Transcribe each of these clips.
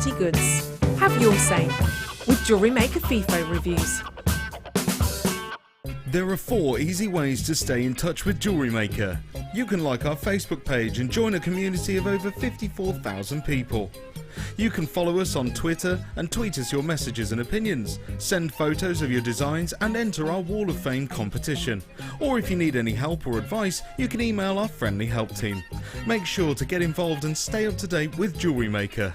quality goods. Have your say with Jewellery Maker FIFO reviews. There are 4 easy ways to stay in touch with Jewellery Maker. You can like our Facebook page and join a community of over 54,000 people. You can follow us on Twitter and tweet us your messages and opinions, send photos of your designs and enter our Wall of Fame competition. Or if you need any help or advice, you can email our friendly help team. Make sure to get involved and stay up to date with Jewellery Maker.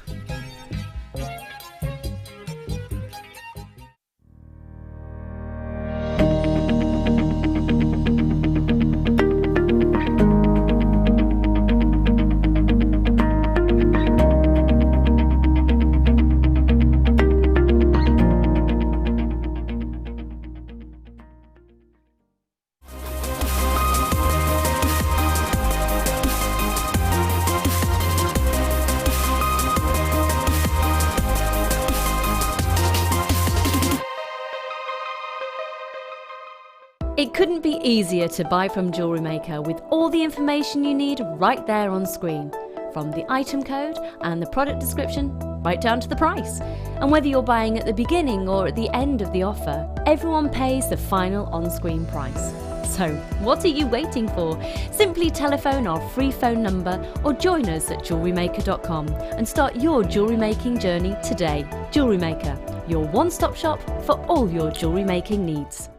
It couldn't be easier to buy from Jewellery Maker with all the information you need right there on screen, from the item code and the product description right down to the price. And whether you're buying at the beginning or at the end of the offer, everyone pays the final on-screen price. So what are you waiting for? Simply telephone our free phone number or join us at JewelleryMaker.com and start your jewellery making journey today. Jewellery Maker, your one-stop shop for all your jewellery making needs.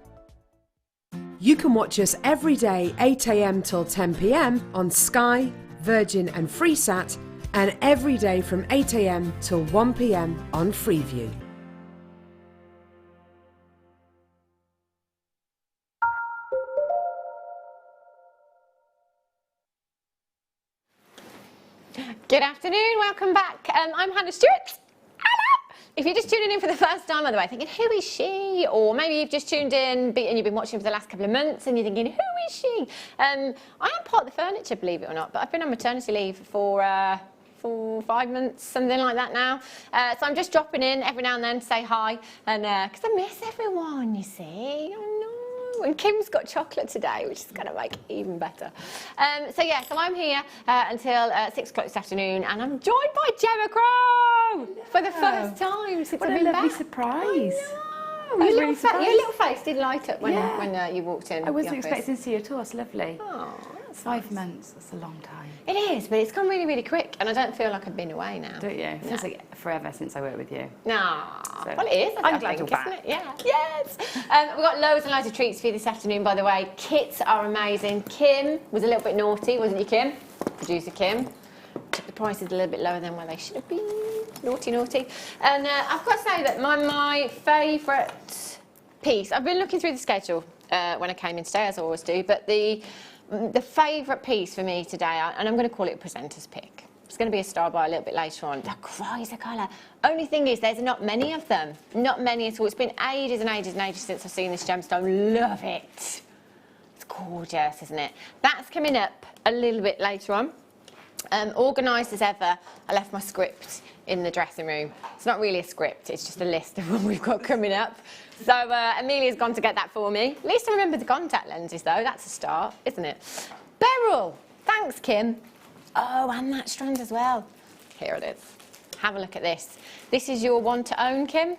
You can watch us every day 8 AM till 10 PM on Sky, Virgin and Freesat, and every day from 8 AM till 1 PM on Freeview. Good afternoon, welcome back. I'm Hannah Stuart. If you're just tuning in for the first time, by the way, thinking, who is she? Or maybe you've just tuned in and you've been watching for the last couple of months and you're thinking, who is she? I am part of the furniture, believe it or not, but I've been on maternity leave for 4, 5 months, something like that now. So I'm just dropping in every now and then to say hi, and because I miss everyone, you see. Oh no. And Kim's got chocolate today, which is going to make it even better. So I'm here until 6 o'clock this afternoon, and I'm joined by Gemma for the first time since I've been back. What a lovely surprise. Your little face did light up when you walked in. I wasn't expecting to see you at all. It's lovely. Oh, that's 5 months. That's a long time. It is, but it's gone really, really quick, and I don't feel like I've been away now. Don't you? It feels like forever since I worked with you. No. So, well, it is. I'm glad you're back. Isn't it? Yeah. Yes. We've got loads and loads of treats for you this afternoon, by the way. Kits are amazing. Kim was a little bit naughty, wasn't you, Kim? Producer Kim. Took the prices a little bit lower than where they should have been. Naughty, naughty. And I've got to say that my favourite piece, I've been looking through the schedule when I came in today, as I always do, but the favourite piece for me today, and I'm going to call it a presenter's pick. It's going to be a star buy a little bit later on. The Chrysler colour. Only thing is, there's not many of them. Not many at all. It's been ages and ages and ages since I've seen this gemstone. Love it. It's gorgeous, isn't it? That's coming up a little bit later on. Organised as ever, I left my script in the dressing room. It's not really a script, it's just a list of what we've got coming up. So Amelia's gone to get that for me. At least I remember the contact lenses though, that's a start, isn't it? Beryl, thanks Kim. Oh, and that strand as well. Here it is. Have a look at this. This is your one to own, Kim.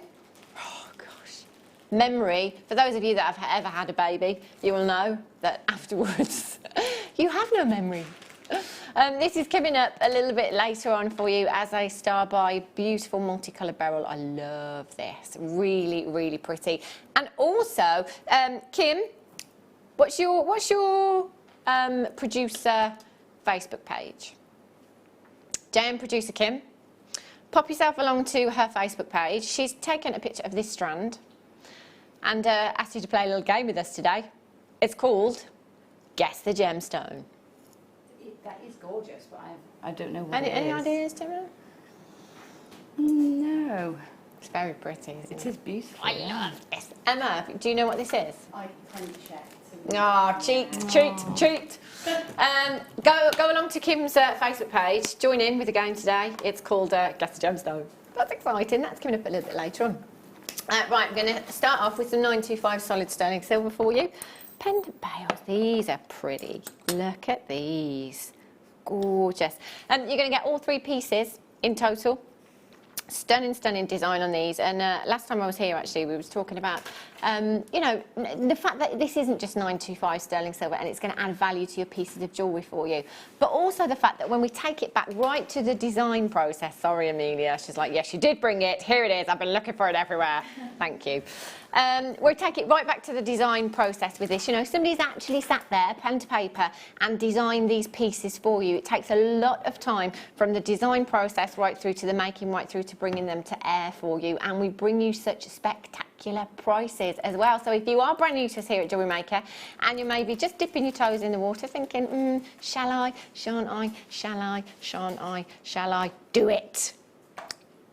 Oh gosh. Memory, for those of you that have ever had a baby, you will know that afterwards you have no memory. This is coming up a little bit later on for you as a star buy. Beautiful multicoloured beryl. I love this. Really, really pretty. And also, Kim, what's your producer Facebook page? JM Producer Kim. Pop yourself along to her Facebook page. She's taken a picture of this strand and asked you to play a little game with us today. It's called Guess the Gemstone. That is gorgeous, but I don't know what Any ideas, Gemma? No. It's very pretty, isn't it? It is beautiful. I love this. Emma, do you know what this is? I can check. Oh, cheat. Go along to Kim's Facebook page. Join in with the game today. It's called Guess the Gemstone. That's exciting. That's coming up a little bit later on. Right, I'm going to start off with some 925 solid sterling silver for you. Pendant bales, these are pretty. Look at these. Gorgeous. You're going to get all 3 pieces in total. Stunning, stunning design on these. And last time I was here, actually, we was talking about, you know, the fact that this isn't just 925 sterling silver and it's going to add value to your pieces of jewellery for you. But also the fact that when we take it back right to the design process, sorry, Amelia, she's like, yes, you did bring it. Here it is. I've been looking for it everywhere. Thank you. We'll take it right back to the design process with this. You know, somebody's actually sat there, pen to paper, and designed these pieces for you. It takes a lot of time from the design process right through to the making, right through to bringing them to air for you. And we bring you such spectacular prices as well. So if you are brand new to us here at Jewellery Maker, and you may be just dipping your toes in the water thinking, shall I, shan't I, shall I, shan't I, shall I, do it.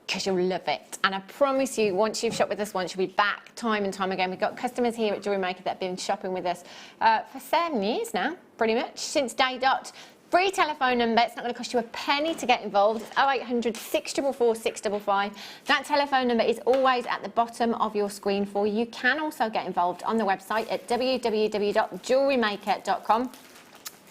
Because you'll love it. And I promise you, once you've shopped with us once, you'll be back time and time again. We've got customers here at Jewellery Maker that have been shopping with us for 7 years now, pretty much, since day dot. Free telephone number. It's not going to cost you a penny to get involved. It's 0800 644 655. That telephone number is always at the bottom of your screen for you. You can also get involved on the website at www.jewellerymaker.com.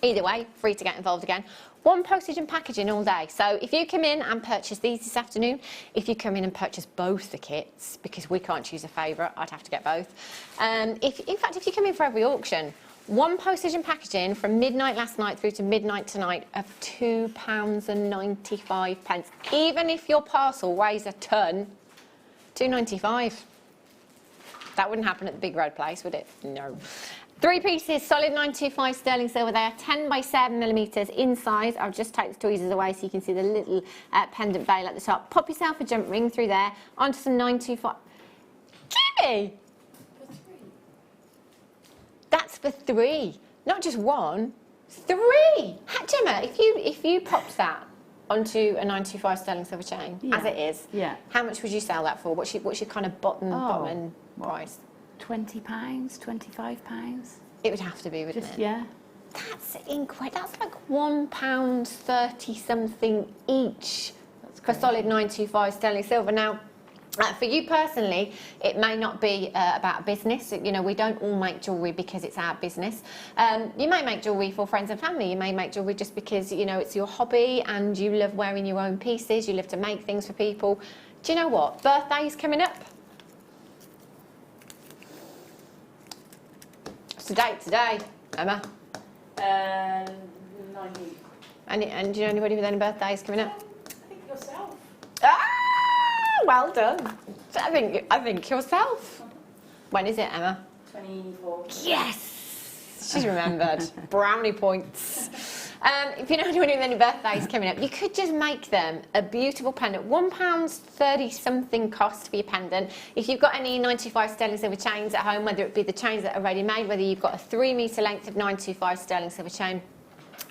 Either way, free to get involved again. One postage and packaging all day. So if you come in and purchase these this afternoon, if you come in and purchase both the kits, because we can't choose a favourite, I'd have to get both. In fact, if you come in for every auction, one postage and packaging from midnight last night through to midnight tonight of £2.95. Even if your parcel weighs a tonne, £2.95. That wouldn't happen at the Big Road Place, would it? No. 3 pieces, solid 925 sterling silver. They are 10 by 7 millimetres in size. I'll just take the tweezers away so you can see the little pendant veil at the top. Pop yourself a jump ring through there onto some 925. Gimme! That's for 3, not just 1. 3. Gemma, if you popped that onto a 925 sterling silver chain, as it is, how much would you sell that for? What's your kind of bottom end price? £20, £25. It would have to be, wouldn't it? Yeah. That's incredible. That's like £1.30 something each for solid 925 sterling silver. Now, for you personally, it may not be about business. You know, we don't all make jewellery because it's our business. You may make jewellery for friends and family. You may make jewellery just because, you know, it's your hobby and you love wearing your own pieces. You love to make things for people. Do you know what? Birthday's coming up. Today, Emma? 19. And do you know anybody with any birthdays coming up? I think yourself. Ah, well done. I think yourself. When is it, Emma? 24th. Yes! She's remembered. Brownie points. If you know anyone with any birthdays coming up, you could just make them a beautiful pendant. £1.30 something cost for your pendant. If you've got any 95 sterling silver chains at home, whether it be the chains that are ready made, whether you've got a 3 metre length of 925 sterling silver chain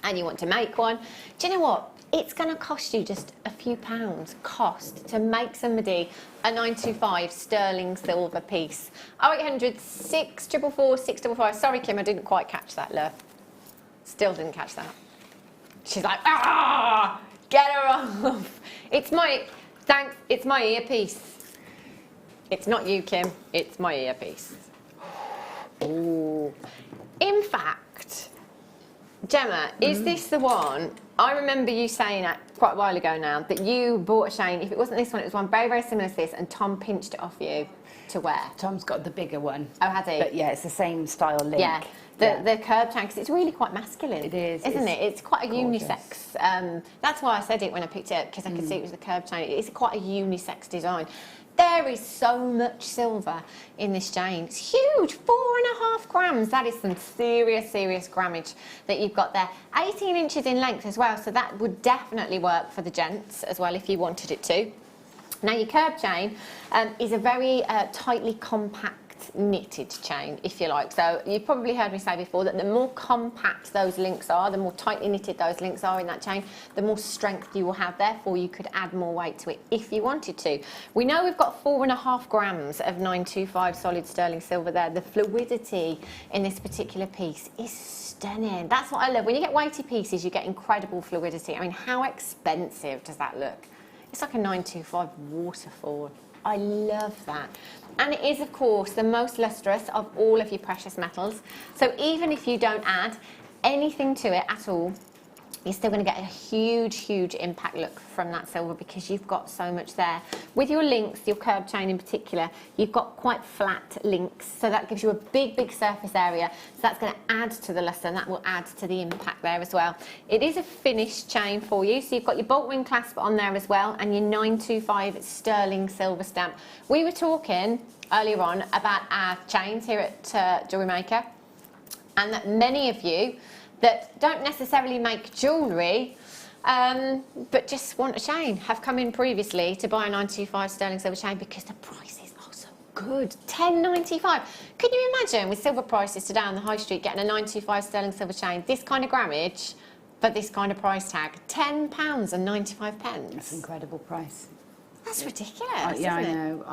and you want to make one, do you know what? It's going to cost you just a few pounds cost to make somebody a 925 sterling silver piece. 0800 644 655. Sorry, Kim, I didn't quite catch that, love. Still didn't catch that. She's like, get her off. It's my earpiece. It's not you, Kim. It's my earpiece. Ooh. In fact, Gemma, is this the one? I remember you saying that quite a while ago now, that you bought a chain. If it wasn't this one, it was one very, very similar to this, and Tom pinched it off you to wear. Tom's got the bigger one. Oh, has he? But yeah, it's the same style link. Yeah. The curb chain, because it's really quite masculine. It is. Isn't it? It's quite a gorgeous. unisex. That's why I said it when I picked it up, because I could see it was the curb chain. It's quite a unisex design. There is so much silver in this chain. It's huge, 4.5 grams. That is some serious, serious grammage that you've got there. 18 inches in length as well, so that would definitely work for the gents as well if you wanted it to. Now, your curb chain is a very tightly compact knitted chain, if you like. So you've probably heard me say before that the more compact those links are, the more tightly knitted those links are in that chain, the more strength you will have. Therefore, you could add more weight to it if you wanted to. We know we've got 4.5 grams of 925 solid sterling silver there. The fluidity in this particular piece is stunning. That's what I love. When you get weighty pieces, you get incredible fluidity. I mean, how expensive does that look? It's like a 925 waterfall. I love that. And it is, of course, the most lustrous of all of your precious metals. So even if you don't add anything to it at all, you're still going to get a huge impact look from that silver because you've got so much there. With your links, your curb chain in particular, you've got quite flat links, so that gives you a big surface area. So that's going to add to the lustre, and that will add to the impact there as well. It is a finished chain for you, so you've got your bolt ring clasp on there as well, and your 925 sterling silver stamp. We were talking earlier on about our chains here at Jewellery Maker, and that many of you that don't necessarily make jewellery, but just want a chain, have come in previously to buy a 925 sterling silver chain because the prices are so good. £10.95. Can you imagine with silver prices today on the high street getting a 925 sterling silver chain, this kind of grammage, but this kind of price tag? £10.95. That's an incredible price. That's ridiculous, yeah, isn't I it? know.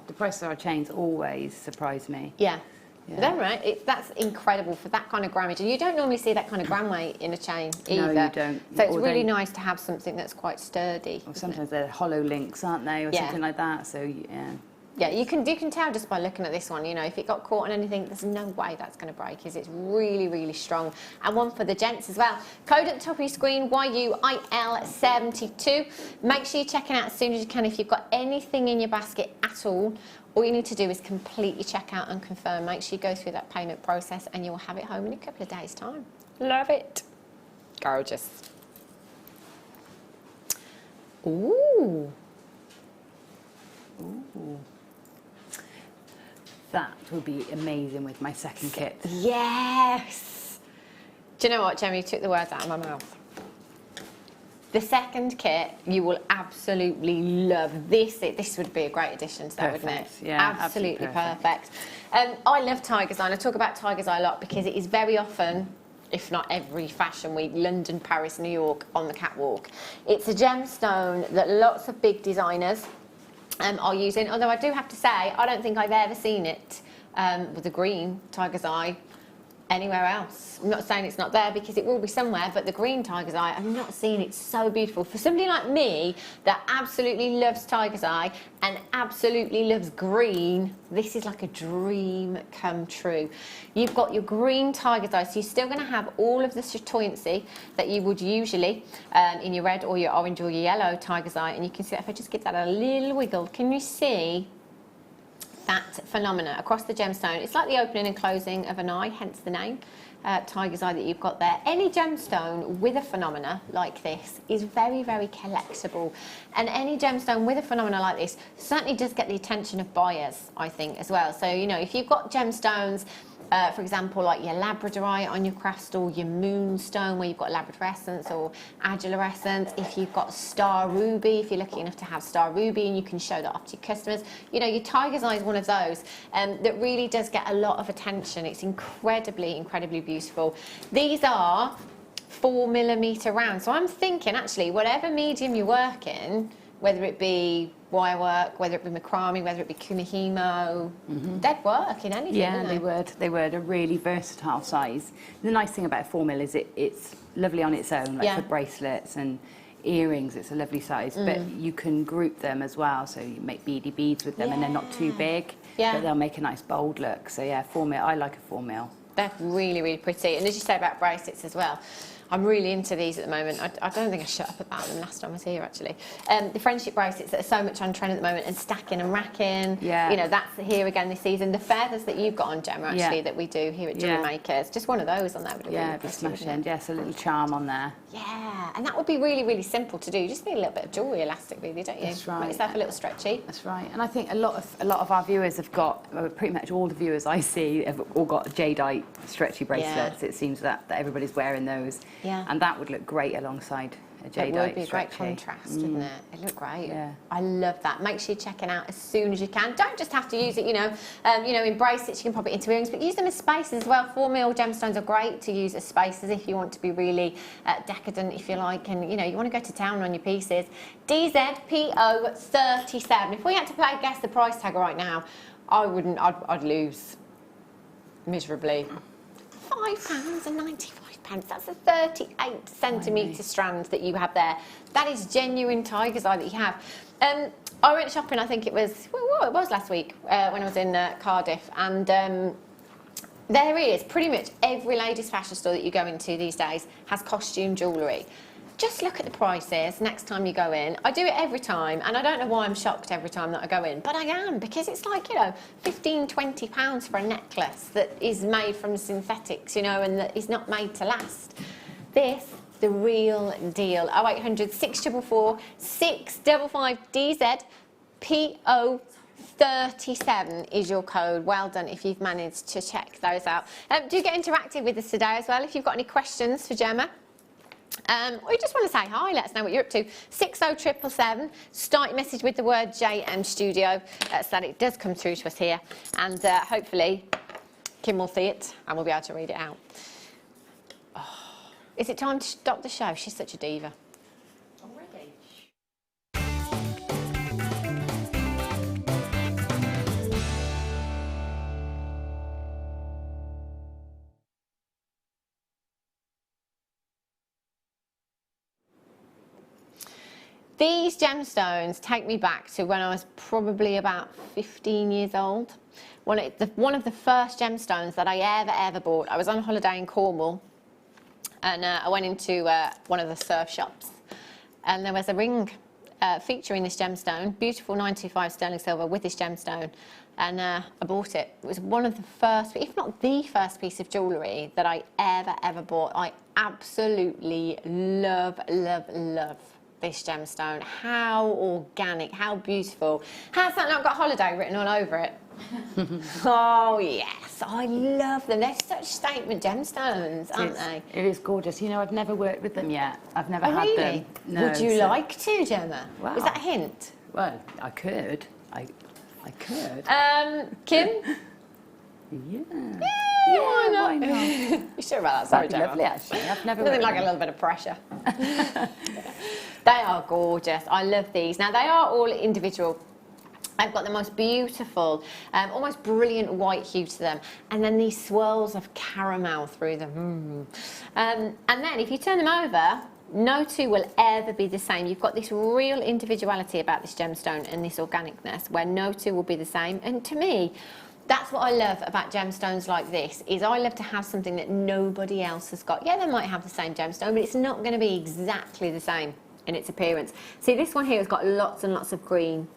The prices of our chains always surprise me. Yeah. Yeah. Then, right, that's incredible for that kind of grammage, and you don't normally see that kind of gram weight in a chain either. No, you don't. So it's Or really they- nice to have something that's quite sturdy. Or sometimes they're hollow links, aren't they, or Yeah. something like that. So yeah. Yeah, you can tell just by looking at this one, you know, if it got caught on anything, there's no way that's going to break, because it's really strong. And one for the gents as well. Code at the top of your screen, YUIL72. Make sure you're checking out as soon as you can. If you've got anything in your basket at all you need to do is completely check out and confirm. Make sure you go through that payment process and you'll have it home in a couple of days' time. Love it. Gorgeous. Ooh. Ooh. That would be amazing with my second kit. Yes. Do you know what, Gemma? You took the words out of my mouth. The second kit, you will absolutely love this. This would be a great addition to that, wouldn't it? Yeah, absolutely perfect. I love Tiger's Eye. I talk about Tiger's Eye a lot because it is very often, if not every fashion week, London, Paris, New York, on the catwalk. It's a gemstone that lots of big designers are using, although I do have to say, I don't think I've ever seen it with a green Tiger's Eye anywhere else. I'm not saying it's not there, because it will be somewhere, but the green Tiger's Eye, I've not seen it. So beautiful. For somebody like me that absolutely loves Tiger's Eye and absolutely loves green, this is like a dream come true. You've got your green Tiger's Eye, so you're still going to have all of the chatoyancy that you would usually in your red or your orange or your yellow Tiger's Eye, and you can see that if I just give that a little wiggle, can you see that phenomena across the gemstone? It's like the opening and closing of an eye, hence the name, Tiger's Eye, that you've got there. Any gemstone with a phenomena like this is very collectible, and any gemstone with a phenomena like this certainly does get the attention of buyers, I think, as well. So, you know, if you've got gemstones, for example, like your labradorite on your craft stall, your moonstone where you've got labrador essence or adular essence, if you've got star ruby, if you're lucky enough to have star ruby and you can show that off to your customers, you know, your Tiger's Eye is one of those that really does get a lot of attention. It's incredibly beautiful. These are 4mm round, so I'm thinking actually whatever medium you work in, whether it be wire work, whether it be macrame, whether it be kumihimo, they'd work in anything. Yeah, wouldn't they would. A really versatile size. The nice thing about 4mm is it's lovely on its own, like for bracelets and earrings. It's a lovely size, but you can group them as well. So you make beady beads with them, and they're not too big, but they'll make a nice bold look. So yeah, 4mm. I like a 4mm. They're really pretty, and as you say about bracelets as well, I'm really into these at the moment. I don't think I shut up about them last time I was here, actually. The friendship bracelets that are so much on trend at the moment, and stacking and racking. Yeah. You know, that's here again this season. The feathers that you've got on, Gemma, actually, that we do here at Jewellery Maker, it's just one of those on there. Would really be smashing. Yes, a little charm on there. Yeah, and that would be really simple to do. You just need a little bit of jewellery elastic, really, don't you? That's right. Make yourself a little stretchy. That's right. And I think a lot of our viewers have got, pretty much all the viewers I see have all got jadeite stretchy bracelets. It seems that everybody's wearing those. Yeah. And that would look great alongside a jadeite. It would be a great contrast, wouldn't it? It'd look great. Yeah. I love that. Make sure you check it out as soon as you can. Don't just have to use it, you know, in bracelets. You can pop it into earrings, but use them as spaces as well. 4mm gemstones are great to use as spaces if you want to be really decadent, if you like, and you know you want to go to town on your pieces. DZPO37. If we had to play guess the price tag right now, I wouldn't. I'd lose miserably. £5.95. That's a 38 centimetre strand that you have there. That is genuine Tiger's Eye that you have. I went shopping, I think it was last week when I was in Cardiff, and There is pretty much every ladies' fashion store that you go into these days has costume jewellery. Just look at the prices next time you go in. I do it every time, and I don't know why I'm shocked every time that I go in, but I am, because it's like, you know, £15, £20 for a necklace that is made from synthetics, you know, and that is not made to last. This, the real deal. 0800 644 655 DZ PO 37 is your code. Well done if you've managed to check those out. Do get interactive with us today as well if you've got any questions for Gemma. Or you just want to say hi, let us know what you're up to. 60777, start your message with the word JM Studio so that it does come through to us here, and hopefully Kim will see it and we'll be able to read it out. Oh, is it time to stop the show? She's such a diva. Already? These gemstones take me back to when I was probably about 15 years old. One of the first gemstones that I ever bought. I was on holiday in Cornwall, and I went into one of the surf shops, and there was a ring featuring this gemstone, beautiful 925 sterling silver with this gemstone, and I bought it. It was one of the first, if not the first piece of jewellery that I ever bought. I absolutely love this gemstone. How organic, how beautiful. Has that not got holiday written all over it? Oh yes, I love them. They're such statement gemstones, aren't they? It is gorgeous. You know, I've never worked with them yet. I've never had really? them. No, would you like to, Gemma? Wow. Was that a hint? Well, I could. I could. Kim? Yeah, why not? You sure about that? Sorry, That'd be Gemma. lovely, actually. I've never Nothing worked like with a them. little bit of pressure. They are gorgeous. I love these. Now, they are all individual. I've got the most beautiful, almost brilliant white hue to them, and then these swirls of caramel through them. And then if you turn them over, no two will ever be the same. You've got this real individuality about this gemstone and this organicness, where no two will be the same. And to me, that's what I love about gemstones like this, is I love to have something that nobody else has got. Yeah, they might have the same gemstone, but it's not going to be exactly the same in its appearance. See, this one here has got lots and lots of green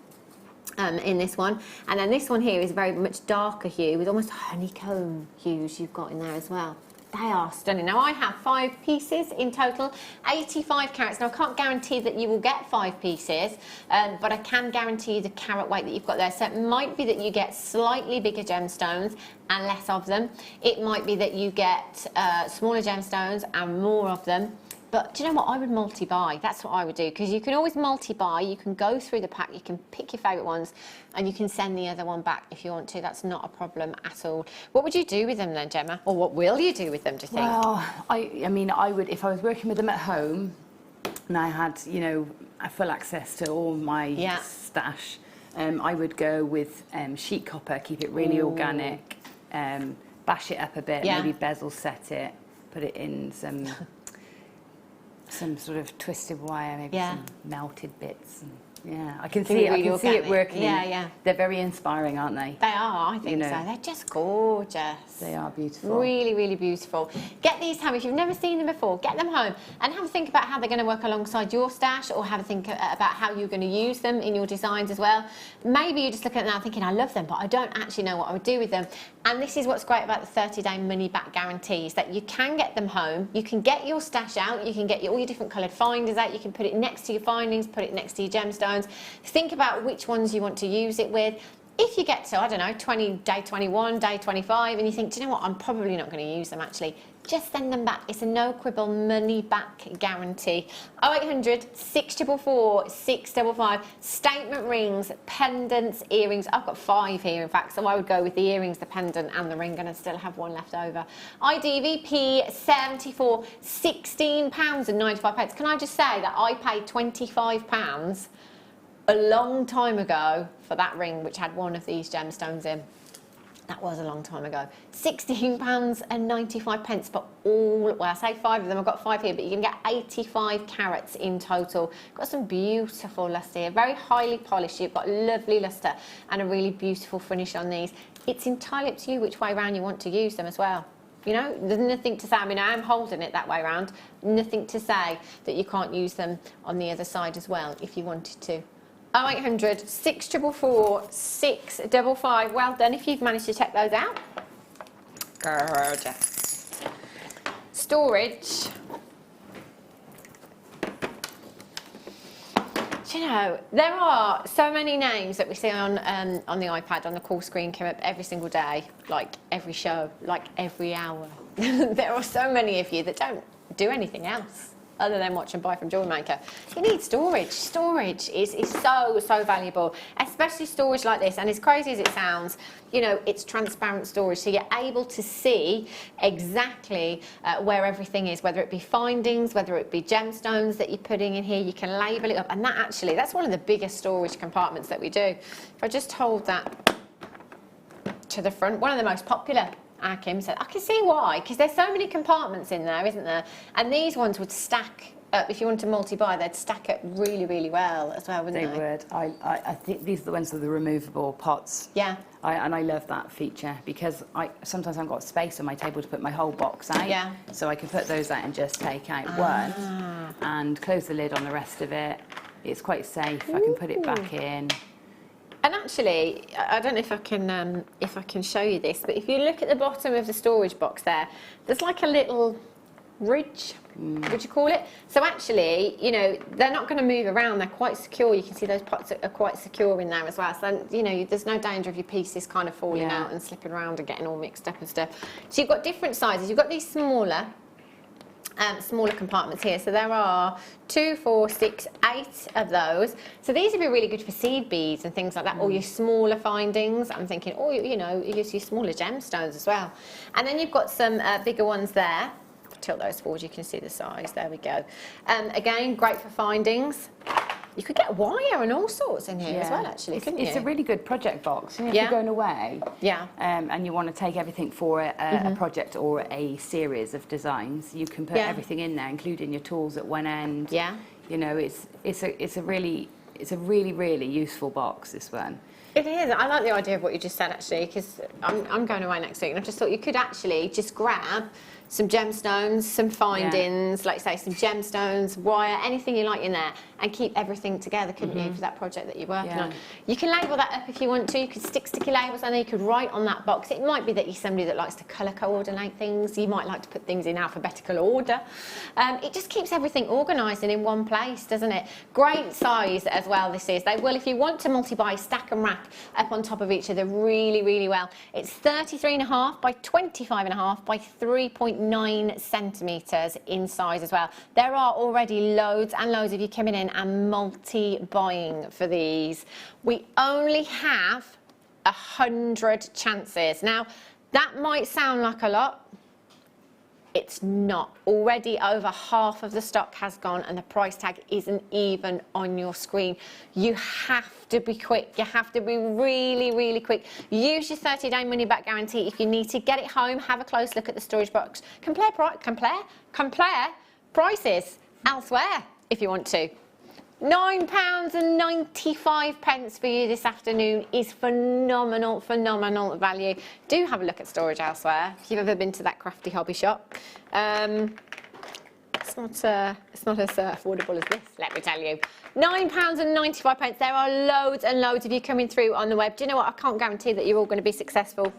in this one, and then this one here is very much darker hue with almost honeycomb hues you've got in there as well. They are stunning. Now, I have 5 pieces in total, 85 carats. Now, I can't guarantee that you will get 5 pieces, but I can guarantee you the carat weight that you've got there. So it might be that you get slightly bigger gemstones and less of them. It might be that you get smaller gemstones and more of them. But do you know what? I would multi-buy. That's what I would do, because you can always multi-buy. You can go through the pack, you can pick your favourite ones, and you can send the other one back if you want to. That's not a problem at all. What would you do with them then, Gemma? Or what will you do with them, do you think? Well, I mean, I would, if I was working with them at home and I had, you know, full access to all my stash, I would go with sheet copper, keep it really organic, bash it up a bit, maybe bezel set it, put it in some sort of twisted wire, maybe some melted bits. And, I can see it. I can see it working. They're very inspiring, aren't they? They are, I think so. They're just gorgeous. They are beautiful. Really, really beautiful. Get these home. If you've never seen them before, get them home and have a think about how they're going to work alongside your stash, or have a think about how you're going to use them in your designs as well. Maybe you just look at them now thinking, I love them, but I don't actually know what I would do with them. And this is what's great about the 30-day money-back guarantees, that you can get them home, you can get your stash out, you can get all your different coloured finders out, you can put it next to your findings, put it next to your gemstones. Think about which ones you want to use it with. If you get to, I don't know, day 21, day 25, and you think, do you know what, I'm probably not going to use them actually, just send them back. It's a no quibble money back guarantee. 0800 644 655. Statement rings, pendants, earrings. I've got 5 here, in fact, so I would go with the earrings, the pendant, and the ring, and I still have one left over. IDVP 74, £16.95. Can I just say that I paid £25 a long time ago for that ring, which had one of these gemstones in. That was a long time ago. £16.95, but all, well, I say 5 of them, I've got 5 here, but you can get 85 carats in total. Got some beautiful lustre here, very highly polished. You've got lovely lustre and a really beautiful finish on these. it's entirely up to you which way around you want to use them as well. You know, there's nothing to say, I mean, I am holding it that way around, nothing to say that you can't use them on the other side as well if you wanted to. 0800 644 655. Well done if you've managed to check those out. Gorgeous. Storage. Do you know, there are so many names that we see on the iPad, on the call screen, come up every single day, like every show, like every hour. There are so many of you that don't do anything else other than watch and buy from Jewellery Maker. You need storage. Storage is so valuable, especially storage like this. And as crazy as it sounds, you know, it's transparent storage, so you're able to see exactly where everything is, whether it be findings, whether it be gemstones that you're putting in here. You can label it up, and that's one of the biggest storage compartments that we do. If I just hold that to the front, one of the most popular. Kim said, I can see why, because there's so many compartments in there, isn't there? And these ones would stack up, if you wanted to multi-buy, they'd stack up really, really well as well, wouldn't they? They would. I think these are the ones with the removable pots. Yeah. And I love that feature because sometimes I've got space on my table to put my whole box out. Yeah. So I can put those out and just take out one and close the lid on the rest of it. It's quite safe. I can put it back in. And actually, I don't know if I can show you this, but if you look at the bottom of the storage box there's like a little ridge, would you call it? So actually, you know, they're not going to move around. They're quite secure. You can see those pots are quite secure in there as well. So, you know, there's no danger of your pieces kind of falling out and slipping around and getting all mixed up and stuff. So you've got different sizes. You've got these smaller compartments here. So there are 2, 4, 6, 8 of those. So these would be really good for seed beads and things like that, or your smaller findings. I'm thinking, or you know, use your smaller gemstones as well. And then you've got some bigger ones there. Tilt those forward, you can see the size. There we go. Again, great for findings. You could get wire and all sorts in here as well, actually, couldn't you? It's a really good project box. You know, if you're going away and you want to take everything for a project or a series of designs, you can put everything in there, including your tools at one end. Yeah. You know, it's a really useful box, this one. It is. I like the idea of what you just said, actually, because I'm going away next week, and I just thought you could actually just grab some gemstones, some findings, like say some gemstones, wire, anything you like in there, and keep everything together, couldn't you, for that project that you're working on. You can label that up if you want to. You could stick sticky labels on there. You could write on that box. It might be that you're somebody that likes to colour coordinate things. You might like to put things in alphabetical order. It just keeps everything organised and in one place, doesn't it? Great size as well, this is. They will, if you want to multi-buy, stack and rack up on top of each other really, really well. It's 33.5 by 25.5 by 3.9 centimetres in size as well. There are already loads and loads of you coming in and multi-buying for these. We only have 100 chances. Now, that might sound like a lot. It's not. Already over half of the stock has gone and the price tag isn't even on your screen. You have to be quick. You have to be really, really quick. Use your 30-day money-back guarantee. If you need to get it home, have a close look at the storage box. Compare prices elsewhere if you want to. £9.95 for you this afternoon is phenomenal, phenomenal value. Do have a look at storage elsewhere if you've ever been to that crafty hobby shop. It's not as affordable as this, let me tell you. £9.95. There are loads and loads of you coming through on the web. Do you know what? I can't guarantee that you're all going to be successful.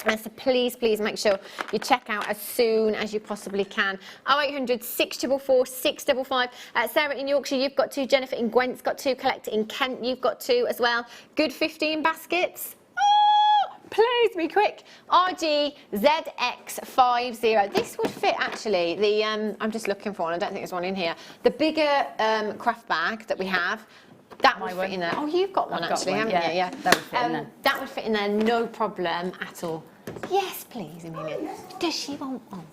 So please, please make sure you check out as soon as you possibly can. 0800 644 655. Sarah in Yorkshire, you've got 2. Jennifer in Gwent's got 2. Collector in Kent, you've got 2 as well. Good 15 baskets. Oh, please be quick. RGZX50. This would fit actually. The I'm just looking for one. I don't think there's one in here. The bigger craft bag that we have. That would fit in there. Oh, you've got one actually, haven't you? Yeah. That would fit in there. That would fit in there, no problem at all. Yes, please, Amelia. Does she want one?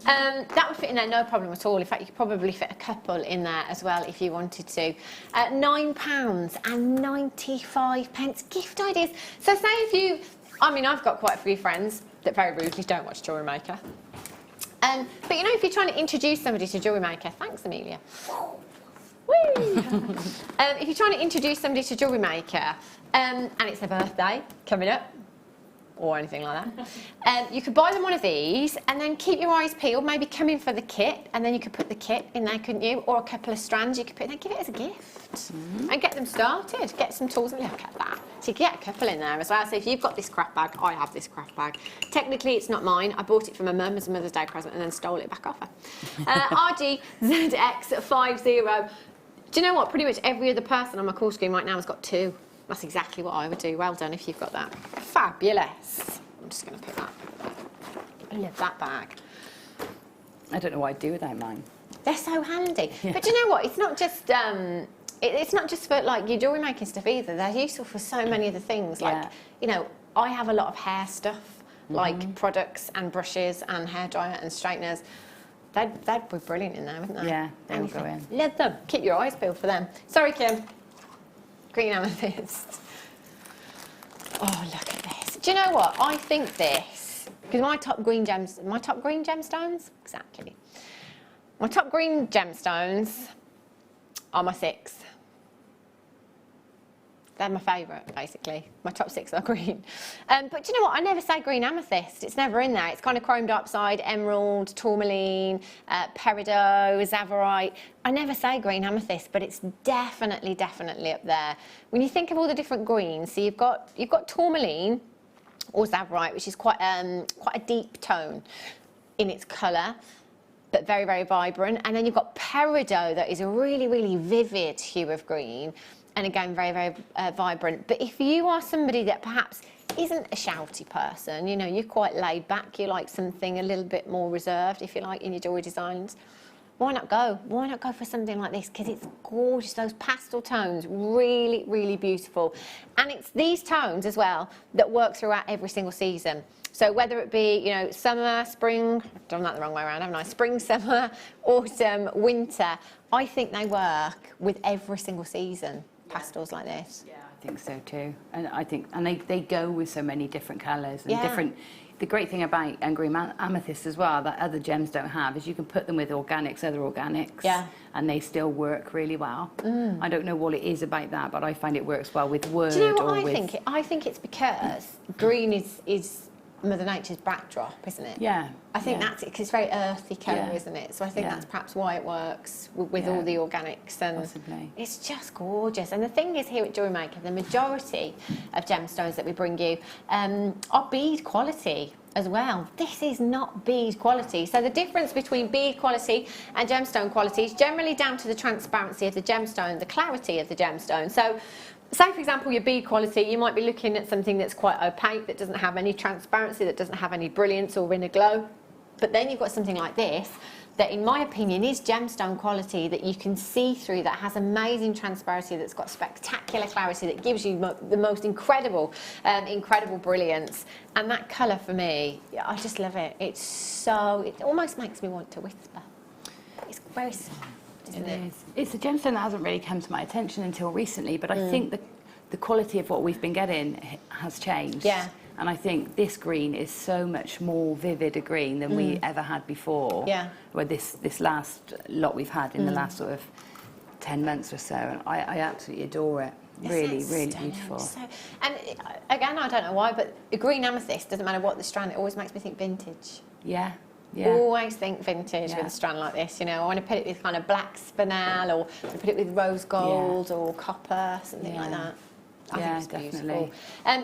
That would fit in there, no problem at all. In fact, you could probably fit a couple in there as well if you wanted to. £9.95. Gift ideas. So say if you... I mean, I've got quite a few friends that very rudely don't watch Jewellery Maker. But, you know, if you're trying to introduce somebody to Jewellery Maker... Thanks, Amelia. If you're trying to introduce somebody to Jewellery Maker and it's their birthday coming up, or anything like that. You could buy them one of these and then keep your eyes peeled, maybe come in for the kit, and then you could put the kit in there, couldn't you? Or a couple of strands you could put in there, give it as a gift and get them started, get some tools and look at that. So you can get a couple in there as well. So if you've got this craft bag, I have this craft bag. Technically it's not mine, I bought it from my mum as a Mother's Day present and then stole it back off her. RGZX50. Do you know what? Pretty much every other person on my call screen right now has got 2. That's exactly what I would do. Well done if you've got that. Fabulous. I'm just going to put that. I love that bag. I don't know what I'd do without mine. They're so handy. Yeah. But do you know what? It's not just it's not just for like your jewellery making stuff either. They're useful for so many other things. Like, you know, I have a lot of hair stuff, like products and brushes and hairdryer and straighteners. They'd be brilliant in there, wouldn't they? Yeah, they would go in. Love them. Keep your eyes peeled for them. Sorry, Kim. Green amethyst. Oh, look at this. Do you know what? I think this, because my top green gemstones, exactly. My top green gemstones are my 6. They're my favourite, basically. My top 6 are green. But do you know what? I never say green amethyst. It's never in there. It's kind of chrome dioxide, emerald, tourmaline, peridot, zavorite. I never say green amethyst, but it's definitely up there. When you think of all the different greens, so you've got tourmaline or zavorite, which is quite a deep tone in its colour, but very, very vibrant. And then you've got peridot, that is a really, really vivid hue of green. And again, very, very vibrant. But if you are somebody that perhaps isn't a shouty person, you know, you're quite laid back, you like something a little bit more reserved, if you like, in your jewellery designs, why not go? Why not go for something like this? Because it's gorgeous, those pastel tones, really, really beautiful. And it's these tones as well that work throughout every single season. So whether it be, you know, summer, spring, I've done that the wrong way around, haven't I? Spring, summer, autumn, winter, I think they work with every single season. Pastels like this. Yeah, I think so too. And I think, and they go with so many different colours and different. The great thing about green amethyst as well that other gems don't have is you can put them with organics, other organics, and they still work really well. I don't know what it is about that, but I find it works well with wood. Do you know what I think? I think it's because green is Mother Nature's backdrop, isn't it? Yeah. I think that's it, because it's very earthy colour, isn't it? So I think that's perhaps why it works with all the organics. And possibly. It's just gorgeous. And the thing is, here at Jewellery Maker, the majority of gemstones that we bring you are bead quality as well. This is not bead quality. So the difference between bead quality and gemstone quality is generally down to the transparency of the gemstone, the clarity of the gemstone. So say, for example, your bead quality, you might be looking at something that's quite opaque, that doesn't have any transparency, that doesn't have any brilliance or inner glow. But then you've got something like this, that in my opinion is gemstone quality, that you can see through, that has amazing transparency, that's got spectacular clarity, that gives you the most incredible brilliance. And that colour for me, I just love it. It almost makes me want to whisper. It's very soft. It is. It's a gemstone that hasn't really come to my attention until recently, but I think the quality of what we've been getting has changed. Yeah. And I think this green is so much more vivid a green than we ever had before. Yeah. Where this last lot we've had in the last sort of 10 months or so, and I absolutely adore it. Really, really beautiful. So, and again, I don't know why, but the green amethyst, doesn't matter what the strand, it always makes me think vintage. Yeah. Yeah. Always think vintage with a strand like this, you know. I want to put it with kind of black spinel, or put it with rose gold or copper, something like that. I think it's beautiful.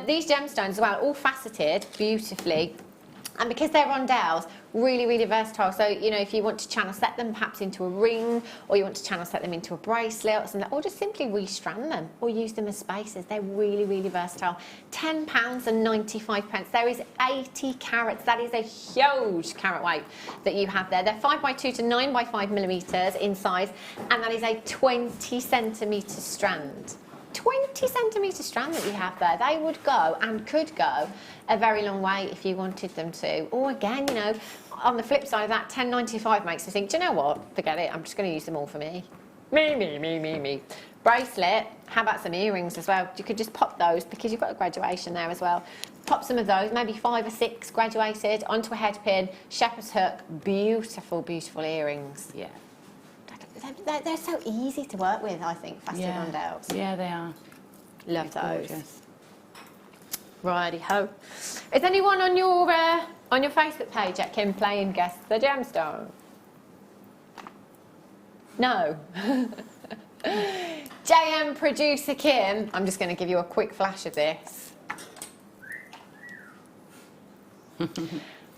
These gemstones as well, all faceted beautifully. And because they're rondelles, really, really versatile. So, you know, if you want to channel set them perhaps into a ring, or you want to channel set them into a bracelet or something, or just simply restrand them or use them as spaces, they're really, really versatile. £10.95. There is 80 carats. That is a huge carat weight that you have there. They're 5x2 to 9x5 millimetres in size, and that is a 20 centimetre strand. 20 centimetre strand that you have there. They would go and could go a very long way if you wanted them to. Or again, you know, on the flip side of that, £10.95 makes me think, do you know what? Forget it. I'm just going to use them all for me. Me. Bracelet. How about some earrings as well? You could just pop those, because you've got a graduation there as well. Pop some of those, maybe 5 or 6 graduated onto a head pin, shepherd's hook. Beautiful, beautiful earrings. Yeah. They're so easy to work with, I think, faceted rondelles. Yeah, they are. Love those. Gorgeous. Righty ho. Is anyone on your Facebook page at Kim playing Guess the Gemstone? No. JM producer Kim, I'm just going to give you a quick flash of this.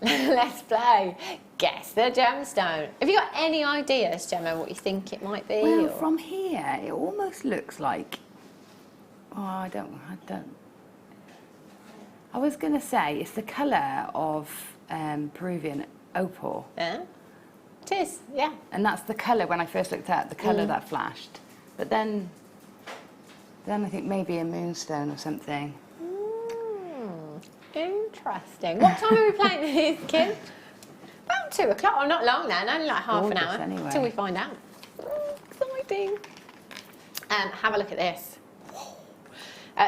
Let's play Guess the Gemstone. Have you got any ideas, Gemma, what you think it might be? Well, or? from here, it almost looks like... Oh, I don't... I was going to say it's the colour of Peruvian opal. Yeah, it is, yeah. And that's the colour, when I first looked at the colour that flashed. But then I think maybe a moonstone or something. Interesting. What time are we playing this, Kim? About 2 o'clock. Oh, not long then, only like half an hour anyway. Till we find out. Exciting. Have a look at this.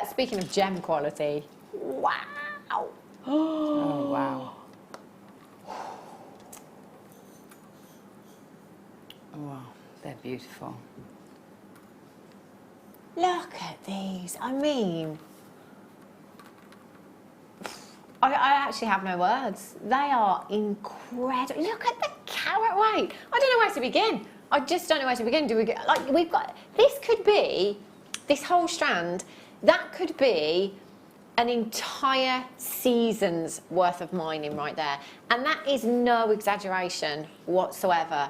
Speaking of gem quality, wow. Oh, wow. Wow, they're beautiful. Look at these. I mean, I actually have no words. They are incredible. Look at the carat weight. I don't know where to begin. I just don't know where to begin. Do we get, like, we've got, this could be, this whole strand, that could be an entire season's worth of mining right there. And that is no exaggeration whatsoever.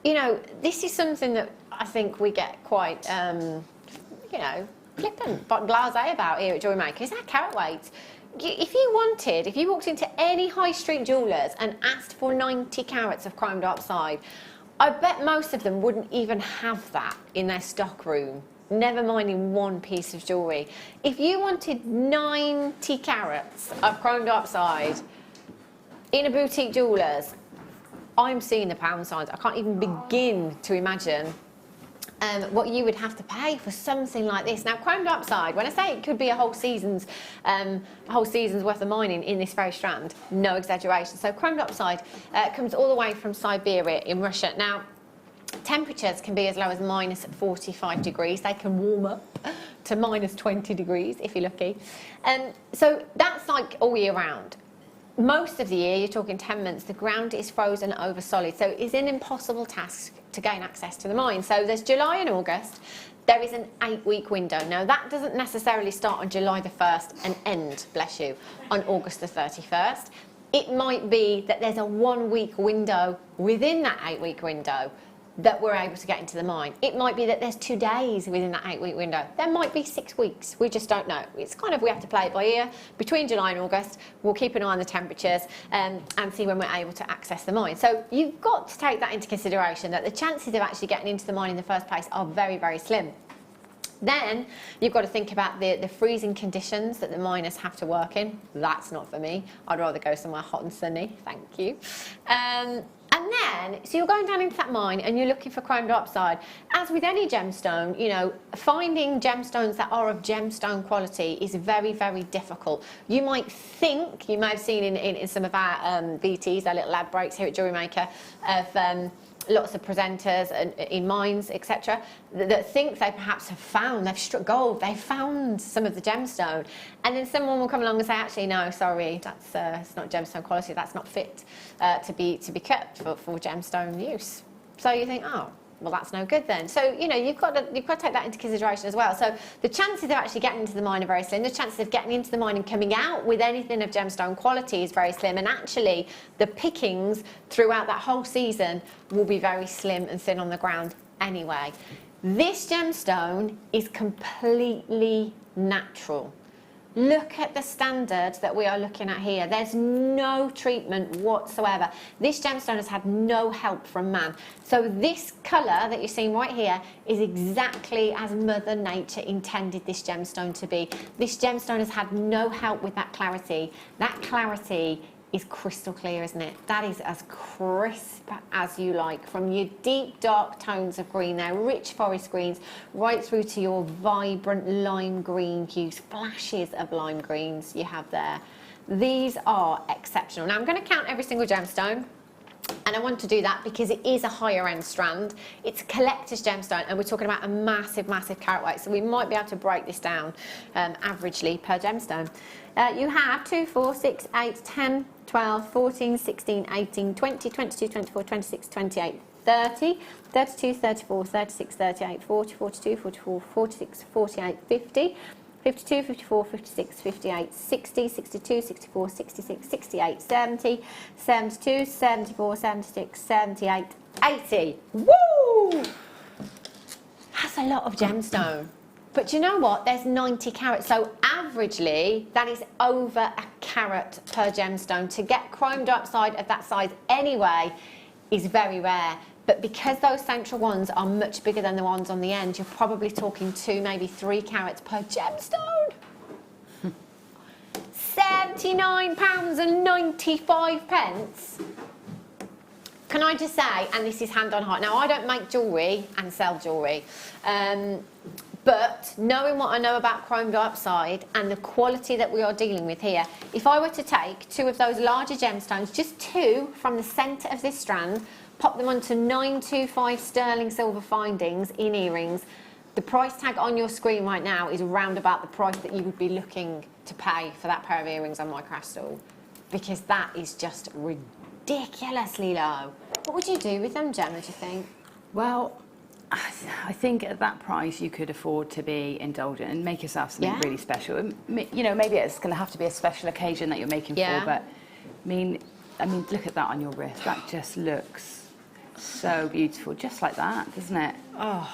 You know, this is something that I think we get quite, you know, flippant, but blasé about here at Jewellery Maker. Is that carat weight? If you walked into any high street jewellers and asked for 90 carats of chrome dioxide, I bet most of them wouldn't even have that in their stock room, never mind in one piece of jewellery. If you wanted 90 carats of chrome dioxide in a boutique jeweller's, I'm seeing the pound signs. I can't even begin to imagine what you would have to pay for something like this. Now, chrome dioxide, when I say it could be a whole season's worth of mining in this very strand, no exaggeration. So chrome dioxide comes all the way from Siberia in Russia. Now, temperatures can be as low as minus 45 degrees. They can warm up to minus 20 degrees if you're lucky. So that's like all year round. Most of the year, you're talking 10 months, the ground is frozen over solid. So it's an impossible task to gain access to the mine. So there's July and August. There is an 8-week window. Now, that doesn't necessarily start on July the 1st and end, bless you, on August the 31st. It might be that there's a 1-week window within that 8-week window that we're able to get into the mine. It might be that there's 2 days within that 8-week window. There might be 6 weeks. We just don't know. It's kind of, we have to play it by ear. Between July and August, we'll keep an eye on the temperatures and see when we're able to access the mine. So you've got to take that into consideration, that the chances of actually getting into the mine in the first place are very, very slim. Then you've got to think about the freezing conditions that the miners have to work in. That's not for me. I'd rather go somewhere hot and sunny. Thank you. And then, so you're going down into that mine and you're looking for chrome dioxide. As with any gemstone, you know, finding gemstones that are of gemstone quality is very, very difficult. You might think, you may have seen in some of our VTs, our little lab breaks here at Jewellery Maker, of lots of presenters in mines, etc., that think they perhaps have found, they've struck gold, they've found some of the gemstone, and then someone will come along and say, actually, no, sorry, that's it's not gemstone quality, that's not fit to be kept for gemstone use. So you think, oh, well, that's no good then. So, you know, you've got to take that into consideration as well. So the chances of actually getting into the mine are very slim. The chances of getting into the mine and coming out with anything of gemstone quality is very slim. And actually, the pickings throughout that whole season will be very slim and thin on the ground anyway. This gemstone is completely natural. Look at the standards that we are looking at here. There's no treatment whatsoever. This gemstone has had no help from man. So this colour that you're seeing right here is exactly as Mother Nature intended this gemstone to be. This gemstone has had no help with that clarity. That clarity is crystal clear, isn't it? That is as crisp as you like, from your deep dark tones of green there, rich forest greens, right through to your vibrant lime green hues, flashes of lime greens you have there. These are exceptional. Now I'm going to count every single gemstone And I want to do that because it is a higher end strand. It's a collector's gemstone, and we're talking about a massive, massive carat weight. So we might be able to break this down averagely per gemstone. You have 2, 4, 6, 8, 10, 12, 14, 16, 18, 20, 22, 24, 26, 28, 30, 32, 34, 36, 38, 40, 42, 44, 46, 48, 50, 52, 54, 56, 58, 60, 62, 64, 66, 68, 70, 72, 74, 76, 78, 80. Woo! That's a lot of gemstone. But you know what? There's 90 carats. So averagely, that is over a carat per gemstone. To get chrome dioxide of that size anyway is very rare. But because those central ones are much bigger than the ones on the end, you're probably talking 2, maybe 3 carats per gemstone. £79.95. Can I just say, and this is hand on heart, now I don't make jewellery and sell jewellery, but knowing what I know about chrome dioxide and the quality that we are dealing with here, if I were to take 2 of those larger gemstones, just 2 from the centre of this strand, pop them onto 925 sterling silver findings in earrings, the price tag on your screen right now is around about the price that you would be looking to pay for that pair of earrings on my crash stall, because that is just ridiculously low. What would you do with them, Gemma, do you think? Well, I think at that price you could afford to be indulgent and make yourself something really special. You know, maybe it's going to have to be a special occasion that you're making for, but I mean, look at that on your wrist. That just looks so beautiful, just like that, doesn't it? Oh,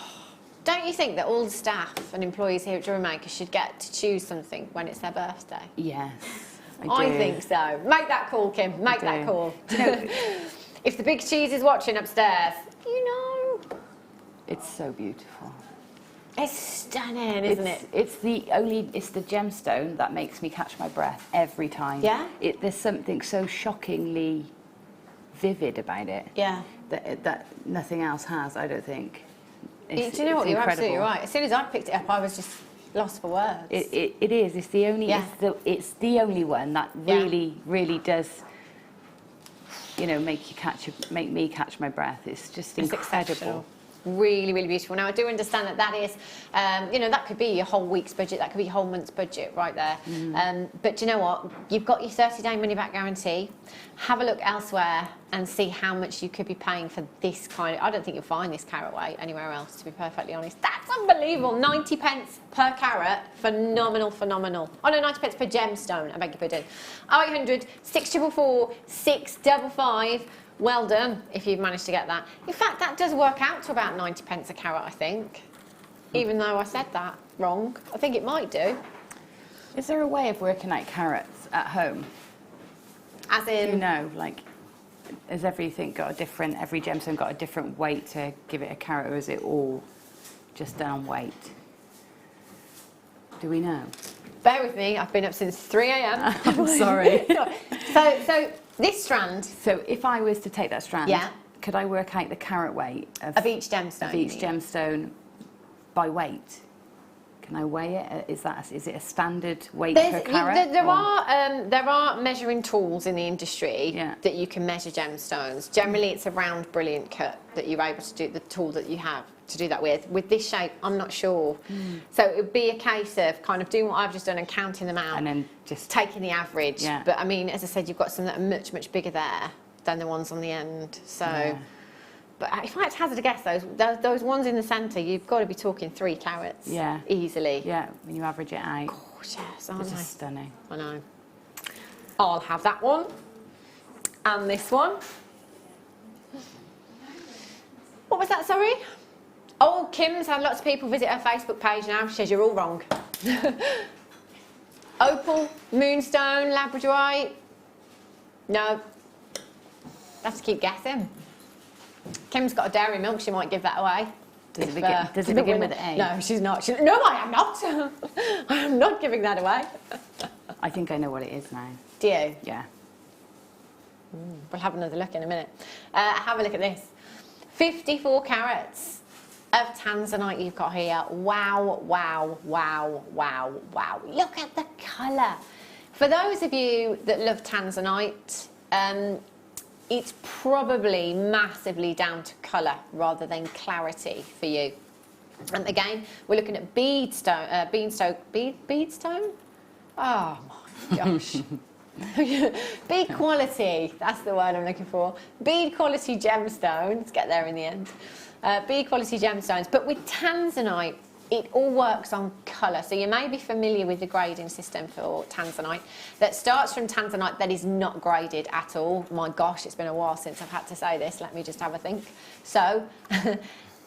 don't you think that all the staff and employees here at Jewellery Maker should get to choose something when it's their birthday? Yes, I think so. Make that call, Kim. Make that call. Do you know, if the big cheese is watching upstairs, you know. It's so beautiful. It's stunning, isn't it? It's the gemstone that makes me catch my breath every time. Yeah? There's something so shockingly vivid about it. Yeah. That nothing else has, I don't think. Do you know what? You're absolutely right. As soon as I picked it up, I was just lost for words. It is. It's the only. It's the only one that really does. You know, make me catch my breath. It's just incredible. Really, really beautiful. Now, I do understand that is, you know, that could be your whole week's budget, that could be your whole month's budget right there. But do you know what? You've got your 30-day money-back guarantee. Have a look elsewhere and see how much you could be paying for this kind of... I don't think you'll find this carat weight anywhere else, to be perfectly honest. That's unbelievable. 90 pence per carat. Phenomenal, phenomenal. Oh, no, 90 pence per gemstone. I beg your pardon. 0800 644 655. Well done if you've managed to get that. In fact, that does work out to about 90 pence a carat, I think. Even though I said that wrong. I think it might do. Is there a way of working out carats at home? As in... You know, like, has everything got a different... Every gemstone got a different weight to give it a carat, or is it all just down weight? Do we know? Bear with me. I've been up since 3 a.m. I'm sorry. So this strand... So if I was to take that strand, could I work out the carat weight of each gemstone? Of each gemstone by weight? Can I weigh it? Is it a standard weight per carat? There are measuring tools in the industry that you can measure gemstones. Generally, it's a round brilliant cut that you're able to do, the tool that you have to do that with. With this shape, I'm not sure. So it would be a case of kind of doing what I've just done and counting them out. And then just... taking the average. Yeah. But I mean, as I said, you've got some that are much, much bigger there than the ones on the end. So... Yeah. But if I had to hazard a guess, those ones in the centre, you've got to be talking 3 carats. Yeah. Easily. Yeah, when you average it out. Gorgeous, aren't they? It's just stunning. I know. I'll have that one. And this one. What was that, sorry? Oh, Kim's had lots of people visit her Facebook page now. She says you're all wrong. Opal, moonstone, labradorite. No. Have to keep guessing. Kim's got a dairy milk, she might give that away. Does it begin with an A? No, she's not. No, I am not. I am not giving that away. I think I know what it is now. Do you? Yeah. We'll have another look in a minute. Have a look at this. 54 carats of tanzanite you've got here. Wow, wow, wow, wow, wow. Look at the colour. For those of you that love tanzanite, it's probably massively down to colour rather than clarity for you. And again, we're looking at beadstone. Oh my gosh. Bead quality, that's the word I'm looking for. Bead quality gemstones, get there in the end. Bead quality gemstones, but with tanzanite, it all works on colour. So you may be familiar with the grading system for tanzanite that starts from tanzanite that is not graded at all. My gosh, it's been a while since I've had to say this. Let me just have a think. So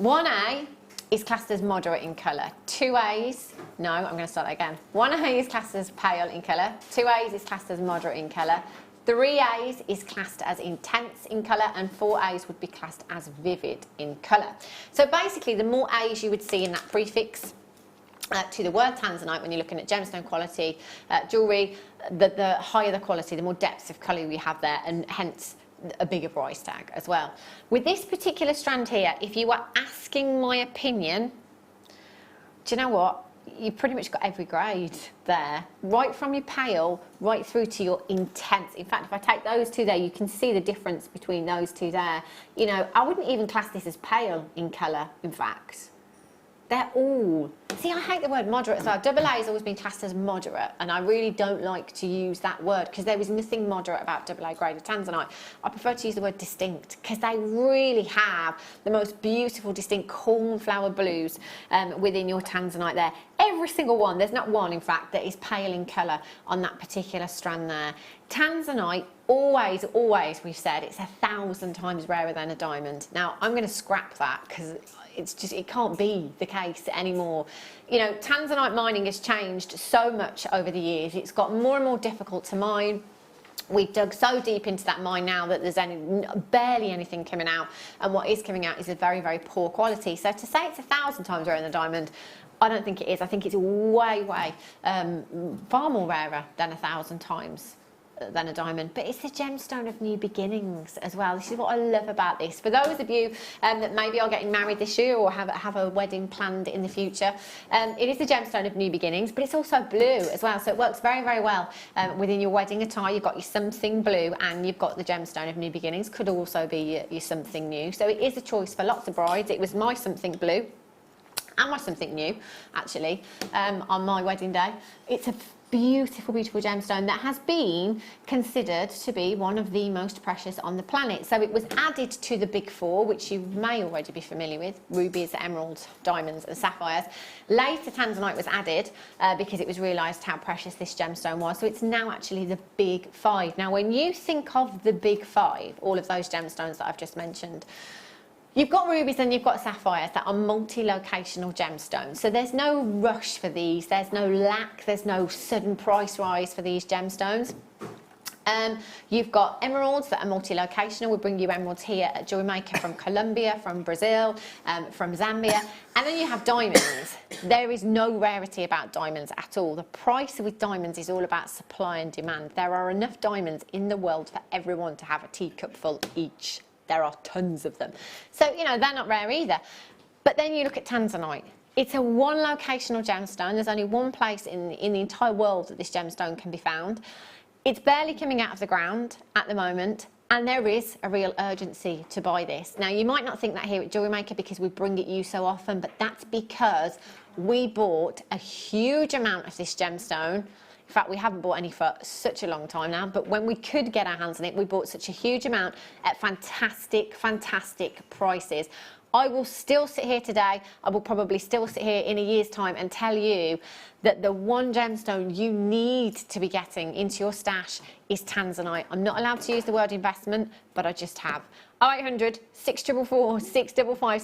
1A is classed as moderate in colour. 2As, no, I'm going to start that again. 1A is classed as pale in colour. 2As is classed as moderate in colour. 3As is classed as intense in colour, and 4As would be classed as vivid in colour. So basically, the more A's you would see in that prefix to the word tanzanite when you're looking at gemstone quality jewellery, the higher the quality, the more depth of colour we have there, and hence a bigger price tag as well. With this particular strand here, if you were asking my opinion, do you know what? You pretty much got every grade there, right from your pale right through to your intense. In fact, if I take those two there, you can see the difference between those two there. You know, I wouldn't even class this as pale in colour, in fact. They're all... See, I hate the word moderate as well. Double A has always been classed as moderate, and I really don't like to use that word because there is nothing moderate about double A graded tanzanite. I prefer to use the word distinct because they really have the most beautiful, distinct cornflower blues within your tanzanite there. Every single one, there's not one, in fact, that is pale in colour on that particular strand there. Tanzanite, always, we've said, it's 1,000 times rarer than a diamond. Now, I'm going to scrap that because it's just, it can't be the case anymore. You know, tanzanite mining has changed so much over the years. It's got more and more difficult to mine. We've dug so deep into that mine now that there's barely anything coming out, and what is coming out is a very, very poor quality. So to say it's 1,000 times rarer than a diamond, I don't think it is. I think it's way, far more rarer than 1,000 times than a diamond. But it's the gemstone of new beginnings as well. This is what I love about this. For those of you that maybe are getting married this year or have a wedding planned in the future, it is the gemstone of new beginnings, but it's also blue as well. So it works very, very well within your wedding attire. You've got your something blue and you've got the gemstone of new beginnings. Could also be your something new. So it is a choice for lots of brides. It was my something blue and my something new, actually, on my wedding day. It's a beautiful, beautiful gemstone that has been considered to be one of the most precious on the planet. So it was added to the big four, which you may already be familiar with: rubies, emeralds, diamonds and sapphires. Later, tanzanite was added because it was realised how precious this gemstone was. So it's now actually the big five. Now, when you think of the big five, all of those gemstones that I've just mentioned, you've got rubies and you've got sapphires that are multi-locational gemstones. So there's no rush for these, there's no lack, there's no sudden price rise for these gemstones. You've got emeralds that are multi-locational. We bring you emeralds here at Jewellery Maker from Colombia, from Brazil, from Zambia. And then you have diamonds. There is no rarity about diamonds at all. The price with diamonds is all about supply and demand. There are enough diamonds in the world for everyone to have a teacup full each. There are tons of them. So, you know, they're not rare either. But then you look at tanzanite. It's a one locational gemstone. There's only one place in the entire world that this gemstone can be found. It's barely coming out of the ground at the moment, and there is a real urgency to buy this. Now, you might not think that here at Jewellery Maker because we bring it you so often, but that's because we bought a huge amount of this gemstone. In fact, we haven't bought any for such a long time now, but when we could get our hands on it, we bought such a huge amount at fantastic, fantastic prices. I will still sit here today, I will probably still sit here in a year's time and tell you that the one gemstone you need to be getting into your stash is tanzanite. I'm not allowed to use the word investment, but I just have. 0800 644 655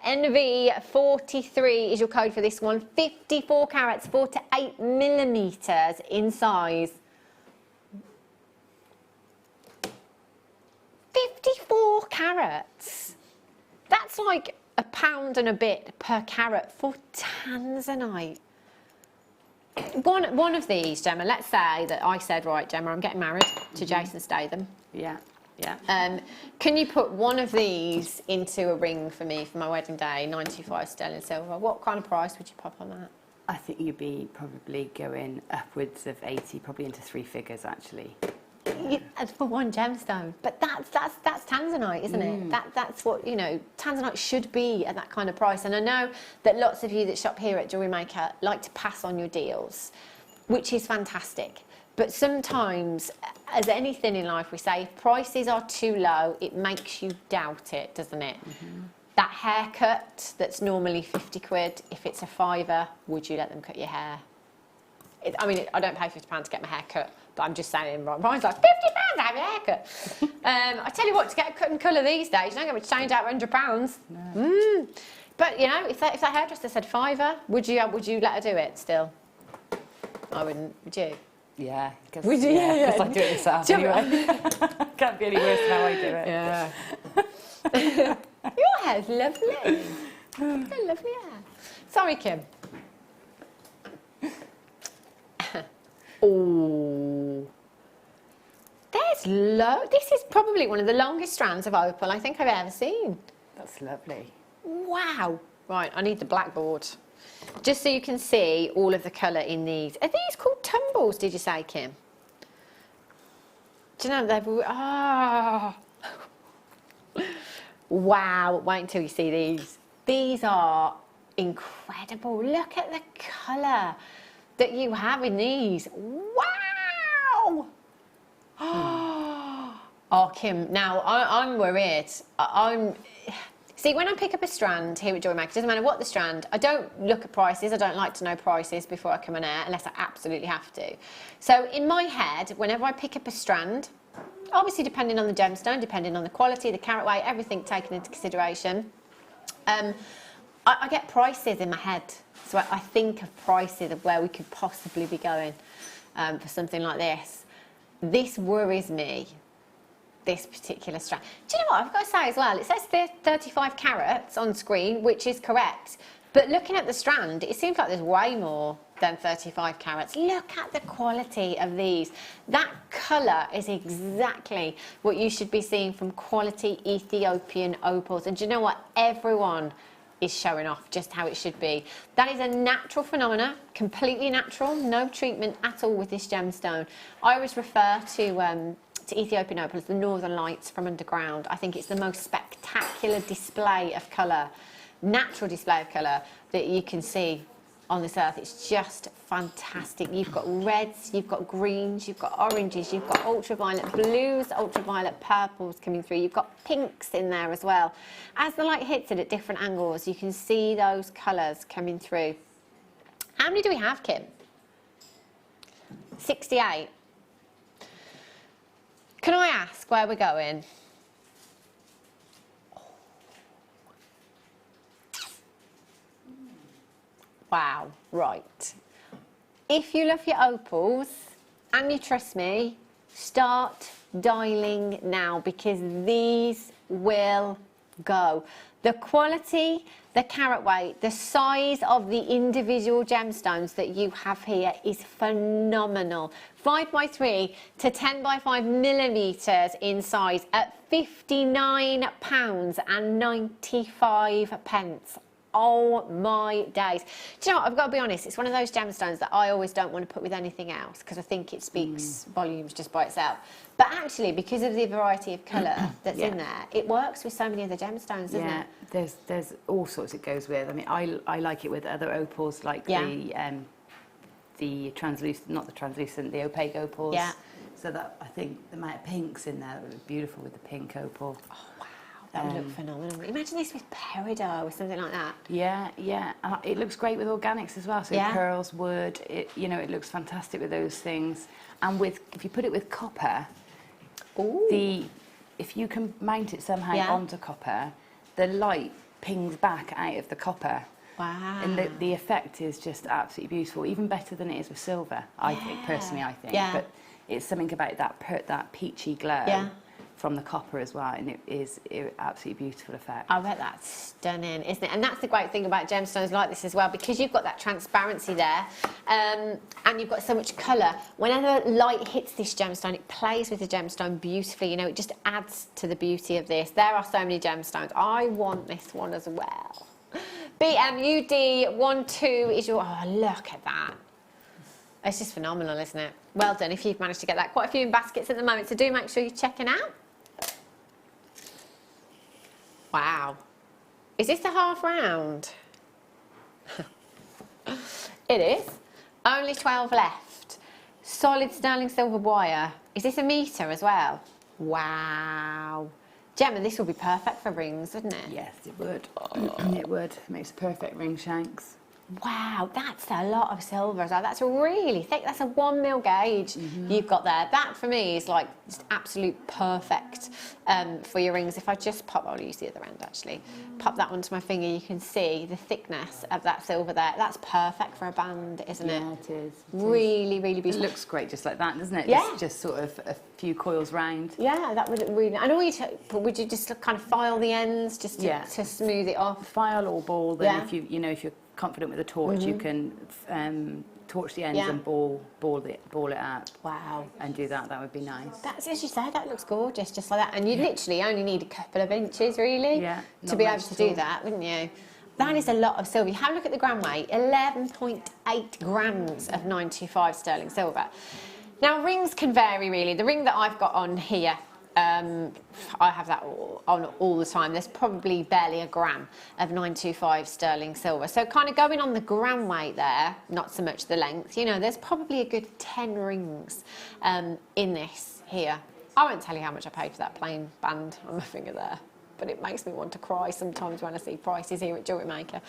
CFNV 43 is your code for this one. 54 carats, 4 to 8 millimeters in size. 54 carats. That's like £1 and a bit per carat for tanzanite. One of these, Gemma, let's say that I said, right, Gemma, I'm getting married to Jason Statham. Yeah. Can you put one of these into a ring for me for my wedding day, 95 sterling silver? What kind of price would you pop on that? I think you'd be probably going upwards of 80, probably into three figures, actually. for one gemstone. But that's tanzanite, isn't it? That's what, you know, tanzanite should be at that kind of price. And I know that lots of you that shop here at Jewellery Maker like to pass on your deals, which is fantastic. But sometimes, as anything in life, we say if prices are too low, it makes you doubt it, doesn't it? That haircut that's normally 50 quid, if it's a £5, would you let them cut your hair? I mean, I don't pay £50 to get my hair cut, but I'm just saying, Ryan's like, £50 to have your hair cut. I tell you what, to get a cut and colour these days, you don't get me to change out £100. No. But, you know, if that hairdresser said £5, would you let her do it still? I wouldn't, would you? Yeah. Would you? Yeah. Because I do it myself anyway. Can't be any worse than how I do it. Yeah. Your hair's lovely. You've got lovely hair. Sorry, Kim. Oh. This is probably one of the longest strands of opal I think I've ever seen. That's lovely. Wow. Right, I need the blackboard. Just so you can see all of the colour in these. Are these called tumbles, did you say, Kim? Do you know, they've... Wow, wait until you see these. These are incredible. Look at the colour that you have in these. Wow! Oh, Kim, now I'm worried. See, when I pick up a strand here at Jewellery Maker, it doesn't matter what the strand, I don't look at prices. I don't like to know prices before I come on air, unless I absolutely have to. So in my head, whenever I pick up a strand, obviously depending on the gemstone, depending on the quality, the carat weight, everything taken into consideration, I get prices in my head. So I think of prices of where we could possibly be going for something like this. This worries me. This particular strand. Do you know what I've got to say as well? It says 35 carats on screen, which is correct. But looking at the strand, it seems like there's way more than 35 carats. Look at the quality of these. That colour is exactly what you should be seeing from quality Ethiopian opals. And do you know what? Everyone is showing off just how it should be. That is a natural phenomena, completely natural, no treatment at all with this gemstone. I always refer to Ethiopian opal as the northern lights from underground. I think it's the most spectacular display of colour, natural display of colour that you can see on this earth. It's just fantastic. You've got reds, you've got greens, you've got oranges, you've got ultraviolet blues, ultraviolet purples coming through. You've got pinks in there as well. As the light hits it at different angles, you can see those colours coming through. How many do we have, Kim? 68. Can I ask where we're going? Wow, right. If you love your opals and you trust me, start dialing now because these will go. The quality, the carat weight, the size of the individual gemstones that you have here is phenomenal. 5x3 to 10x5 millimetres in size at £59.95. Oh my days. Do you know what? I've got to be honest, it's one of those gemstones that I always don't want to put with anything else because I think it speaks volumes just by itself. But actually, because of the variety of colour that's in there, it works with so many other gemstones, doesn't it? There's all sorts it goes with. I mean, I like it with other opals like the translucent, not the translucent, the opaque opals. Yeah. So that, I think the amount of pinks in there would be beautiful with the pink opal. Oh, wow. That would look phenomenal. Imagine this with peridot or something like that. Yeah, yeah. And it looks great with organics as well. So pearls, wood, it looks fantastic with those things. And if you put it with copper, if you can mount it somehow onto copper, the light pings back out of the copper. Wow. And the effect is just absolutely beautiful, even better than it is with silver, I think, personally, I think. Yeah. But it's something about that peachy glow from the copper as well, and it is an absolutely beautiful effect. I bet that's stunning, isn't it? And that's the great thing about gemstones like this as well, because you've got that transparency there, and you've got so much colour. Whenever light hits this gemstone, it plays with the gemstone beautifully. You know, it just adds to the beauty of this. There are so many gemstones. I want this one as well. BMUD12 is your... Oh, look at that. It's just phenomenal, isn't it? Well done if you've managed to get that. Quite a few in baskets at the moment, so do make sure you're checking out. Wow. Is this a half round? It is. Only 12 left. Solid sterling silver wire. Is this a metre as well? Wow. Gemma, this would be perfect for rings, wouldn't it? Yes, it would. It would. Makes perfect ring shanks. Wow, that's a lot of silver as well. That's really thick. That's a 1 mil gauge you've got there. That for me is like just absolute perfect for your rings. If I just pop, I'll use the other end actually. Pop that onto my finger, you can see the thickness of that silver there. That's perfect for a band, isn't it? Yeah, it is. Really, really beautiful. It looks great just like that, doesn't it? Yeah. Just sort of a few coils round. Yeah, that would really. And all would you just kind of file the ends just to smooth it off? File or ball. Then if if you're confident with a torch, you can torch the ends and ball it out. Wow. And do that. That would be nice. That's, as you say, that looks gorgeous, just like that. And you literally only need a couple of inches, really, to be able to do that, wouldn't you? That is a lot of silver. You have a look at the gram weight, 11.8 grams of 925 sterling silver. Now, rings can vary, really. The ring that I've got on here, I have that on all the time. There's probably barely a gram of 925 sterling silver. So kind of going on the gram weight there, not so much the length, there's probably a good 10 rings in this here. I won't tell you how much I paid for that plain band on my finger there, but it makes me want to cry sometimes when I see prices here at Jewellery Maker.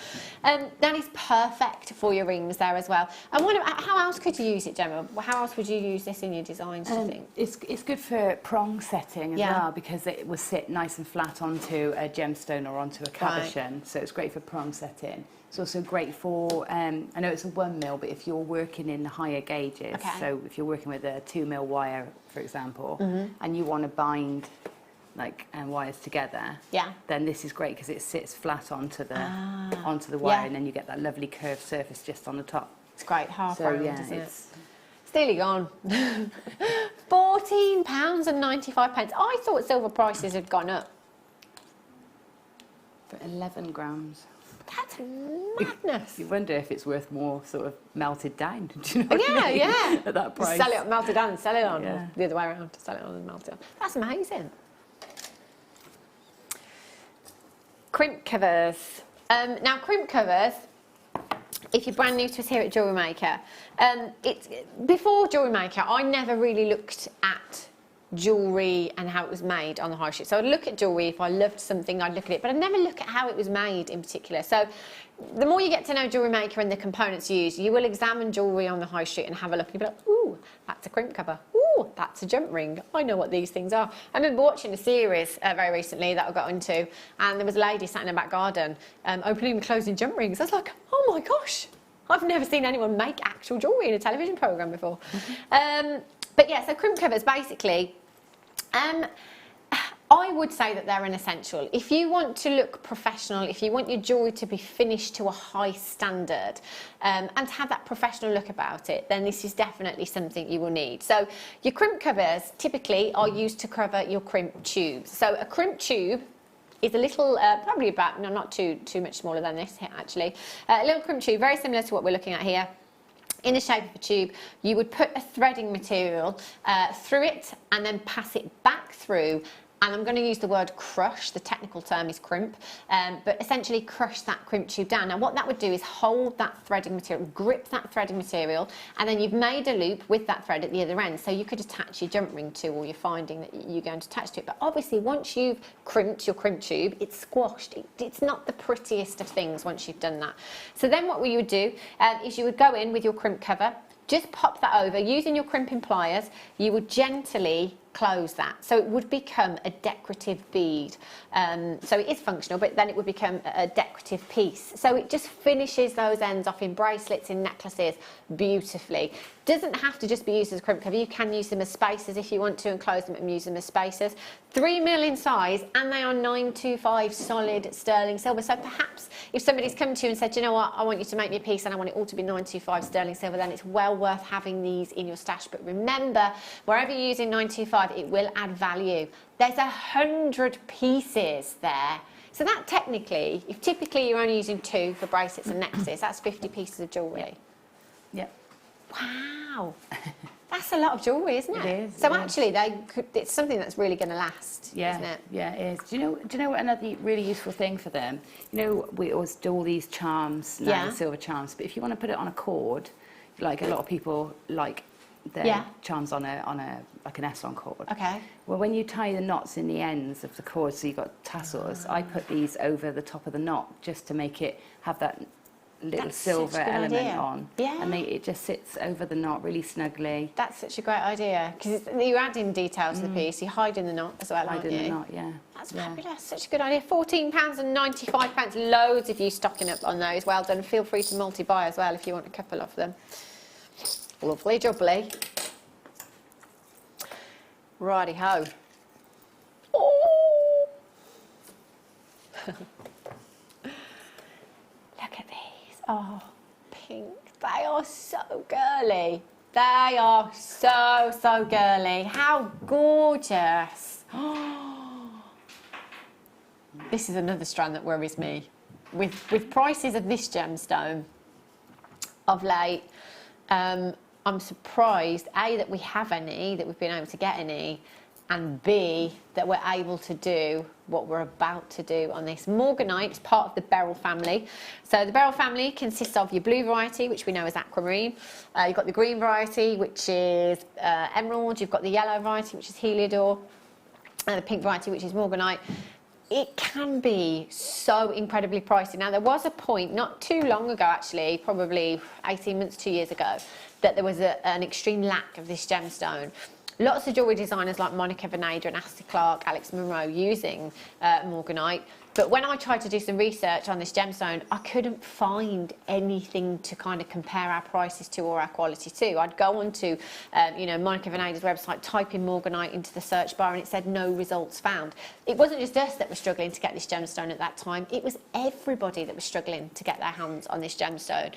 That is perfect for your rings there as well. And how else could you use it, Gemma? How else would you use this in your designs, do you think? It's good for prong setting as well, because it will sit nice and flat onto a gemstone or onto a cabochon, so it's great for prong setting. It's also great for, I know it's a 1 mil, but if you're working in higher gauges, so if you're working with a 2 mil wire, for example, and you want to bind wires together, then this is great because it sits flat onto the wire, and then you get that lovely curved surface just on the top. It's great, half round, isn't it? It's nearly gone. £14.95. I thought silver prices had gone up. For 11 grams. That's madness. You wonder if it's worth more sort of melted down. Do you know what I mean? Yeah. At that price. Sell it melted down and sell it on, or the other way around, to sell it on and melt it on. That's amazing. Crimp covers. Now, crimp covers, if you're brand new to us here at Jewellery Maker, before Jewellery Maker, I never really looked at jewellery and how it was made on the high street. So I'd look at jewellery, if I loved something, I'd look at it, but I'd never look at how it was made in particular. So the more you get to know Jewellery Maker and the components used, you will examine jewellery on the high street and have a look and you'll be like, ooh, that's a crimp cover. Ooh, that's a jump ring. I know what these things are. I remember watching a series very recently that I got into, and there was a lady sat in her back garden opening and closing jump rings. I was like, oh my gosh, I've never seen anyone make actual jewellery in a television programme before. But yeah, so crimp covers basically, I would say that they're an essential. If you want to look professional, if you want your jewellery to be finished to a high standard and to have that professional look about it, then this is definitely something you will need. So your crimp covers typically are used to cover your crimp tubes. So a crimp tube is a little, probably about, no, not too much smaller than this here actually. A little crimp tube, very similar to what we're looking at here. In the shape of a tube, you would put a threading material through it and then pass it back through, and I'm going to use the word crush, the technical term is crimp, but essentially crush that crimp tube down. Now what that would do is hold that threading material, grip that threading material, and then you've made a loop with that thread at the other end, so you could attach your jump ring to, or you're finding that you're going to attach to it. But obviously once you've crimped your crimp tube, it's squashed. It's not the prettiest of things once you've done that. So then what you would do is you would go in with your crimp cover, just pop that over, using your crimping pliers, you would gently close that. So it would become a decorative bead. So it is functional, but then it would become a decorative piece. So it just finishes those ends off in bracelets, in necklaces, beautifully. Doesn't have to just be used as a crimp cover. You can use them as spacers if you want to, and close them and use them as spacers. 3 mil in size, and they are 925 solid sterling silver. So perhaps if somebody's come to you and said, you know what, I want you to make me a piece and I want it all to be 925 sterling silver, then it's well worth having these in your stash. But remember, wherever you're using 925, it will add value. There's 100 pieces there. So that technically, if typically you're only using 2 for bracelets and necklaces, that's 50 pieces of jewellery. Yep. Wow. That's a lot of jewellery, isn't it? It is. So actually, it's something that's really going to last, Yeah, isn't it? yeah, it is. Do you know what another really useful thing for them? You know, we always do all these charms now, Yeah. silver charms, but if you want to put it on a cord, like a lot of people like their charms on a like an S-on cord. Okay. Well, when you tie the knots in the ends of the cord, so you've got tassels, I put these over the top of the knot just to make it have that little That's silver such a good element idea. on. Yeah. And it just sits over the knot really snugly. That's such a great idea, because you're adding detail to the piece, you're hiding the knot as well, aren't you? Hiding the knot, yeah. That's Yeah. fabulous, such a good idea. £14.95, loads of you stocking up on those. Well done. Feel free to multi-buy as well if you want a couple of them. Lovely jubbly. Righty-ho. Oh! Look at these. Oh, pink. They are so girly. They are so, so girly. How gorgeous. This is another strand that worries me. With prices of this gemstone of late, I'm surprised, A, that we have any, that we've been able to get any, and B, that we're able to do what we're about to do on this. Morganite is part of the beryl family. So the beryl family consists of your blue variety, which we know is aquamarine. You've got the green variety, which is emerald. You've got the yellow variety, which is heliodor. And the pink variety, which is morganite. It can be so incredibly pricey. Now, there was a point not too long ago, actually, probably 18 months, 2 years ago, that there was an extreme lack of this gemstone. Lots of jewellery designers like Monica Vinader and Astor Clark, Alex Monroe using morganite. But when I tried to do some research on this gemstone, I couldn't find anything to kind of compare our prices to or our quality to. I'd go on to, Monica Vinader's website, type in morganite into the search bar, and it said no results found. It wasn't just us that were struggling to get this gemstone at that time. It was everybody that was struggling to get their hands on this gemstone.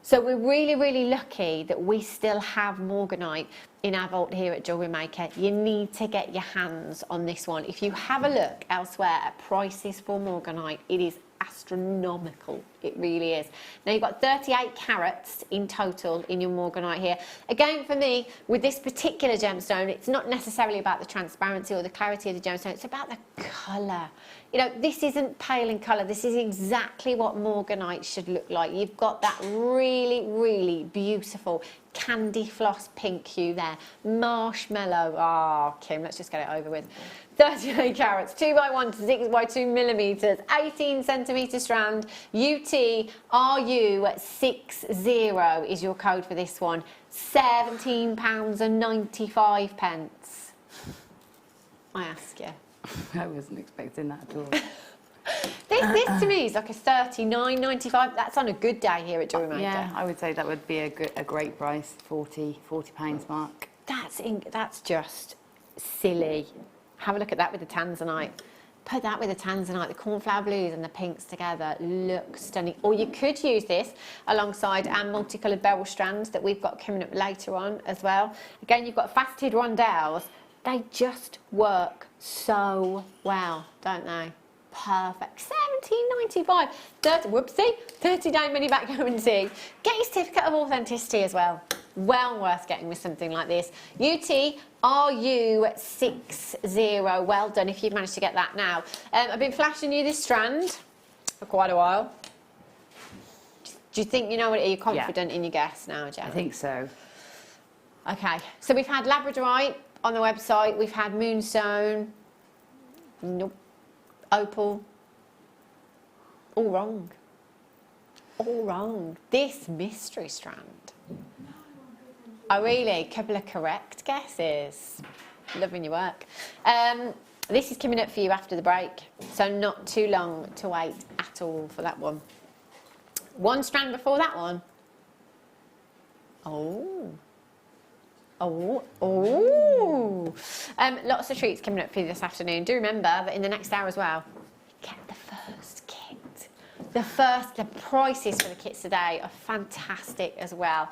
So we're really, really lucky that we still have morganite in our vault here at Jewellery Maker. You need to get your hands on this one. If you have a look elsewhere at prices for morganite, it is astronomical. It really is. Now, you've got 38 carats in total in your morganite here. Again, for me, with this particular gemstone, it's not necessarily about the transparency or the clarity of the gemstone, it's about the colour. You know, this isn't pale in colour. This is exactly what morganite should look like. You've got that really, really beautiful candy floss pink hue there. Marshmallow. Ah, Kim, let's just get it over with. 38 carats, 2x1 to 6x2 millimetres, 18 centimetre strand, UTRU60 is your code for this one. £17.95. I ask you. I wasn't expecting that at all. This to me is like a £39.95. That's on a good day here at Jewellery Maker. Yeah, I would say that would be a great price, £40 mark. That's just silly. Have a look at that with the tanzanite. Put that with the tanzanite, the cornflower blues and the pinks together. Look stunning. Or you could use this alongside our multicoloured beryl strands that we've got coming up later on as well. Again, you've got faceted rondelles. They just work so well, don't they? Perfect. £17.95. 30-day money back guarantee. Get your certificate of authenticity as well. Well worth getting with something like this. UTRU60. Well done if you've managed to get that now. I've been flashing you this strand for quite a while. Do you think you know it? Are you confident in your guess now, Gemma? I think so. Okay, so we've had labradorite on the website. We've had moonstone. Nope. Opal. All wrong. All wrong. This mystery strand. Oh, really? Couple of correct guesses. Loving your work. This is coming up for you after the break, so not too long to wait at all for that one. One strand before that one. Oh. Oh, oh. Lots of treats coming up for you this afternoon. Do remember that in the next hour as well, get the first kit. The prices for the kits today are fantastic as well.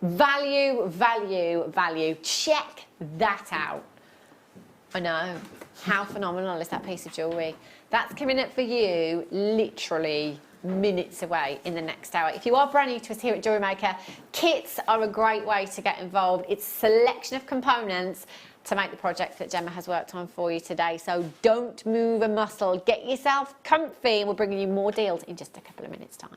Value, value, value. Check that out. I know. How phenomenal is that piece of jewellery? That's coming up for you literally minutes away in the next hour. If you are brand new to us here at Jewellery Maker, kits are a great way to get involved. It's a selection of components to make the project that Gemma has worked on for you today. So don't move a muscle. Get yourself comfy, and we're bringing you more deals in just a couple of minutes' time.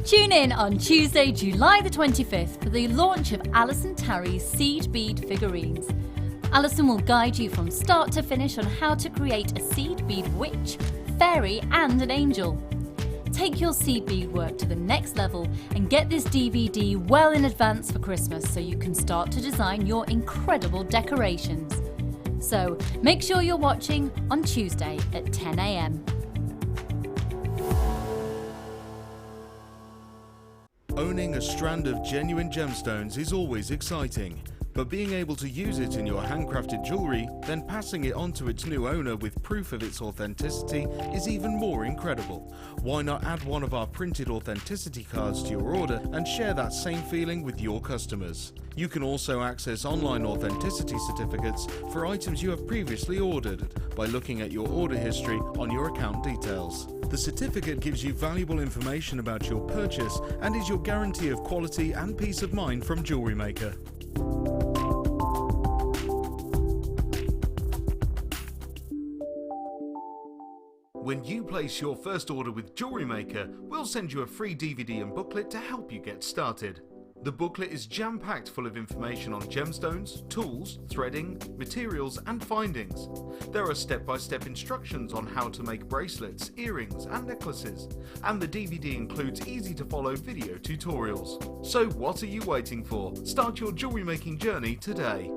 Tune in on Tuesday, July the 25th for the launch of Alison Tarry's seed bead figurines. Alison will guide you from start to finish on how to create a seed bead witch, fairy and an angel. Take your seed bead work to the next level and get this DVD well in advance for Christmas so you can start to design your incredible decorations. So make sure you're watching on Tuesday at 10 a.m. Owning a strand of genuine gemstones is always exciting, but being able to use it in your handcrafted jewellery, then passing it on to its new owner with proof of its authenticity is even more incredible. Why not add one of our printed authenticity cards to your order and share that same feeling with your customers? You can also access online authenticity certificates for items you have previously ordered by looking at your order history on your account details. The certificate gives you valuable information about your purchase and is your guarantee of quality and peace of mind from Jewellery Maker. When you place your first order with Jewellery Maker, we'll send you a free DVD and booklet to help you get started. The booklet is jam-packed full of information on gemstones, tools, threading, materials and findings. There are step-by-step instructions on how to make bracelets, earrings and necklaces, and the DVD includes easy-to-follow video tutorials. So what are you waiting for? Start your jewellery making journey today.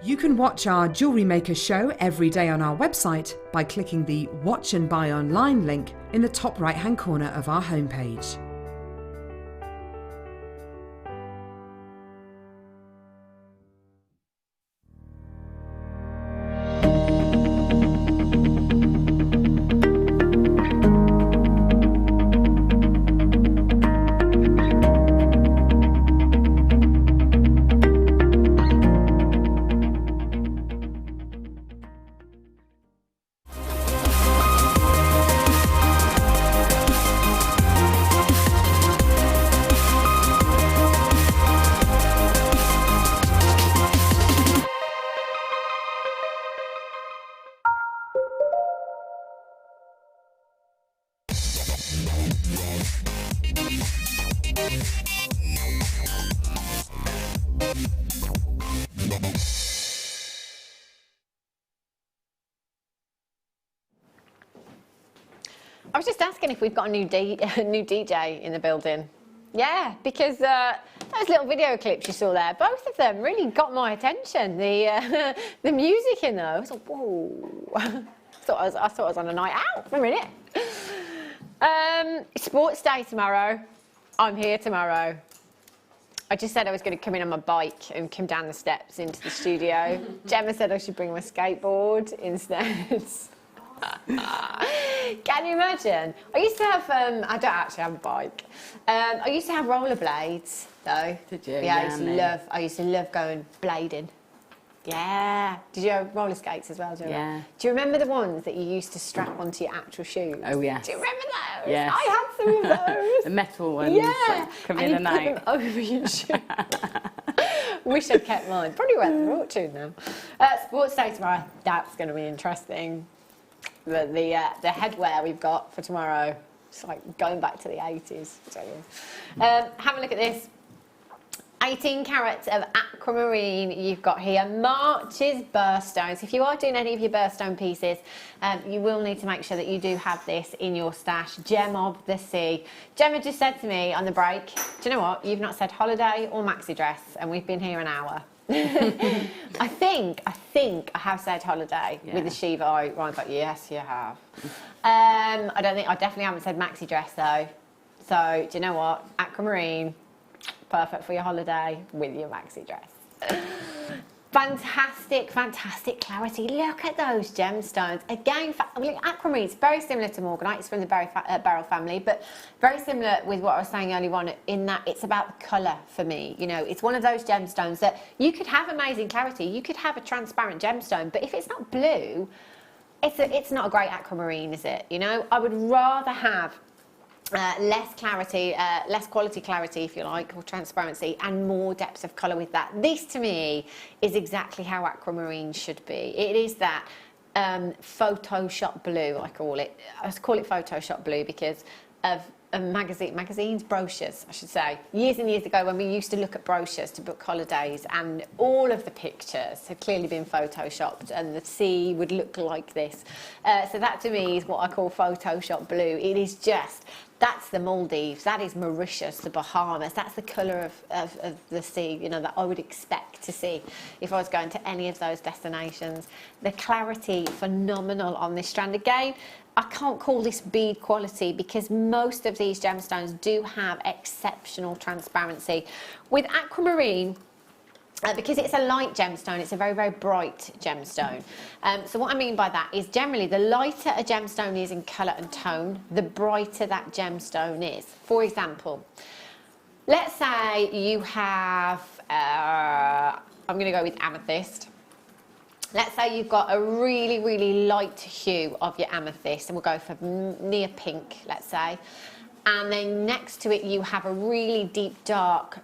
You can watch our Jewellery Maker show every day on our website by clicking the Watch and Buy Online link in the top right-hand corner of our homepage. I was just asking if we've got a new DJ in the building. Yeah, because those little video clips you saw there, both of them really got my attention. The music in those, whoa! I thought I was on a night out for a minute. Sports day tomorrow. I'm here tomorrow. I just said I was going to come in on my bike and come down the steps into the studio. Gemma said I should bring my skateboard instead. Can you imagine? I used to have, I don't actually have a bike. I used to have rollerblades though. Did you? Yeah, I used to love going blading. Yeah. Did you have roller skates as well, Gemma? Yeah. Do you remember the ones that you used to strap onto your actual shoes? Oh, yes. Do you remember those? Yes. I had some of those. The metal ones. Yeah. Like, come in and out. And you put them over your shoe. Wish I'd kept mine. Probably worth a fortune now. Sports day tomorrow. That's going to be interesting. The headwear we've got for tomorrow. It's like going back to the 80s. Have a look at this. 18 carats of aquamarine you've got here. March's birthstones. If you are doing any of your birthstone pieces, you will need to make sure that you do have this in your stash. Gem of the sea. Gemma just said to me on the break, do you know what? You've not said holiday or maxi dress, and we've been here an hour. I think I have said holiday with the Shiva. Ryan's like, yes, you have. I definitely haven't said maxi dress though. So do you know what? Aquamarine, perfect for your holiday with your maxi dress. Fantastic clarity. Look at those gemstones. Again, aquamarine is very similar to morganite. It's from the beryl family, but very similar with what I was saying earlier on in that it's about the colour for me. You know, it's one of those gemstones that you could have amazing clarity. You could have a transparent gemstone, but if it's not blue, it's not a great aquamarine, is it? You know, I would rather have less clarity, less quality clarity, if you like, or transparency, and more depth of colour with that. This, to me, is exactly how aquamarine should be. It is that Photoshop blue, I call it. I call it Photoshop blue because of magazines, brochures, I should say. Years and years ago, when we used to look at brochures to book holidays, and all of the pictures had clearly been photoshopped, and the sea would look like this. So that, to me, is what I call Photoshop blue. It is just... That's the Maldives, that is Mauritius, the Bahamas, that's the colour of the sea, you know, that I would expect to see if I was going to any of those destinations. The clarity, phenomenal on this strand. Again, I can't call this bead quality because most of these gemstones do have exceptional transparency. With aquamarine, because it's a light gemstone, it's a very, very bright gemstone. So what I mean by that is generally the lighter a gemstone is in colour and tone, the brighter that gemstone is. For example, let's say you have, I'm going to go with amethyst. Let's say you've got a really, really light hue of your amethyst, and we'll go for near pink, let's say. And then next to it you have a really deep, dark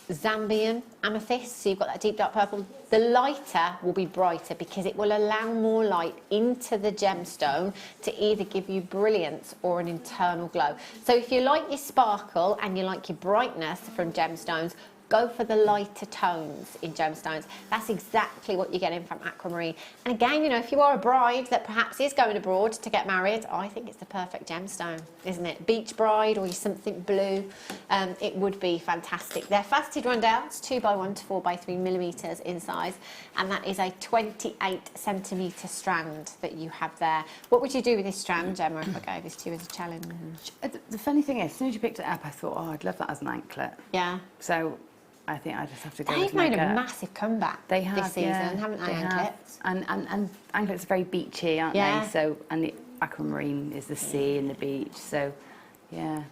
Zambian amethyst, so you've got that deep dark purple. The lighter will be brighter because it will allow more light into the gemstone to either give you brilliance or an internal glow. So if you like your sparkle and you like your brightness from gemstones, go for the lighter tones in gemstones. That's exactly what you're getting from aquamarine. And again, you know, if you are a bride that perhaps is going abroad to get married, I think it's the perfect gemstone, isn't it? Beach bride or something blue, it would be fantastic. They're faceted rondelles, 2x1 to 4x3 millimetres in size, and that is a 28 centimetre strand that you have there. What would you do with this strand, Gemma, if I gave this to you as a challenge? The funny thing is, as soon as you picked it up, I thought, oh, I'd love that as an anklet. Yeah. So I think I just have to go They've with made like a massive comeback they have, this season, yeah, haven't they, anklets? And anklets are very beachy, aren't they? So, and the aquamarine is the sea and the beach. So, yeah,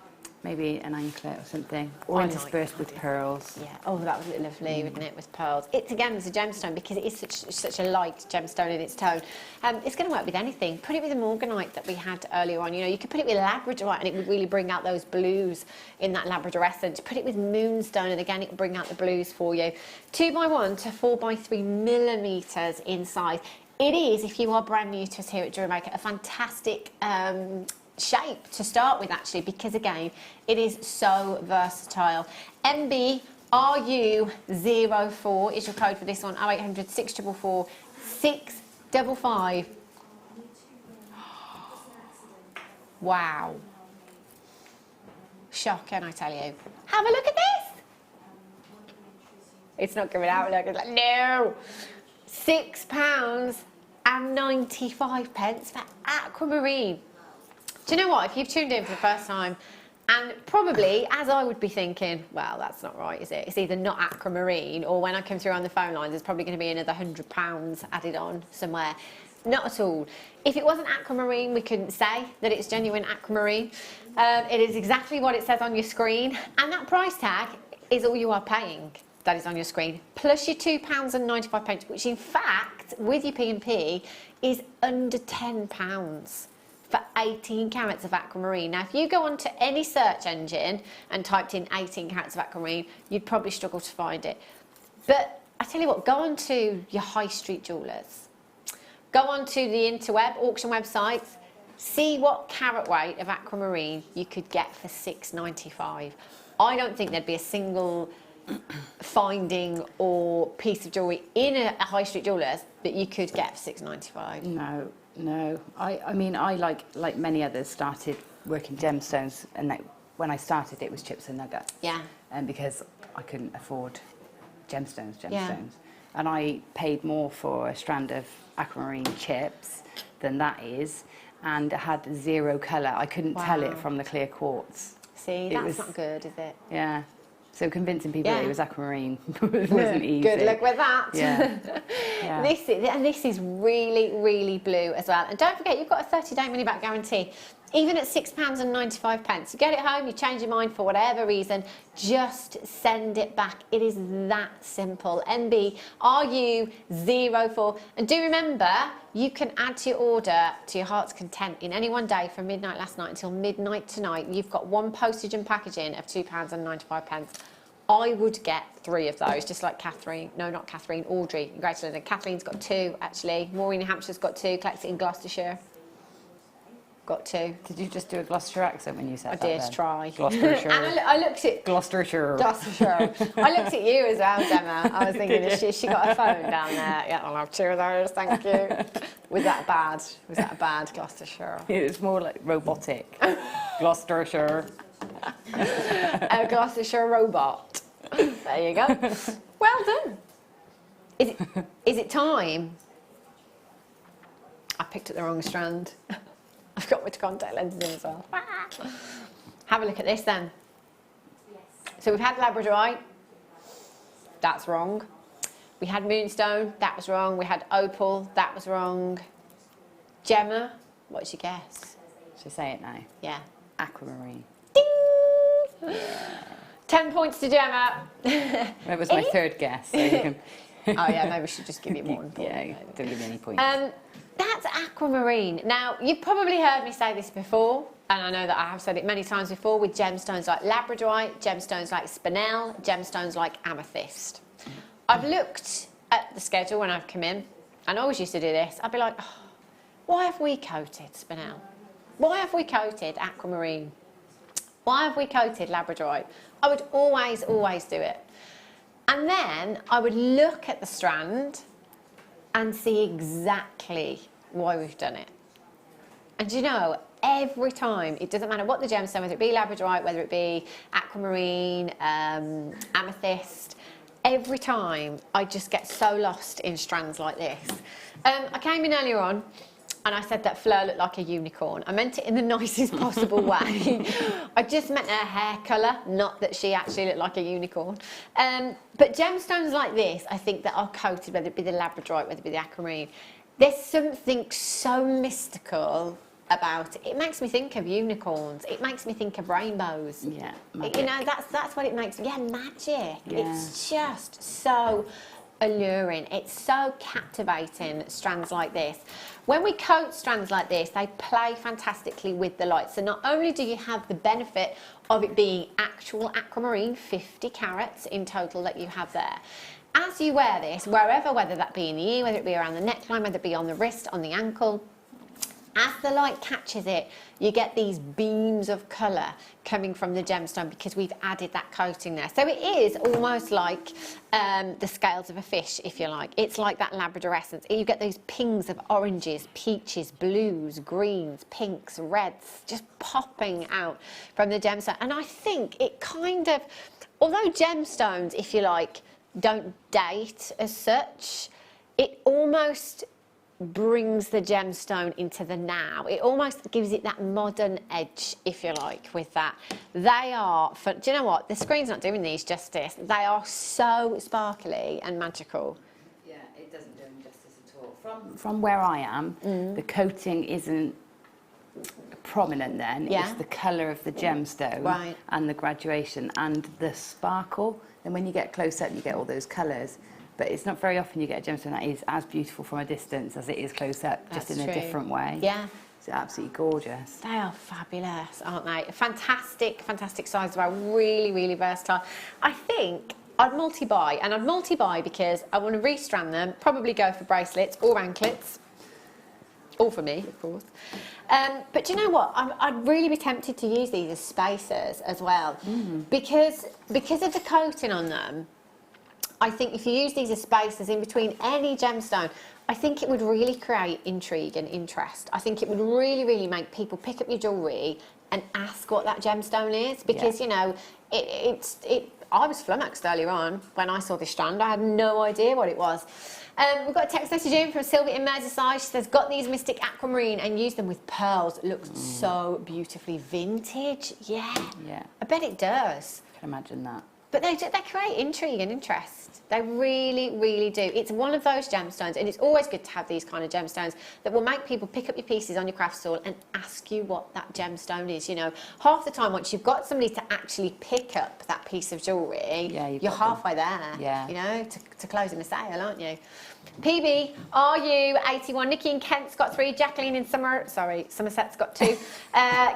maybe an anklet or something, or interspersed with pearls. Yeah. Oh, that would look lovely, wouldn't it, with pearls? It's again, it's a gemstone because it is such a light gemstone in its tone. It's going to work with anything. Put it with the morganite that we had earlier on. You know, you could put it with labradorite, and it would really bring out those blues in that labrador essence. Put it with moonstone, and again, it will bring out the blues for you. 2x1 to 4x3 millimetres in size. It is, if you are brand new to us here at Jewellery Maker, a fantastic shape to start with, actually, because again, it is so versatile. MBRU04 is your code for this one. 0800 644 655. Wow. Shocking, I tell you. Have a look at this. It's not coming out. Look, it's like, no. £6.95 for aquamarine. Do you know what? If you've tuned in for the first time, and probably, as I would be thinking, well, that's not right, is it? It's either not aquamarine, or when I come through on the phone lines, there's probably going to be another £100 added on somewhere. Not at all. If it wasn't aquamarine, we couldn't say that it's genuine aquamarine. It is exactly what it says on your screen, and that price tag is all you are paying. That is on your screen, plus your £2.95, which in fact, with your P&P, is under £10 for 18 carats of aquamarine. Now, if you go onto any search engine and typed in 18 carats of aquamarine, you'd probably struggle to find it. But I tell you what, go on to your high street jewellers. Go on to the interweb, auction websites, see what carat weight of aquamarine you could get for £6.95. I don't think there'd be a single finding or piece of jewellery in a high street jewellers that you could get for £6.95. No. I mean, I like many others started working gemstones, and when I started it was chips and nuggets. Yeah. And because I couldn't afford gemstones. Yeah. And I paid more for a strand of aquamarine chips than that is, and it had 0 colour. I couldn't tell it from the clear quartz. See, that's not good, is it? Yeah. So convincing people that it was aquamarine wasn't easy. Good luck with that. Yeah. Yeah. This is really, really blue as well. And don't forget, you've got a 30-day money-back guarantee. Even at £6.95, you get it home, you change your mind for whatever reason, just send it back. It is that simple. MB RU04. And do remember, you can add to your order to your heart's content in any one day from midnight last night until midnight tonight. You've got 1 postage and packaging of £2.95. I would get 3 of those, just like Catherine. No, not Catherine, Audrey. Congratulations. Kathleen's got 2, actually. Maureen in Hampshire's got 2, collects it in Gloucestershire. Got 2. Did you just do a Gloucestershire accent when you said that? I did then? try. Gloucestershire. And I looked at Gloucestershire. I looked at you as well, Gemma. I was thinking, has she got a phone down there? Yeah, I'll have 2 of those, thank you. Was that a bad Gloucestershire? It was more like robotic. Gloucestershire. A Gloucestershire robot. There you go. Well done. Is it time? I picked up the wrong strand. I've got my contact lenses in as well. Have a look at this then. So we've had Labradorite. That's wrong. We had Moonstone. That was wrong. We had Opal. That was wrong. Gemma. What's your guess? Should I say it now? Yeah. Aquamarine. Ding! 10 points to Gemma. That was my 3rd guess. So you can... Oh yeah, maybe we should just give you 1 point. Yeah, don't give me any points. That's aquamarine. Now, you've probably heard me say this before, and I know that I have said it many times before with gemstones like labradorite, gemstones like spinel, gemstones like amethyst. I've looked at the schedule when I've come in, and I always used to do this. I'd be like, oh, why have we coated spinel? Why have we coated aquamarine? Why have we coated labradorite? I would always do it. And then I would look at the strand and see exactly why we've done it. And you know, every time, it doesn't matter what the gemstone, whether it be labradorite, whether it be aquamarine, amethyst, every time I just get so lost in strands like this. I came in earlier on and I said that Fleur looked like a unicorn. I meant it in the nicest possible way. I just meant her hair colour, not that she actually looked like a unicorn. But gemstones like this, I think that are coated, whether it be the labradorite, whether it be the aquamarine, there's something so mystical about it. It makes me think of unicorns. It makes me think of rainbows. Yeah, magic. You know, that's what it makes. Yeah, magic. Yeah. It's just so alluring. It's so captivating, strands like this. When we coat strands like this, they play fantastically with the light. So not only do you have the benefit of it being actual aquamarine, 50 carats in total that you have there. As you wear this, wherever, whether that be in the ear, whether it be around the neckline, whether it be on the wrist, on the ankle, as the light catches it, you get these beams of colour coming from the gemstone because we've added that coating there. So it is almost like the scales of a fish, if you like. It's like that Labrador essence. You get those pings of oranges, peaches, blues, greens, pinks, reds, just popping out from the gemstone. And I think it kind of, although gemstones, if you like, don't date as such, it almost brings the gemstone into the now. It almost gives it that modern edge, if you like, with that. They are, do you know what? The screen's not doing these justice. They are so sparkly and magical. Yeah, it doesn't do them justice at all. From where I am, the coating isn't prominent then. Yeah. It's the colour of the gemstone, right, and the graduation and the sparkle. And when you get close up, you get all those colours. But it's not very often you get a gemstone that is as beautiful from a distance as it is close up, just in a different way. Yeah. It's absolutely gorgeous. They are fabulous, aren't they? Fantastic, fantastic size as well. Really, really versatile. I think I'd multi-buy, and I'd multi-buy because I want to restrand them, probably go for bracelets or anklets. All for me, of course. But do you know what? I'd really be tempted to use these as spacers as well. Because of the coating on them, I think if you use these as spacers in between any gemstone, I think it would really create intrigue and interest. I think it would really, really make people pick up your jewellery and ask what that gemstone is, because, you know, I was flummoxed earlier on when I saw this strand. I had no idea what it was. We've got a text message in from Sylvia in Merseyside. She says, got these Mystic Aquamarine and used them with pearls. It looks so beautifully vintage. Yeah. I bet it does. I can imagine that. But they create intrigue and interest. They really, really do. It's one of those gemstones, and it's always good to have these kind of gemstones that will make people pick up your pieces on your craft stall and ask you what that gemstone is. You know, half the time, once you've got somebody to actually pick up that piece of jewellery, you're halfway there. Yeah. You know, to closing the sale, aren't you? PB, RU81, Nikki in Kent's got 3, Jacqueline in Somerset's got 2,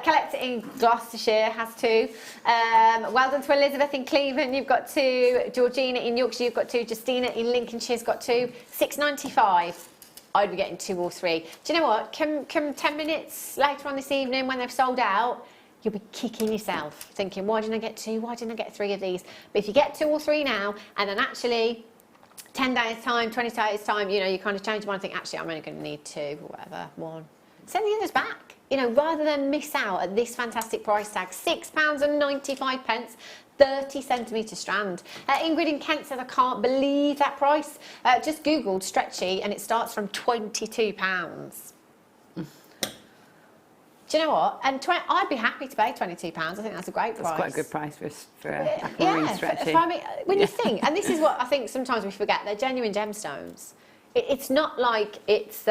Collector in Gloucestershire has 2, well done to Elizabeth in Cleveland, you've got 2, Georgina in Yorkshire, you've got 2, Justina in Lincolnshire's got 2, £6.95. I'd be getting 2 or 3. Do you know what? Come 10 minutes later on this evening when they've sold out, you'll be kicking yourself, thinking, why didn't I get 2? Why didn't I get 3 of these? But if you get 2 or 3 now, and then actually 10 days time, 20 days time, you know, you kind of change your mind and think, actually, I'm only going to need 2 or whatever, 1. Send the others back, you know, rather than miss out at this fantastic price tag. £6.95, 30 centimetre strand. Ingrid in Kent says, I can't believe that price. Just Googled stretchy and it starts from £22. Do you know what? And I'd be happy to pay £22. I think that's a great price. That's quite a good price for aquamarine stretchy. When you think, and this is what I think sometimes we forget, they're genuine gemstones. It's not like it's,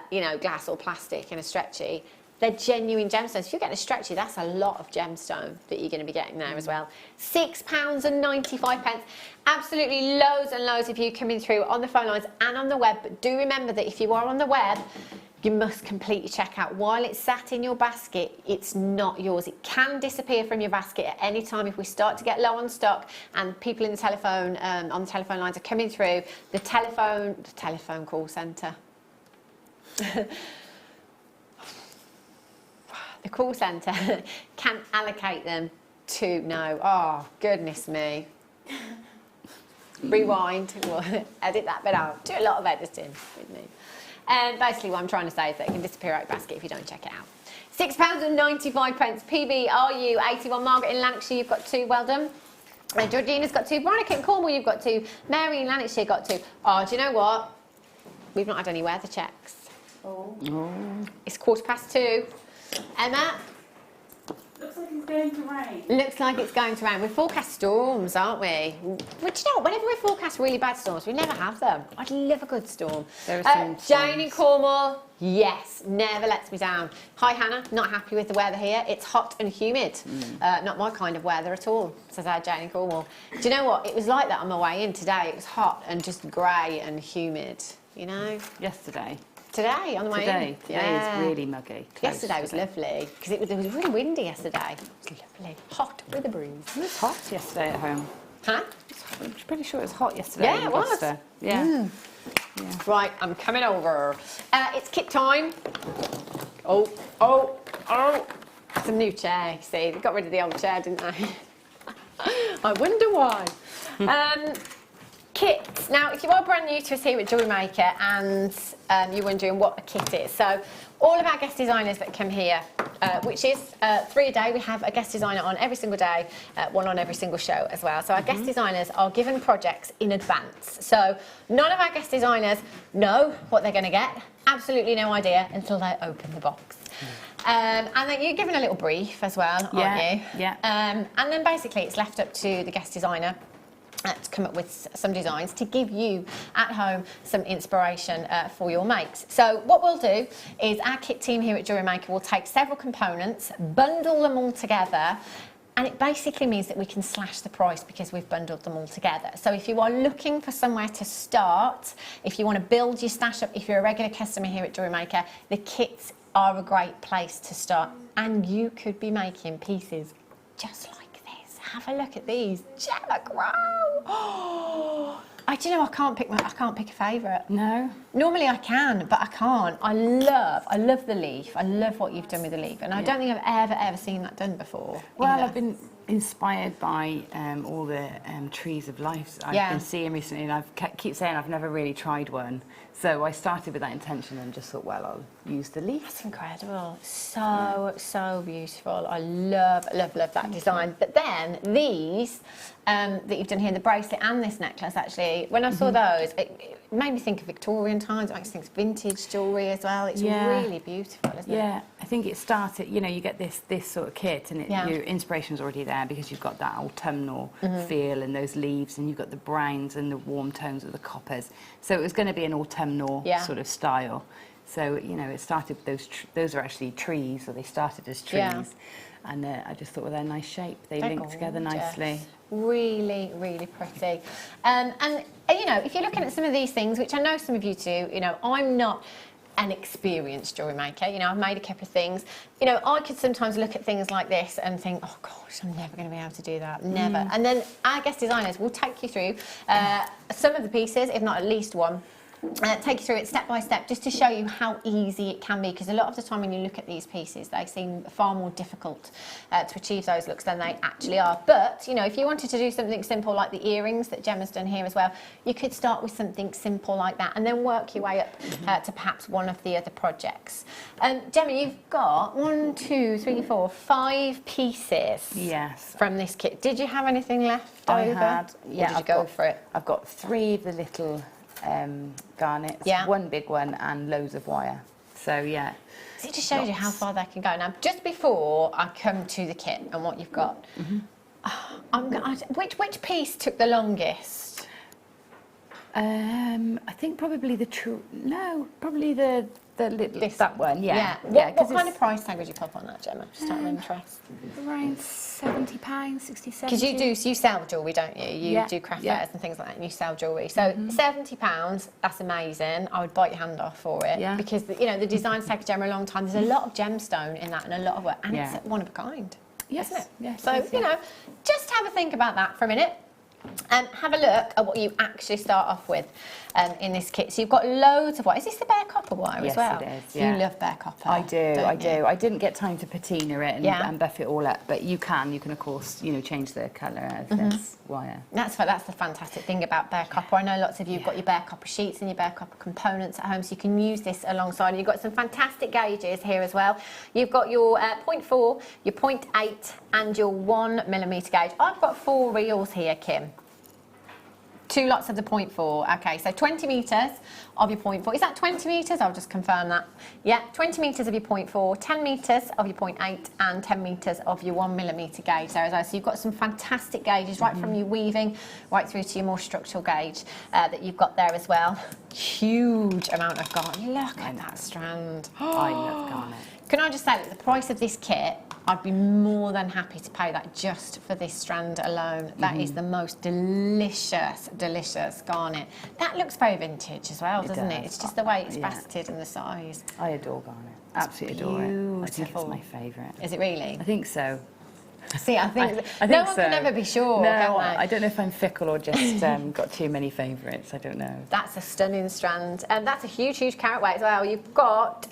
you know, glass or plastic in a stretchy. They're genuine gemstones. If you're getting a stretchy, that's a lot of gemstone that you're going to be getting there as well. £6.95. Absolutely loads and loads of you coming through on the phone lines and on the web. But do remember that if you are on the web, you must complete your checkout. While it's sat in your basket, it's not yours. It can disappear from your basket at any time if we start to get low on stock and people in the telephone, on the telephone lines are coming through. The telephone call centre. The call centre can allocate them to no. Oh, goodness me. Rewind. We'll edit that bit out. Do a lot of editing with me. And basically what I'm trying to say is that it can disappear out of your basket if you don't check it out. £6.95. PBRU 81. Margaret in Lanarkshire, you've got 2. Well done. And Georgina's got 2. Veronica in Cornwall, you've got 2. Mary in Lanarkshire got 2. Oh, do you know what? We've not had any weather checks. Oh. It's 2:15. Emma? Looks like it's going to rain. Looks like it's going to rain. We forecast storms, aren't we? But you know, whenever we forecast really bad storms, we never have them. I'd love a good storm. Jane in Cornwall, yes, never lets me down. Hi Hannah, not happy with the weather here. It's hot and humid. Not my kind of weather at all, says our Jane in Cornwall. Do you know what? It was like that on my way in today. It was hot and just grey and humid, you know? Yesterday. Today, on the way in. Today is really muggy. Yesterday was lovely, because it was really windy yesterday. It was lovely. Hot with a breeze. It was hot yesterday at home. Huh? I'm pretty sure it was hot yesterday. Yeah, it was. Gloucester. Yeah. Right, I'm coming over. It's kit time. Oh. It's a new chair, you see. They got rid of the old chair, didn't they? I wonder why. Kits. Now, if you are brand new to us here at Jewellery Maker and you're wondering what a kit is, so all of our guest designers that come here, which is 3 a day, we have a guest designer on every single day, 1 on every single show as well. So our guest designers are given projects in advance. So none of our guest designers know what they're going to get, absolutely no idea until they open the box. And then you're given a little brief as well, aren't you? Yeah. And then basically it's left up to the guest designer to come up with some designs to give you at home some inspiration for your makes. So what we'll do is our kit team here at Jewellery Maker will take several components, bundle them all together, and it basically means that we can slash the price because we've bundled them all together. So if you are looking for somewhere to start, if you want to build your stash up, if you're a regular customer here at Jewellery Maker, the kits are a great place to start, and you could be making pieces just like this. Have a look at these. Gemma Grow. Oh, do you know, I can't pick a favourite. No. Normally I can, but I can't. I love the leaf. I love what you've done with the leaf, and I don't think I've ever seen that done before. Well, I've been inspired by all the trees of life I've been seeing recently, and keep saying I've never really tried one. So I started with that intention and just thought, well, use the leaf. That's incredible. So beautiful. I love that design. But then these that you've done here, the bracelet and this necklace, actually, when I saw those, it made me think of Victorian times. It makes me think of vintage jewellery as well. It's really beautiful, isn't it? Yeah, I think it started, you know, you get this sort of kit and your inspiration's already there because you've got that autumnal feel and those leaves, and you've got the browns and the warm tones of the coppers. So it was going to be an autumnal sort of style. So, you know, it started with those are actually trees, or they started as trees. Yeah. And I just thought, well, they're a nice shape. They link together nicely. Really, really pretty. And, you know, if you're looking at some of these things, which I know some of you do, you know, I'm not an experienced jewellery maker. You know, I've made a couple of things. You know, I could sometimes look at things like this and think, oh, gosh, I'm never going to be able to do that. Never. And then our guest designers will take you through some of the pieces, if not at least one. Take you through it step by step just to show you how easy it can be, because a lot of the time when you look at these pieces they seem far more difficult to achieve those looks than they actually are. But you know, if you wanted to do something simple like the earrings that Gemma's done here as well, you could start with something simple like that and then work your way up to perhaps one of the other projects. Gemma, you've got 1, 2, 3, 4, 5 pieces from this kit. Did you have anything left over? I had. Yeah, did you go for it? I've got 3 of the little garnets, 1 big one, and loads of wire. So yeah. So it just shows you how far they can go. Now, just before I come to the kit and what you've got, which piece took the longest? I think probably probably the that one. Yeah. What kind of price tag would you pop on that, Gemma? Just out of interest. Around £70, 60, 70. Because you sell jewellery, don't you? You do craft fairs and things like that, and you sell jewellery. So £70, that's amazing. I would bite your hand off for it. Yeah. Because you know the designs take Gemma a long time. There's a lot of gemstone in that and a lot of work, and it's one of a kind. Yes. Isn't it? Yes. So you know, just have a think about that for a minute. Have a look at what you actually start off with in this kit. So you've got loads of wire. Is this the bare copper wire as well? Yes, it is. Yeah. You love bare copper. I do. I didn't get time to patina it and buff it all up, but you can of course, you know, change the colour of this wire. That's the fantastic thing about bare copper. I know lots of you have got your bare copper sheets and your bare copper components at home, so you can use this alongside. You've got some fantastic gauges here as well. You've got your 0.4, your 0.8 and your 1mm gauge. I've got 4 reels here, Kim. 2 lots of the 0.4. Okay, so 20 metres of your 0.4. Is that 20 metres? I'll just confirm that. Yeah, 20 metres of your 0.4, 10 metres of your 0.8 and 10 metres of your 1mm gauge there as well. So you've got some fantastic gauges right from your weaving right through to your more structural gauge that you've got there as well. Huge amount of garnet. Look at that strand. I love garnet. Can I just say that the price of this kit, I'd be more than happy to pay that just for this strand alone. That is the most delicious, delicious garnet. That looks very vintage as well, doesn't it? It's just the way it's faceted and the size. I adore garnet. Absolutely adore it. I think it's my favourite. Is it really? I think so. See, I think I no think one so. can ever be sure. No, I don't know if I'm fickle or just got too many favourites. I don't know. That's a stunning strand, and that's a huge, huge carat weight as well. You've got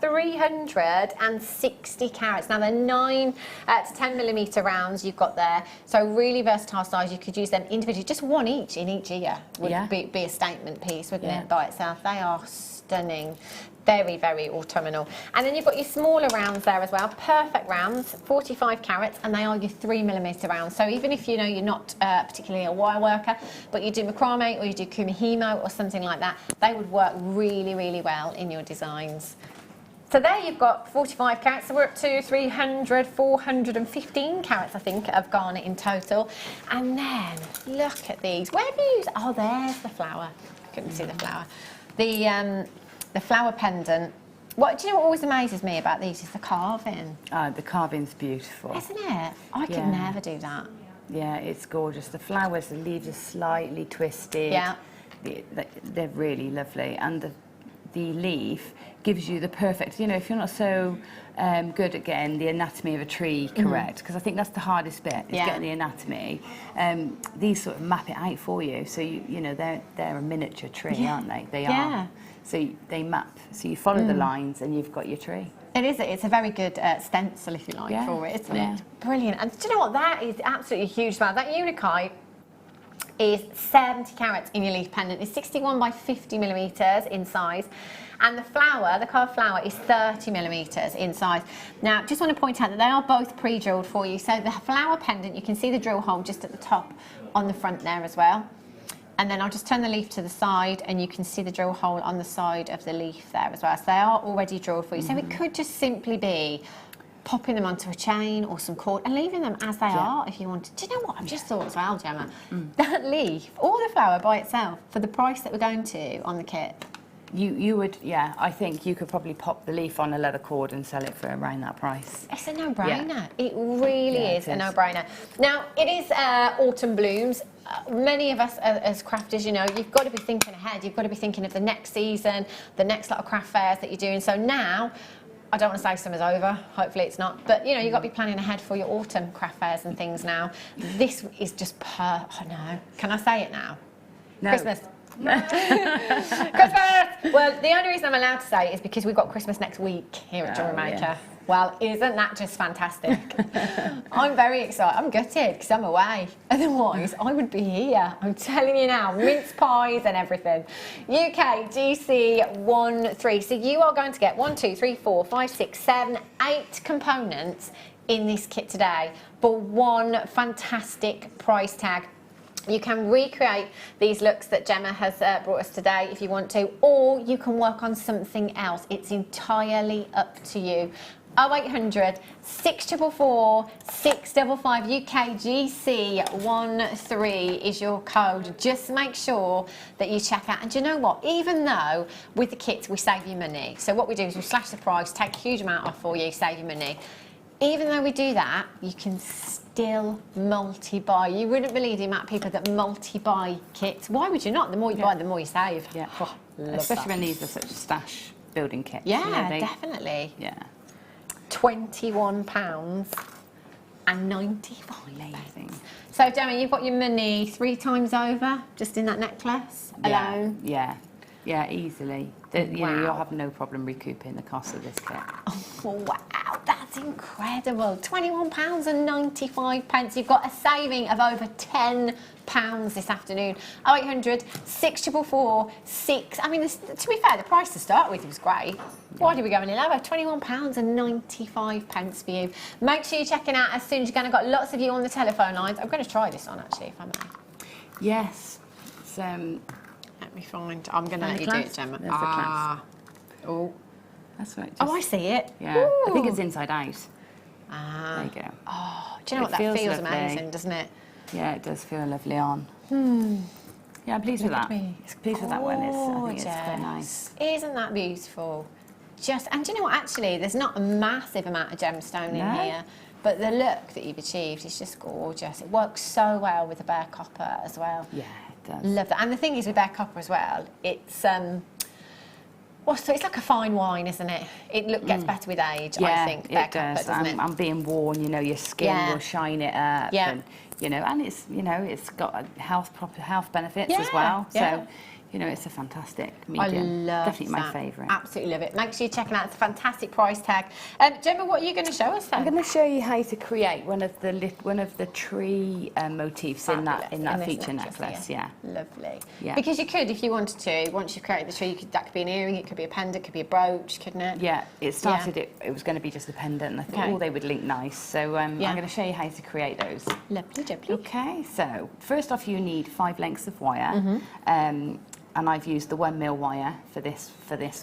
360 carats. Now they're 9 to 10mm rounds you've got there, so really versatile size. You could use them individually, just one each in each ear would be a statement piece, wouldn't it, by itself? They are stunning. Very, very autumnal. And then you've got your smaller rounds there as well, perfect rounds, 45 carats, and they are your 3mm rounds. So even if you know you're not particularly a wire worker, but you do macrame or you do kumihimo or something like that, they would work really, really well in your designs. So there you've got 45 carats, so we're up to 300, 415 carats, I think, of garnet in total. And then, look at these. Where have you used? Oh, there's the flower. Couldn't see the flower. The flower pendant. Do you know what always amazes me about these is the carving. The carving's beautiful. Isn't it? I could never do that. Yeah, it's gorgeous. The flowers, the leaves are slightly twisted. Yeah. They're really lovely. And the leaf gives you the perfect, you know, if you're not so good at getting the anatomy of a tree correct, because I think that's the hardest bit, is getting the anatomy. These sort of map it out for you. So, you know, they're a miniature tree, aren't they? They are. So they map. So you follow the lines and you've got your tree. It is. It's a very good stencil, if you like, for it, isn't it? Brilliant. And do you know what? That is absolutely huge. That unikite is 70 carats in your leaf pendant. It's 61 by 50 millimetres in size. And the flower, the carved flower, is 30 millimetres in size. Now, just want to point out that they are both pre-drilled for you. So the flower pendant, you can see the drill hole just at the top on the front there as well. And then I'll just turn the leaf to the side and you can see the drill hole on the side of the leaf there as well. So they are already drilled for you. So it could just simply be popping them onto a chain or some cord and leaving them as they are if you wanted. Do you know what I've just thought as well, Gemma? That leaf or the flower by itself, for the price that we're going to on the kit. You would, yeah, I think you could probably pop the leaf on a leather cord and sell it for around that price. It's a no-brainer. Yeah. It really is a no-brainer. Now, it is autumn blooms. Many of us as crafters, you know, you've got to be thinking ahead. You've got to be thinking of the next season, the next lot of craft fairs that you're doing. So now, I don't want to say summer's over, hopefully it's not, but you know, you've got to be planning ahead for your autumn craft fairs and things now. This is just oh no, can I say it now? No. Christmas. Christmas! Well, the only reason I'm allowed to say it is because we've got Christmas next week here at Jewellery Maker. Yes. Well, isn't that just fantastic? I'm very excited. I'm gutted because I'm away. Otherwise, I would be here. I'm telling you now, mince pies and everything. UK GC13. So you are going to get 1, 2, 3, 4, 5, 6, 7, 8 components in this kit today for one fantastic price tag. You can recreate these looks that Gemma has brought us today if you want to, or you can work on something else. It's entirely up to you. 0800 644 655 UKGC13 is your code. Just make sure that you check out. And do you know what? Even though with the kits we save you money, so what we do is we slash the price, take a huge amount off for you, save you money. Even though we do that, you can still multi-buy. You wouldn't believe the amount of people that multi-buy kits. Why would you not? The more you buy, the more you save. Yeah, oh, especially when these are such stash building kits. Yeah, you know, definitely. Yeah. £21 and 95. Amazing. So, Gemma, you've got your money 3 times over just in that necklace alone. Yeah, easily. You know, you'll have no problem recouping the cost of this kit. Oh, wow, that's incredible. £21 and 95 pence. You've got a saving of over £10 this afternoon. 0800 644 6. I mean, to be fair, the price to start with was great. Why did we go any lower? £21 and 95 pence for you. Make sure you're checking out as soon as you're going to. Got lots of you on the telephone lines. I'm going to try this on actually, if I may. Yes. Let me find. I'm going to let you do it, Gemma. There's the clasp. Oh. That's right. Oh, I see it. Yeah. Ooh. I think it's inside out. Ah. There you go. Oh, do you know what? That feels feels lovely. amazing, doesn't it? Yeah, it does feel lovely on. Yeah, I'm pleased with that. Pleased with that one. I think it's quite nice. Isn't that beautiful? And do you know what? Actually, there's not a massive amount of gemstone in here, but the look that you've achieved is just gorgeous. It works so well with the bare copper as well. Yeah, it does. Love that. And the thing is with bare copper as well, it's so it's like a fine wine, isn't it? It gets better with age, I think. Bare copper, doesn't it? I'm being worn, you know, your skin will shine it up. Yeah. And, you know, and it's, you know, it's got proper health benefits as well. Yeah. So, you know, it's a fantastic medium. I love Definitely that. my favourite. Absolutely love it. Make sure you check it out. It's a fantastic price tag. Gemma, what are you going to show us then? I'm going to show you how to create one of the tree motifs in that feature necklace. Yeah. Lovely. Yeah. Because you could, if you wanted to, once you've created the tree, that could be an earring, it could be a pendant, it could be a brooch, couldn't it? Yeah. It started. It was going to be just a pendant, and I thought, they would link nice. So I'm going to show you how to create those. Lovely, lovely. Okay. So first off, you need 5 lengths of wire. And I've used the 1 mil wire for this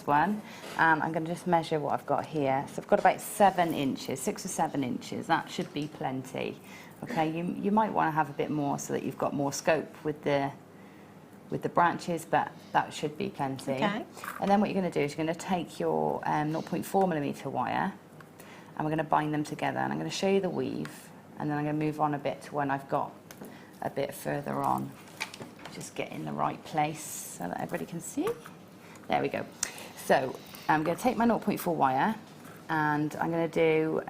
one. And I'm going to just measure what I've got here. So I've got about 7 inches, 6 or 7 inches. That should be plenty. Okay, you might want to have a bit more so that you've got more scope with the branches, but that should be plenty. Okay. And then what you're going to do is you're going to take your 0.4 millimetre wire, and we're going to bind them together. And I'm going to show you the weave, and then I'm going to move on a bit to when I've got a bit further on. Just get in the right place so that everybody can see. There we go. So I'm going to take my 0.4 wire and I'm going to do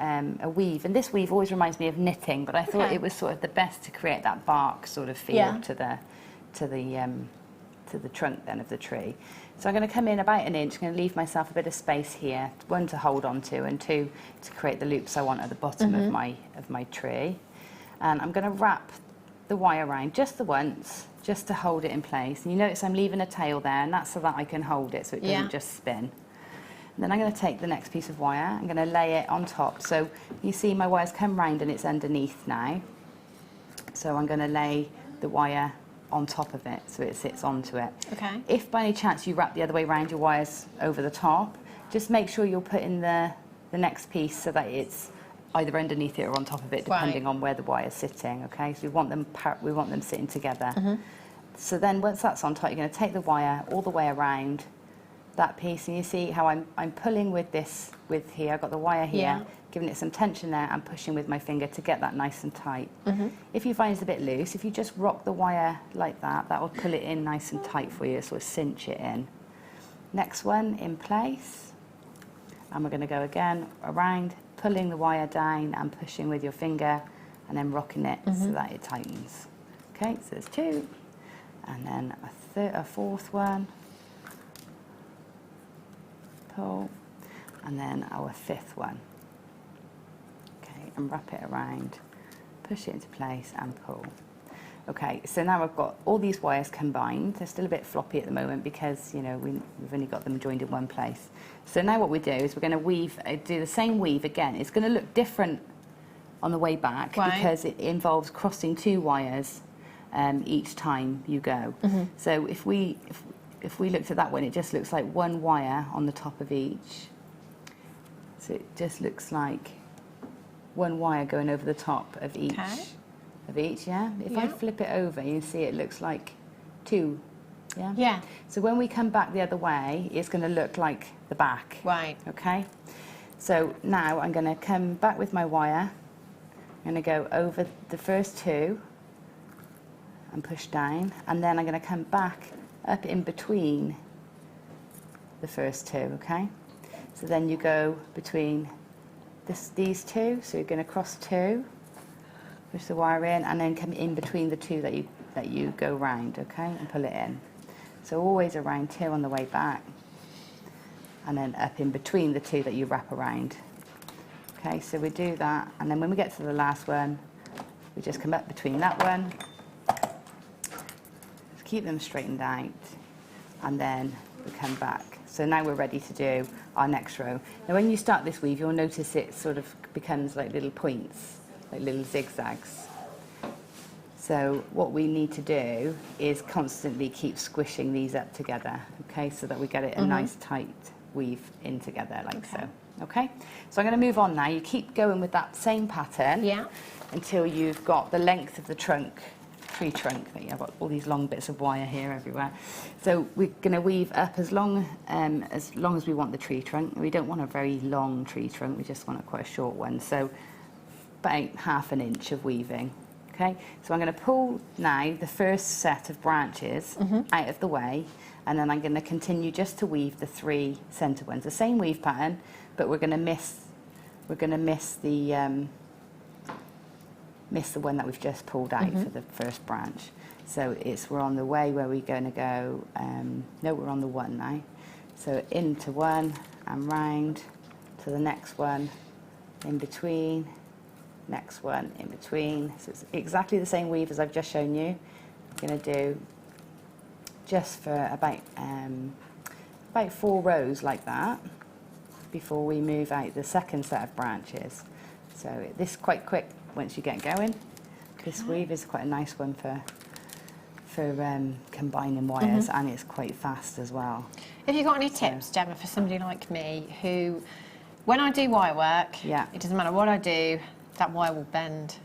a weave. And this weave always reminds me of knitting, but I thought it was sort of the best to create that bark sort of feel to the trunk then of the tree. So I'm going to come in about an inch. I'm going to leave myself a bit of space here, 1 to hold on to, and 2 to create the loops I want at the bottom of my tree. And I'm going to wrap the wire around just the once, just to hold it in place. And you notice I'm leaving a tail there, and that's so that I can hold it so it doesn't just spin. And then I'm going to take the next piece of wire, I'm going to lay it on top. So you see my wire's come round and it's underneath now. So I'm going to lay the wire on top of it so it sits onto it. Okay. If by any chance you wrap the other way around your wires over the top, just make sure you're putting the next piece so that it's either underneath it or on top of it, depending on where the wire's sitting, okay? So we want them sitting together. So then once that's on top, you're going to take the wire all the way around that piece, and you see how I'm pulling with this, here, I've got the wire here, giving it some tension there and pushing with my finger to get that nice and tight. If you find it's a bit loose, if you just rock the wire like that, that will pull it in nice and tight for you, sort of cinch it in. Next one in place, and we're going to go again around, pulling the wire down and pushing with your finger and then rocking it so that it tightens. Okay, so there's two, and then a fourth one, pull, and then our fifth one. Okay, and wrap it around, push it into place and pull. Okay, so now I've got all these wires combined. They're still a bit floppy at the moment because, you know, we've only got them joined in one place. So now what we do is we're going to weave, do the same weave again. It's going to look different on the way back because it involves crossing two wires each time you go. So if we looked at that one, it just looks like one wire on the top of each. So it just looks like one wire going over the top of each. Of each, yeah? If I flip it over, you see it looks like two, yeah? Yeah. So when we come back the other way, it's going to look like the back. Right. Okay? So now I'm going to come back with my wire. I'm going to go over the first two and push down, and then I'm going to come back up in between the first two, okay? So then you go between these two, so you're going to cross two, push the wire in, and then come in between the two that you go round, okay, and pull it in. So always around two on the way back, and then up in between the two that you wrap around. Okay, so we do that, and then when we get to the last one, we just come up between that one, just keep them straightened out, and then we come back. So now we're ready to do our next row. Now when you start this weave, you'll notice it sort of becomes like little points, like little zigzags. So what we need to do is constantly keep squishing these up together, okay, so that we get it a nice tight weave in together like so. Okay, so I'm going to move on now. You keep going with that same pattern until you've got the length of the trunk, tree trunk. I've got all these long bits of wire here everywhere. So we're going to weave up as long as we want the tree trunk. We don't want a very long tree trunk, we just want quite a short one. So about ½ an inch of weaving. Okay, so I'm going to pull now the first set of branches out of the way, and then I'm going to continue just to weave the three centre ones. The same weave pattern, but we're going to miss the one that we've just pulled out for the first branch. So we're on the way where we're going to go. No, we're on the one now. So into one and round to the next one, in between. Next one in between. So it's exactly the same weave as I've just shown you. I'm going to do just for about 4 rows like that before we move out the second set of branches. So this is quite quick once you get going. This weave is quite a nice one for combining wires, and it's quite fast as well. Have you got any tips, Gemma, for somebody like me who, when I do wire work, it doesn't matter what I do, that wire will bend,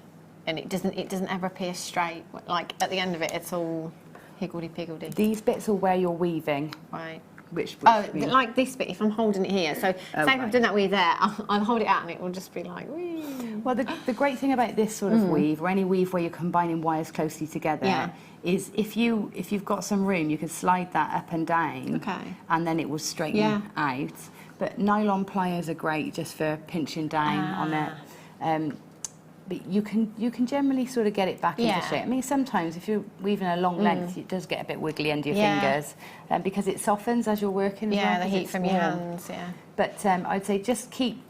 and it doesn't ever appear straight. Like at the end of it, it's all higgledy-piggledy. These bits are where you're weaving. Right. Which like this bit, if I'm holding it here. So say if I've done that weave there, I'll hold it out and it will just be like, whee. Well, the great thing about this sort of weave, or any weave where you're combining wires closely together, is if you've got some room, you can slide that up and down, and then it will straighten out. But nylon pliers are great just for pinching down on it. But you can generally sort of get it back into shape. I mean, sometimes if you're weaving a long length, it does get a bit wiggly under your fingers, because it softens as you're working. Yeah, the heat from your hands. Yeah. But I'd say just keep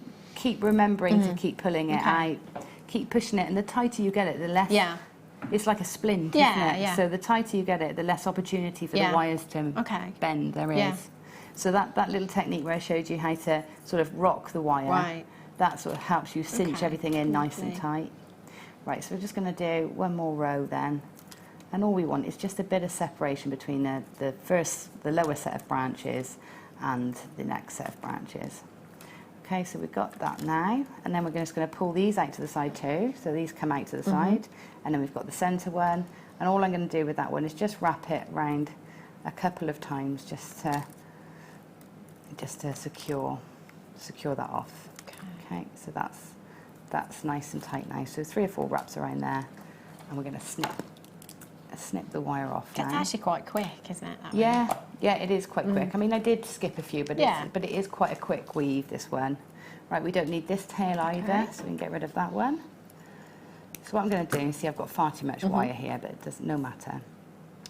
remembering to keep pulling it out, keep pushing it, and the tighter you get it, the less it's like a splint, Yeah, isn't it? yeah. So the tighter you get it, the less opportunity for Yeah. the wires to bend there is. Yeah. So that little technique where I showed you how to sort of rock the wire, Right. that sort of helps you cinch Okay, everything in nice and lovely. tight. Right, so we're just going to do one more row then. And all we want is just a bit of separation between the lower set of branches and the next set of branches. Okay, so we've got that now, and then we're just going to pull these out to the side too. So these come out to the side, and then we've got the centre one. And all I'm going to do with that one is just wrap it round a couple of times, just to secure that off. Okay, so that's nice and tight now. So 3 or 4 wraps around there, and we're going to snip the wire off. It's now. actually quite quick, isn't it? That way? Yeah, it is quite quick. I mean, I did skip a few, but it is quite a quick weave, this one. Right, we don't need this tail either, so we can get rid of that one. So what I'm going to do, you see I've got far too much wire here, but it doesn't no matter.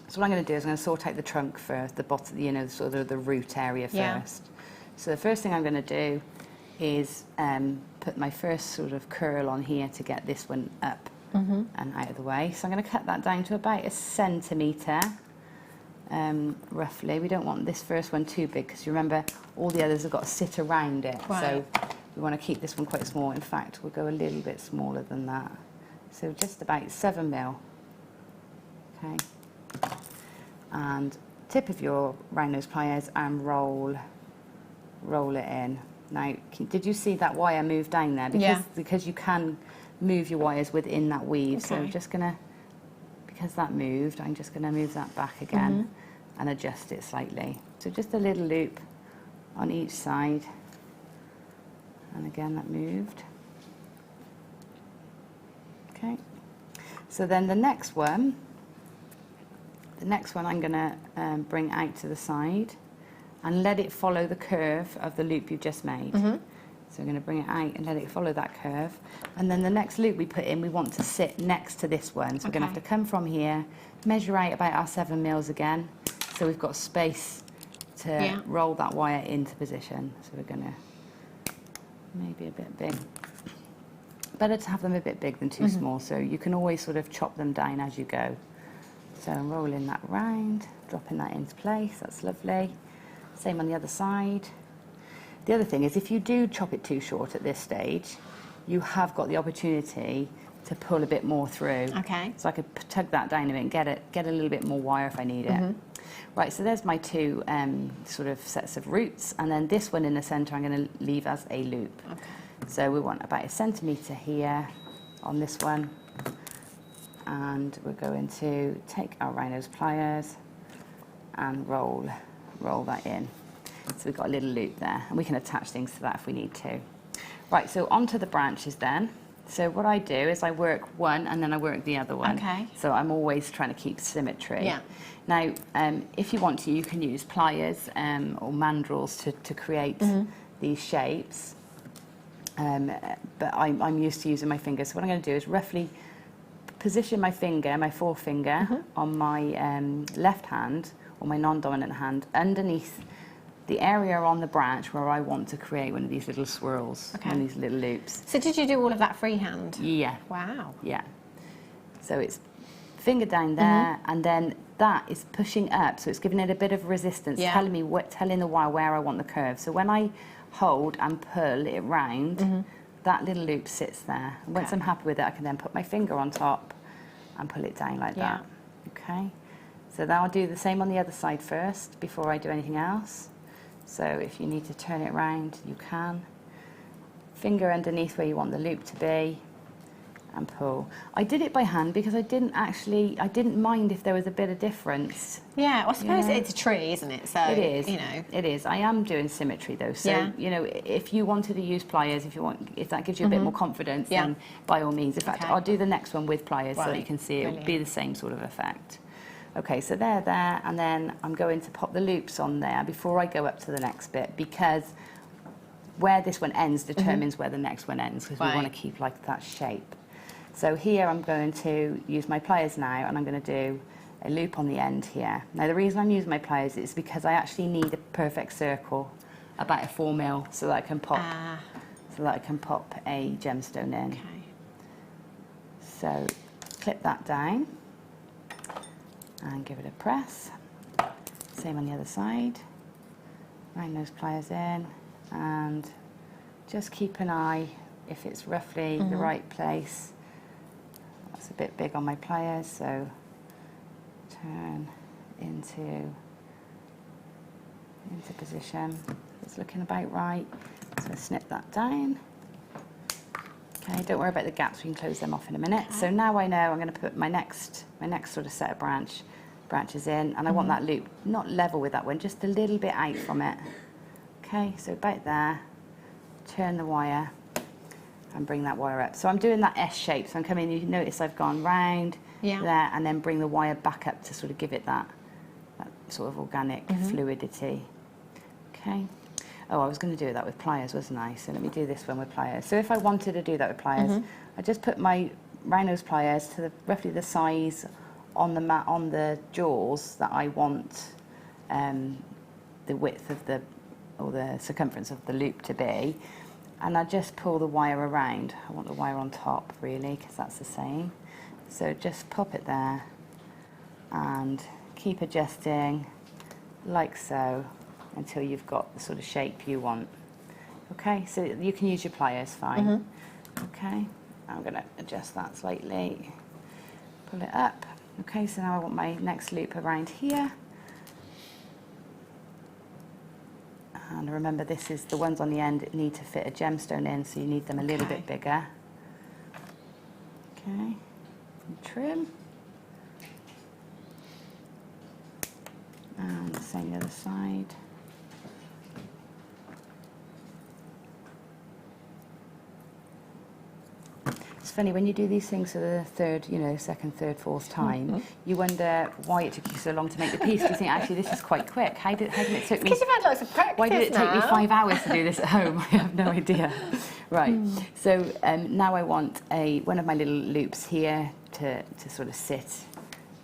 So what I'm going to do is I'm going to sort out the trunk first, the bottom, you know, sort of the root area first. So the first thing I'm going to do is put my first sort of curl on here to get this one up and out of the way. So I'm going to cut that down to about 1 centimetre, roughly. We don't want this first one too big because you remember all the others have got to sit around it. Right. So we want to keep this one quite small. In fact, we'll go a little bit smaller than that. So just about 7 mil. Okay. And tip of your round nose pliers and roll it in. Now, did you see that wire move down there? Because you can move your wires within that weave. So I'm just gonna, because that moved, I'm just gonna move that back again and adjust it slightly. So just a little loop on each side. And again, that moved. Okay. So then the next one I'm gonna bring out to the side and let it follow the curve of the loop you've just made. So we're going to bring it out and let it follow that curve. And then the next loop we put in, we want to sit next to this one. So we're going to have to come from here, measure out about our 7 mils again. So we've got space to roll that wire into position. So we're going to, maybe a bit big. Better to have them a bit big than too small. So you can always sort of chop them down as you go. So I'm rolling that round, dropping that into place. That's lovely. Same on the other side. The other thing is if you do chop it too short at this stage, you have got the opportunity to pull a bit more through. Okay. So I could tug that down a bit and get a little bit more wire if I need it. Right, so there's my 2 sort of sets of roots, and then this one in the centre I'm going to leave as a loop. Okay. So we want about 1 centimetre here on this one, and we're going to take our round nose pliers and roll that in. So we've got a little loop there, and we can attach things to that if we need to. Right, so onto the branches then. So what I do is I work one and then I work the other one. Okay. So I'm always trying to keep symmetry. Yeah. Now, if you want to, you can use pliers or mandrels to create these shapes. But I'm used to using my fingers. So what I'm going to do is roughly position my finger, my forefinger, on my left hand or my non-dominant hand underneath the area on the branch where I want to create one of these little swirls, one of these little loops. So did you do all of that freehand? Yeah. Wow. Yeah. So it's finger down there, and then that is pushing up, so it's giving it a bit of resistance, telling the wire where I want the curve. So when I hold and pull it round, that little loop sits there. And once I'm happy with it, I can then put my finger on top and pull it down like that. Okay. So now I'll do the same on the other side first before I do anything else. So if you need to turn it round, you can. Finger underneath where you want the loop to be and pull. I did it by hand because I didn't mind if there was a bit of difference. Yeah, well, I suppose it's a tree, isn't it? So it is. You know. It is. I am doing symmetry though. So, you know, if you wanted to use pliers, if that gives you a bit more confidence, then by all means. In fact, I'll do the next one with pliers so that you can see it will be the same sort of effect. Okay, so they're there, and then I'm going to pop the loops on there before I go up to the next bit, because where this one ends determines where the next one ends, because we want to keep like that shape. So here I'm going to use my pliers now, and I'm going to do a loop on the end here. Now the reason I'm using my pliers is because I actually need a perfect circle, about a 4 mil, so that I can pop, a gemstone in. Okay. So clip that down and give it a press. Same on the other side. Round those pliers in and just keep an eye if it's roughly the right place. That's a bit big on my pliers, so turn into position. It's looking about right. So snip that down. Okay, don't worry about the gaps, we can close them off in a minute. Okay. So now I know I'm going to put my next sort of set of branches in, and I want that loop not level with that one, just a little bit out from it. Okay, so about there, turn the wire and bring that wire up. So I'm doing that S shape, so I'm coming, you notice I've gone round there and then bring the wire back up to sort of give it that sort of organic fluidity. Okay. Oh, I was going to do that with pliers, wasn't I? So let me do this one with pliers. So if I wanted to do that with pliers, I just put my round nose pliers to roughly the size on the jaws that I want the width of or the circumference of the loop to be, and I just pull the wire around. I want the wire on top really, because that's the same. So just pop it there and keep adjusting like so until you've got the sort of shape you want. Okay, so you can use your pliers fine. Okay, I'm going to adjust that slightly, pull it up. Okay, so now I want my next loop around here. And remember, this is the ones on the end need to fit a gemstone in, so you need them a little bit bigger. Okay, and trim. And the same the other side. It's funny, when you do these things for the third, second, third, fourth time, you wonder why it took you so long to make the piece. You think, actually, this is quite quick. How did it take me... Because you've had lots of practice. Why did it take me 5 hours to do this at home? I have no idea. Right, so now I want one of my little loops here to sort of sit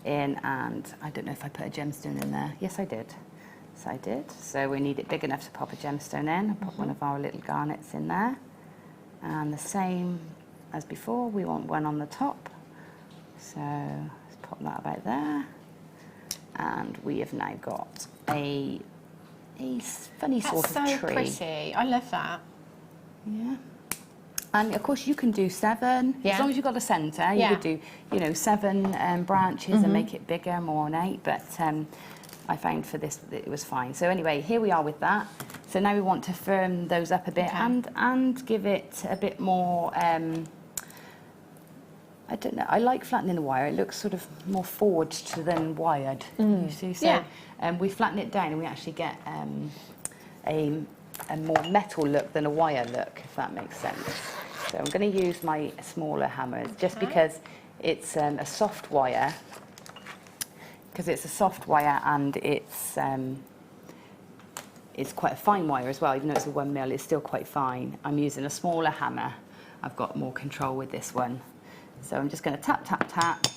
in, and I don't know if I put a gemstone in there. Yes, I did. So I did. So we need it big enough to pop a gemstone in. I'll pop one of our little garnets in there. And the same as before, we want one on the top. So let's pop that about there. And we have now got a funny sort of tree. That's so pretty. I love that. Yeah. And of course you can do 7, as long as you've got a centre. You could do, 7 branches and make it bigger, more ornate. But I found for this it was fine. So anyway, here we are with that. So now we want to firm those up a bit and give it a bit more. I don't know. I like flattening the wire. It looks sort of more forged than wired. You see, so we flatten it down and we actually get a more metal look than a wire look, if that makes sense. So I'm going to use my smaller hammers just because it's a soft wire. Because it's a soft wire and it's quite a fine wire as well. Even though it's a 1 mil, it's still quite fine. I'm using a smaller hammer. I've got more control with this one. So I'm just going to tap, tap, tap.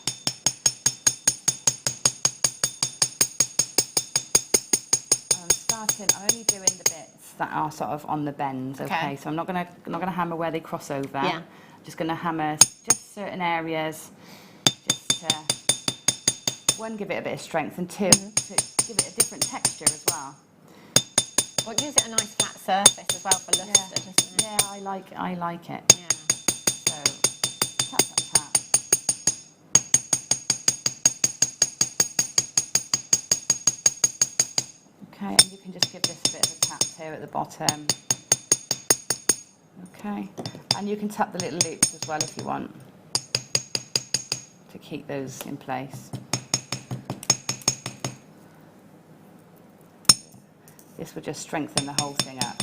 I'm only doing the bits that are sort of on the bends, okay? So I'm not gonna hammer where they cross over. Yeah. I'm just gonna hammer just certain areas, just to, 1, give it a bit of strength, and 2, to give it a different texture as well. Well, it gives it a nice flat surface as well for lustre, doesn't it? Yeah, I like it. Yeah. So tap, tap, tap. Okay, and you can just give this a bit of a tap here at the bottom. Okay, and you can tap the little loops as well if you want to keep those in place. This will just strengthen the whole thing up.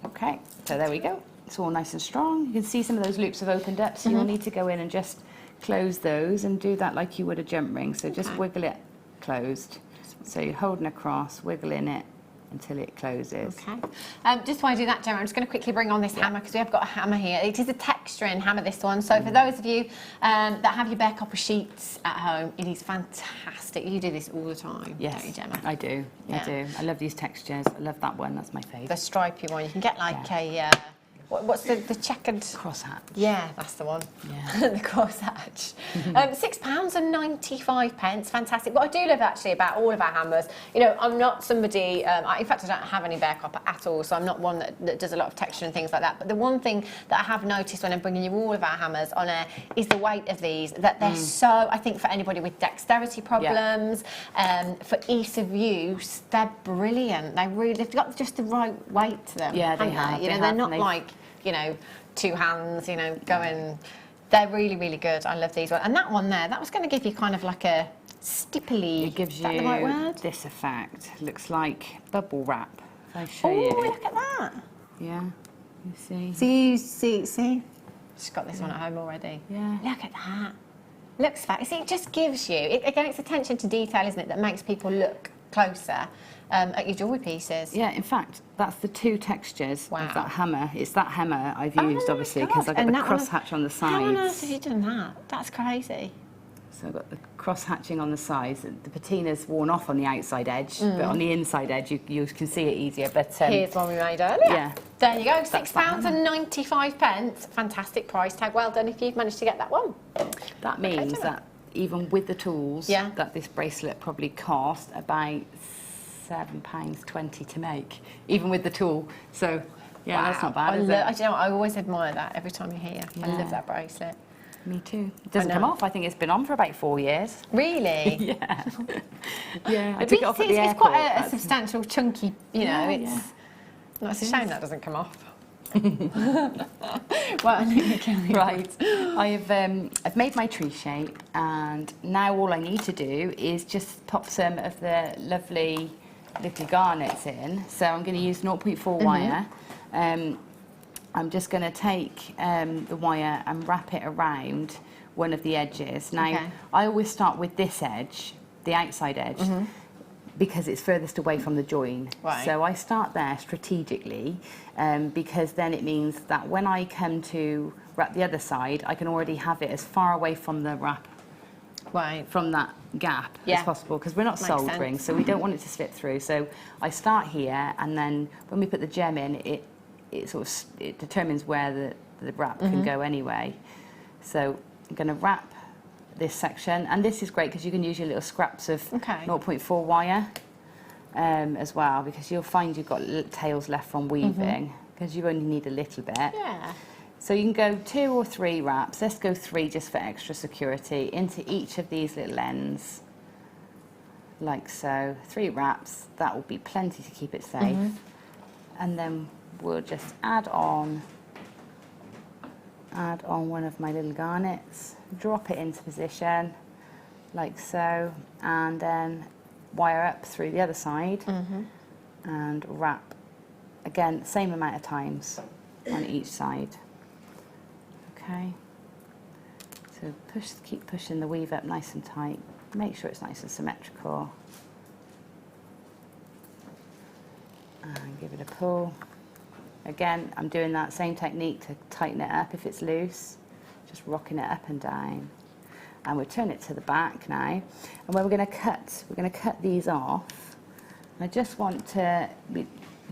Okay, so there we go. It's all nice and strong. You can see some of those loops have opened up, so you'll need to go in and just close those and do that like you would a jump ring. So just wiggle it closed. So you're holding across, wiggling it until it closes. Okay. Just while I do that, Gemma, I'm just going to quickly bring on this hammer because we have got a hammer here. It is a texturing hammer, this one. So for those of you that have your bare copper sheets at home, it is fantastic. You do this all the time, don't you, Gemma? I do. I do. I love these textures. I love that one. That's my favourite. The stripy one. You can get like What's the checkered? Crosshatch. Yeah, that's the one. Yeah. The crosshatch. £6.95. Fantastic. What I do love actually about all of our hammers, you know, I'm not somebody, in fact, I don't have any bare copper at all, so I'm not one that does a lot of texture and things like that. But the one thing that I have noticed when I'm bringing you all of our hammers on air is the weight of these, that they're so, I think for anybody with dexterity problems, for ease of use, they're brilliant. They've got just the right weight to them. Yeah, they have. You know, they're not like, you know, two hands, you know, going. They're really, really good. I love these ones. And that one there, that was going to give you kind of like a stipply. It gives is that the right word? this effect. Looks like bubble wrap. If I show you. Oh, look at that. Yeah, you see. See. She's got this one at home already. Yeah. Look at that. Looks fat. See, it just gives you, again, it's attention to detail, isn't it, that makes people look closer at your jewellery pieces. Yeah, in fact, that's the two textures Wow. of that hammer. It's that hammer I've used, my obviously, gosh. because I've got And the that one- cross-hatch on the sides. How on earth have you done that? That's crazy. So I've got the cross-hatching on the sides. The patina's worn off on the outside edge, but on the inside edge, you can see it easier. But Here's one we made earlier. yeah. There you go, That's that £6.95. Fantastic price tag. Well done if you've managed to get that one. That means Gemma. that even with the tools, Yeah. that this bracelet probably cost about £7.20 to make, even with the tool. So yeah, that's not bad, is it? I, you know, I always admire that every time you're here. I Yeah. love that bracelet. Me too. It doesn't I come know. off. I think it's been on for about 4 years. Really? Yeah. Yeah, I But took it off at the it's airport. quite a That's- substantial, chunky, you know, Yeah, it's... yeah. Well, it's a shame that doesn't come off. Well, Right, I've made my tree shape, and now all I need to do is just pop some of the lovely little garnets in. So I'm going to use 0.4 wire. I'm just going to take the wire and wrap it around one of the edges. Now, Okay. I always start with this edge, the outside edge, because it's furthest away from the join. Right. So I start there strategically, because then it means that when I come to wrap the other side, I can already have it as far away from the wrap, Right. from that gap Yeah. as possible, because we're not Makes soldering, sense. so we don't want it to slip through. So I start here, and then when we put the gem in, it sort of it determines where the wrap can go anyway. So I'm going to wrap this section, and this is great because you can use your little scraps of Okay. 0.4 wire as well, because you'll find you've got tails left from weaving, because you only need a little bit. Yeah. So you can go 2 or 3 wraps. Let's go 3 just for extra security into each of these little ends, like so. 3 wraps, that will be plenty to keep it safe. And then we'll just add on one of my little garnets, drop it into position, like so, and then wire up through the other side and wrap again same amount of times on each side. Okay, so keep pushing the weave up nice and tight, make sure it's nice and symmetrical, and give it a pull. Again, I'm doing that same technique to tighten it up if it's loose, just rocking it up and down. And we'll turn it to the back now. And where we're going to cut these off. I just want to,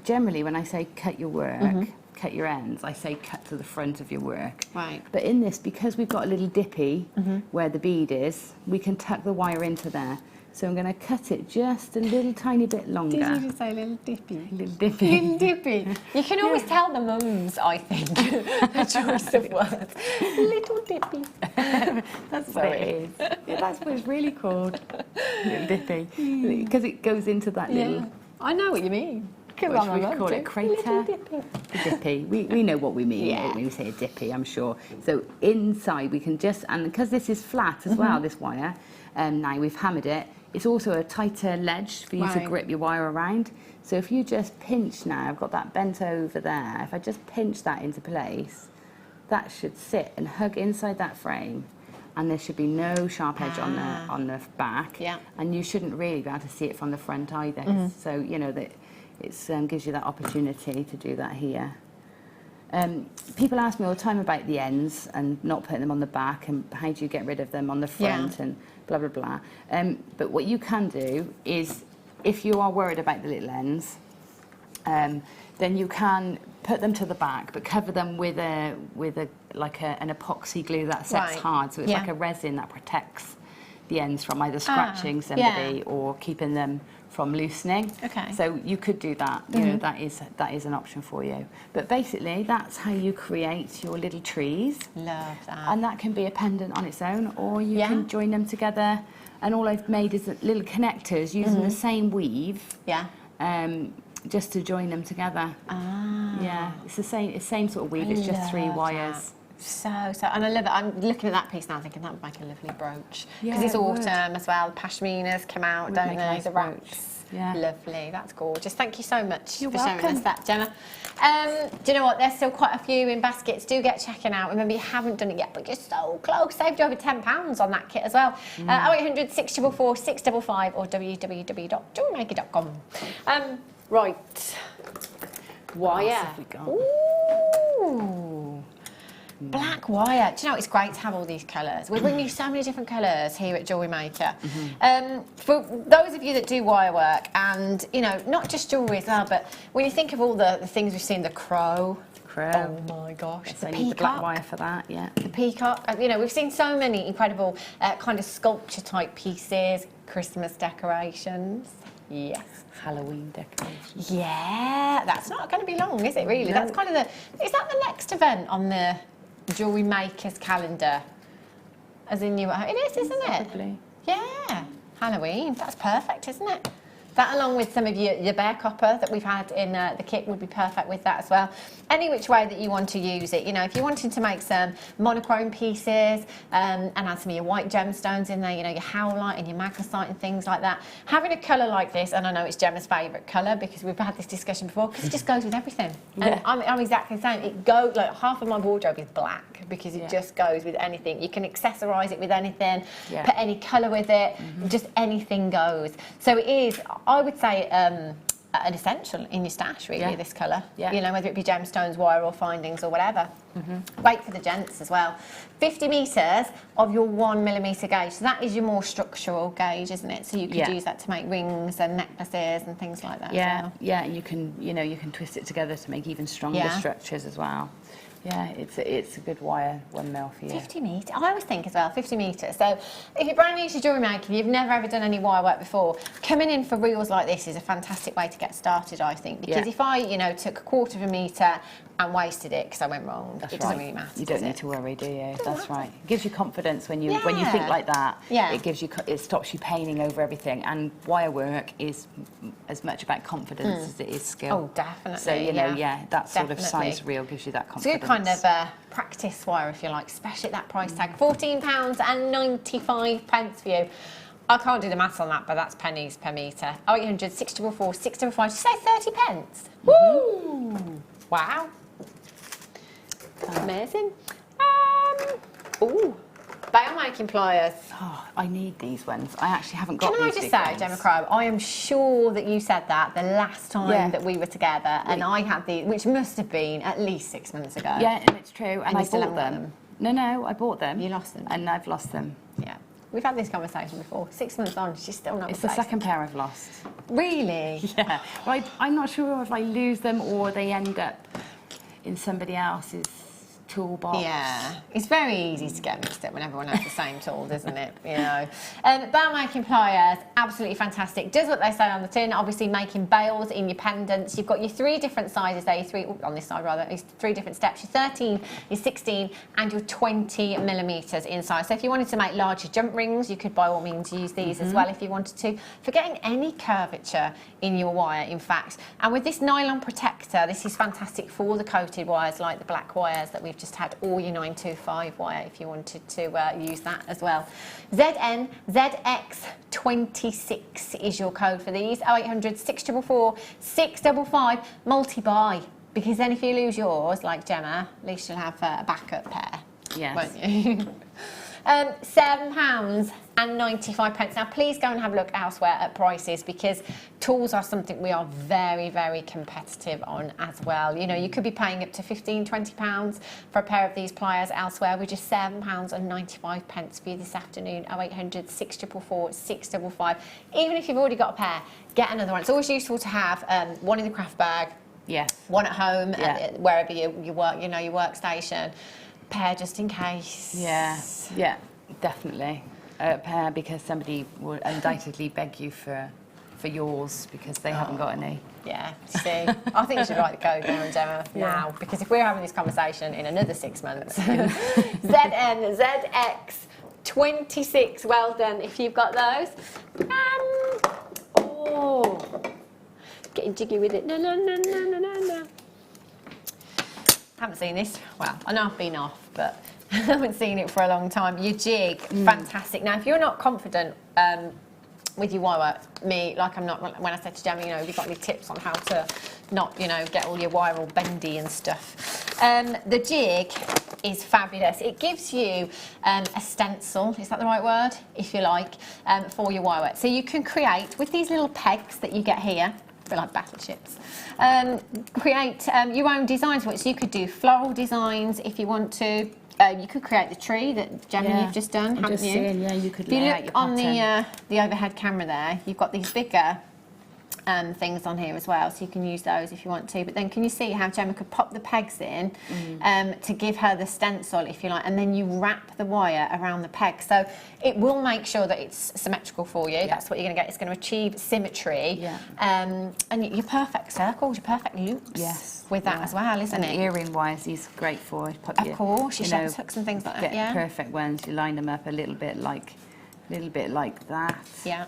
generally when I say cut your work, cut your ends, I say cut to the front of your work. Right. But in this, because we've got a little dippy where the bead is, we can tuck the wire into there. So I'm going to cut it just a little tiny bit longer. Did you just say little dippy? Little dippy. Little dippy. You can always tell the mums, I think, the choice of words. Little dippy. That's what it is. Yeah, that's what it's really called. Little dippy. Because it goes into that little, I know what you mean. what should we call it, crater? Little dippy. A dippy. We know what we mean Yeah. when we say a dippy, I'm sure. So inside we can just, and because this is flat as well, this wire, now we've hammered it, it's also a tighter ledge for you to Right. grip your wire around. So if you just pinch now, I've got that bent over there, if I just pinch that into place, that should sit and hug inside that frame, and there should be no sharp edge on the back. Yeah. And you shouldn't really be able to see it from the front either. So, you know, that it gives you that opportunity to do that here. People ask me all the time about the ends and not putting them on the back, and how do you get rid of them on the front, and blah, blah, blah. But what you can do is, if you are worried about the little ends, then you can put them to the back, but cover them with an epoxy glue that sets hard. So it's like a resin that protects the ends from either scratching somebody or keeping them from loosening. Okay. So you could do that. You know, that is an option for you. But basically, that's how you create your little trees. Love that. And that can be a pendant on its own, or you can join them together. And all I've made is little connectors using the same weave. Yeah. Just to join them together. Yeah, it's the same sort of weave. It's just 3 wires. So, and I love it. I'm looking at that piece now, thinking that would make a lovely brooch. Because it's it would. autumn as well. The pashminas come out, don't they? nice The brooch. wraps. Yeah. Lovely. That's gorgeous. Thank you so much You're for showing welcome. us that, Gemma. Do you know what? There's still quite a few in baskets. Do get checking out. Remember, you haven't done it yet, but you're so close. Saved you over £10 on that kit as well. 0800 644 655 or www.jewellerymaker.com. Right. Wire. have we got? Ooh. Black wire. Do you know, it's great to have all these colours. We bring you so many different colours here at Jewellery Maker. For those of you that do wire work, and, you know, not just jewellery as well, but when you think of all the things we've seen, the crow. Oh my gosh. So I need the black wire for that, The peacock. You know, we've seen so many incredible kind of sculpture type pieces, Christmas decorations. Yes. Halloween decorations. Yeah, that's not going to be long, is it really? No. That's kind of is that the next event on the Jewellery Maker's calendar? As in it is, isn't it? Probably. Yeah, Halloween. That's perfect, isn't it? That, along with some of your bear copper that we've had in the kit, would be perfect with that as well. Any which way that you want to use it. You know, if you're wanting to make some monochrome pieces and add some of your white gemstones in there, you know, your howlite and your magnesite and things like that. Having a colour like this, and I know it's Gemma's favourite colour because we've had this discussion before, because it just goes with everything. Yeah. And I'm exactly the same. It goes, like, half of my wardrobe is black because it just goes with anything. You can accessorise it with anything, put any colour with it, just anything goes. So it is, I would say, an essential in your stash, really, this colour. Yeah. You know, whether it be gemstones, wire or findings or whatever. Great for the gents as well. 50 metres of your 1mm gauge. So that is your more structural gauge, isn't it? So you could use that to make rings and necklaces and things like that. Yeah, as well. yeah, and you can twist it together to make even stronger structures as well. Yeah, it's a good wire, 1mm for you. 50 metres. I always think as well, 50 metres. So if you're brand new to jewellery making, you've never ever done any wire work before, coming in for reels like this is a fantastic way to get started, I think. Because if I, you know, took 1/4 metre and wasted it because I went wrong, it doesn't really matter. You don't need to worry, do you? That's right. It gives you confidence when you think like that. Yeah. It stops you painting over everything. And wire work is as much about confidence as it is skill. Oh, definitely. So you know, that sort of Definitely. size reel gives you that It's a confidence. good kind of practice wire, if you like, especially at that price tag. £14.95 for you. I can't do the maths on that, but that's pennies per metre. 0800 644 655. Did you say 30 pence? Woo! Wow. Amazing. Ooh, bail making pliers. Oh, I need these ones. I actually haven't got Can I these just big say, ones. Gemma Crowe, I am sure that you said that the last time that we were together, and I had these, which must have been at least 6 months ago. Yeah, and it's true. And you I still bought haven't got them. No, I bought them. You lost them? And I've lost them. Yeah. We've had this conversation before. 6 months on, she's still not It's the replaced. second pair I've lost. Really? Yeah. Well, I'm not sure if I lose them or they end up in somebody else's toolbox. Yeah, it's very easy to get mixed up when everyone has the same tools, isn't it? You know, bail making pliers, absolutely fantastic. Does what they say on the tin. Obviously, making bails in your pendants. You've got your 3 different sizes there. On this side rather, it's 3 different steps. Your 13, your 16, and your 20mm in size. So if you wanted to make larger jump rings, you could by all means use these as well if you wanted to. For getting any curvature in your wire, in fact. And with this nylon protector, this is fantastic for the coated wires like the black wires that we've just had, or your 925 wire if you wanted to use that as well. ZN ZX26 is your code for these. 0800 644 655 multi-buy, because then if you lose yours, like Gemma, at least you'll have a backup pair. Yes. Won't you? £7.95. Now, please go and have a look elsewhere at prices, because tools are something we are very, very competitive on as well. You know, you could be paying up to £15, £20 for a pair of these pliers elsewhere. We're just £7.95 for you this afternoon. 0800 644 655. Even if you've already got a pair, get another one. It's always useful to have one in the craft bag, one at home, wherever you work, you know, your workstation. Pair just in case. Yeah, definitely. A pair, because somebody will undoubtedly beg you for yours because they haven't got any. Yeah, see, I think you should write the code there and Gemma now, because if we're having this conversation in another 6 months, ZNZX26, well done if you've got those. Getting jiggy with it. No. Haven't seen this. Well, I know I've been off, but I haven't seen it for a long time. Your jig, fantastic. Now, if you're not confident with your wire work, like I'm not, when I said to Gemma, you know, have you got any tips on how to not, you know, get all your wire all bendy and stuff? The jig is fabulous. It gives you a stencil, is that the right word? If you like, for your wire work. So you can create, with these little pegs that you get here, a bit like battleships, create your own designs. So you could do floral designs if you want to. You could create the tree that Gemma you've just done, haven't you? You could. If you look on the overhead camera there, you've got these bigger things on here as well, so you can use those if you want to. But then can you see how Gemma could pop the pegs in to give her the stencil, if you like, and then you wrap the wire around the peg, so it will make sure that it's symmetrical for you. That's what you're going to get. It's going to achieve symmetry, and your perfect circles, your perfect loops with that as well, isn't it? Earring wise, these are great for Of course, your shepherd's hooks and things like that. Get perfect ones. You line them up a little bit like that. Yeah.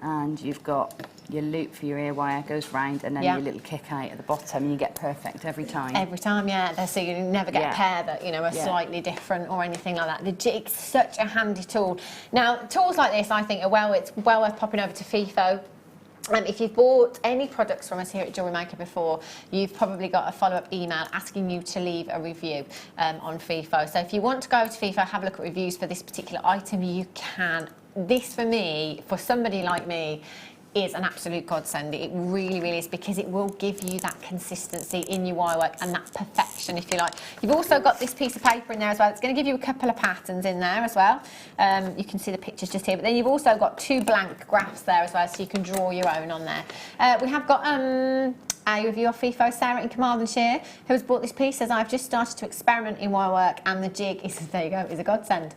And you've got your loop for your ear wire, goes round, and then your little kick out at the bottom, and you get perfect every time. Every time, so you never get a pair that, you know, are slightly different or anything like that. The jig's such a handy tool. Now, tools like this, I think, it's well worth popping over to FIFO. If you've bought any products from us here at Jewellery Maker before, you've probably got a follow-up email asking you to leave a review on FIFO. So if you want to go to FIFO, have a look at reviews for this particular item, you can. This, for me, for somebody like me, is an absolute godsend. It really, really is, because it will give you that consistency in your wire work and that perfection, if you like. You've also got this piece of paper in there as well. It's going to give you a couple of patterns in there as well. You can see the pictures just here, but then you've also got 2 blank graphs there as well, so you can draw your own on there. We have got a review of FIFO. Sarah in Carmarthenshire, who has bought this piece, says, I've just started to experiment in wire work, and the jig is, there you go, is a godsend.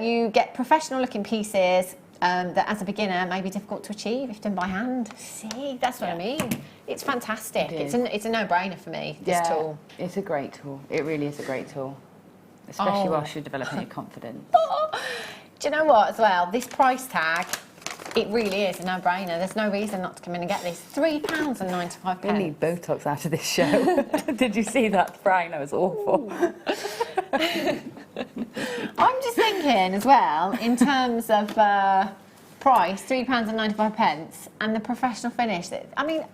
You get professional looking pieces that as a beginner may be difficult to achieve if done by hand. See, that's what I mean. It's fantastic. It's a no-brainer for me, this tool. It's a great tool. It really is a great tool, especially whilst you're developing your confidence. Do you know what, as well? This price tag, it really is a no-brainer. There's no reason not to come in and get this. £3.95. We need Botox out of this show. Did you see that frown? That was awful. I'm just thinking as well, in terms of price, £3.95, and the professional finish. I mean,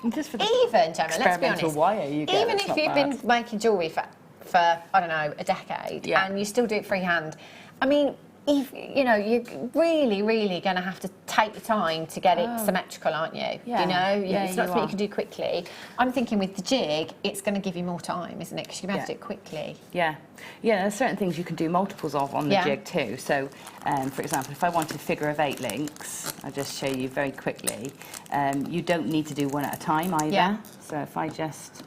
just for the even, Gemma, let's be honest, wire you get, even if you've been making jewellery for, I don't know, a decade, and you still do it freehand, I mean, if, you know, you're really, really going to have to take the time to get it symmetrical, aren't you? You know, it's not something you can do quickly. I'm thinking with the jig, it's going to give you more time, isn't it? Because you're going to have to do it quickly. Yeah, there's certain things you can do multiples of on the jig too. So, for example, if I wanted figure of 8 links, I'll just show you very quickly. You don't need to do one at a time either. So if I just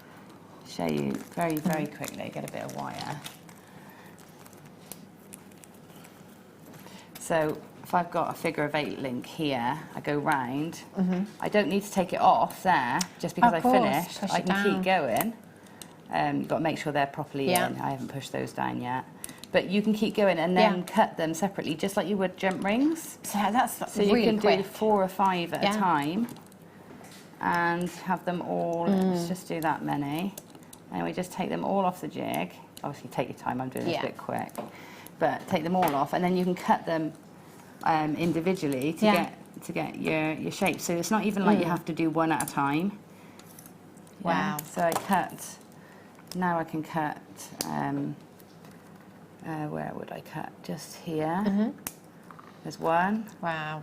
show you very, very quickly, get a bit of wire. So if I've got a figure of 8 link here, I go round. I don't need to take it off there just because I finished. I can keep going. You've got to make sure they're properly in. I haven't pushed those down yet. But you can keep going and then cut them separately, just like you would jump rings. So that's so you can do 4 or 5 at a time and have them all. Let's just do that many. And we just take them all off the jig. Obviously, take your time. I'm doing this a bit quick. But take them all off, and then you can cut them individually to get your shape. So it's not even like you have to do one at a time. Wow. So I cut. Now I can cut Where would I cut? Just here. There's one. Wow.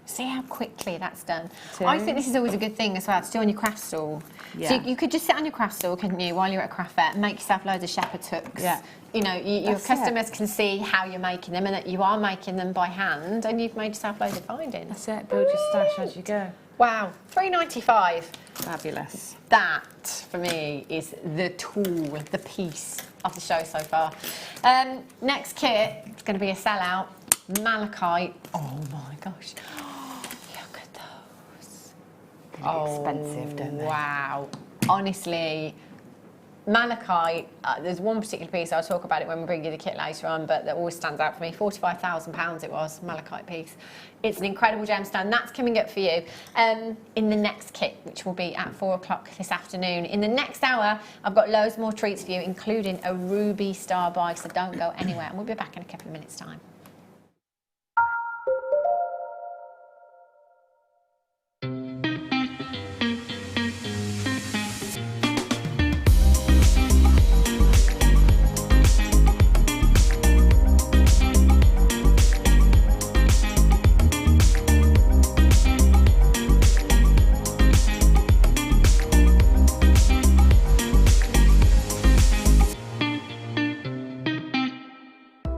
See how quickly that's done. Two. I think this is always a good thing as well to do on your craft stall. Yeah. So you could just sit on your craft stall, couldn't you, while you're at a craft fair, and make yourself loads of shepherd's hooks. Yeah. You know, your customers can see how you're making them and that you are making them by hand, and you've made yourself loads of findings. That's it. Build your stash as you go. Wow, $3.95. Fabulous. That, for me, is the tool, the piece of the show so far. Next kit, it's going to be a sellout. Malachite. Oh my gosh. Look at those. Expensive, don't they? Wow. Honestly, malachite, there's one particular piece, I'll talk about it when we bring you the kit later on, but that always stands out for me. £45,000 it was, malachite piece. It's an incredible gemstone. That's coming up for you in the next kit, which will be at 4 o'clock this afternoon. In the next hour, I've got loads more treats for you, including a ruby star buy, so don't go anywhere. And we'll be back in a couple of minutes' time.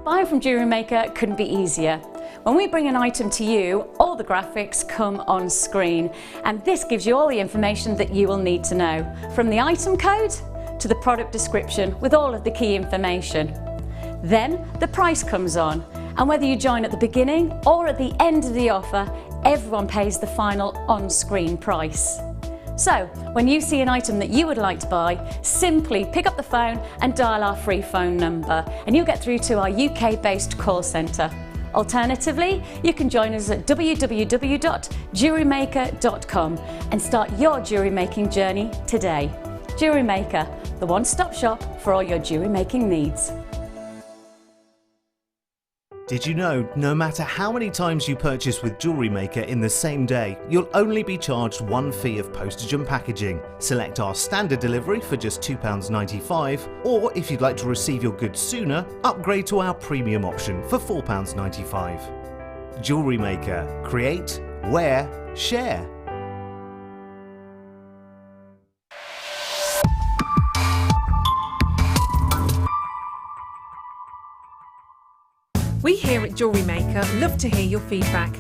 Buying from Jewellery Maker couldn't be easier. When we bring an item to you, all the graphics come on screen, and this gives you all the information that you will need to know, from the item code to the product description with all of the key information. Then the price comes on, and whether you join at the beginning or at the end of the offer, everyone pays the final on-screen price. So, when you see an item that you would like to buy, simply pick up the phone and dial our free phone number, and you'll get through to our UK-based call centre. Alternatively, you can join us at www.JewelleryMaker.com and start your jewellery making journey today. Jewellery Maker, the one-stop shop for all your jewellery making needs. Did you know, no matter how many times you purchase with Jewellery Maker in the same day, you'll only be charged one fee of postage and packaging. Select our standard delivery for just £2.95, or if you'd like to receive your goods sooner, upgrade to our premium option for £4.95. Jewellery Maker. Create, wear, share. We here at Jewellery Maker love to hear your feedback.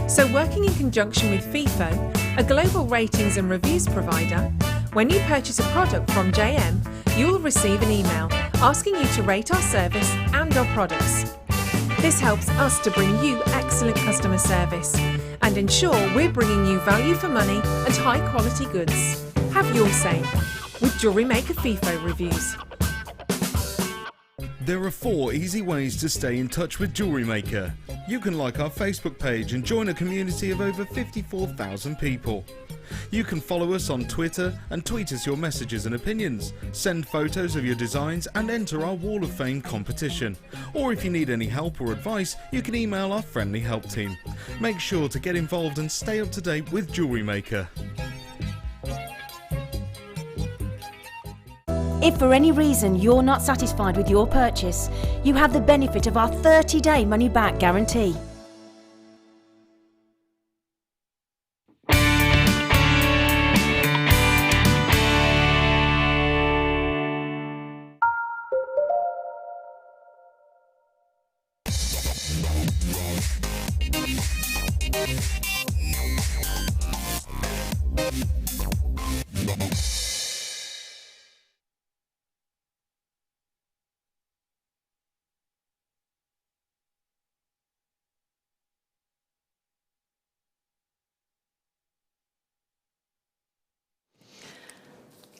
So working in conjunction with FIFO, a global ratings and reviews provider, when you purchase a product from JM, you will receive an email asking you to rate our service and our products. This helps us to bring you excellent customer service and ensure we're bringing you value for money and high quality goods. Have your say with Jewellery Maker FIFO reviews. There are 4 easy ways to stay in touch with Jewellery Maker. You can like our Facebook page and join a community of over 54,000 people. You can follow us on Twitter and tweet us your messages and opinions, send photos of your designs and enter our Wall of Fame competition. Or if you need any help or advice, you can email our friendly help team. Make sure to get involved and stay up to date with Jewellery Maker. If for any reason you're not satisfied with your purchase, you have the benefit of our 30-day money-back guarantee.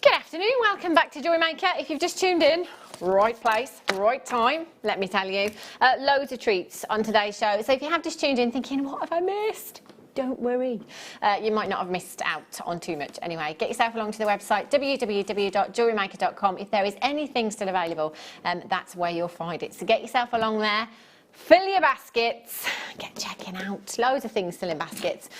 Good afternoon, welcome back to Jewellery Maker. If you've just tuned in, right place, right time, let me tell you. Loads of treats on today's show. So if you have just tuned in thinking, what have I missed? Don't worry. You might not have missed out on too much. Anyway, get yourself along to the website, www.JewelleryMaker.com. If there is anything still available, that's where you'll find it. So get yourself along there. Fill your baskets, get checking out. Loads of things still in baskets.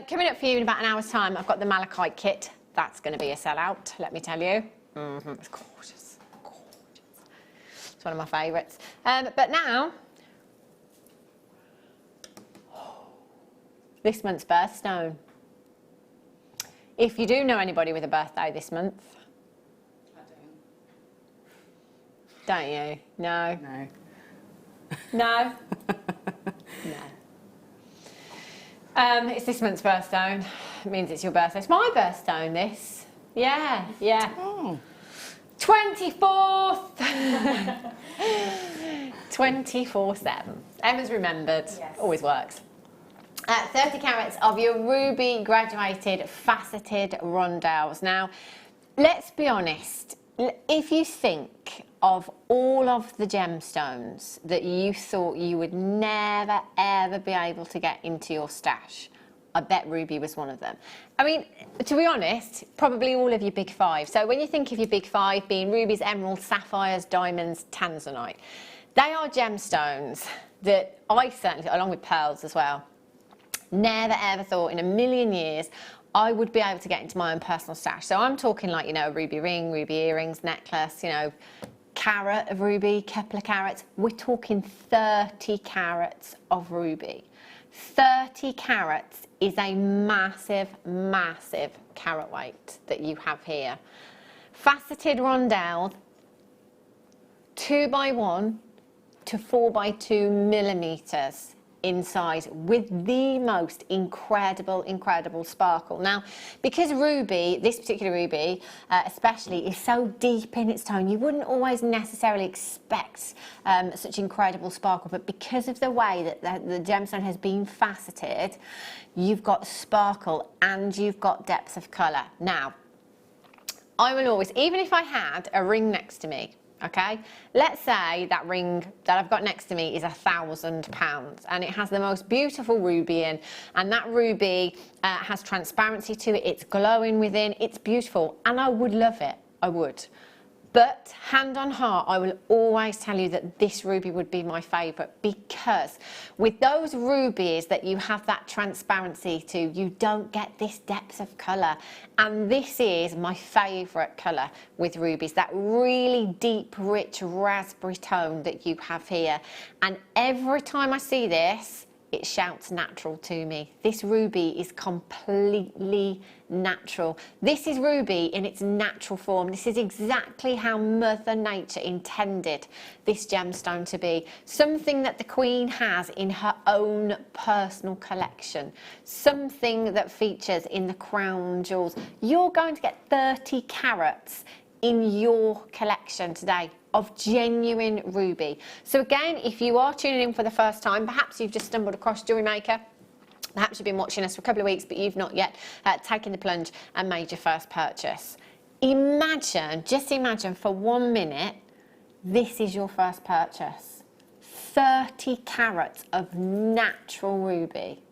Coming up for you in about an hour's time, I've got the malachite kit. That's going to be a sellout, let me tell you. It's gorgeous, gorgeous. It's one of my favourites. But now, this month's birthstone. If you do know anybody with a birthday this month. I don't. Don't you? No. No. No? No. It's this month's birthstone. It means it's your birthday. It's my birthstone, this. Yeah, yeah. Oh. 24th. 24/7. Emma's remembered. Yes. Always works. 30 carats of your ruby graduated faceted rondelles. Now, let's be honest. If you think of all of the gemstones that you thought you would never ever be able to get into your stash, I bet ruby was one of them. I mean, to be honest, probably all of your big five. So when you think of your big five being rubies, emeralds, sapphires, diamonds, tanzanite, they are gemstones that I certainly, along with pearls as well, never ever thought in a million years I would be able to get into my own personal stash. So I'm talking like, you know, a ruby ring, ruby earrings, necklace, you know, carat of ruby, couple of carats. We're talking 30 carats of ruby. 30 carats is a massive, massive carat weight that you have here. Faceted rondelle, 2x1 to 4x2 millimeters in size, with the most incredible sparkle. Now, because ruby, this particular ruby especially, is so deep in its tone, you wouldn't always necessarily expect such incredible sparkle, but because of the way that the gemstone has been faceted, you've got sparkle and you've got depth of colour. Now, I will always, even if I had a ring next to me, okay, let's say that ring that I've got next to me is £1,000 and it has the most beautiful ruby in, and that ruby has transparency to it, it's glowing within, it's beautiful, and I would love it, I would. But hand on heart, I will always tell you that this ruby would be my favourite, because with those rubies that you have that transparency to, you don't get this depth of colour. And this is my favourite colour with rubies, that really deep, rich raspberry tone that you have here. And every time I see this, it shouts natural to me. This ruby is completely natural. This is ruby in its natural form. This is exactly how Mother Nature intended this gemstone to be. Something that the Queen has in her own personal collection. Something that features in the crown jewels. You're going to get 30 carats in your collection today of genuine ruby. So again, if you are tuning in for the first time, perhaps you've just stumbled across Jewellery Maker, perhaps you've been watching us for a couple of weeks, but you've not yet taken the plunge and made your first purchase. Imagine, just imagine for 1 minute, this is your first purchase. 30 carats of natural ruby.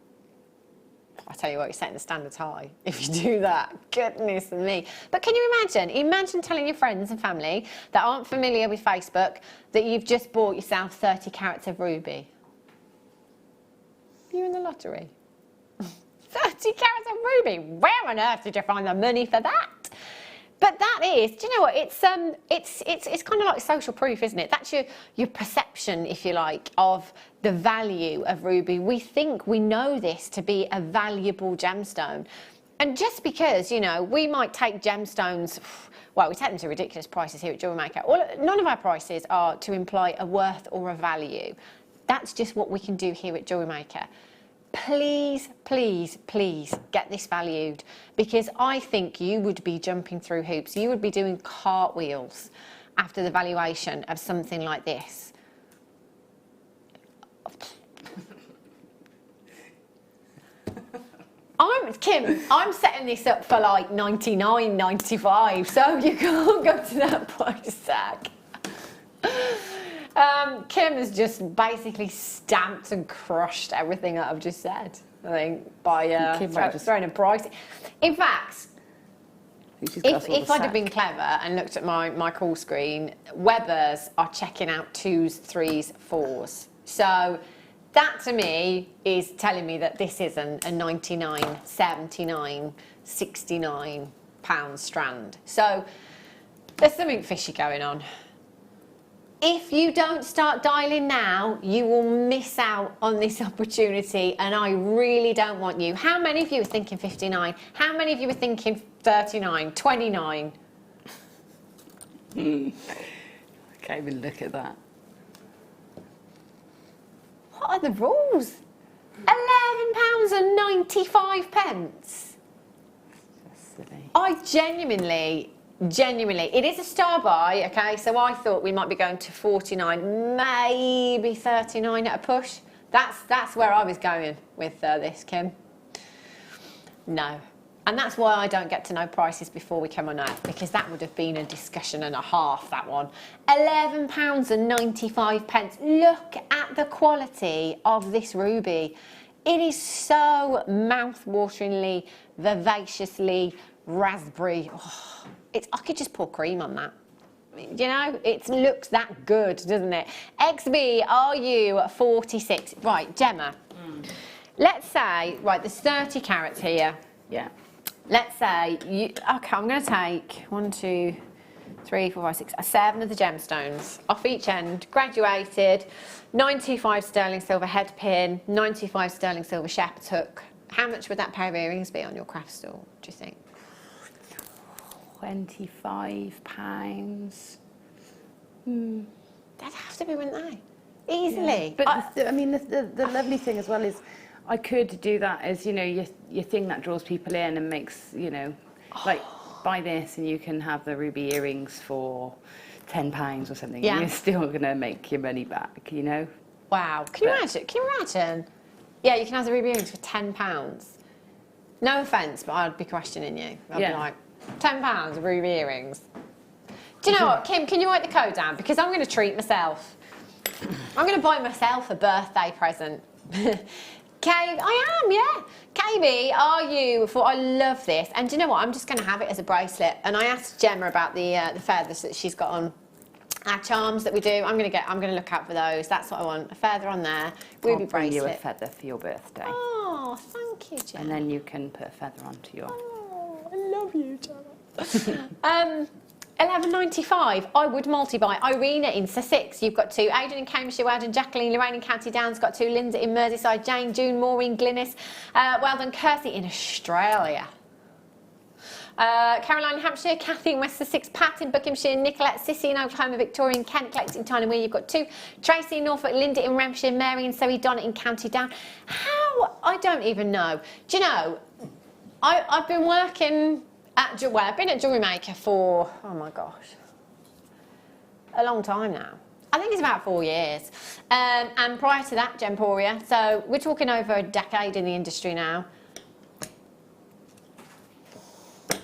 I tell you what, you're setting the standards high if you do that. Goodness me. But can you imagine telling your friends and family that aren't familiar with Facebook that you've just bought yourself 30 carats of ruby? You're in the lottery. 30 carats of ruby. Where on earth did you find the money for that? But that is, do you know what? It's kind of like social proof, isn't it? That's your perception, if you like, of the value of ruby. We think we know this to be a valuable gemstone. And just because, you know, we might take gemstones, well, we take them to ridiculous prices here at Jewellery Maker. None of our prices are to imply a worth or a value. That's just what we can do here at Jewellery Maker. Please, please, please get this valued, because I think you would be jumping through hoops. You would be doing cartwheels after the valuation of something like this. I'm setting this up for like $99.95, so you can't go to that price tag. Kim has just basically stamped and crushed everything that I've just said, I think, by throwing a price. In fact, if I'd have been clever and looked at my call screen, Webbers are checking out 2s, 3s, 4s. So that to me is telling me that this isn't a 99, 79, 69 pound strand. So there's something fishy going on. If you don't start dialing now, you will miss out on this opportunity, and I really don't want you. How many of you are thinking 59? How many of you are thinking 39, 29? I can't even look at that. What are the rules? £11.95. That's silly. I genuinely, it is a star buy, okay, so I thought we might be going to 49, maybe 39 at a push. That's where I was going with this, Kim. No. And that's why I don't get to know prices before we come on air, because that would have been a discussion and a half, that one. £11.95. Look at the quality of this ruby. It is so mouth-wateringly, vivaciously raspberry. Oh, I could just pour cream on that. You know, it looks that good, doesn't it? XB, 46. Right, Gemma. Let's say, right, there's 30 carats here. Yeah. Let's say, okay, I'm going to take 1, 2, 3, 4, 5, 6, 7 of the gemstones off each end, graduated, 925 sterling silver head pin, 925 sterling silver shepherd's hook. How much would that pair of earrings be on your craft store, do you think? £25. They'd have to be, wouldn't they? Easily. Yeah. But I mean, the lovely thing as well is I could do that as, you know, your thing that draws people in and makes, you know, like buy this and you can have the ruby earrings for £10 or something. Yeah. And you're still going to make your money back, you know? Wow. Can you imagine? Yeah, you can have the ruby earrings for £10. No offence, but I'd be questioning you. I'd be like, £10 of ruby earrings. Do you know what, Kim, can you write the code down? Because I'm going to treat myself. I'm going to buy myself a birthday present. KB, are you for? I love this, and do you know what? I'm just going to have it as a bracelet. And I asked Gemma about the feathers that she's got on our charms that we do. I'm going to look out for those. That's what I want. A feather on there. Ruby I'll bring bracelet. you a feather for your birthday. Oh, thank you, Gemma. And then you can put a feather onto your. Oh, I love you, Gemma. £11.95. I would multi-buy. Irina in Sussex, you've got 2. Aidan in Cambridgeshire, Weldon, Jacqueline, Lorraine in County Down's got 2. Linda in Merseyside, Jane, June, Maureen, Glynis, Weldon, Kirsty in Australia. Caroline in Hampshire, Kathy in West Sussex, Pat in Buckinghamshire, Nicolette, Sissy in Oklahoma, Victoria in Kent, Clex in Tyne-and-Wear, you've got 2. Tracy in Norfolk, Linda in Renfrewshire, Mary in Surrey, Donna in County Down. How? I don't even know. Do you know, I've been working... I've been at Jewellery Maker for, oh my gosh, a long time now. I think it's about 4 years. And prior to that, Gemporia. So we're talking over a decade in the industry now.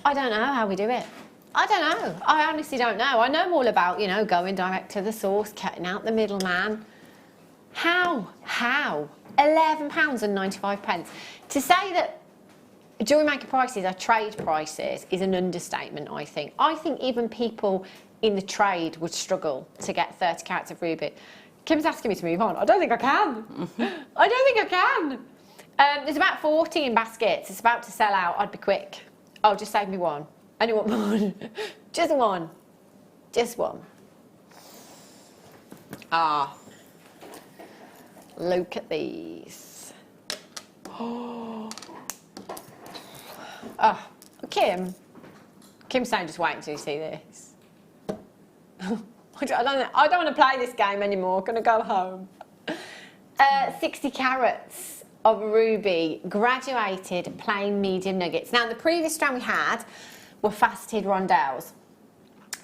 I don't know how we do it. I don't know. I honestly don't know. I know all about, you know, going direct to the source, cutting out the middleman. How? £11.95. To say that Jewellery Maker prices are trade prices is an understatement, I think. I think even people in the trade would struggle to get 30 carats of ruby. Kim's asking me to move on. I don't think I can. I don't think I can. There's about 40 in baskets. It's about to sell out. I'd be quick. Oh, just save me one. I only want one. Just one. Just one. Ah. Look at these. Oh. Oh, Kim's saying just wait until you see this. I don't want to play this game anymore. I'm going to go home. 60 carats of ruby, graduated plain medium nuggets. Now, the previous strand we had were faceted rondelles.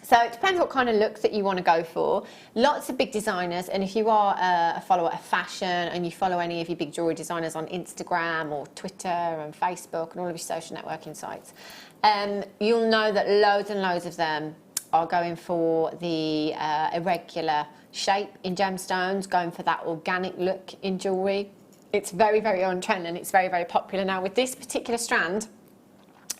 So it depends what kind of look that you want to go for. Lots of big designers, and if you are a follower of fashion and you follow any of your big jewellery designers on Instagram or Twitter and Facebook and all of your social networking sites, you'll know that loads and loads of them are going for the irregular shape in gemstones, going for that organic look in jewellery. It's very, very on trend and it's very, very popular now. With this particular strand,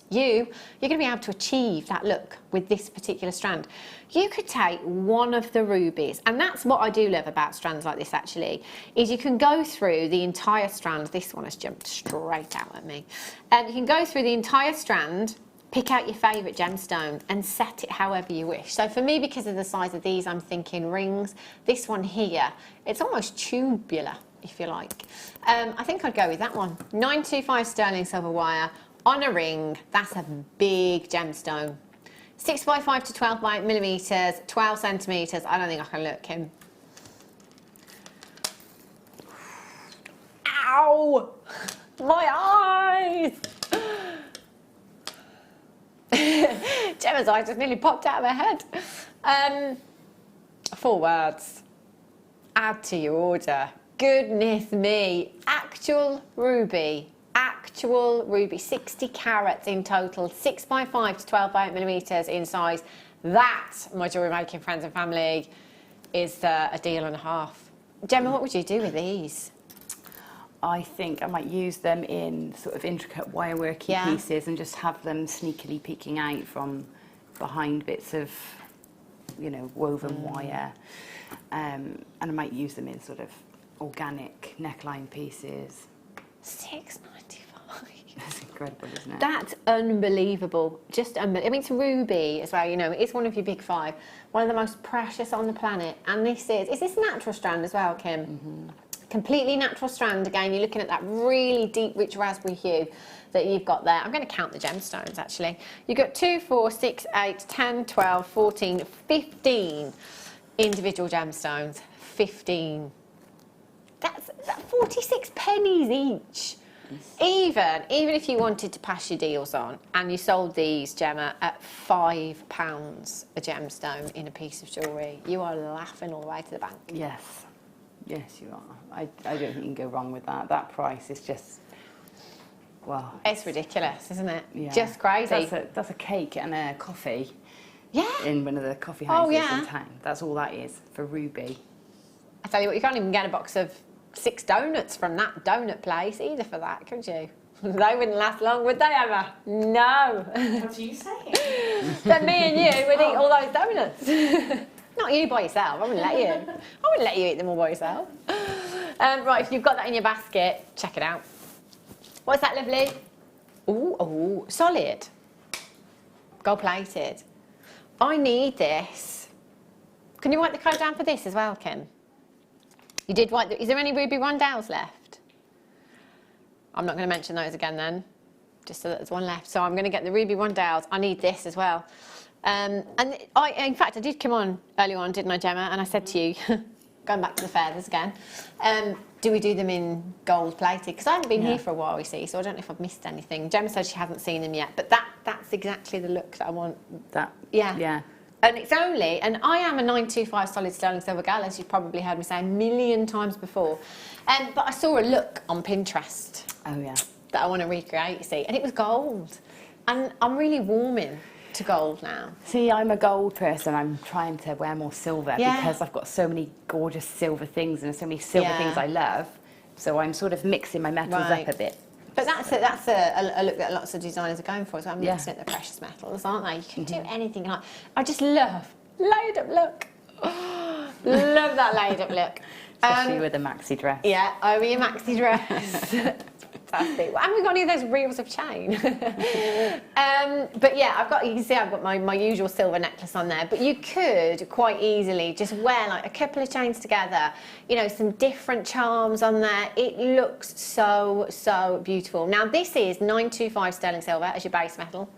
you're going to be able to achieve that look with this particular strand. You could take one of the rubies, and that's what I do love about strands like this actually, is you can go through the entire strand. This one has jumped straight out at me. You can go through the entire strand pick out your favourite gemstone and set it however you wish. So for me, because of the size of these, I'm thinking rings. This one here, it's almost tubular, if you like. I think I'd go with that one. 925 sterling silver wire on a ring. That's a big gemstone. 6 by 5 to 12 by 8 millimetres, 12 centimetres. I don't think I can look him. Ow! My eyes! Gemma's eye just nearly popped out of her head. 4 words. Add to your order. Goodness me. Actual ruby. 60 carats in total. 6 by 5 to 12 by 8 millimetres in size. That, my jewellery making friends and family, is a deal and a half. Gemma, what would you do with these? I think I might use them in sort of intricate wireworky pieces and just have them sneakily peeking out from behind bits of, you know, woven wire. And I might use them in sort of organic neckline pieces. $6.95. That's incredible, isn't it? That's unbelievable. Just unbelievable. I mean, it's ruby as well, you know, it's one of your big 5. One of the most precious on the planet. And this is this natural strand as well, Kim? Mm-hmm. Completely natural strand. Again, you're looking at that really deep, rich raspberry hue that you've got there. I'm going to count the gemstones, actually. You've got 2, 4, 6, 8, 10, 12, 14, 15 individual gemstones. 15. That's 46 pennies each. Even if you wanted to pass your deals on and you sold these, Gemma, at £5 a gemstone in a piece of jewellery, you are laughing all the way to the bank. Yes. Yes, you are. I don't think you can go wrong with that. That price is just, well... It's ridiculous, isn't it? Yeah. Just crazy. That's a cake and a coffee. Yeah. In one of the coffee houses in town. That's all that is for ruby. I tell you what, you can't even get a box of 6 donuts from that donut place either for that, could you? They wouldn't last long, would they, Emma? No. What are you saying? That me and you would eat all those donuts. Not you by yourself, I wouldn't let you. I wouldn't let you eat them all by yourself. Right, if you've got that in your basket, check it out. What's that, lovely? Ooh, solid. Gold plated. I need this. Can you write the code down for this as well, Kim? You did write is there any ruby rondelles left? I'm not going to mention those again then, just so that there's one left. So I'm going to get the ruby rondelles. I need this as well. And in fact, I did come on earlier on, didn't I, Gemma? And I said to you, going back to the feathers again, do we do them in gold plated? Because I haven't been here for a while, you see, so I don't know if I've missed anything. Gemma said she hasn't seen them yet, but that's exactly the look that I want. Yeah. And it's only, and I am a 925 solid sterling silver gal, as you've probably heard me say a million times before. But I saw a look on Pinterest. Oh, yeah. That I want to recreate, you see, and it was gold. And I'm really warming to gold now. See, I'm a gold person. I'm trying to wear more silver because I've got so many gorgeous silver things and so many silver things I love. So I'm sort of mixing my metals up a bit. But that's a look that lots of designers are going for. So I'm mixing at the precious metals, aren't they? You can do anything. I just love laid up look. Love that laid up look. Especially with a maxi dress. Yeah, over your maxi dress. Fantastic. Haven't we got any of those reels of chain? But yeah, you can see I've got my usual silver necklace on there, but you could quite easily just wear like a couple of chains together, you know, some different charms on there. It looks so, so beautiful. Now this is 925 sterling silver as your base metal.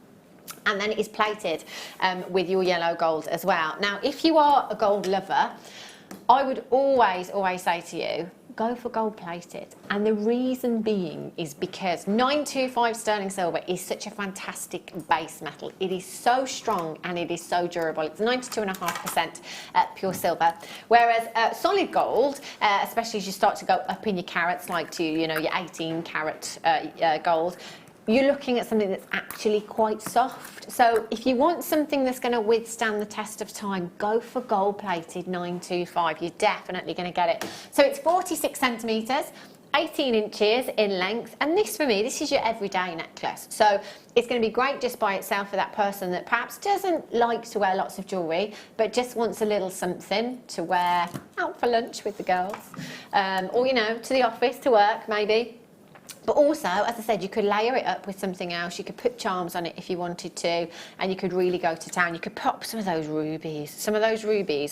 And then it is plated with your yellow gold as well. Now, if you are a gold lover, I would always say to you, go for gold plated. And the reason being is because 925 sterling silver is such a fantastic base metal. It is so strong and it is so durable. It's 92.5% pure silver. Whereas solid gold, especially as you start to go up in your carats, like to, you know, your 18 carat gold, you're looking at something that's actually quite soft. So if you want something that's going to withstand the test of time, go for gold-plated 925. You're definitely going to get it. So it's 46 centimetres, 18 inches in length, and this for me, this is your everyday necklace. So it's going to be great just by itself for that person that perhaps doesn't like to wear lots of jewellery, but just wants a little something to wear out for lunch with the girls, or, you know, to the office, to work maybe. But also, as I said, you could layer it up with something else. You could put charms on it if you wanted to, and you could really go to town. You could pop some of those rubies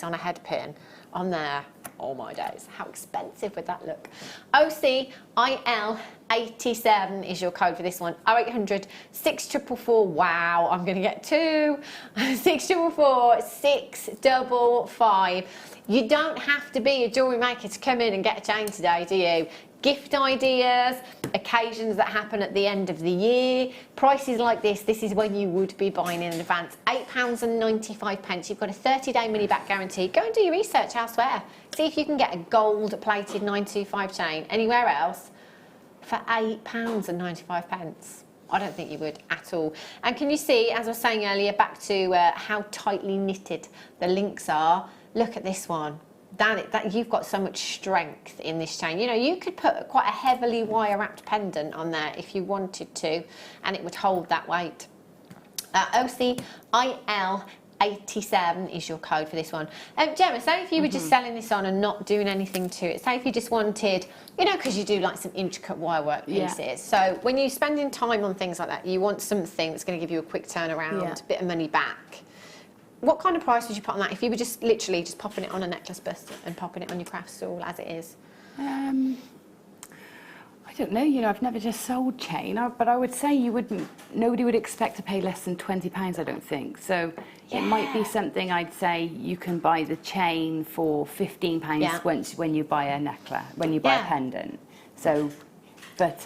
on a head pin on there. Oh my days, how expensive would that look? OCIL87 is your code for this one. 0800 644, wow, I'm going to get 2. 644 655. You don't have to be a jewellery maker to come in and get a chain today, do you? Gift ideas, occasions that happen at the end of the year, prices like this is when you would be buying in advance. £8.95. You've got a 30-day money-back guarantee. Go and do your research elsewhere. See if you can get a gold-plated 925 chain anywhere else for £8.95. I don't think you would at all. And can you see, as I was saying earlier, back to how tightly knitted the links are. Look at this one. That you've got so much strength in this chain. You know, you could put quite a heavily wire-wrapped pendant on there if you wanted to, and it would hold that weight. OCIL87 is your code for this one. Gemma, say if you were just selling this on and not doing anything to it. Say if you just wanted, you know, because you do like some intricate wire work pieces. Yeah. So when you're spending time on things like that, you want something that's going to give you a quick turnaround, a bit of money back. What kind of price would you put on that if you were just literally just popping it on a necklace bust and popping it on your craft stall as it is? I don't know, you know, I've never just sold chain, but I would say nobody would expect to pay less than £20, I don't think. So it might be something I'd say you can buy the chain for £15 when you buy a necklace, when you buy a pendant. So, but...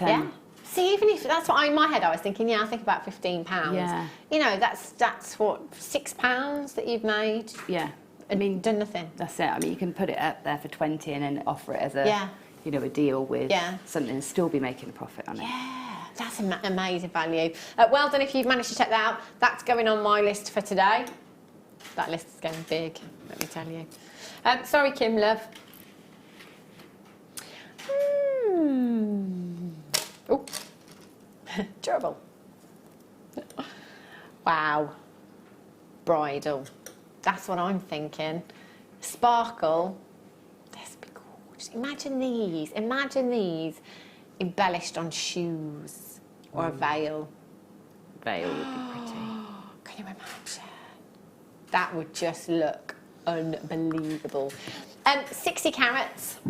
See, even if that's what in my head I was thinking, I think about £15. Yeah. You know, that's what, £6 that you've made. Yeah. I mean, done nothing. That's it. I mean, you can put it up there for 20 and then offer it as a, you know, a deal with something and still be making a profit on it. Yeah, that's amazing value. Well done if you've managed to check that out. That's going on my list for today. That list is getting big, let me tell you. Sorry, Kim, love. Oh, durable. Wow. Bridal. That's what I'm thinking. Sparkle. This would be gorgeous. Imagine these embellished on shoes or a veil. Veil would be pretty. Can you imagine? That would just look unbelievable. 60 carats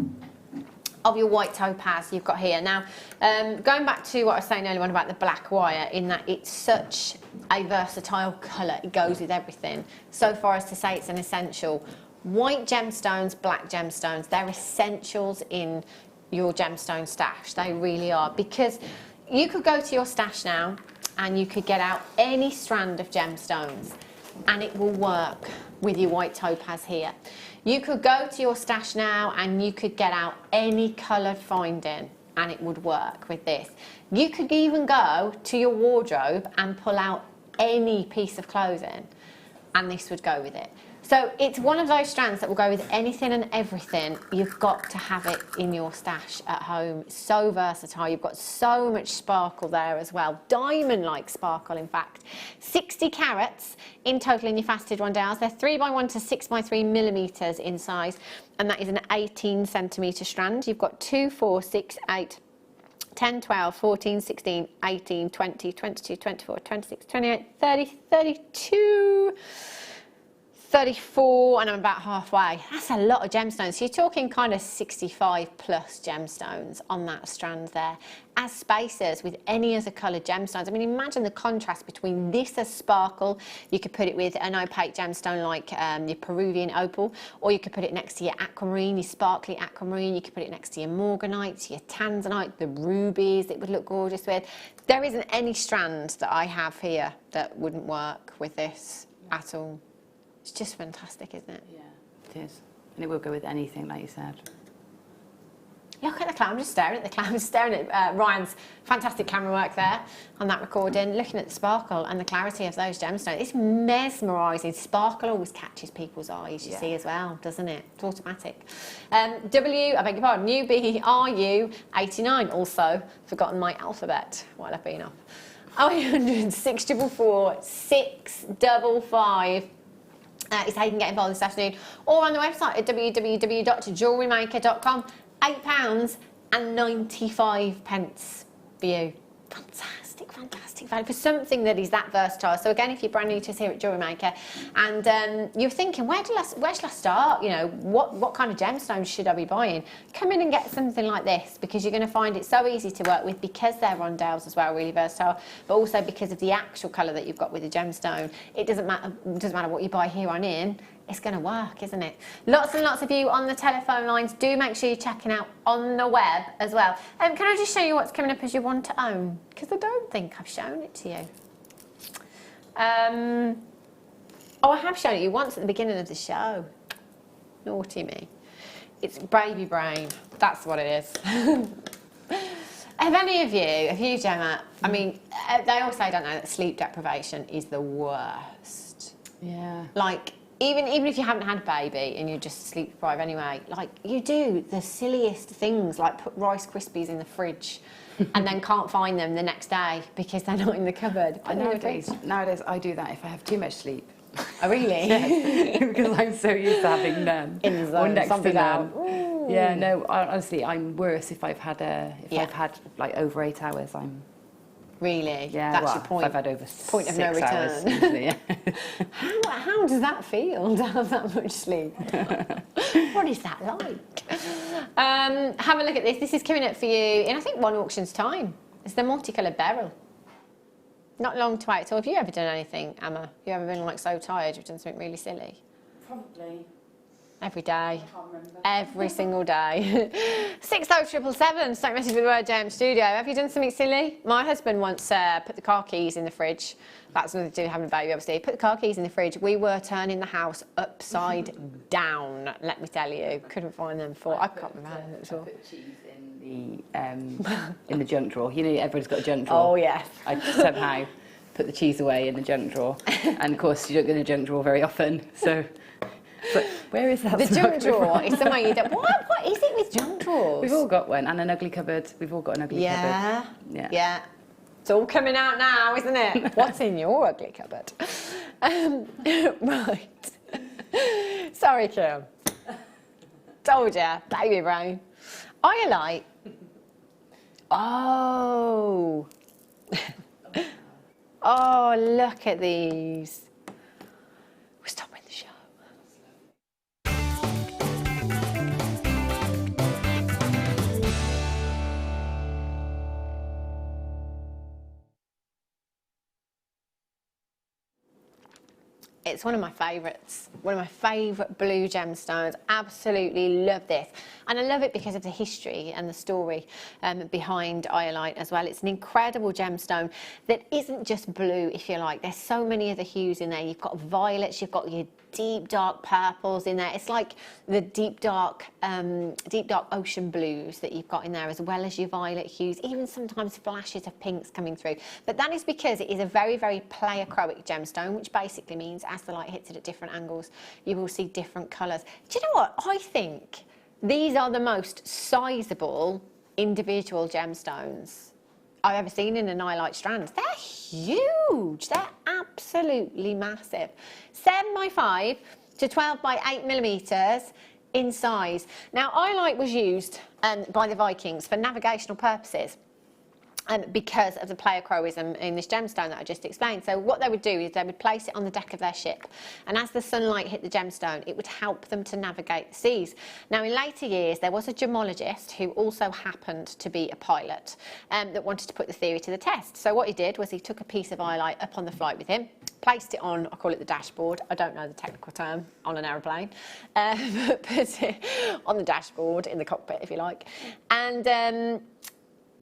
of your white topaz you've got here. Now, going back to what I was saying earlier on about the black wire, in that it's such a versatile colour, it goes with everything, so far as to say it's an essential. White gemstones, black gemstones, they're essentials in your gemstone stash. They really are, because you could go to your stash now and you could get out any strand of gemstones and it will work with your white topaz here. You could go to your stash now and you could get out any coloured finding and it would work with this. You could even go to your wardrobe and pull out any piece of clothing and this would go with it. So it's one of those strands that will go with anything and everything. You've got to have it in your stash at home. It's so versatile. You've got so much sparkle there as well. Diamond-like sparkle, in fact. 60 carats in total in your faceted rondelles. They're 3x1 to 6x3 millimetres in size, and that is an 18 centimetre strand. You've got 2, 4, 6, 8, 10, 12, 14, 16, 18, 20, 22, 24, 26, 28, 30, 32... 34, and I'm about halfway. That's a lot of gemstones. So you're talking kind of 65 plus gemstones on that strand there, as spacers with any other coloured gemstones. I mean, imagine the contrast between this as sparkle. You could put it with an opaque gemstone like your Peruvian opal, or you could put it next to your aquamarine, your sparkly aquamarine. You could put it next to your morganite, your tanzanite, the rubies it would look gorgeous with. There isn't any strand that I have here that wouldn't work with this at all. It's just fantastic, isn't it? Yeah, it is. And it will go with anything, like you said. Look at the clown. I'm just staring at the clown. Staring at Ryan's fantastic camera work there on that recording. Looking at the sparkle and the clarity of those gemstones. It's mesmerising. Sparkle always catches people's eyes, you see, as well, doesn't it? It's automatic. UBRU89. Also, forgotten my alphabet while I've been off. 0800 644 655. Is how you can get involved this afternoon, or on the website at www.jewellerymaker.com. £8.95. for you. Fantastic, fantastic value for something that is that versatile. So again, if you're brand new to us here at Jewellery Maker and you're thinking, where shall I start? You know, what kind of gemstones should I be buying? Come in and get something like this, because you're going to find it so easy to work with, because they're rondelles as well, really versatile, but also because of the actual colour that you've got with the gemstone. It doesn't matter what you buy here on in. It's going to work, isn't it? Lots and lots of you on the telephone lines. Do make sure you're checking out on the web as well. Can I just show you what's coming up as you want to own? Because I don't think I've shown it to you. Oh, I have shown it you once at the beginning of the show. Naughty me. It's baby brain. That's what it is. Have you, Gemma? I mean, they all say, don't know, that sleep deprivation is the worst. Yeah. Like, even if you haven't had a baby and you just sleep deprived anyway, like, you do the silliest things, like put Rice Krispies in the fridge and then can't find them the next day because they're not in the cupboard. Nowadays I do that if I have too much sleep. Oh, really? Yes, because I'm so used to having none. In the zone, or next to none. Ooh. Yeah, no, honestly, I'm worse if I've had I've had like over 8 hours. I'm really, yeah. That's well, your point. If I've had over point of no 6 hours, return. usually, yeah. How does that feel to have that much sleep? What is that like? Have a look at this. This is coming up for you in, I think, one auction's time. It's the multicoloured beryl. Not long to wait. So have you ever done anything, Emma? You ever been like so tired you've done something really silly? Probably. Every day. I can't remember. Every single day. 60777, start message with the word JM Studio. Have you done something silly? My husband once put the car keys in the fridge. That's nothing to do with having a baby, obviously. Put the car keys in the fridge. We were turning the house upside down, let me tell you. Couldn't find them for, I can't remember how it I put cheese in the junk drawer. You know, everyone's got a junk drawer. Oh, yes. I somehow put the cheese away in the junk drawer. And of course, you don't get in the junk drawer very often. So, but where is that? The junk drawer is somewhere you don't. What is it with junk drawers? We've all got one, and an ugly cupboard. We've all got an ugly cupboard. Yeah. It's all coming out now, isn't it? What's in your ugly cupboard? Right. Sorry, Kim. Told ya, baby brain. Iolite. Oh. Oh, look at these. We're stopping the show. It's one of my favourites, one of my favourite blue gemstones. Absolutely love this. And I love it because of the history and the story behind iolite as well. It's an incredible gemstone that isn't just blue, if you like. There's so many other hues in there. You've got violets, you've got your deep dark purples in there. It's like the deep dark ocean blues that you've got in there, as well as your violet hues, even sometimes flashes of pinks coming through. But that is because it is a very, very pleiochroic gemstone, which basically means as the light hits it at different angles, you will see different colours. Do you know what? I think these are the most sizable individual gemstones I've ever seen in an iolite strand. They're huge. They're absolutely massive. 7 by 5 to 12 by 8 millimetres in size. Now, iolite was used by the Vikings for navigational purposes. Because of the pleiochroism in this gemstone that I just explained. So what they would do is they would place it on the deck of their ship, and as the sunlight hit the gemstone, it would help them to navigate the seas. Now, in later years, there was a gemologist who also happened to be a pilot that wanted to put the theory to the test. So what he did was he took a piece of iolite up on the flight with him, placed it on, I call it the dashboard, I don't know the technical term, on an aeroplane, put it on the dashboard, in the cockpit, if you like, and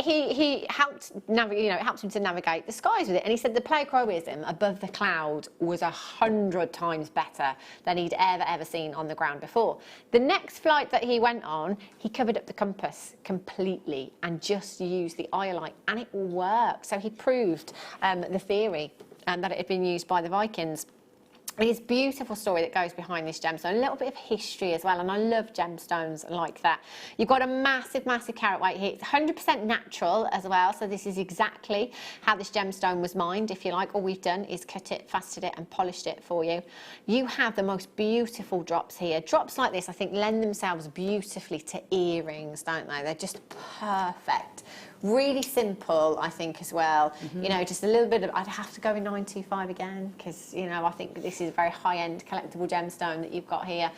he helped helped him to navigate the skies with it, and he said the pleiochroism above the cloud was 100 times better than he'd ever seen on the ground before. The next flight that he went on, he covered up the compass completely and just used the iolite, and it worked. So he proved the theory that it had been used by the Vikings. It's a beautiful story that goes behind this gemstone, a little bit of history as well, and I love gemstones like that. You've got a massive, massive carat weight here. It's 100% natural as well, so this is exactly how this gemstone was mined, if you like. All we've done is cut it, faceted it, and polished it for you. You have the most beautiful drops here. Drops like this, I think, lend themselves beautifully to earrings, don't they? They're just perfect. Really simple, I think, as well. You know, just a little bit of, I'd have to go with 925 again, because, you know, I think this is a very high-end collectible gemstone that you've got here.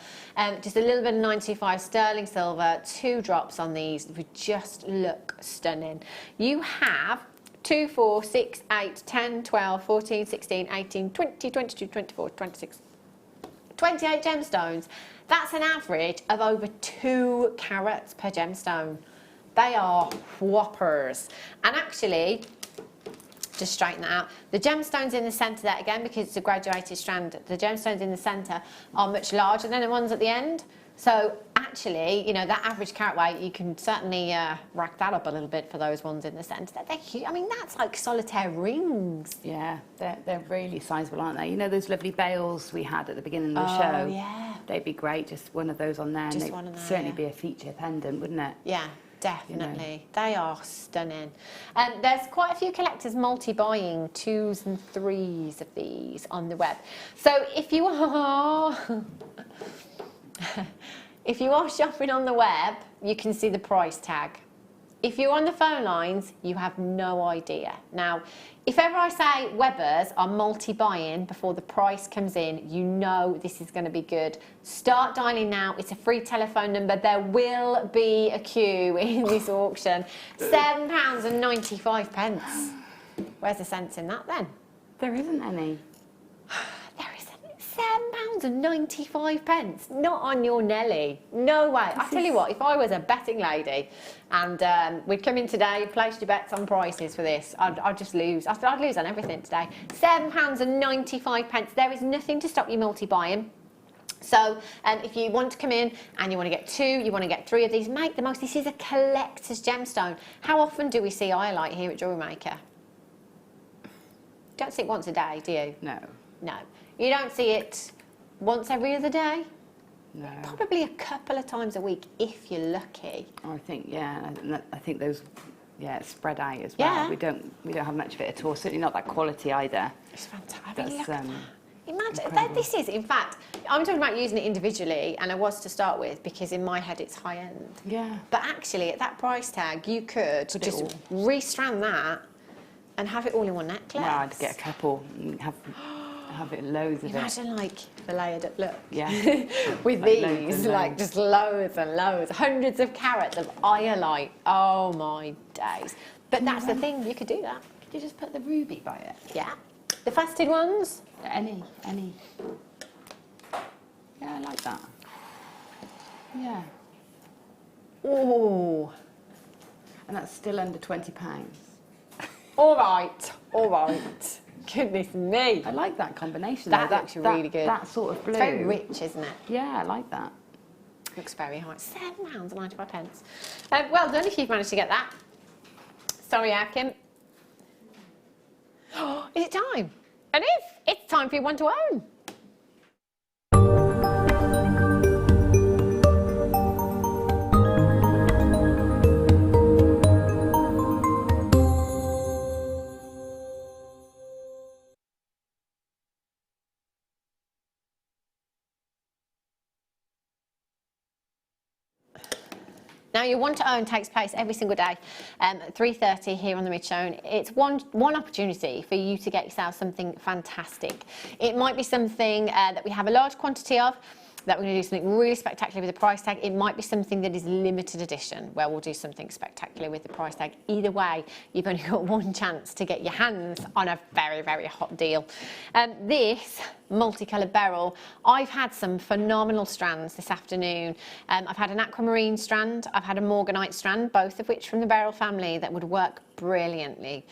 Just a little bit of 925 sterling silver, 2 drops on these, would just look stunning. You have 2, 4, 6, 8, 10, 12, 14, 16, 18, 20, 22, 24, 26, 28 gemstones. That's an average of over 2 carats per gemstone. They are whoppers. And actually, just straighten that out, the gemstones in the centre there, again, because it's a graduated strand, the gemstones in the centre are much larger than the ones at the end. So actually, you know, that average carat weight, you can certainly rack that up a little bit for those ones in the centre. They're huge. I mean, that's like solitaire rings. Yeah, they're really sizable, aren't they? You know those lovely bales we had at the beginning of the show? Yeah. They'd be great, just one of those on there. Just and one on there, certainly yeah. be a feature pendant, wouldn't it? Yeah. Definitely. You know. They are stunning. There's quite a few collectors multi-buying 2s and 3s of these on the web. So if you are if you are shopping on the web, you can see the price tag. If you're on the phone lines, you have no idea. Now, if ever I say webbers are multi-buying before the price comes in, you know this is going to be good. Start dialing now. It's a free telephone number. There will be a queue in this auction. £7.95. Where's the sense in that then? There isn't any. There isn't. £7.95. Not on your Nelly. No way. I tell you what, if I was a betting lady and we'd come in today, placed your bets on prices for this, I'd just lose. I'd lose on everything today. £7.95. There is nothing to stop you multi-buying. So if you want to come in and you want to get 2, you want to get 3 of these, make the most. This is a collector's gemstone. How often do we see iolite here at Jewellery Maker? Don't see it once a day, do you? No. No. You don't see it once every other day? No. Probably a couple of times a week if you're lucky. I think, yeah, I think those, yeah, it's spread out as well. Yeah. We don't have much of it at all. Certainly not that quality either. It's fantastic. I mean, That's, look at that. Imagine, incredible. this is, in fact, I'm talking about using it individually, and I was to start with, because in my head it's high end. Yeah. But actually, at that price tag, you could just restrand that and have it all in one necklace. Yeah, I'd get a couple and have it loads of Imagine like the layered up look. Yeah. With Like these, loads. like just loads and loads, hundreds of carats of iolite. Oh my days. But that's the thing, you could do that. Could you just put the ruby by it? Yeah. The faceted ones? Any. Yeah, I like that. Yeah. Oh. And that's still under £20. All right. Goodness me. I like that combination. That though. looks really good. That sort of blue. It's very rich, isn't it? Yeah, I like that. Looks very high. £7.95. Well done if you've managed to get that. Sorry, Kim. Is it time? It is. It's time for your one to own. Now, your one to own takes place every single day at 3:30 here on the Mid-Show. It's one opportunity for you to get yourself something fantastic. It might be something that we have a large quantity of, that we're going to do something really spectacular with the price tag. It might be something that is limited edition, where we'll do something spectacular with the price tag. Either way, you've only got one chance to get your hands on a very, very hot deal. This multicoloured beryl, I've had some phenomenal strands this afternoon. I've had an aquamarine strand, I've had a morganite strand, both of which from the beryl family that would work brilliantly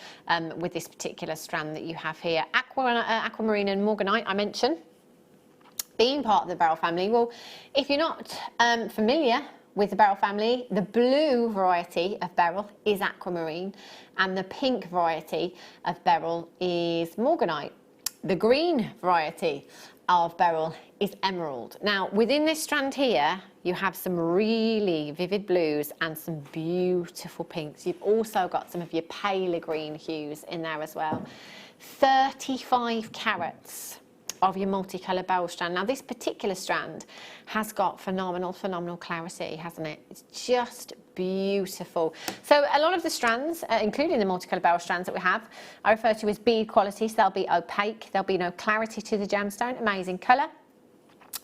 with this particular strand that you have here. Aquamarine and morganite, I mentioned, being part of the beryl family. Well, if you're not familiar with the beryl family, the blue variety of beryl is aquamarine and the pink variety of beryl is morganite. The green variety of beryl is emerald. Now, within this strand here, you have some really vivid blues and some beautiful pinks. You've also got some of your paler green hues in there as well. 35 carats of your multicolour beryl strand. Now this particular strand has got phenomenal clarity, hasn't it? It's just beautiful. So a lot of the strands, including the multicolour beryl strands that we have, I refer to as bead quality, so they'll be opaque, there'll be no clarity to the gemstone, amazing colour.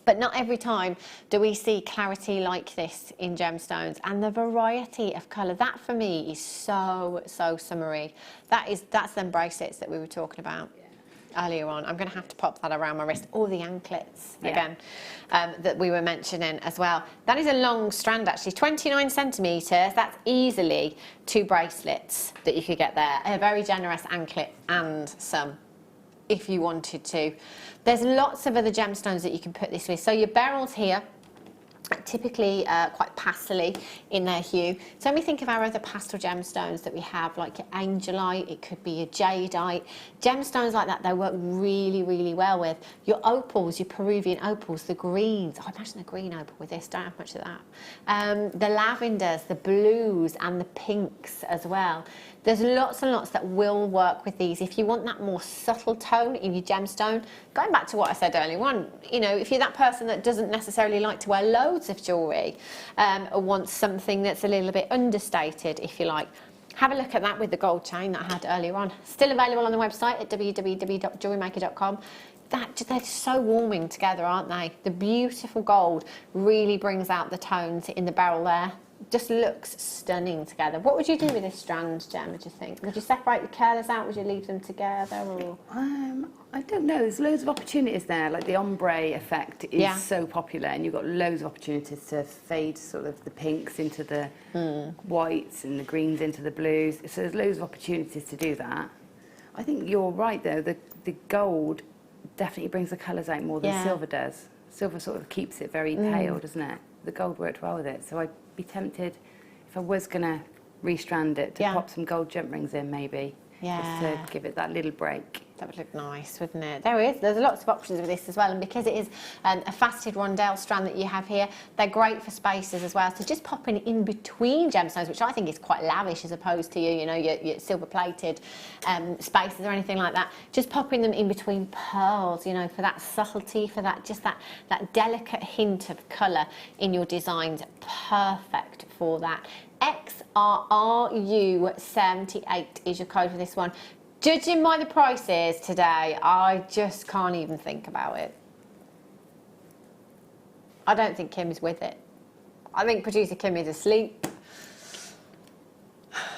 But not every time do we see clarity like this in gemstones, and the variety of colour, that for me is so summery. That's them bracelets that we were talking about earlier on. I'm going to have to pop that around my wrist, or the anklets again that we were mentioning as well. That is a long strand actually, 29 centimetres. That's easily 2 bracelets that you could get there. A very generous anklet and some, if you wanted to. There's lots of other gemstones that you can put this with. So your beryls here, typically quite pastely in their hue. So when we think of our other pastel gemstones that we have, like your angelite, it could be your jadeite, gemstones like that, they work really well with. Your opals, your Peruvian opals, the greens, I imagine the green opal with this, don't have much of that. The lavenders, the blues and the pinks as well. There's lots and lots that will work with these. If you want that more subtle tone in your gemstone, going back to what I said earlier on, you know, if you're that person that doesn't necessarily like to wear loads of jewellery, or wants something that's a little bit understated, if you like, have a look at that with the gold chain that I had earlier on. Still available on the website at www.jewellerymaker.com. They're so warming together, aren't they? The beautiful gold really brings out the tones in the beryl there. Just looks stunning together. What would you do with this strand, Gemma, do you think? Would you separate the curlers out? Would you leave them together? Or? I don't know. There's loads of opportunities there. Like the ombre effect is so popular, and you've got loads of opportunities to fade sort of the pinks into the whites and the greens into the blues. So there's loads of opportunities to do that. I think you're right, though. The gold definitely brings the colours out more than silver does. Silver sort of keeps it very pale, doesn't it? The gold worked well with it. So I'd be tempted, if I was going to restrand it, to pop some gold jump rings in maybe, just to give it that little break. That would look nice, wouldn't it? There's lots of options with this as well, and because it is a faceted rondelle strand that you have here, they're great for spaces as well. So just popping in between gemstones, which I think is quite lavish as opposed to your silver-plated spaces or anything like that. Just popping them in between pearls, you know, for that subtlety, for that that delicate hint of colour in your designs. Perfect for that. XRRU78 is your code for this one. Judging by the prices today, I just can't even think about it. I don't think Kim is with it. I think producer Kim is asleep.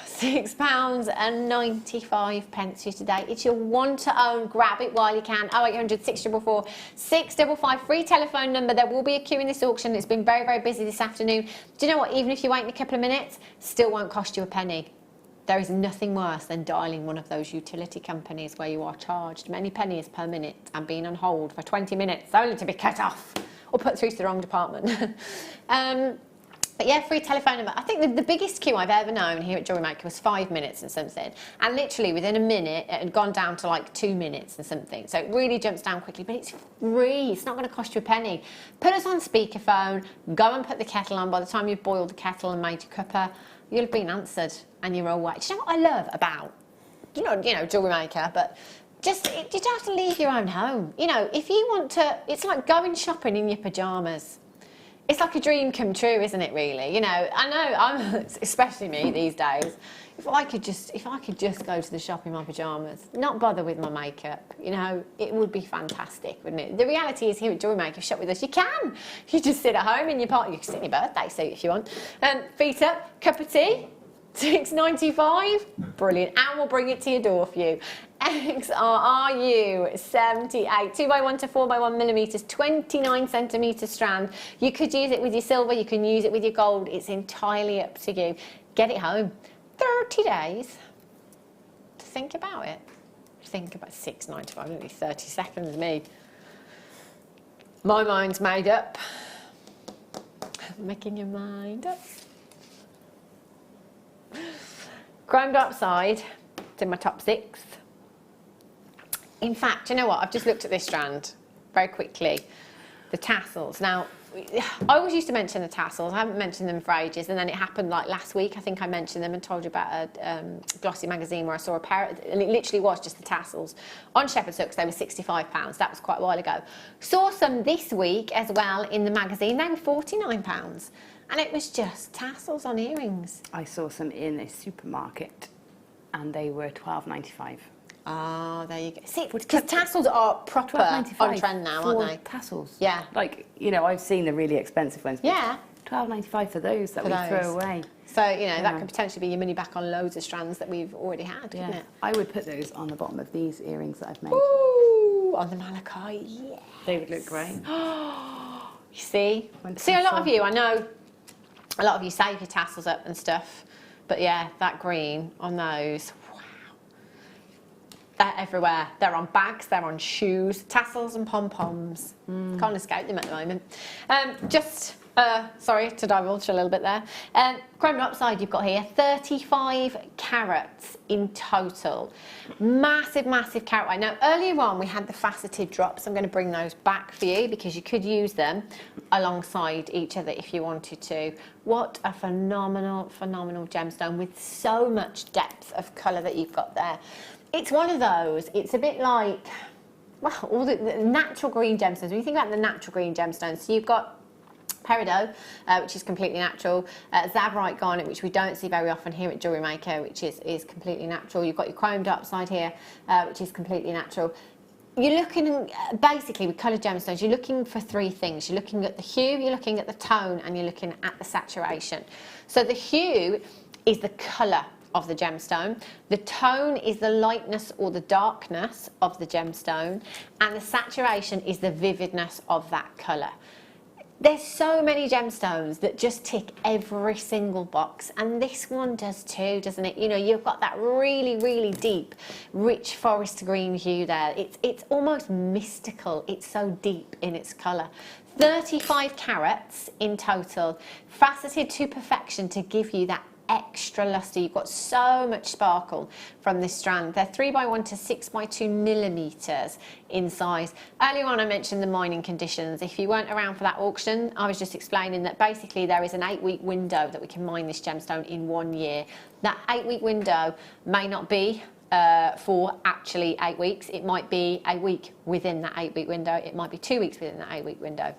£6.95 for today. It's your one to own. Grab it while you can. 0800 644 655. Free telephone number. There will be a queue in this auction. It's been very busy this afternoon. Do you know what? Even if you wait in a couple of minutes, still won't cost you a penny. There is nothing worse than dialing one of those utility companies where you are charged many pennies per minute and being on hold for 20 minutes only to be cut off or put through to the wrong department. But yeah, free telephone number. I think the biggest queue I've ever known here at Jewellery Maker was 5 minutes and something. And literally within a minute, it had gone down to like 2 minutes and something. So it really jumps down quickly, but it's free. It's not going to cost you a penny. Put us on speakerphone, go and put the kettle on. By the time you've boiled the kettle and made your cuppa, you'll have been answered and you're away. Do you know what I love about, you know, Jewellery Maker, but just, you don't have to leave your own home. You know, if you want to, it's like going shopping in your pyjamas. It's like a dream come true, isn't it, really? You know, I know, especially me these days, if I could just go to the shop in my pyjamas, not bother with my makeup, you know, it would be fantastic, wouldn't it? The reality is here at Jewellery Maker, shop with us, you can. You just sit at home in your party, you can sit in your birthday suit if you want. Feet up, cup of tea, £6.95, brilliant, and we'll bring it to your door for you. XRRU78, 2x1 to 4x1 millimetres, 29 centimetre strand. You could use it with your silver, you can use it with your gold, it's entirely up to you. Get it home. 30 days to think about it. Think about £6.95, only 30 seconds, me. My mind's made up. Making your mind up. Chrome Dioxide, it's in my top 6. In fact, you know what? I've just looked at this strand very quickly. The tassels. Now, I always used to mention the tassels. I haven't mentioned them for ages, and then it happened like last week. I think I mentioned them and told you about a glossy magazine where I saw a pair, and it literally was just the tassels on Shepherd's Hooks. They were £65. That was quite a while ago. Saw some this week as well in the magazine. They were £49, and it was just tassels on earrings. I saw some in a supermarket, and they were £12.95. Oh, there you go. See, because tassels are proper on trend now, aren't they? Tassels. Yeah. Like, you know, I've seen the really expensive ones. Yeah. £12.95 for those that we throw away. So, you know, that could potentially be your money back on loads of strands that we've already had, couldn't it? I would put those on the bottom of these earrings that I've made. Ooh, on the malachite, yes. They would look great. You see? See, a lot of you, I know, a lot of you save your tassels up and stuff, but yeah, that green on those, they're everywhere. They're on bags, they're on shoes, tassels and pom-poms. Can't escape them at the moment. Sorry to divulge a little bit there. Chrome upside you've got here, 35 carats in total. Massive, massive carat weight. Now, earlier on we had the faceted drops. I'm going to bring those back for you because you could use them alongside each other if you wanted to. What a phenomenal, phenomenal gemstone with so much depth of colour that you've got there. It's one of those, it's a bit like, well, all the natural green gemstones. When you think about the natural green gemstones, so you've got peridot, which is completely natural, zabrite garnet, which we don't see very often here at Jewellery Maker, which is completely natural. You've got your chromed upside here, which is completely natural. You're looking, basically with coloured gemstones, you're looking for three things. You're looking at the hue, you're looking at the tone, and you're looking at the saturation. So the hue is the colour of the gemstone, the tone is the lightness or the darkness of the gemstone, and the saturation is the vividness of that colour. There's so many gemstones that just tick every single box, and this one does too, doesn't it? You know, you've got that really, really deep, rich forest green hue there. It's almost mystical. It's so deep in its colour. 35 carats in total, faceted to perfection to give you that extra lustre. You've got so much sparkle from this strand. They're 3x1 to 6x2 millimetres in size. Earlier on I mentioned the mining conditions. If you weren't around for that auction, I was just explaining that basically there is an 8-week window that we can mine this gemstone in 1 year. That 8-week window may not be for actually 8 weeks. It might be a week within that 8-week window. It might be 2 weeks within that 8-week window.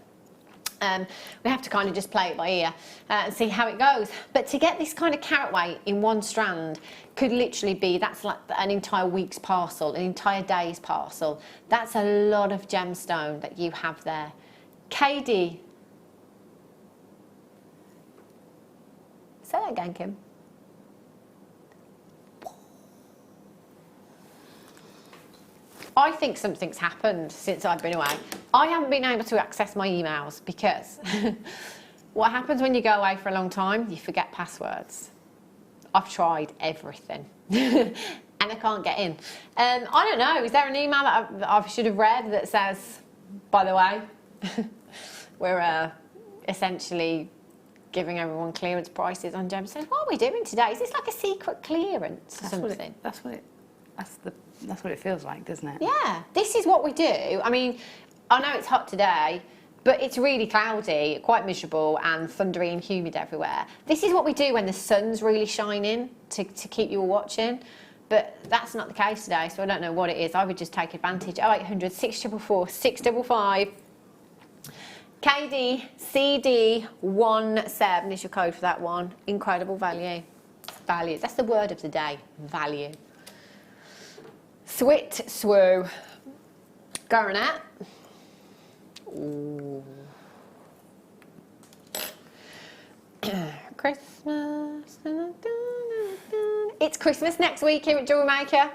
We have to kind of just play it by ear and see how it goes. But to get this kind of carat weight in one strand could literally be, that's like an entire week's parcel, an entire day's parcel. That's a lot of gemstone that you have there. KD. Say that again, Kim. I think something's happened since I've been away. I haven't been able to access my emails because what happens when you go away for a long time, you forget passwords. I've tried everything and I can't get in. I don't know, is there an email that I should have read that says, by the way, we're essentially giving everyone clearance prices on gemstones. What are we doing today? Is this like a secret clearance or something? That's what it feels like, doesn't it? Yeah, this is what we do. I mean, I know it's hot today, but it's really cloudy, quite miserable and thundery and humid everywhere. This is what we do when the sun's really shining to keep you all watching. But that's not the case today, so I don't know what it is. I would just take advantage. 0800 644 655. KD CD17 is your code for that one. Incredible value. Value. That's the word of the day. Value. Swit Swoo. Garnet. Ooh. Christmas. It's Christmas next week here at Jewellery Maker.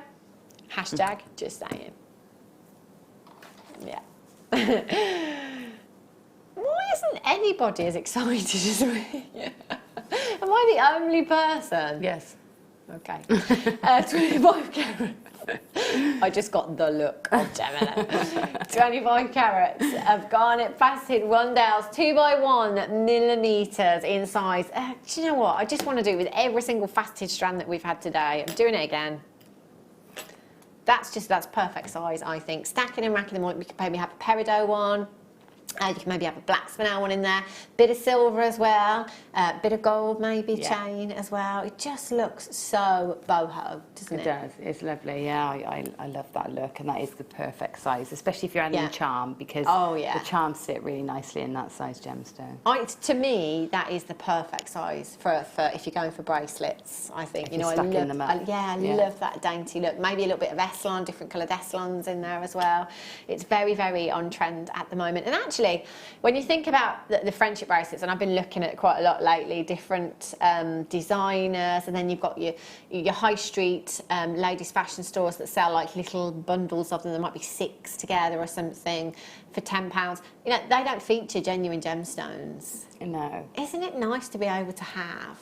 Hashtag just saying. Yeah. Why isn't anybody as excited as me? Am I the only person? Yes. Okay. 25 carats. I just got the look of Gemma. 25 carats of garnet faceted rondelles, 2x1 millimetres in size. Do you know what? I just want to do it with every single faceted strand that we've had today. I'm doing it again. That's perfect size, I think. Stacking and racking them on. We could maybe have a peridot one. You can maybe have a black spinel one in there, bit of silver as well, bit of gold maybe, chain as well. It just looks so boho, doesn't it? It does. It's lovely. Yeah, I love that look, and that is the perfect size, especially if you're adding a charm, because the charms sit really nicely in that size gemstone. To me, that is the perfect size for if you're going for bracelets. I think, I love that dainty look. Maybe a little bit of Essilon, different coloured Essilons in there as well. It's very, very on trend at the moment. And actually, when you think about the friendship bracelets, and I've been looking at quite a lot lately, different designers, and then you've got your high street ladies fashion stores that sell like little bundles of them. There might be 6 together or something for £10. You know, they don't feature genuine gemstones. No. Isn't it nice to be able to have?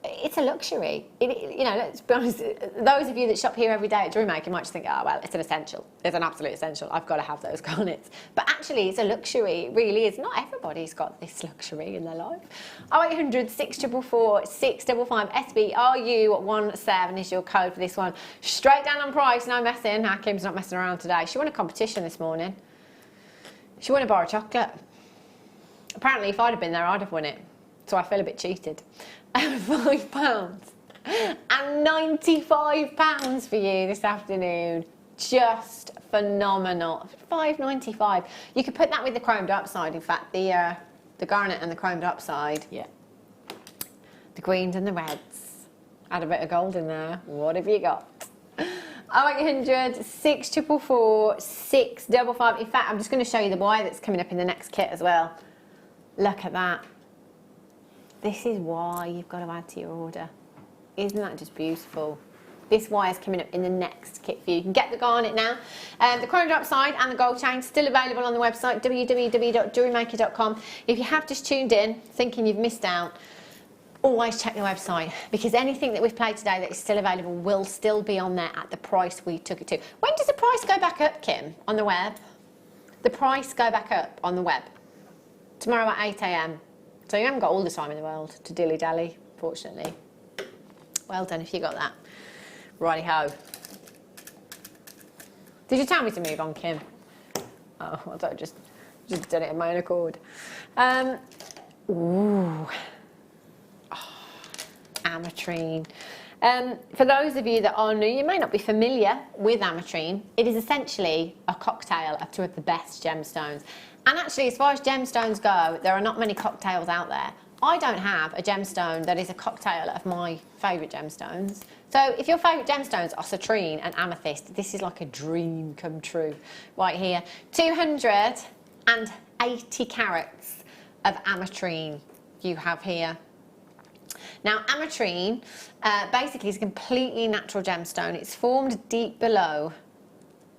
It's a luxury. You know, let's be honest, those of you that shop here every day at Jewellery Maker might just think, oh, well, it's an essential. It's an absolute essential. I've got to have those garnets. But actually, it's a luxury. It really is. Not everybody's got this luxury in their life. 0800 644 655 SBRU17 is your code for this one. Straight down on price, no messing. Kim's not messing around today. She won a competition this morning. She won a bar of chocolate. Apparently, if I'd have been there, I'd have won it. So I feel a bit cheated. £5 and £95 for you this afternoon. Just phenomenal. £5.95. You could put that with the chromed upside. In fact, the garnet and the chromed upside. Yeah. The greens and the reds. Add a bit of gold in there. What have you got? 0800 644 655. In fact, I'm just going to show you the wire that's coming up in the next kit as well. Look at that. This is why you've got to add to your order. Isn't that just beautiful? This wire is coming up in the next kit for you. You can get the garnet now. The chromed upside and the gold chain still available on the website, www.jewellerymaker.com. If you have just tuned in thinking you've missed out, always check the website, because anything that we've played today that is still available will still be on there at the price we took it to. When does the price go back up, Kim, on the web? The price go back up on the web? Tomorrow at 8 AM. So you haven't got all the time in the world to dilly-dally, fortunately. Well done if you got that. Righty-ho. Did you tell me to move on, Kim? Oh, I thought I just done it of my own accord. Ooh. Oh, ametrine. For those of you that are new, you may not be familiar with ametrine. It is essentially a cocktail of 2 of the best gemstones. And actually, as far as gemstones go, there are not many cocktails out there. I don't have a gemstone that is a cocktail of my favourite gemstones. So if your favourite gemstones are citrine and amethyst, this is like a dream come true right here. 280 carats of ametrine you have here. Now, ametrine basically is a completely natural gemstone. It's formed deep below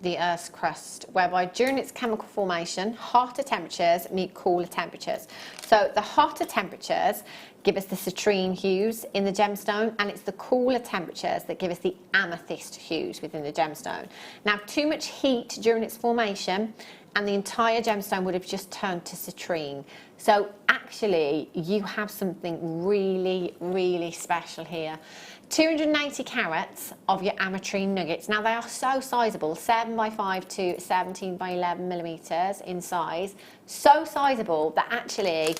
the Earth's crust, whereby during its chemical formation, hotter temperatures meet cooler temperatures. So the hotter temperatures give us the citrine hues in the gemstone, and it's the cooler temperatures that give us the amethyst hues within the gemstone. Now, too much heat during its formation, and the entire gemstone would have just turned to citrine. So actually, you have something really, really special here. 280 carats of your ametrine nuggets. Now, they are so sizable, 7 by 5 to 17 by 11 millimetres in size. So sizable that actually,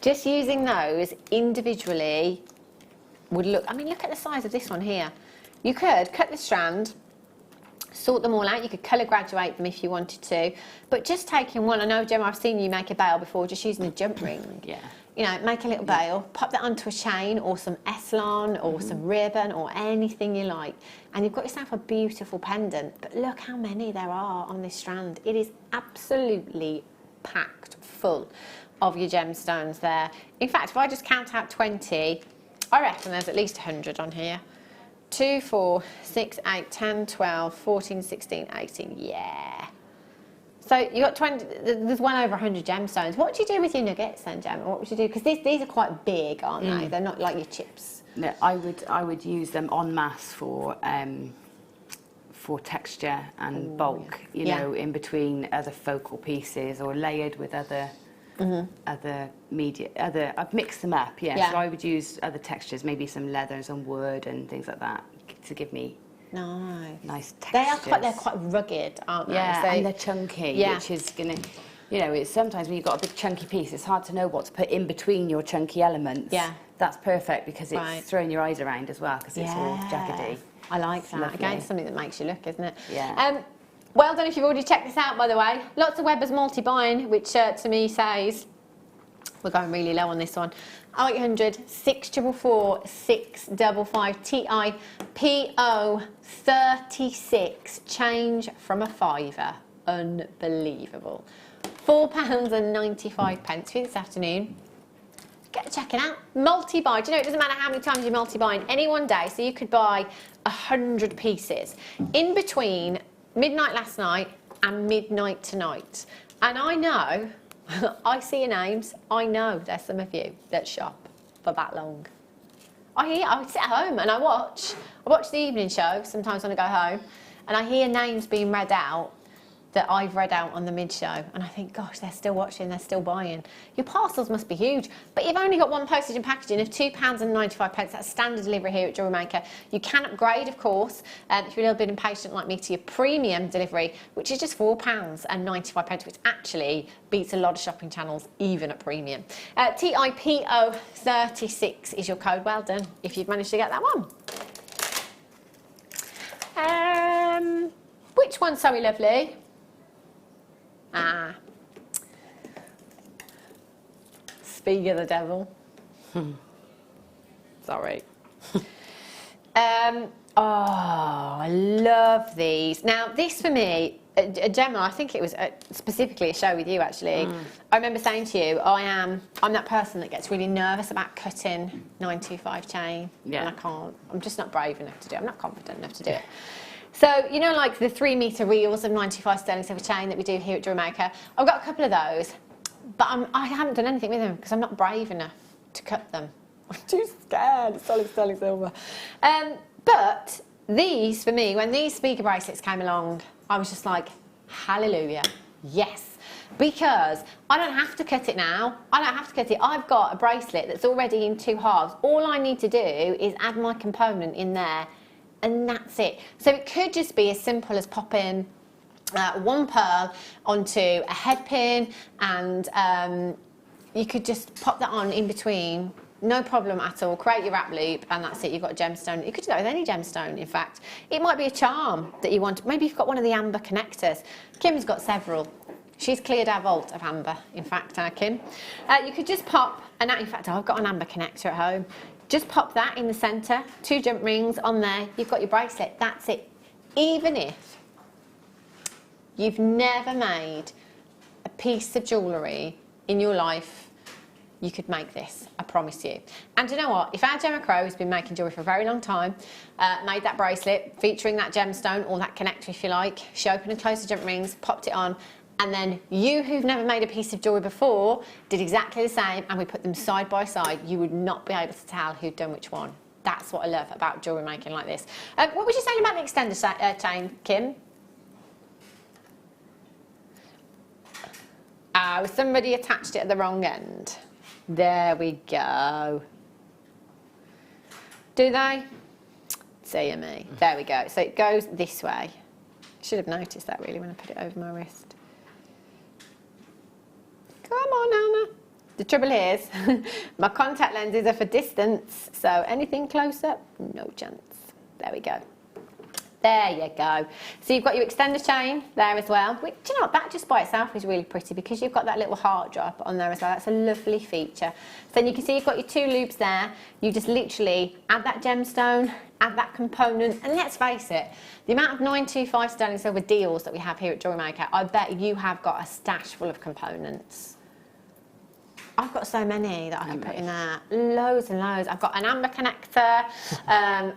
just using those individually would look, I mean, look at the size of this one here. You could cut the strand, sort them all out. You could colour graduate them if you wanted to. But just taking one, I know, Gemma, I've seen you make a bail before, just using a jump ring. Yeah. You know, make a little bail, pop that onto a chain or some Essilon or some ribbon or anything you like, and you've got yourself a beautiful pendant. But look how many there are on this strand. It is absolutely packed full of your gemstones there. In fact, if I just count out 20, I reckon there's at least 100 on here. 2, 4, 6, 8, 10, 12, 14, 16, 18, yeah. So you got 20, there's well over 100 gemstones. What do you do with your nuggets then, Gemma? What would you do? Because these are quite big, aren't they? They're not like your chips. No, I would use them en masse for texture and bulk, you know, in between other focal pieces or layered with other media, I've mixed them up, So I would use other textures, maybe some leathers and wood and things like that to give me nice textures. They're quite rugged, aren't they? Yeah, so, and they're chunky, which is gonna, You know, it's sometimes when you've got a big chunky piece, it's hard to know what to put in between your chunky elements. Yeah. That's perfect because it's throwing your eyes around as well, because it's all jaggedy. I like that. Again, it's something that makes you look, isn't it? Yeah. Well done if you've already checked this out, by the way. Lots of Weber's multi-buying, which to me says we're going really low on this one. 0800 644 655 TIPO 36, change from a fiver. Unbelievable. £4.95 for this afternoon. Get checking out. Multi-buy. Do you know, it doesn't matter how many times you multi-buy in any one day, so you could buy 100 pieces in between midnight last night and midnight tonight. And I know, I see your names, I know there's some of you that shop for that long. I sit at home and I watch the evening show sometimes when I go home, and I hear names being read out that I've read out on the mid-show, and I think, gosh, they're still watching, they're still buying. Your parcels must be huge, but you've only got one postage and packaging of £2.95. That's standard delivery here at Jewellery Maker. You can upgrade, of course, if you're a little bit impatient like me, to your premium delivery, which is just £4.95, which actually beats a lot of shopping channels, even at premium. TIPO 36 is your code. Well done if you've managed to get that one. Which one's so lovely? Speak of the devil. Sorry. Oh, I love these. Now, this for me, Gemma, I think it was specifically a show with you, actually. I remember saying to you, I'm that person that gets really nervous about cutting 925 chain. And I can't. I'm just not brave enough to do it. I'm not confident enough to do it. So, you know, like the 3-metre reels of 95 sterling silver chain that we do here at Jewellery Maker, I've got a couple of those, but I haven't done anything with them because I'm not brave enough to cut them. I'm too scared. It's solid sterling silver. But these, for me, when these speaker bracelets came along, I was just like, hallelujah, yes. Because I don't have to cut it now. I don't have to cut it. I've got a bracelet that's already in 2 halves. All I need to do is add my component in there, and that's it. So it could just be as simple as popping one pearl onto a head pin, and you could just pop that on in between, no problem at all. Create your wrap loop, and that's it. You've got a gemstone. You could do that with any gemstone, in fact. It might be a charm that you want. Maybe you've got one of the amber connectors. Kim's got several. She's cleared our vault of amber, in fact, Kim. You could just pop, and in fact, I've got an amber connector at home. Just pop that in the centre, 2 jump rings on there, you've got your bracelet, that's it. Even if you've never made a piece of jewellery in your life, you could make this, I promise you. And you know what, if our Gemma Crow has been making jewellery for a very long time, made that bracelet featuring that gemstone, or that connector if you like, she opened and closed the jump rings, popped it on, and then you who've never made a piece of jewellery before did exactly the same, and we put them side by side, you would not be able to tell who'd done which one. That's what I love about jewellery making like this. What was you saying about the extender chain, Kim? Somebody attached it at the wrong end. There we go. Do they? Dear me. There we go. So it goes this way. Should have noticed that really when I put it over my wrist. Come on, Anna. The trouble is, my contact lenses are for distance, so anything close up, no chance. There we go. There you go. So you've got your extender chain there as well. Which, you know, that just by itself is really pretty because you've got that little heart drop on there as well. That's a lovely feature. So then you can see you've got your 2 loops there. You just literally add that gemstone, add that component, and let's face it, the amount of 925 sterling silver deals that we have here at Jewellery Maker, I bet you have got a stash full of components. I've got so many that I can put in there. Loads and loads. I've got an amber connector,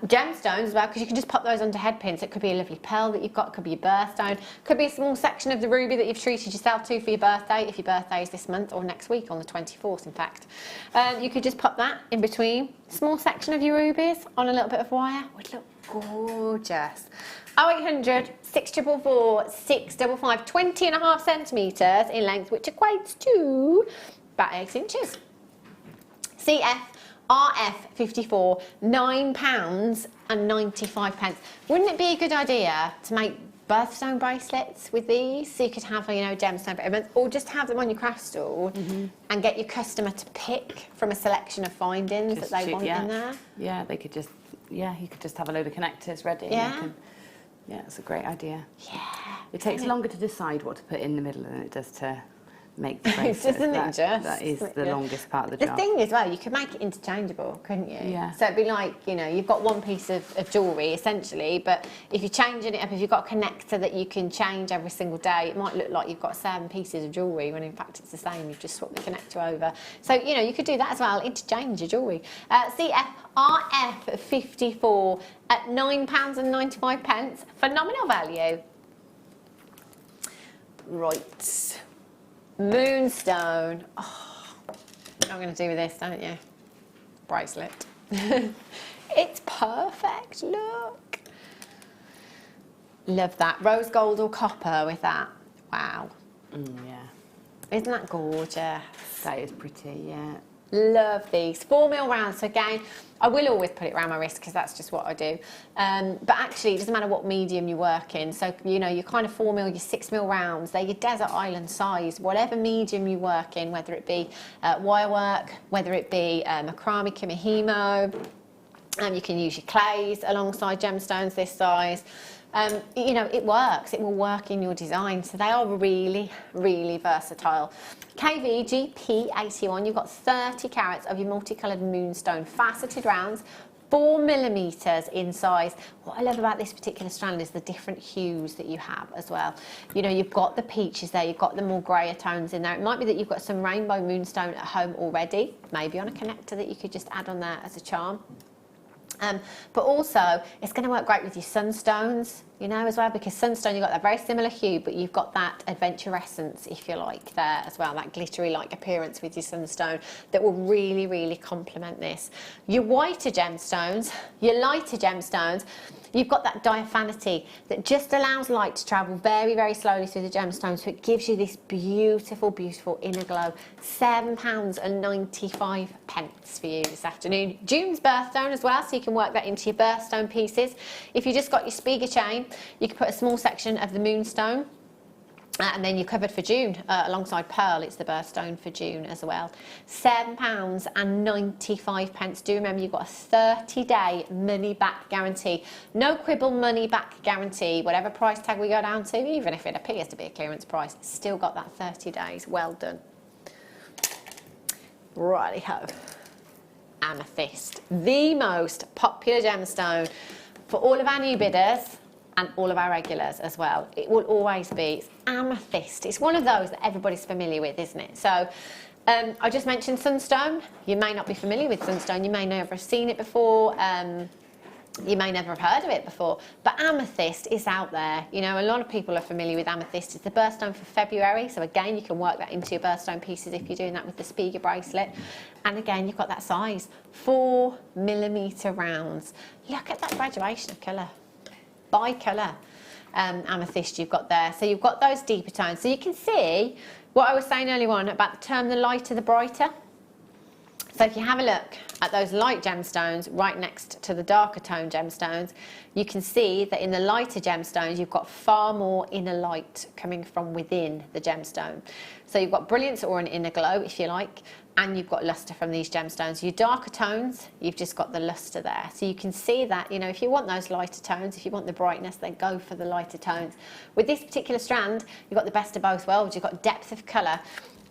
gemstones as well, because you can just pop those onto head pins. It could be a lovely pearl that you've got, it could be your birthstone, could be a small section of the ruby that you've treated yourself to for your birthday, if your birthday is this month or next week on the 24th, in fact. You could just pop that in between. Small section of your rubies on a little bit of wire. Would look gorgeous. 0800 644 655, 20.5 centimetres in length, which equates to about 8 inches. CF RF54, £9.95. Wouldn't it be a good idea to make birthstone bracelets with these, so you could have, you know, gemstone ornaments, or just have them on your craft stall and get your customer to pick from a selection of findings that they want in there. Yeah, they could just, you could just have a load of connectors ready. Yeah. Yeah, it's a great idea. Yeah. It takes longer to decide what to put in the middle than it does to make the bracelet. Doesn't it just? That is the longest part of the job. The thing is, well, you could make it interchangeable, couldn't you? Yeah. So it'd be like, you know, you've got one piece of jewellery, essentially, but if you're changing it up, if you've got a connector that you can change every single day, it might look like you've got 7 pieces of jewellery, when in fact it's the same, you've just swapped the connector over. So, you know, you could do that as well, interchange your jewellery. CF 54 at £9.95. Phenomenal value. Right. Moonstone. Oh, I'm going to do with this, don't you? Bracelet. It's perfect, look. Love that. Rose gold or copper with that. Wow. Yeah. Isn't that gorgeous? That is pretty, yeah. Love these. 4mm rounds. So again, I will always put it around my wrist because that's just what I do. But actually, it doesn't matter what medium you work in. So, you know, your kind of 4mm, your 6mm rounds, they're your desert island size. Whatever medium you work in, whether it be wire work, whether it be macrame, kimihimo, you can use your clays alongside gemstones this size. You know, it works. It will work in your design. So they are really, really versatile. KVGP81, you've got 30 carats of your multicoloured moonstone faceted rounds, 4mm in size. What I love about this particular strand is the different hues that you have as well. You know, you've got the peaches there, you've got the more grayer tones in there. It might be that you've got some rainbow moonstone at home already, maybe on a connector that you could just add on there as a charm. But also, it's going to work great with your sunstones, you know, as well, because sunstone, you've got that very similar hue, but you've got that adventurescence, if you like, there as well, that glittery-like appearance with your sunstone that will really, really complement this. Your whiter gemstones, your lighter gemstones, you've got that diaphanity that just allows light to travel very, very slowly through the gemstones, so it gives you this beautiful, beautiful inner glow. £7.95 for you this afternoon. June's birthstone as well, so you can work that into your birthstone pieces. If you just got your Spiga chain, you can put a small section of the moonstone and then you're covered for June. Alongside pearl, it's the birthstone for June as well. £7.95. Do remember, you've got a 30-day money-back guarantee. No quibble money-back guarantee. Whatever price tag we go down to, even if it appears to be a clearance price, still got that 30 days. Well done. Righty-ho. Amethyst. The most popular gemstone for all of our new bidders and all of our regulars as well. It will always be. It's amethyst. It's one of those that everybody's familiar with, isn't it? So I just mentioned sunstone. You may not be familiar with sunstone. You may never have seen it before. You may never have heard of it before, but amethyst is out there. You know, a lot of people are familiar with amethyst. It's the birthstone for February, so again, you can work that into your birthstone pieces if you're doing that with the Spiga bracelet. And again, you've got that size, 4mm rounds. Look at that graduation of colour, by colour. Amethyst you've got there. So you've got those deeper tones. So you can see what I was saying earlier on about the term the lighter the brighter. So if you have a look at those light gemstones right next to the darker tone gemstones, you can see that in the lighter gemstones, you've got far more inner light coming from within the gemstone. So you've got brilliance or an inner glow, if you like, and you've got luster from these gemstones. Your darker tones, you've just got the luster there. So you can see that, you know, if you want those lighter tones, if you want the brightness, then go for the lighter tones. With this particular strand, you've got the best of both worlds. You've got depth of colour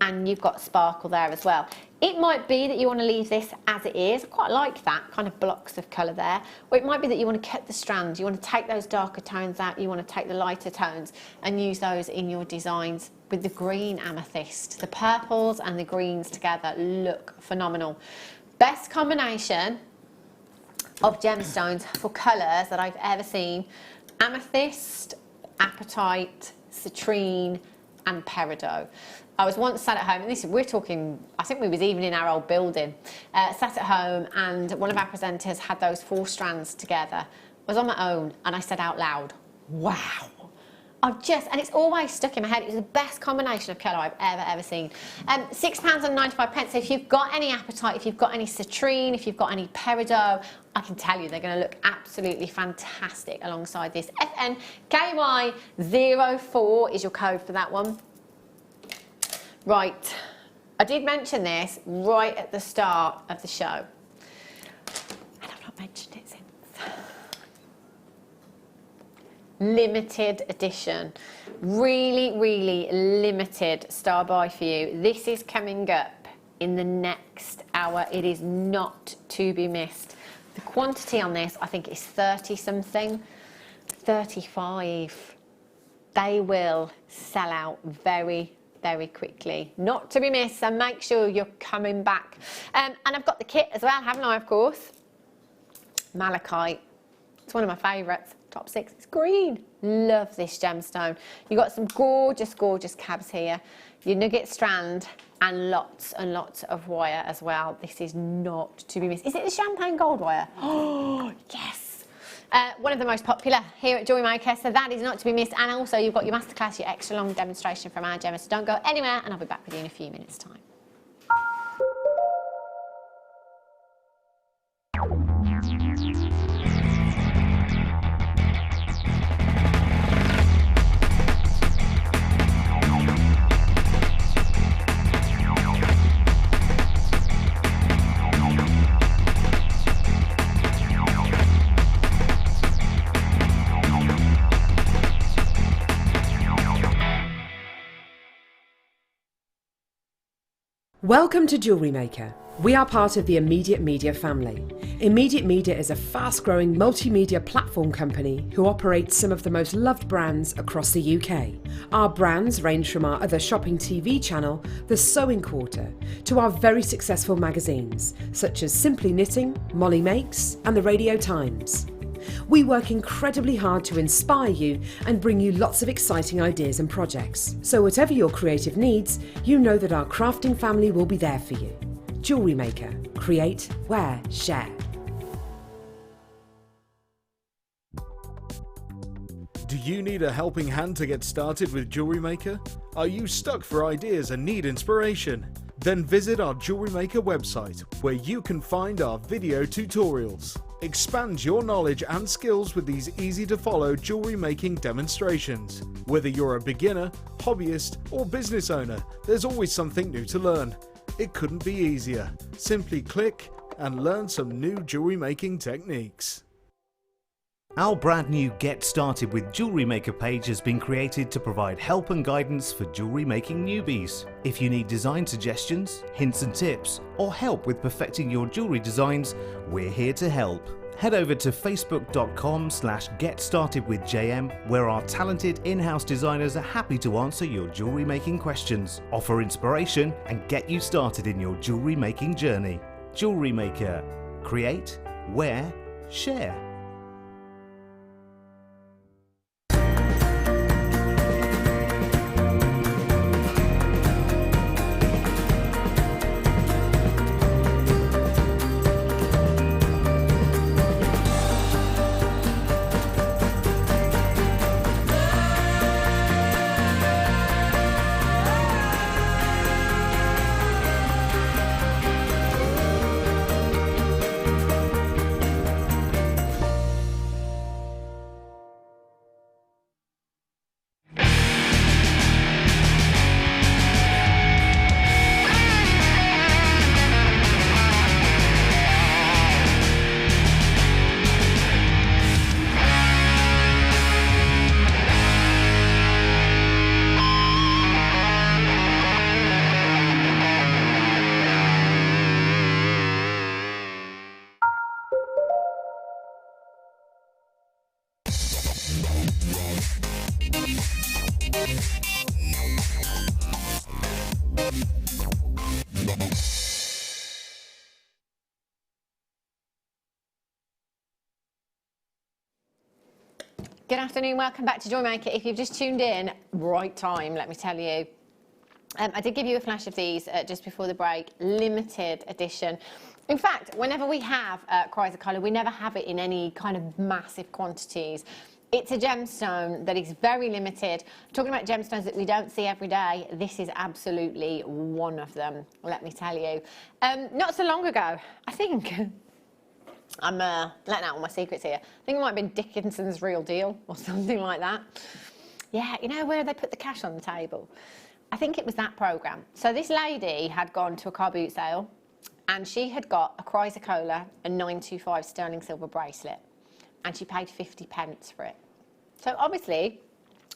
and you've got sparkle there as well. It might be that you want to leave this as it is. I quite like that, kind of blocks of colour there. Or it might be that you want to cut the strand. You want to take those darker tones out. You want to take the lighter tones and use those in your designs with the green amethyst. The purples and the greens together look phenomenal. Best combination of gemstones for colours that I've ever seen. Amethyst, apatite, citrine and peridot. I was once sat at home, and we're talking, I think we was even in our old building, sat at home and one of our presenters had those 4 strands together. I was on my own and I said out loud, wow. and it's always stuck in my head. It was the best combination of colour I've ever seen. £6.95. So if you've got any apatite, if you've got any citrine, if you've got any peridot, I can tell you they're going to look absolutely fantastic alongside this. FNKY04 is your code for that one. Right, I did mention this right at the start of the show, and I've not mentioned it since. Limited edition, really limited star buy for you. This is coming up in the next hour. It is not to be missed. The quantity on this, I think, is 30 something, 35. They will sell out very quickly. Not to be missed, so make sure you're coming back. And I've got the kit as well, haven't I, of course? Malachite. It's one of my favourites. Top 6. It's green. Love this gemstone. You've got some gorgeous cabs here. Your nugget strand and lots of wire as well. This is not to be missed. Is it the champagne gold wire? Oh, yes. One of the most popular here at Jewellery Maker, so that is not to be missed. And also you've got your masterclass, your extra long demonstration from our Gemma, so don't go anywhere, and I'll be back with you in a few minutes' time. Welcome to Jewellery Maker. We are part of the Immediate Media family. Immediate Media is a fast-growing multimedia platform company who operates some of the most loved brands across the UK. Our brands range from our other shopping TV channel, The Sewing Quarter, to our very successful magazines, such as Simply Knitting, Molly Makes, and The Radio Times. We work incredibly hard to inspire you and bring you lots of exciting ideas and projects. So whatever your creative needs, you know that our crafting family will be there for you. Jewellery Maker. Create, wear, share. Do you need a helping hand to get started with Jewellery Maker? Are you stuck for ideas and need inspiration? Then visit our Jewellery Maker website, where you can find our video tutorials. Expand your knowledge and skills with these easy-to-follow jewellery making demonstrations. Whether you're a beginner, hobbyist, or business owner, there's always something new to learn. It couldn't be easier. Simply click and learn some new jewellery making techniques. Our brand new Get Started with Jewellery Maker page has been created to provide help and guidance for jewellery making newbies. If you need design suggestions, hints and tips, or help with perfecting your jewellery designs, we're here to help. Head over to facebook.com/getstartedwithjm, where our talented in-house designers are happy to answer your jewellery making questions, offer inspiration, and get you started in your jewellery making journey. Jewellery Maker. Create, wear, share. Good afternoon, welcome back to Jewellery Maker. If you've just tuned in, right time, let me tell you. I did give you a flash of these just before the break, limited edition. In fact, whenever we have Cries of Colour, we never have it in any kind of massive quantities. It's a gemstone that is very limited. Talking about gemstones that we don't see every day, this is absolutely one of them, let me tell you. Not so long ago, I think, I'm letting out all my secrets here, I think it might have been Dickinson's Real Deal or something like that. Yeah, you know where they put the cash on the table? I think it was that programme. So this lady had gone to a car boot sale and she had got a Chrysocolla, a 925 sterling silver bracelet, and she paid 50p for it. So obviously,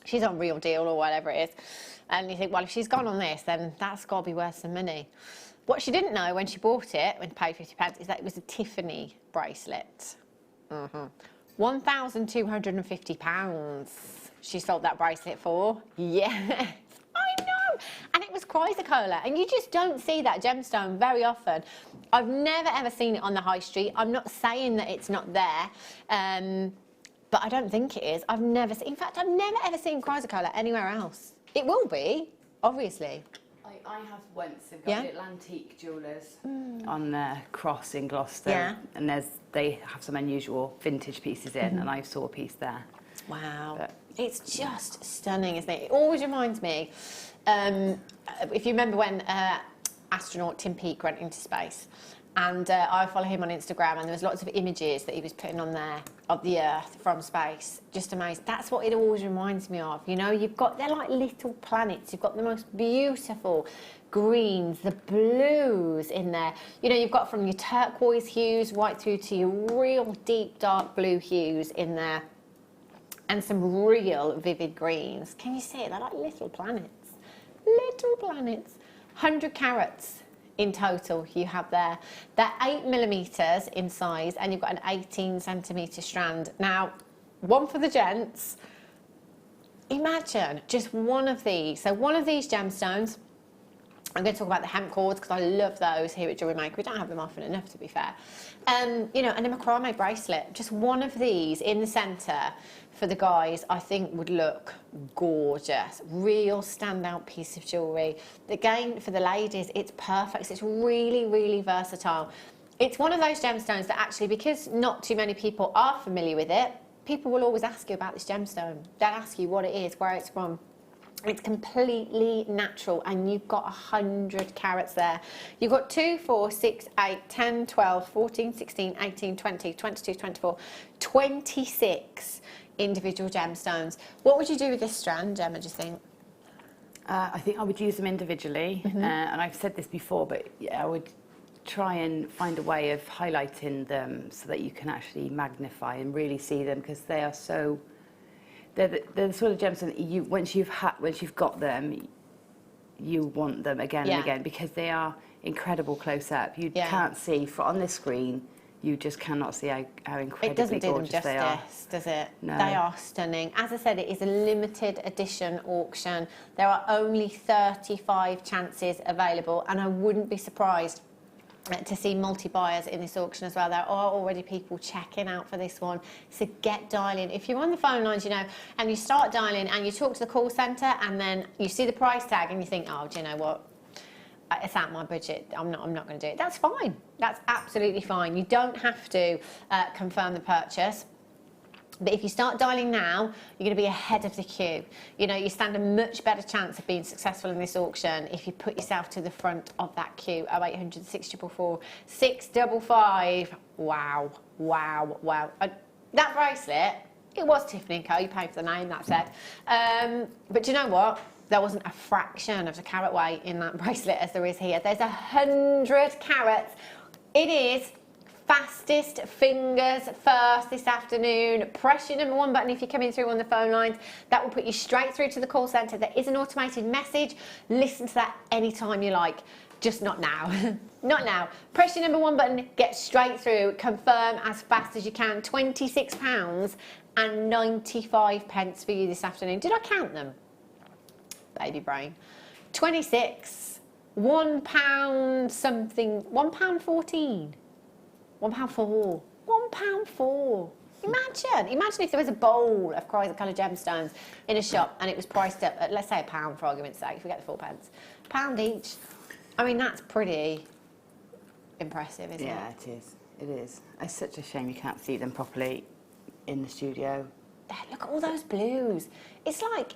she's on Real Deal or whatever it is, and you think, well, if she's gone on this, then that's got to be worth some money. What she didn't know when she bought it, when she paid 50p, is that it was a Tiffany bracelet. £1,250 she sold that bracelet for. Yes, I know. And it was Chrysocolla, and you just don't see that gemstone very often. I've never ever seen it on the high street. I'm not saying that it's not there, but I don't think it is. I've never seen, in fact, I've never ever seen Chrysocolla anywhere else. It will be, obviously. I have once. They've got little antique jewellers on their cross in Gloucester, and they have some unusual vintage pieces in, and I saw a piece there. Wow, but it's just stunning, isn't it? It always reminds me, if you remember when astronaut Tim Peake went into space, and I follow him on Instagram, and there was lots of images that he was putting on there of the Earth from space. Just amazing. That's what it always reminds me of. You know, they're like little planets. You've got the most beautiful greens, the blues in there. You know, you've got from your turquoise hues right through to your real deep dark blue hues in there, and some real vivid greens. Can you see it? They're like little planets. Little planets. 100 carats. In total, you have there. They're 8mm in size, and you've got an 18cm strand. Now, one for the gents. Imagine just one of these. So one of these gemstones, I'm going to talk about the hemp cords because I love those here at Jewellery Maker. We don't have them often enough, to be fair. You know, and a macrame bracelet. Just one of these in the centre for the guys, I think would look gorgeous. Real standout piece of jewellery. Again, for the ladies, it's perfect. It's really, really versatile. It's one of those gemstones that actually, because not too many people are familiar with it, people will always ask you about this gemstone. They'll ask you what it is, where it's from. It's completely natural, and you've got 100 carats there. You've got 2, 4, 6, 8, 10, 12, 14, 16, 18, 20, 22, 24, 26 individual gemstones. What would you do with this strand, Gemma, do you think? I think I would use them individually, and I've said this before, but I would try and find a way of highlighting them so that you can actually magnify and really see them, because they are so... They're the sort of gemstones that once you've got them, you want them again and again, because they are incredible close up. You can't see on this screen. You just cannot see how incredibly gorgeous they are. It doesn't do them justice, does it? No. They are stunning. As I said, it is a limited edition auction. There are only 35 chances available, and I wouldn't be surprised to see multi-buyers in this auction as well. There are already people checking out for this one, so get dialing. If you're on the phone lines, you know, and you start dialing and you talk to the call centre, and then you see the price tag and you think, oh, do you know what? It's out my budget. I'm not going to do it. That's fine. That's absolutely fine. You don't have to confirm the purchase. But if you start dialing now, you're going to be ahead of the queue. You know, you stand a much better chance of being successful in this auction if you put yourself to the front of that queue. 0800 644 655. Wow, wow, wow. That bracelet, it was Tiffany & Co. You paid for the name, that's it. But do you know what? There wasn't a fraction of the carat weight in that bracelet as there is here. There's 100 carats. It is fastest fingers first this afternoon. Press your number 1 button if you're coming through on the phone lines. That will put you straight through to the call centre. There is an automated message. Listen to that anytime you like. Just not now. Not now. Press your number 1 button, get straight through, confirm as fast as you can. £26.95 for you this afternoon. Did I count them? Baby brain. 26, £1 something, £1.14, £1.04, £1.04. Imagine if there was a bowl of Chrysocolla gemstones in a shop and it was priced up at, let's say, £1 for argument's sake, if we get the 4 pence. £1 each. I mean, that's pretty impressive, isn't it? Yeah, it is. It is. It's such a shame you can't see them properly in the studio. Look at all those blues. It's like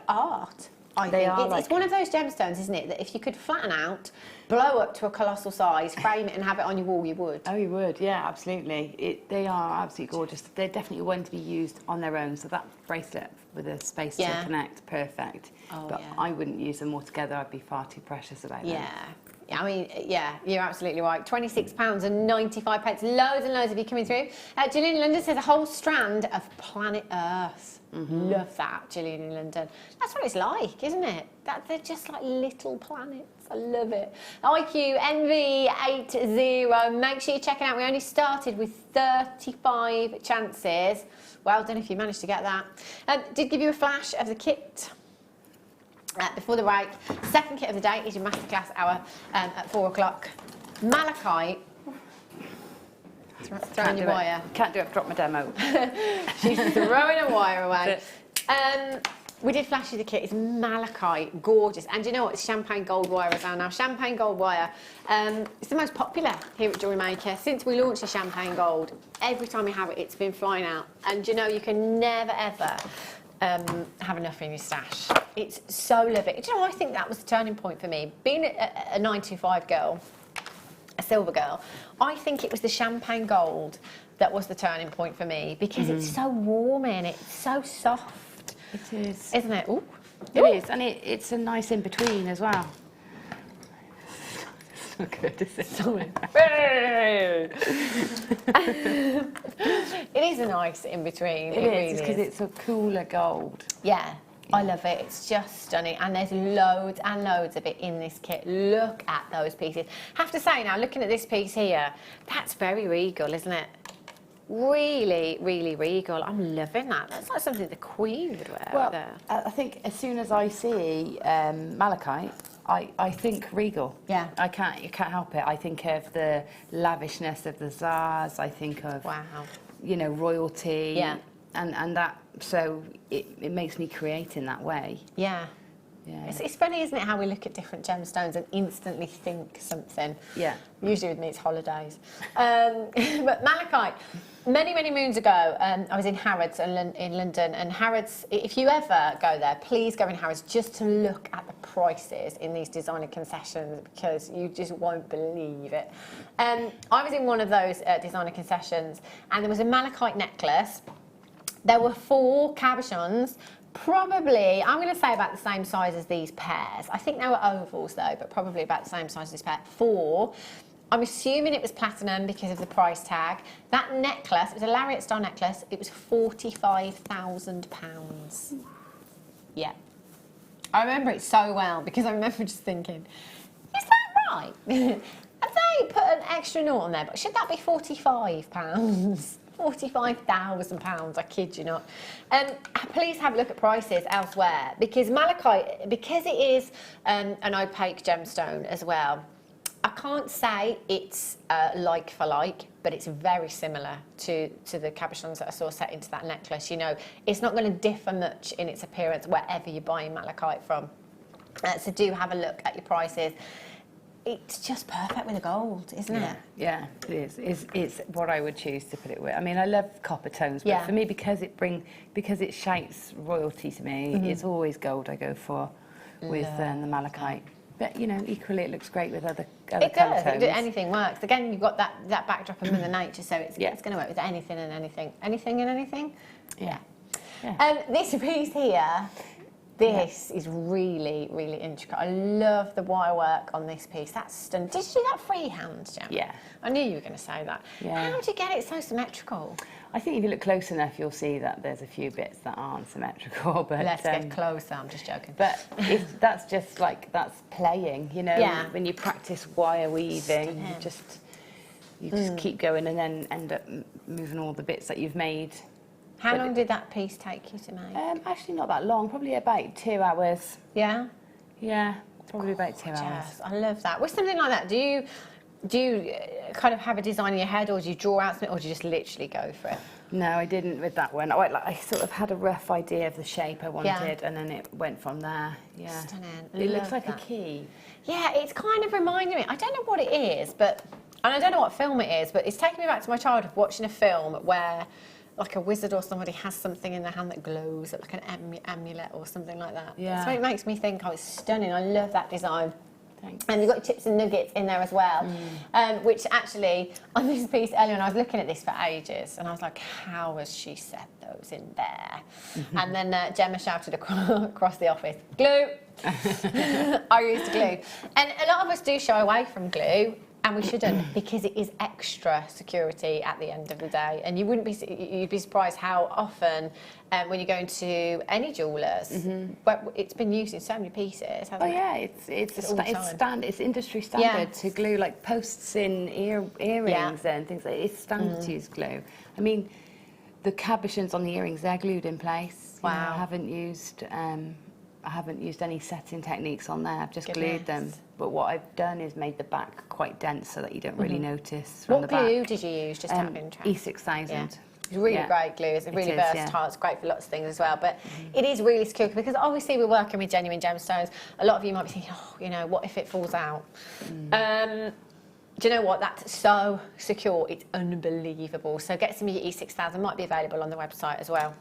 art. I They think are it's one of those gemstones, isn't it? That if you could flatten out, blow up to a colossal size, frame it, and have it on your wall, you would. Oh, you would, yeah, absolutely. They are absolutely gorgeous. They're definitely one to be used on their own. So that bracelet with a space to connect, perfect. Oh, but I wouldn't use them all together. I'd be far too precious about them. Yeah, I mean, yeah, you're absolutely right. £26.95. Loads and loads of you coming through. Gillian in London says a whole strand of planet Earth. Love that, Gillian in London. That's what it's like, isn't it? They're just like little planets. I love it. IQ NV80. Make sure you're checking out. We only started with 35 chances. Well done if you managed to get that. Did give you a flash of the kit. Before the break, second kit of the day is your masterclass hour at 4 o'clock. Malachite. Throwing your wire. Can't do it, drop my demo. She's throwing a wire away. We did flash you the kit. It's malachite, gorgeous. And you know what? It's champagne gold wire as well now. Champagne gold wire. It's the most popular here at Jewellery Maker. Since we launched the champagne gold, every time we have it, it's been flying out. And you know, you can never, ever have enough in your stash. It's so lovely. Do you know, I think that was the turning point for me. Being a 925 girl, a silver girl, I think it was the champagne gold that was the turning point for me, because it's so warming, it's so soft. It is. Isn't it? Ooh. It is, and it's a nice in-between as well. It's not good, is it? Sorry. It is a nice in-between. It is, because it's a cooler gold. Yeah. I love it. It's just stunning, and there's loads and loads of it in this kit. Look at those pieces. Have to say now, looking at this piece here, that's very regal, isn't it? Really, really regal. I'm loving that. That's like something the Queen would wear. Well, there. I think as soon as I see malachite, I think regal. Yeah. You can't help it. I think of the lavishness of the Tsars. I think of, you know, royalty. Yeah. And that, so it makes me create in that way. Yeah. Yeah. It's funny, isn't it, how we look at different gemstones and instantly think something. Yeah. Usually with me it's holidays. But malachite, many moons ago, I was in Harrods in London, and Harrods, if you ever go there, please go in Harrods just to look at the prices in these designer concessions, because you just won't believe it. I was in one of those designer concessions, and there was a malachite necklace. There were 4 cabochons, probably, I'm going to say about the same size as these pairs. I think they were ovals though, but probably about the same size as this pair. 4. I'm assuming it was platinum because of the price tag. That necklace, it was a lariat style necklace, it was £45,000. Yeah. I remember it so well, because I remember just thinking, is that right? Have they put an extra nought on there? But should that be £45? £45,000, I kid you not. Please have a look at prices elsewhere, because malachite, because it is an opaque gemstone as well, I can't say it's like for like, but it's very similar to the cabochons that I saw set into that necklace. You know, it's not going to differ much in its appearance wherever you're buying malachite from. So do have a look at your prices. It's just perfect with the gold, isn't it? Yeah, it is. It's what I would choose to put it with. I mean, I love copper tones, but for me, because it shouts royalty to me, it's always gold I go for with the malachite. But you know, equally, it looks great with other colour tones. Anything works. Again, you've got that backdrop of Mother Nature, so it's going to work with anything and anything. Anything and anything. Yeah. This piece here. This is really, really intricate. I love the wire work on this piece. That's stunning. Did you do that freehand, Gemma? Yeah. I knew you were going to say that. Yeah. How do you get it so symmetrical? I think if you look close enough, you'll see that there's a few bits that aren't symmetrical. But let's get closer. I'm just joking. But that's just like, that's playing, you know. Yeah. When you practice wire weaving, you just keep going and then end up moving all the bits that you've made. How long did that piece take you to make? Actually, not that long. Probably about 2 hours. Yeah? Yeah, probably about 2 hours. I love that. With something like that, do you kind of have a design in your head, or do you draw out something, or do you just literally go for it? No, I didn't with that one. I sort of had a rough idea of the shape I wanted, and then it went from there. Yeah. Stunning. It looks like a key. Yeah, it's kind of reminding me. I don't know what it is, and I don't know what film it is, but it's taking me back to my childhood watching a film where like a wizard or somebody has something in their hand that glows, like an amulet or something like that. Yeah. So it makes me think, oh, it's stunning. I love that design. Thanks. And you've got chips and nuggets in there as well, which actually, on this piece earlier on, I was looking at this for ages, and I was like, how has she set those in there? And then Gemma shouted across the office, glue! I used glue. And a lot of us do shy away from glue, and we shouldn't, because it is extra security at the end of the day. And you'd be surprised how often, when you go into any jewellers, it's been used in so many pieces, hasn't it? It's industry standard to glue like posts in earrings and things like that. It's standard to use glue. I mean, the cabochons on the earrings, they're glued in place. Wow. You know, I haven't used any setting techniques on there. I've just glued them. But what I've done is made the back quite dense so that you don't really notice from the back. What glue did you use, just out of interest? E6000. Yeah. It's really great glue. It's really versatile. It's great for lots of things as well. But it is really secure because obviously we're working with genuine gemstones. A lot of you might be thinking, oh, you know, what if it falls out? Do you know what? That's so secure. It's unbelievable. So get some of your E6000. Might be available on the website as well.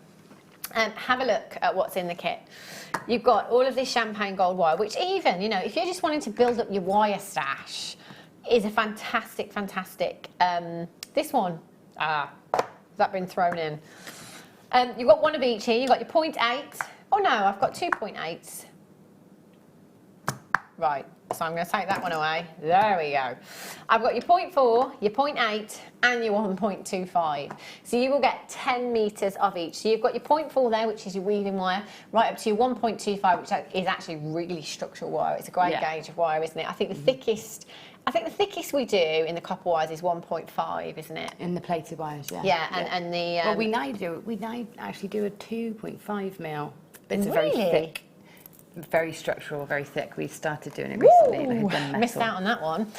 Have a look at what's in the kit. You've got all of this champagne gold wire, which even, you know, if you're just wanting to build up your wire stash, is a fantastic, fantastic. This one, has that been thrown in? You've got one of each here. You've got your 0.8. Oh no, I've got 2.8s. Right, so I'm going to take that one away. There we go. I've got your 0.4, your 0.8 and your 1.25. So you will get 10 metres of each. So you've got your 0.4 there, which is your weaving wire, right up to your 1.25, which is actually really structural wire. It's a great gauge of wire, isn't it? I think the thickest we do in the copper wires is 1.5, isn't it? In the plated wires, and the... well, we now actually do a 2.5 mil. It's really? Very thick. Very structural, very thick. We started doing it recently. Like missed out on that one.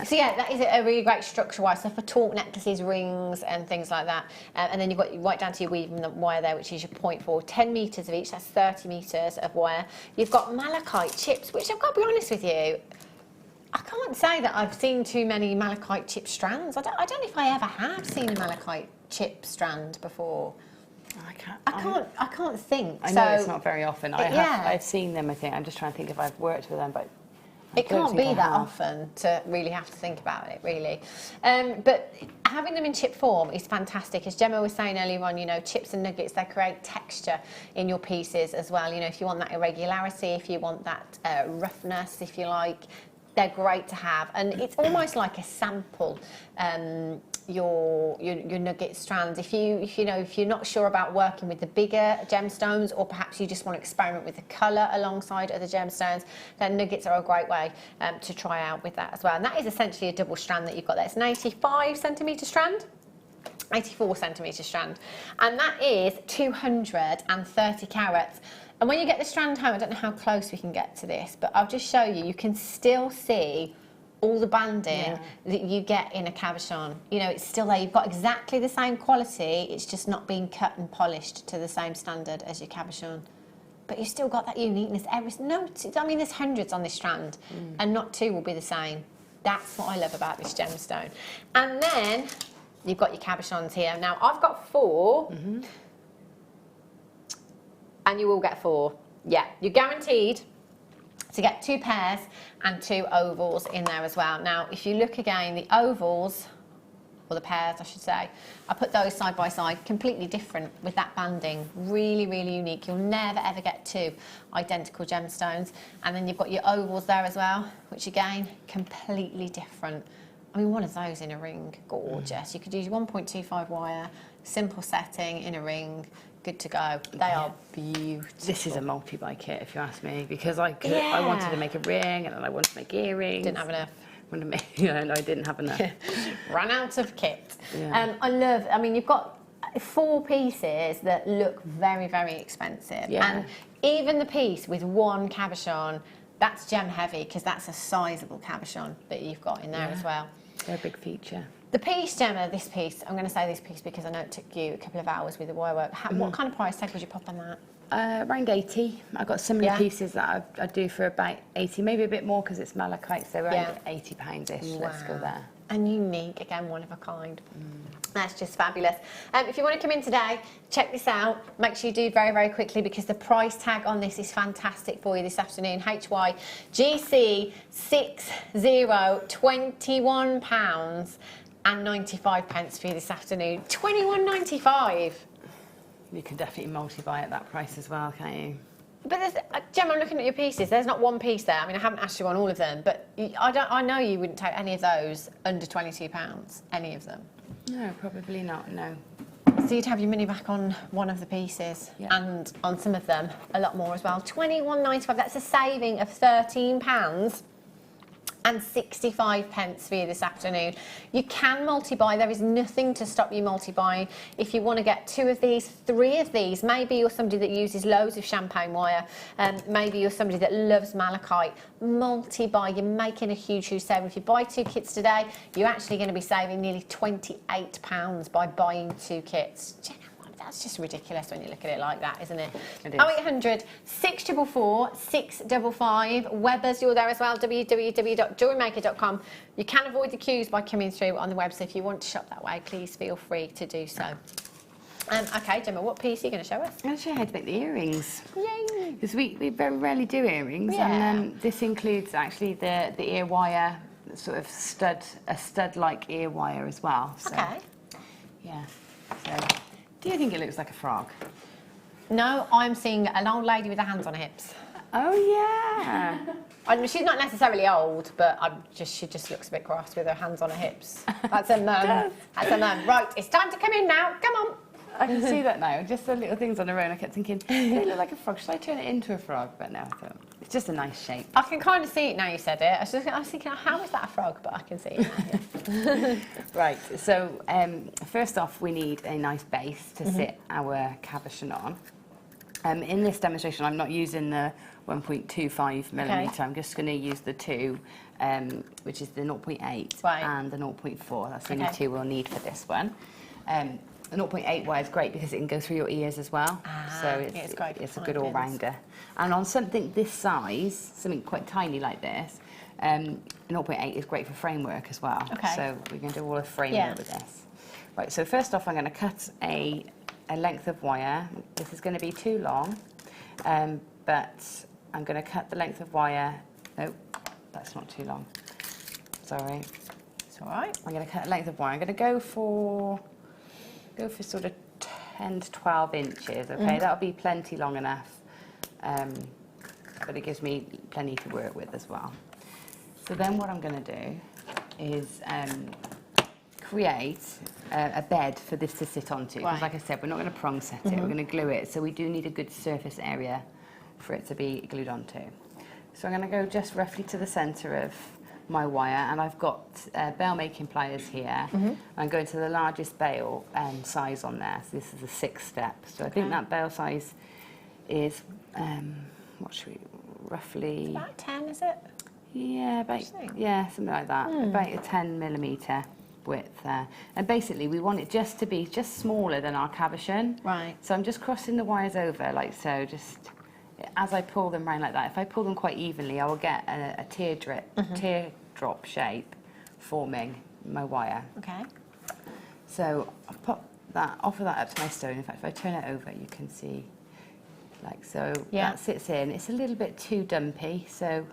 So yeah, that is a really great structural wire. So for torque necklaces, rings, and things like that. And then you've got right down to your weaving wire there, which is your 0.4, 10 metres of each. That's 30 metres of wire. You've got malachite chips, which I've got to be honest with you, I can't say that I've seen too many malachite chip strands. I don't know if I ever have seen a malachite chip strand before. I can't think. I know it's not very often. I've seen them, I think. I'm just trying to think if I've worked with them, but it can't be that often to really have to think about it, really. But having them in chip form is fantastic. As Gemma was saying earlier on, you know, chips and nuggets, they create texture in your pieces as well. You know, if you want that irregularity, if you want that roughness, if you like, they're great to have. And it's almost like a sample. Your nugget strands. If you're not sure about working with the bigger gemstones, or perhaps you just want to experiment with the colour alongside other gemstones, then nuggets are a great way to try out with that as well. And that is essentially a double strand that you've got there. It's an 85 centimetre strand. 84 centimetre strand, and that is 230 carats. And when you get the strand home, I don't know how close we can get to this, but I'll just show you. You can still see all the banding that you get in a cabochon. You know, it's still there. You've got exactly the same quality. It's just not being cut and polished to the same standard as your cabochon. But you've still got that uniqueness. I mean, there's hundreds on this strand, and not two will be the same. That's what I love about this gemstone. And then you've got your cabochons here. Now, I've got 4, and you will get 4. Yeah, you're guaranteed to get 2 pairs and 2 ovals in there as well. Now, if you look again, the ovals, or the pairs, I should say, I put those side by side, completely different with that banding. Really, really unique. You'll never, ever get 2 identical gemstones. And then you've got your ovals there as well, which again, completely different. I mean, one of those in a ring, gorgeous. You could use 1.25 wire, simple setting in a ring, good to go. They are beautiful. This is a multi-buy kit, if you ask me, because I wanted to make a ring, and then I wanted to make earrings. Didn't have enough. No, I didn't have enough. Ran out of kit. I mean, you've got 4 pieces that look very, very expensive. And even the piece with 1 cabochon, that's gem heavy, because that's a sizable cabochon that you've got in there as well. They're a big feature. The piece, Gemma, this piece, I'm going to say this piece because I know it took you a couple of hours with the wire work. What kind of price tag would you pop on that? Around 80. I've got similar pieces that I do for about 80, maybe a bit more because it's malachite, so around £80-ish. Let's go there. And unique, again, one of a kind. That's just fabulous. If you want to come in today, check this out. Make sure you do very, very quickly because the price tag on this is fantastic for you this afternoon. HYGC 60, £21.95 for you this afternoon. £21.95. You can definitely multi-buy at that price as well, can't you? But there's, Gemma, I'm looking at your pieces. There's not one piece there. I mean, I haven't asked you on all of them, but I know you wouldn't take any of those under £22, any of them. No, probably not, no. So you'd have your money back on one of the pieces and on some of them a lot more as well. £21.95, that's a saving of £13 and 65 pence for you this afternoon. You can multi-buy, there is nothing to stop you multi-buying. If you want to get 2 of these, 3 of these, maybe you're somebody that uses loads of champagne wire, maybe you're somebody that loves malachite, multi-buy, you're making a huge saving. If you buy 2 kits today, you're actually going to be saving nearly £28 by buying 2 kits. Do you know what? That's just ridiculous when you look at it like that, isn't it? It is. 0800 644 655. Webbers, you're there as well, www.jewellerymaker.com. You can avoid the queues by coming through on the web, so if you want to shop that way, please feel free to do so. Okay, Gemma, what piece are you going to show us? I'm going to show you how to make the earrings. Yay! Because we very rarely do earrings, and this includes actually the ear wire, sort of a stud-like ear wire as well. So, Okay. Yeah. So, do you think it looks like a frog? No, I'm seeing an old lady with her hands on her hips. Oh yeah. I mean, she's not necessarily old, but she just looks a bit cross with her hands on her hips. That's a mum. That's a mum. Right, it's time to come in now. Come on. I can see that now. Just the little things on her own. I kept thinking, they look like a frog. Should I turn it into a frog? But no, I thought it's just a nice shape. I can kind of see it now you said it. I was thinking, how is that a frog? But I can see it now. Yeah. Right, so first off, we need a nice base to sit our cabochon on. In this demonstration, I'm not using the 1.25 millimetre. I'm just going to use the 2, which is the 0.8 and the 0.4. That's the only 2 we'll need for this one. The 0.8 wire is great because it can go through your ears as well. So it's a good all-rounder. And on something this size, something quite tiny like this, 0.8 is great for framework as well. So we're going to do all the framework with this. Right, so first off, I'm going to cut a length of wire. This is going to be too long, but I'm going to cut the length of wire. Oh, that's not too long. Sorry. It's all right. I'm going to cut a length of wire. I'm going to go for sort of 10 to 12 inches, okay? That'll be plenty long enough, but it gives me plenty to work with as well. So then what I'm going to do is create a bed for this to sit onto. Because like I said, we're not going to prong set it, we're going to glue it, so we do need a good surface area for it to be glued onto. So I'm going to go just roughly to the centre of my wire, and I've got bail making pliers here. I'm going to the largest bail size on there, so this is the 6th step. So I think that bail size is what should we roughly? It's about 10, is it? Yeah, something like that. About a 10 millimetre width there. And basically we want it just to be just smaller than our cabochon. Right. So I'm just crossing the wires over like so, just as I pull them round like that. If I pull them quite evenly, I will get a teardrop shape forming my wire. Okay. So I'll pop that, offer that up to my stone. In fact, if I turn it over, you can see like so. That sits in. It's a little bit too dumpy, so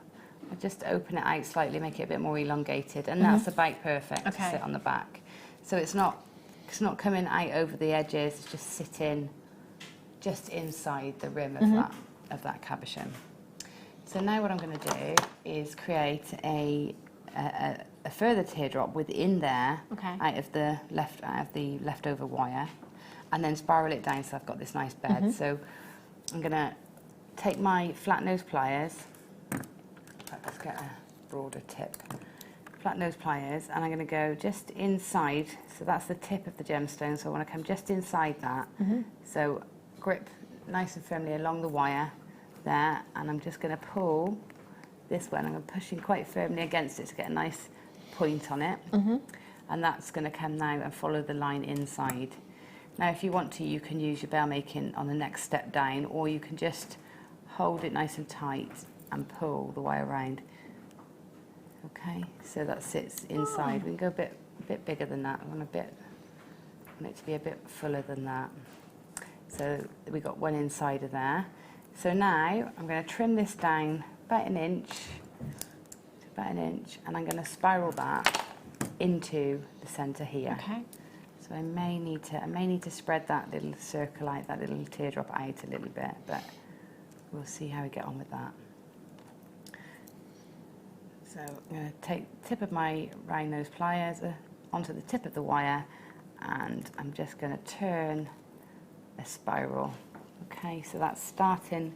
I just open it out slightly, make it a bit more elongated, and that's about perfect to sit on the back. So it's not coming out over the edges. It's just sitting just inside the rim of that cabochon. So now what I'm going to do is create a further teardrop within there, out of the leftover wire, and then spiral it down so I've got this nice bed. So I'm going to take my flat nose pliers. Let's get a broader tip. Flat nose pliers, and I'm going to go just inside. So that's the tip of the gemstone. So I want to come just inside that. So grip nice and firmly along the wire there, and I'm just going to pull this one. I'm pushing quite firmly against it to get a nice point on it, and that's going to come now and follow the line inside. Now if you want to, you can use your bail making on the next step down, or you can just hold it nice and tight and pull the wire around. Okay, so that sits inside. We can go a bit bigger than that. I want a bit want it to be a bit fuller than that. So we got one inside of there. So now I'm going to trim this down about an inch, and I'm going to spiral that into the centre here. Okay. So I may need to spread that little circle out, that little teardrop out a little bit, but we'll see how we get on with that. So I'm going to take the tip of my round nose pliers onto the tip of the wire, and I'm just going to turn a spiral. Okay, so that's starting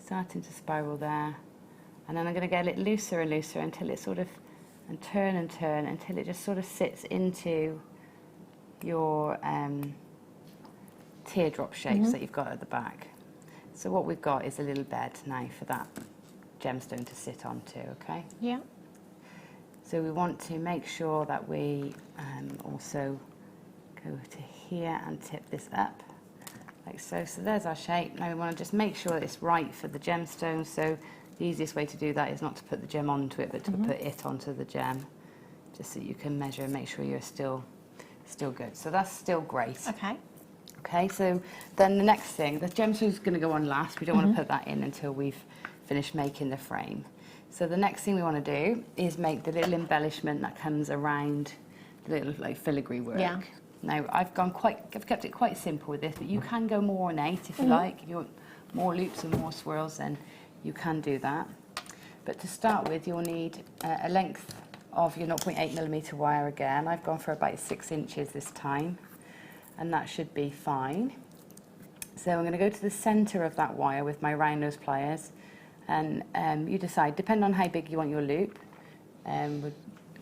to spiral there, and then I'm going to get it looser and looser until it sort of, and turn until it just sort of sits into your teardrop shapes that you've got at the back. So what we've got is a little bed now for that gemstone to sit onto, okay? Yeah. So we want to make sure that we also go to here and tip this up, like so. So there's our shape. Now we want to just make sure that it's right for the gemstone. So the easiest way to do that is not to put the gem onto it, but to put it onto the gem, just so you can measure and make sure you're still good. So that's still great. Okay. Okay, so then the next thing, the gemstone's going to go on last. We don't want to put that in until we've finished making the frame. So the next thing we want to do is make the little embellishment that comes around the little like filigree work. Yeah. Now I've kept it quite simple with this, but you can go more ornate if you like. If you want more loops and more swirls, then you can do that. But to start with, you'll need a length of your 0.8mm wire again. I've gone for about 6 inches this time, and that should be fine. So I'm going to go to the centre of that wire with my round nose pliers, and you decide, depending on how big you want your loop, would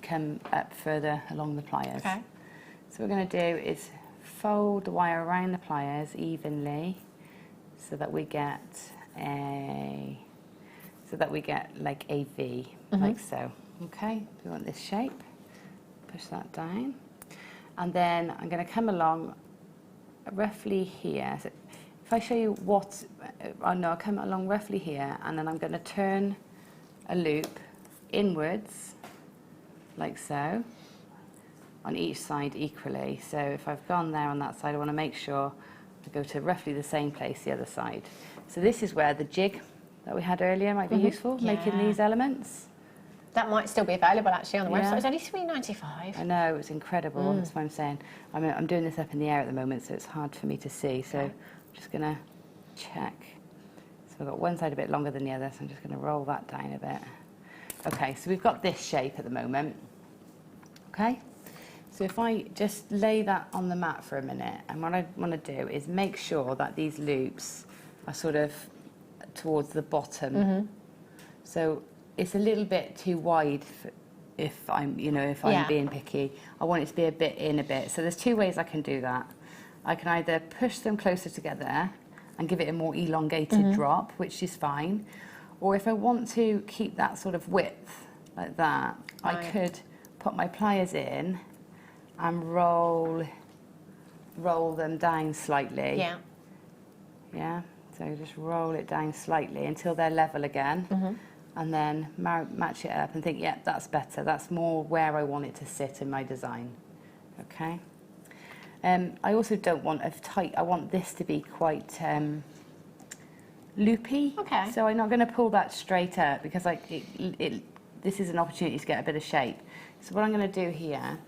come up further along the pliers. Okay. So what we're going to do is fold the wire around the pliers evenly, so that we get like a V, like so. Okay, we want this shape. Push that down, and then I'm going to come along roughly here. So if I show you what, I'll come along roughly here, and then I'm going to turn a loop inwards, like so, on each side equally. So if I've gone there on that side, I want to make sure I go to roughly the same place the other side. So this is where the jig that we had earlier might be useful, making these elements. That might still be available actually on the website. It's only $3.95. I know, it's incredible. That's what I'm saying. I'm doing this up in the air at the moment, so it's hard for me to see. So I'm just going to check. So I've got one side a bit longer than the other, so I'm just going to roll that down a bit. Okay, so we've got this shape at the moment. Okay, so if I just lay that on the mat for a minute, and what I want to do is make sure that these loops are sort of towards the bottom. So it's a little bit too wide if I'm being picky. I want it to be a bit in a bit. So there's two ways I can do that. I can either push them closer together and give it a more elongated drop, which is fine. Or if I want to keep that sort of width like that, I could put my pliers in and roll them down slightly. Yeah. Yeah. So just roll it down slightly until they're level again. And then match it up and think, yeah, that's better. That's more where I want it to sit in my design. Okay. I also don't want a tight. I want this to be quite loopy. Okay. So I'm not going to pull that straight up because this is an opportunity to get a bit of shape. So what I'm going to do here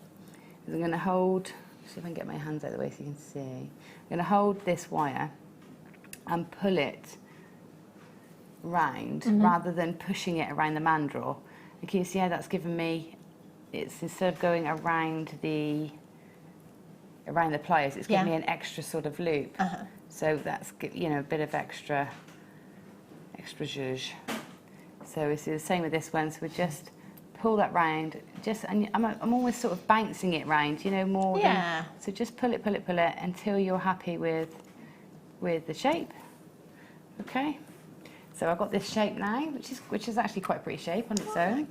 is I'm going to hold. See if I can get my hands out of the way so you can see. I'm going to hold this wire and pull it round rather than pushing it around the mandrel. And can you see how that's given me, it's instead of going around the pliers, it's given me an extra sort of loop. So that's, a bit of extra zhuzh. So it's the same with this one. So we just pull that round, and I'm always sort of bouncing it round, more than, so just pull it until you're happy with the shape. Okay. So I've got this shape now, which is actually quite a pretty shape on its own.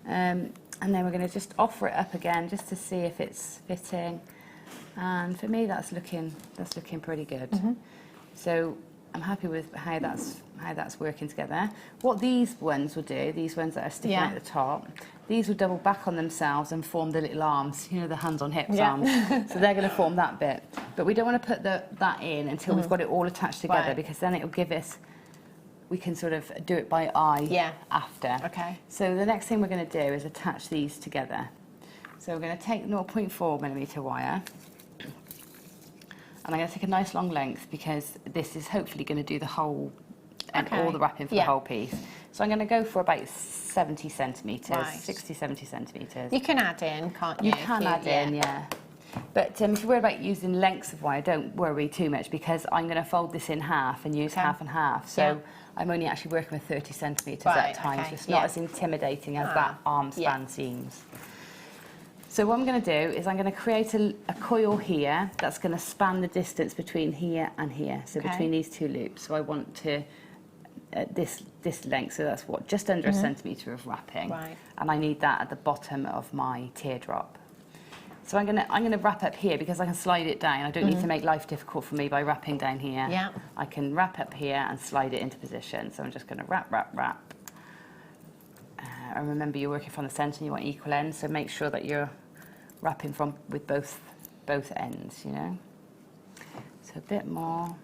And then we're going to just offer it up again just to see if it's fitting. And for me, that's looking pretty good. So I'm happy with how that's working together. What these ones will do, these ones that are sticking out at the top, these will double back on themselves and form the little arms, you know, the hands on hips arms. So they're going to form that bit. But we don't want to put that in until we've got it all attached together, because then it'll give us, we can sort of do it by eye after. Okay. So the next thing we're going to do is attach these together. So we're going to take 0.4mm wire, and I'm going to take a nice long length, because this is hopefully going to do the whole, and all the wrapping for the whole piece. So I'm going to go for about 70 centimetres, 60, 70 centimetres. You can add in, can't you? You can add in, yeah. But if you're worried about using lengths of wire, don't worry too much, because I'm going to fold this in half and use half and half. So I'm only actually working with 30 centimetres at a time, so it's not as intimidating as that arm span seems. So what I'm going to do is I'm going to create a coil here that's going to span the distance between here and here, so between these two loops. So I want to this length, so that's what, just under a centimetre of wrapping, and I need that at the bottom of my teardrop. So I'm gonna wrap up here, because I can slide it down. I don't need to make life difficult for me by wrapping down here. Yeah. I can wrap up here and slide it into position. So I'm just going to wrap. And remember, you're working from the centre and you want equal ends, so make sure that you're wrapping with both ends, you know. So a bit more.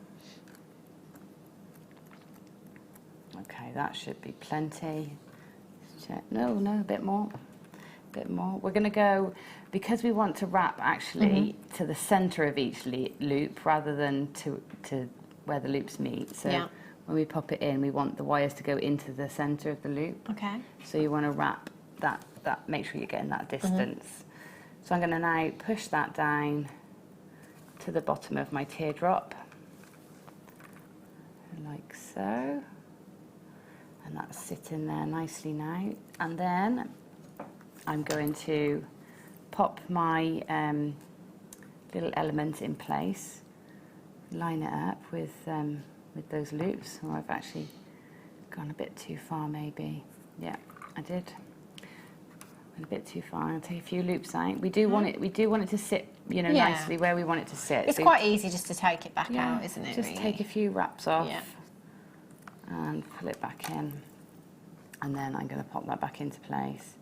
Okay, that should be plenty. Check. No, a bit more. We're going to go, because we want to wrap actually to the centre of each loop rather than to where the loops meet. So when we pop it in, we want the wires to go into the centre of the loop. Okay. So you want to wrap that make sure you're getting that distance. So I'm going to now push that down to the bottom of my teardrop, like so. And that's sitting there nicely now. And then I'm going to pop my little element in place, line it up with those loops. Oh, I've actually gone a bit too far, maybe. Yeah, I did. Went a bit too far. I'll take a few loops out. We do want it to sit, you know, nicely where we want it to sit. It's quite easy just to take it back out, isn't it? Just take a few wraps off and pull it back in, and then I'm going to pop that back into place.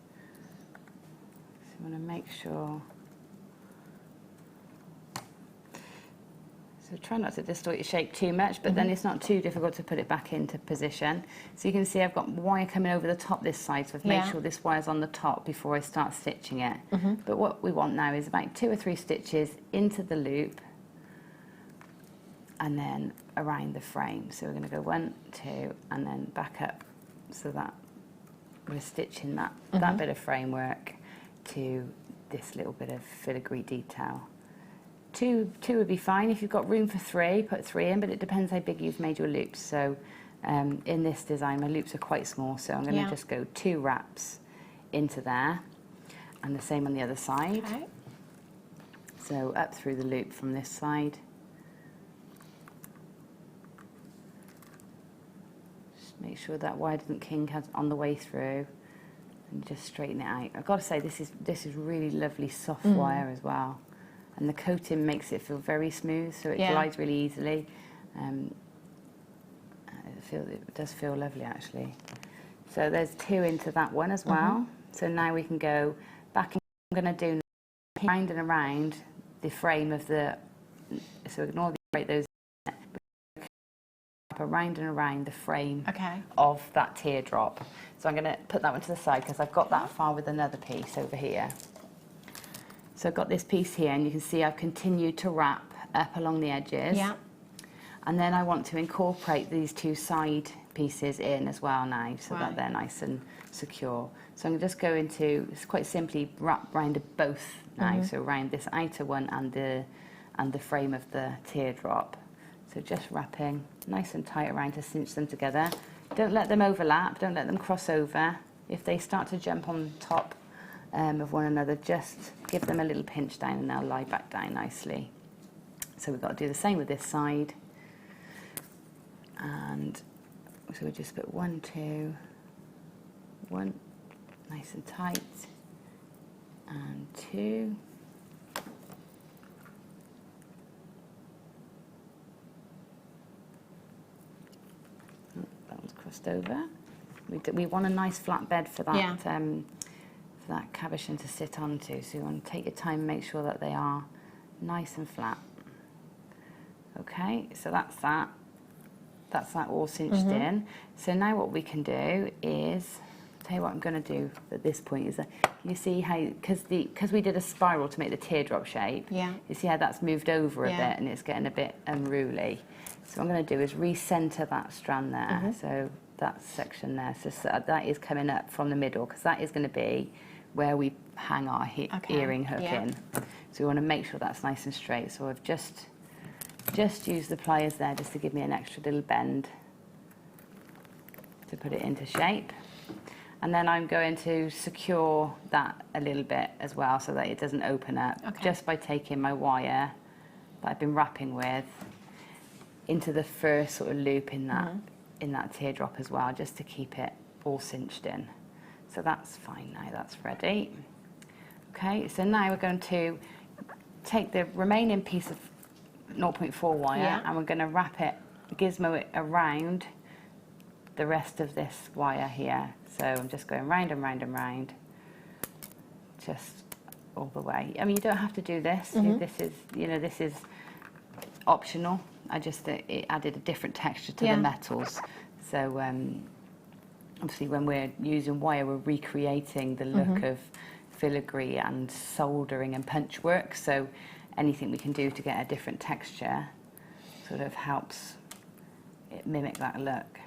So I want to make sure. So try not to distort your shape too much, but then it's not too difficult to put it back into position. So you can see I've got wire coming over the top this side, so I've made sure this wire's on the top before I start stitching it. But what we want now is about 2 or 3 stitches into the loop and then around the frame. So we're going to go 1, 2, and then back up, so that we're stitching that bit of framework to this little bit of filigree detail. 2 would be fine. If you've got room for 3, put 3 in, but it depends how big you've made your loops. So in this design, my loops are quite small, so I'm going to just go 2 wraps into there, and the same on the other side. Okay. So up through the loop from this side. Just make sure that wire doesn't kink on the way through, and just straighten it out. I've got to say, this is really lovely soft wire as well. And the coating makes it feel very smooth, so it glides really easily. It does feel lovely, actually. So there's 2 into that one as well. So now we can go back, and I'm going to do round and around the frame of the, so ignore those, around and around the frame of that teardrop. So I'm going to put that one to the side, because I've got that far with another piece over here. So I've got this piece here, and you can see I've continued to wrap up along the edges. Yeah. And then I want to incorporate these 2 side pieces in as well now, so that they're nice and secure. So I'm just going to, it's quite simply wrap round both now, so around this outer one and the frame of the teardrop. So just wrapping nice and tight around to cinch them together. Don't let them overlap, don't let them cross over. If they start to jump on top of one another, just give them a little pinch down and they'll lie back down nicely. So we've got to do the same with this side. And so we just put 1, 2, 1, nice and tight, and 2. crossed over. We want a nice flat bed for that, Yeah. for that cabochon to sit onto. So you want to take your time and make sure that they are nice and flat. Okay, so that's that. That's that all cinched in. So now what we can do is, I'll tell you what I'm going to do at this point is that you see how, because we did a spiral to make the teardrop shape, Yeah. you see how that's moved over a Yeah. bit and it's getting a bit unruly. So what I'm going to do is recenter that strand there. So that section there, so that is coming up from the middle, because that is going to be where we hang our earring hook in. So we want to make sure that's nice and straight. So I've just used the pliers there just to give me an extra little bend to put it into shape. And then I'm going to secure that a little bit as well so that it doesn't open up, just by taking my wire that I've been wrapping with into the first sort of loop in that teardrop as well, just to keep it all cinched in. So that's fine now, that's ready. Okay, so now we're going to take the remaining piece of 0.4 wire and we're going to wrap it, gizmo it around the rest of this wire here. So I'm just going round and round and round, just all the way. I mean, you don't have to do this. This is optional. I just it added a different texture to the metals. So obviously when we're using wire, we're recreating the look of filigree and soldering and punch work. So anything we can do to get a different texture sort of helps it mimic that look.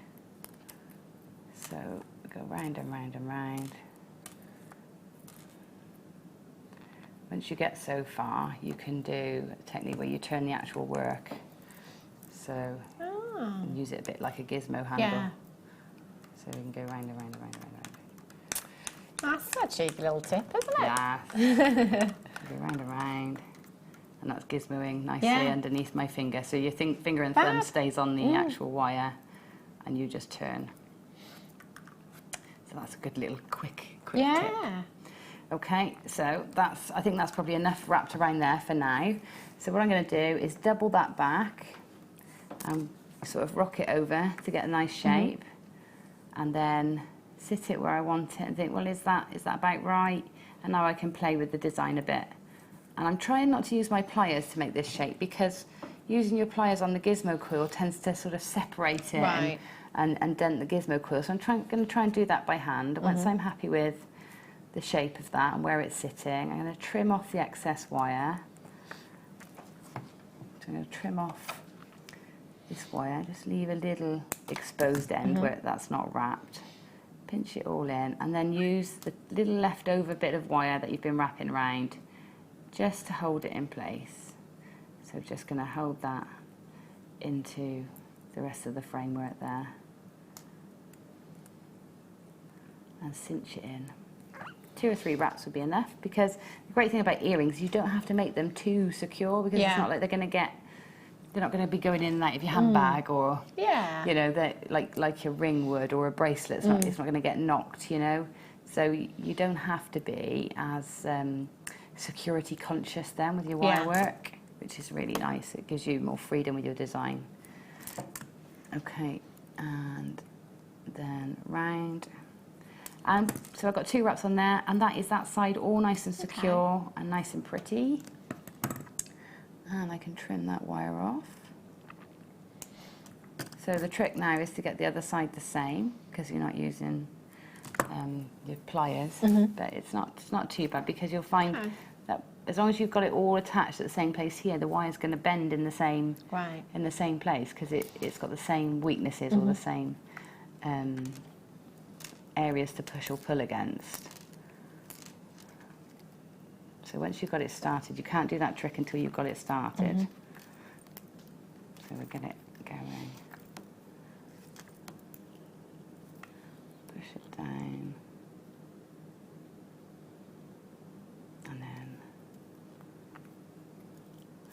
So we go round and round and round. Once you get so far, you can do a technique where you turn the actual work. So use it a bit like a gizmo handle. Yeah. So we can go round and round and round and round. That's a cheeky little tip, isn't it? Yeah. Go round and round. And that's gizmoing nicely underneath my finger. So your finger and thumb stays on the actual wire and you just turn. So that's a good little quick tip. Okay, so I think that's probably enough wrapped around there for now. So what I'm going to do is double that back and sort of rock it over to get a nice shape, and then sit it where I want it and think, well, is that about right? And now I can play with the design a bit. And I'm trying not to use my pliers to make this shape, because using your pliers on the gizmo quill tends to sort of separate it and dent the gizmo quill. So I'm going to try and do that by hand. Once I'm happy with the shape of that and where it's sitting, I'm going to trim off the excess wire. So I'm going to trim off this wire, just leave a little exposed end where that's not wrapped. Pinch it all in and then use the little leftover bit of wire that you've been wrapping around just to hold it in place. So just going to hold that into the rest of the framework there and cinch it in. 2 or 3 wraps would be enough, because the great thing about earrings, you don't have to make them too secure, because it's not like they're not going to be going in and out of your handbag or you know, like your ring would, or a bracelet. It's not going to get knocked, you know. So you don't have to be as security conscious then with your wire work, which is really nice. It gives you more freedom with your design. Okay, and then round. And so I've got 2 wraps on there, and that is that side all nice and secure and nice and pretty. And I can trim that wire off. So the trick now is to get the other side the same, because you're not using your pliers, but it's not too bad, because you'll find that as long as you've got it all attached at the same place here, the wire's going to bend in the same place, because it's got the same weaknesses or the same areas to push or pull against. So once you've got it started, you can't do that trick until you've got it started. So we'll get it going. Push it down. And then,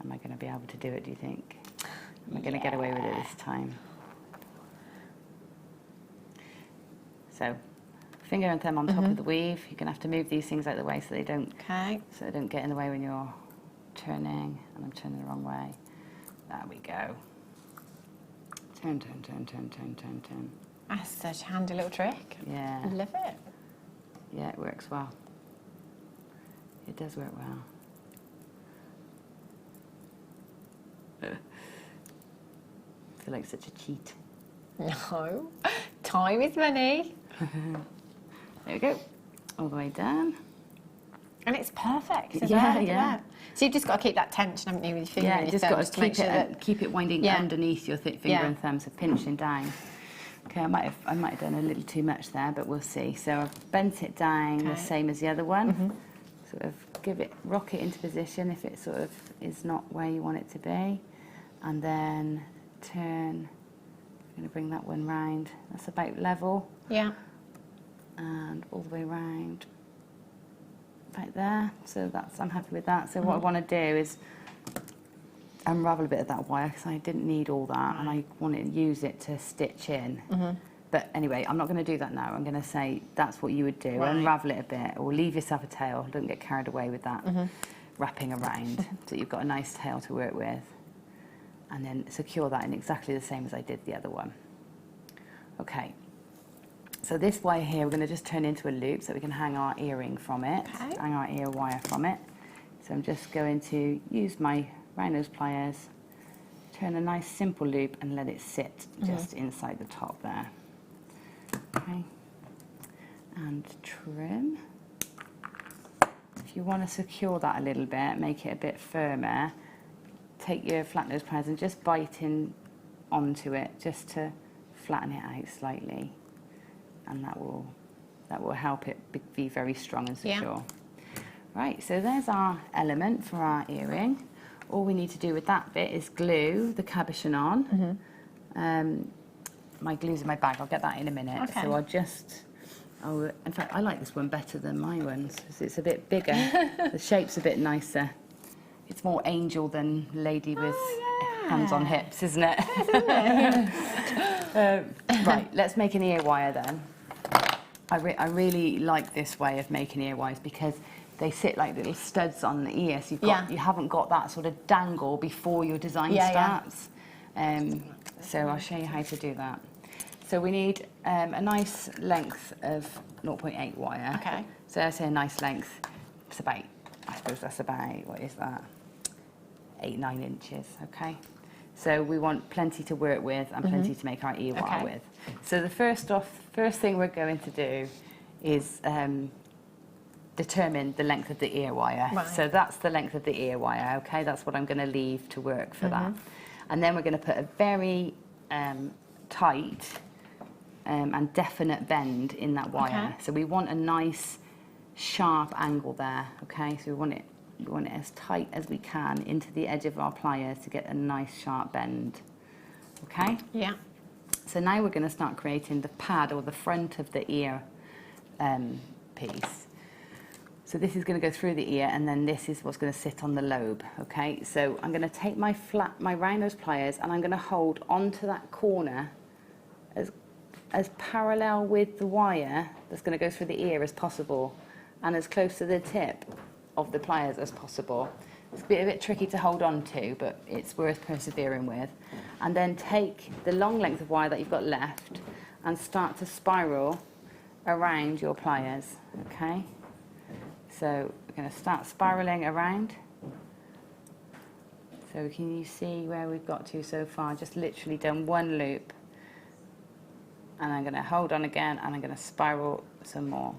am I going to be able to do it, do you think? Am I going to get away with it this time? So, finger and thumb on top of the weave. You're going to have to move these things out of the way so they don't get in the way when you're turning. And I'm turning the wrong way. There we go. Turn, turn, turn, turn, turn, turn, turn. That's such a handy little trick. Yeah. I love it. Yeah, it works well. It does work well. I feel like such a cheat. No, time is money. There we go, all the way down. And it's perfect. Isn't Yeah, it? yeah. So you've just got to keep that tension, haven't you, with your finger and Yeah, your just got thumb, to keep it winding underneath your finger and thumb, so pinching down. Okay, I might have done a little too much there, but we'll see. So I've bent it down the same as the other one. Sort of rock it into position if it sort of is not where you want it to be, and then turn. I'm going to bring that one round. That's about level. Yeah. And all the way round. Right there. So I'm happy with that. So what I want to do is unravel a bit of that wire because I didn't need all that, and I want to use it to stitch in. But anyway, I'm not going to do that now. I'm going to say that's what you would do. Right. Unravel it a bit, or leave yourself a tail. Don't get carried away with that wrapping around, so you've got a nice tail to work with. And then secure that in exactly the same as I did the other one. Okay. So this wire here, we're going to just turn into a loop so we can hang our earring from it, hang our ear wire from it. So I'm just going to use my round nose pliers, turn a nice simple loop and let it sit just inside the top there. Okay. And trim. If you want to secure that a little bit, make it a bit firmer, take your flat nose pliers and just bite in onto it just to flatten it out slightly, and that will help it be very strong and secure. Right, so there's our element for our earring. All we need to do with that bit is glue the cabochon on. My glue's in my bag, I'll get that in a minute. Okay. So in fact, I like this one better than my ones because it's a bit bigger. The shape's a bit nicer. It's more angel than lady with hands on hips, isn't it? Right, let's make an ear wire then. I really like this way of making ear wires because they sit like little studs on the ear, so you haven't got that sort of dangle before your design starts. So I'll show you how to do that. So we need a nice length of 0.8 wire. Okay. So I say a nice length. It's about, I suppose that's about, what is that? 8-9 inches. Okay. So we want plenty to work with and plenty to make our ear wire with. So the first thing we're going to do is determine the length of the ear wire. Right. So that's the length of the ear wire. Okay, that's what I'm going to leave to work for that. And then we're going to put a very tight and definite bend in that wire. So we want a nice sharp angle there. Okay, so we want it as tight as we can into the edge of our pliers to get a nice sharp bend. Okay? Yeah. So now we're going to start creating the pad or the front of the ear piece. So this is going to go through the ear, and then this is what's going to sit on the lobe. Okay? So I'm going to take my round nose pliers and I'm going to hold onto that corner as parallel with the wire that's going to go through the ear as possible, and as close to the tip of the pliers as possible. It's a bit tricky to hold on to, but it's worth persevering with. And then take the long length of wire that you've got left and start to spiral around your pliers. Okay? So we're going to start spiraling around. So can you see where we've got to so far? Just literally done one loop. And I'm going to hold on again, and I'm going to spiral some more.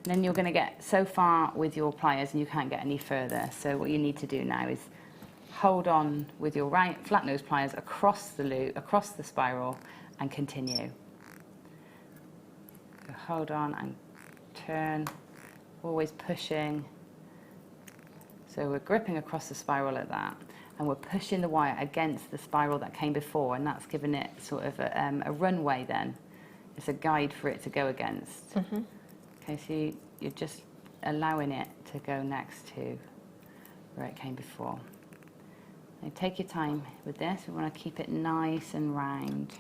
And then you're going to get so far with your pliers and you can't get any further. So what you need to do now is hold on with your flat nose pliers across the loop, across the spiral, and continue. So hold on and turn, always pushing. So we're gripping across the spiral like that, and we're pushing the wire against the spiral that came before, and that's given it sort of a runway then. It's a guide for it to go against. Okay, so you're just allowing it to go next to where it came before. Now take your time with this. We want to keep it nice and round.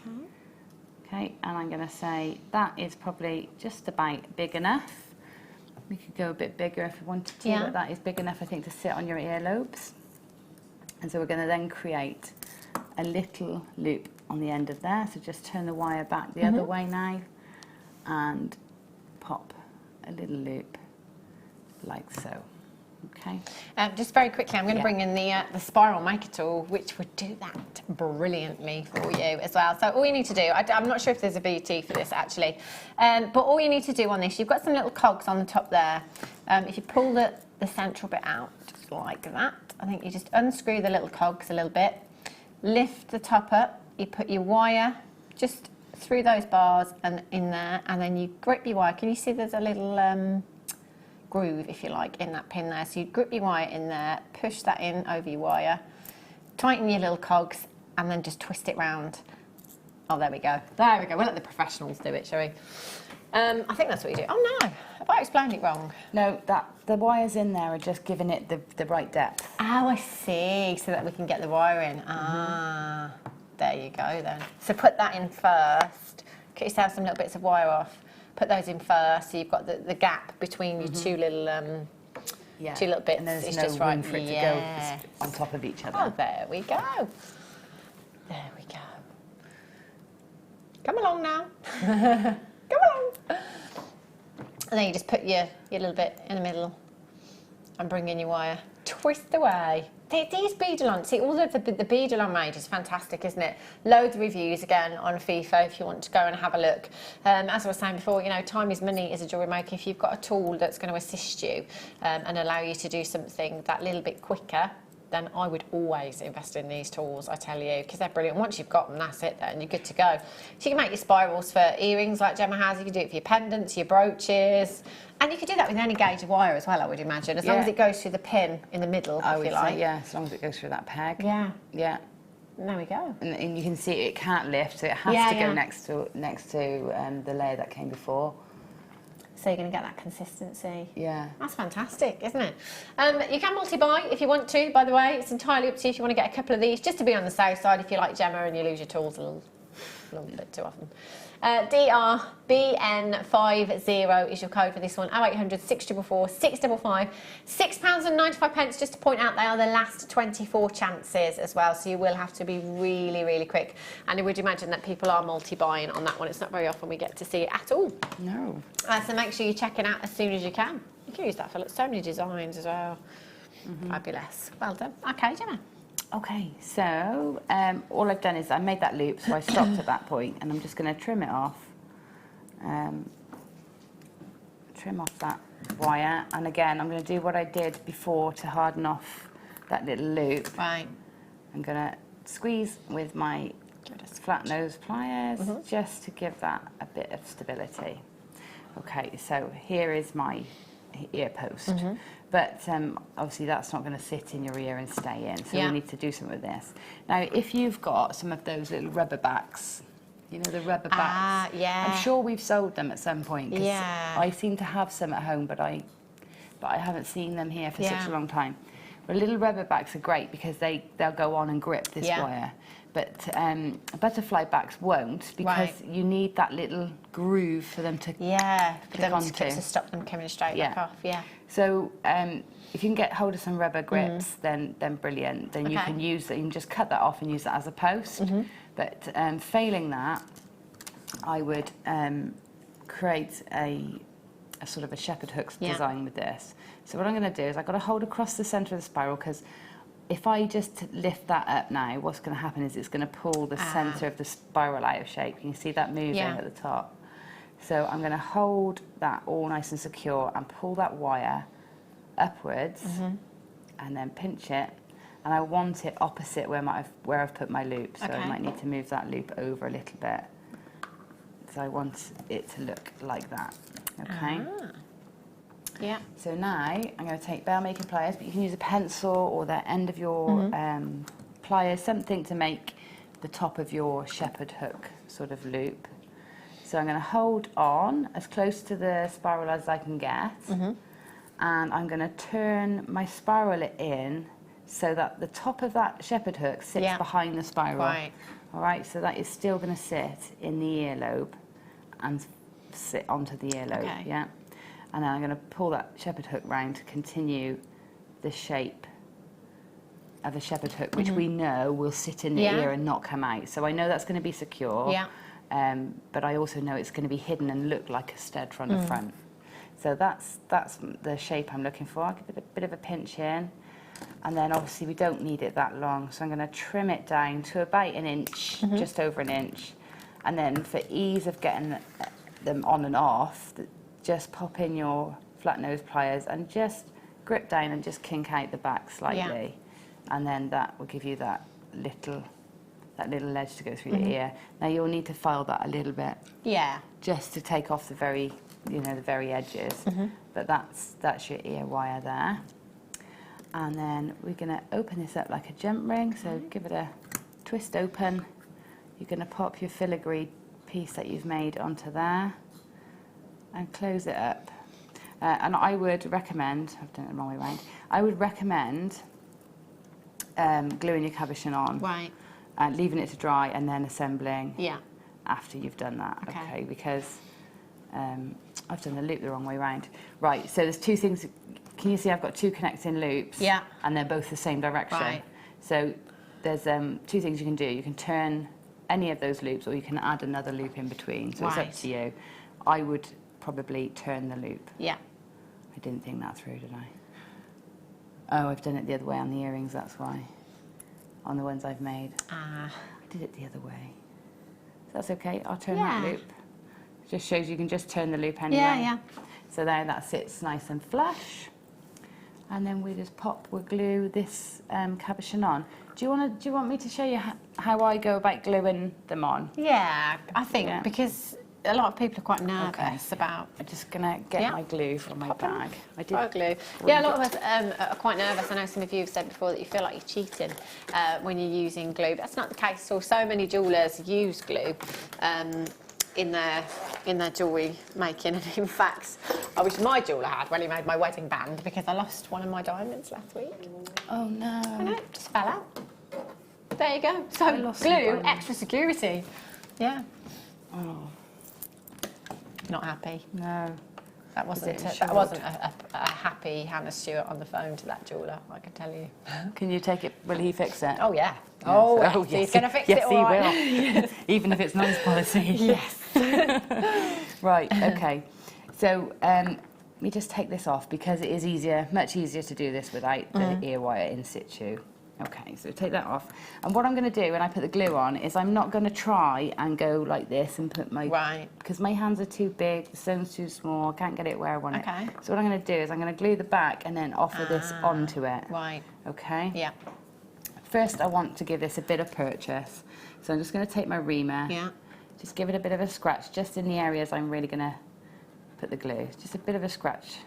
Okay, and I'm going to say that is probably just about big enough. We could go a bit bigger if you wanted to, but that is big enough, I think, to sit on your earlobes. And so we're going to then create a little loop on the end of there, so just turn the wire back the other way now and pop a little loop like so. Okay. Just very quickly, I'm going to bring in the spiral maker tool, which would do that brilliantly for you as well. So all you need to do, I'm not sure if there's a BT for this actually, but all you need to do on this, you've got some little cogs on the top there. If you pull the central bit out like that, I think you just unscrew the little cogs a little bit, lift the top up, you put your wire just through those bars and in there, and then you grip your wire. Can you see there's a little groove, if you like, in that pin there? So you grip your wire in there, push that in over your wire, tighten your little cogs, and then just twist it round. Oh, there we go. There we go. We'll let the professionals do it, shall we? I think that's what you do. Oh no, have I explained it wrong? No, the wires in there are just giving it the right depth. Oh, I see. So that we can get the wire in. Ah, there you go then. So put that in first. Cut yourself some little bits of wire off. Put those in first, so you've got the gap between your two little two little bits. And there's it's no just room right for it to go on top of each other. Oh, there we go. There we go. Come along now. Come along. And then you just put your little bit in the middle and bring in your wire. Twist away. These beadalon, see, all of the beadalon range is fantastic, isn't it? Loads of reviews again on FIFA if you want to go and have a look. As I was saying before, you know, time is money as a jewellery maker. If you've got a tool that's going to assist you and allow you to do something that little bit quicker, then I would always invest in these tools, I tell you, because they're brilliant. Once you've got them, that's it then, you're good to go. So you can make your spirals for earrings like Gemma has, you can do it for your pendants, your brooches, and you can do that with any gauge of wire as well, I would imagine, as long as it goes through the pin in the middle, if you like. Yeah, as long as it goes through that peg. Yeah. Yeah. And there we go. And you can see it can't lift, so it has to go next to the layer that came before. So you're going to get that consistency. Yeah. That's fantastic, isn't it? You can multi-buy if you want to, by the way. It's entirely up to you if you want to get a couple of these, just to be on the safe side if you like Gemma and you lose your tools a little bit too often. DRBN50 is your code for this one. 0800 644 655. £6.95, just to point out they are the last 24 chances as well, so you will have to be really, really quick. And I would imagine that people are multi-buying on that one. It's not very often we get to see it at all. No. So make sure you check it out as soon as you can. You can use that for so many designs as well. Fabulous. Well done. Okay, Gemma. Okay, so all I've done is I made that loop, so I stopped at that point, and I'm just going to trim it off. Trim off that wire, and again, I'm going to do what I did before to harden off that little loop. Right. I'm going to squeeze with my flat nose pliers just to give that a bit of stability. Okay, so here is my ear post. But obviously that's not going to sit in your ear and stay in, so we need to do something with this. Now, if you've got some of those little rubber backs, you know, the rubber backs, I'm sure we've sold them at some point, because I seem to have some at home, but I haven't seen them here for such a long time. But little rubber backs are great because they'll go on and grip this wire. But butterfly backs won't, because you need that little groove for them to click onto. To stop them coming straight back off. Yeah. So if you can get hold of some rubber grips, then brilliant. Then you can use that. You can just cut that off and use that as a post. But failing that, I would create a sort of a shepherd hooks design with this. So what I'm going to do is I've got to hold across the centre of the spiral, because if I just lift that up now, what's going to happen is it's going to pull the centre of the spiral out of shape. You can see that moving at the top. So I'm going to hold that all nice and secure and pull that wire upwards and then pinch it. And I want it opposite where I've put my loop. So I might need to move that loop over a little bit. So I want it to look like that. Okay. Yeah. So now I'm going to take bell making pliers, but you can use a pencil or the end of your pliers, something to make the top of your shepherd hook sort of loop. So I'm going to hold on as close to the spiral as I can get, and I'm going to turn my spiral in so that the top of that shepherd hook sits behind the spiral. Right. All right, so that is still going to sit in the earlobe and sit onto the earlobe. Okay. Yeah. And then I'm going to pull that shepherd hook round to continue the shape a shepherd hook, which we know will sit in the ear and not come out. So I know that's going to be secure. Yeah. But I also know it's going to be hidden and look like a stud from the front. So that's the shape I'm looking for. I'll give it a bit of a pinch in. And then obviously we don't need it that long, so I'm going to trim it down to about an inch, just over an inch. And then for ease of getting them on and off, just pop in your flat nose pliers and just grip down and just kink out the back slightly. And then that will give you that little edge to go through the ear. Now you'll need to file that a little bit. Yeah. Just to take off the very, the very edges. But that's your ear wire there. And then we're going to open this up like a jump ring. So give it a twist open. You're going to pop your filigree piece that you've made onto there and close it up. And I would recommend, I've done it the wrong way around, I would recommend gluing your cabochon on. Right. And leaving it to dry and then assembling after you've done that. Okay. Because I've done the loop the wrong way around. Right, so there's two things. Can you see I've got two connecting loops? Yeah. And they're both the same direction. Right. So there's two things you can do. You can turn any of those loops or you can add another loop in between. So it's up to you. I would probably turn the loop. Yeah. I didn't think that through, did I? Oh, I've done it the other way on the earrings, that's why. On the ones I've made. I did it the other way. So that's okay, I'll turn that loop. Just shows you can just turn the loop anyway. Yeah. So there that sits nice and flush. And then we just we'll glue this cabochon on. Do you want me to show you how I go about gluing them on? Yeah, I think because a lot of people are quite nervous about. I'm just gonna get my glue from my bag. I did glue. Yeah, a lot of us are quite nervous. I know some of you have said before that you feel like you're cheating when you're using glue. That's not the case at all. So many jewellers use glue in their jewellery making, and in fact, I wish my jeweller had when he made my wedding band because I lost one of my diamonds last week. Oh no! I know, it just fell out. There you go. So glue, extra security. Yeah. Oh. Not happy. No. That wasn't a happy Hannah Stuart on the phone to that jeweller, I can tell you. Can you take it? Will he fix it? Oh yeah. Yes. Oh yes. He's going to fix it all right. Yes, he will. Even if it's noise policy. Yes. Right. Okay. So let me just take this off because it is much easier to do this without the ear wire in situ. Okay, so take that off. And what I'm going to do when I put the glue on is I'm not going to try and go like this and put my... Right. Because my hands are too big, the stone's too small, I can't get it where I want it. So what I'm going to do is I'm going to glue the back and then offer this onto it. Right. Okay? Yeah. First, I want to give this a bit of purchase. So I'm just going to take my reamer. Yeah. Just give it a bit of a scratch, just in the areas I'm really going to put the glue. Just a bit of a scratch.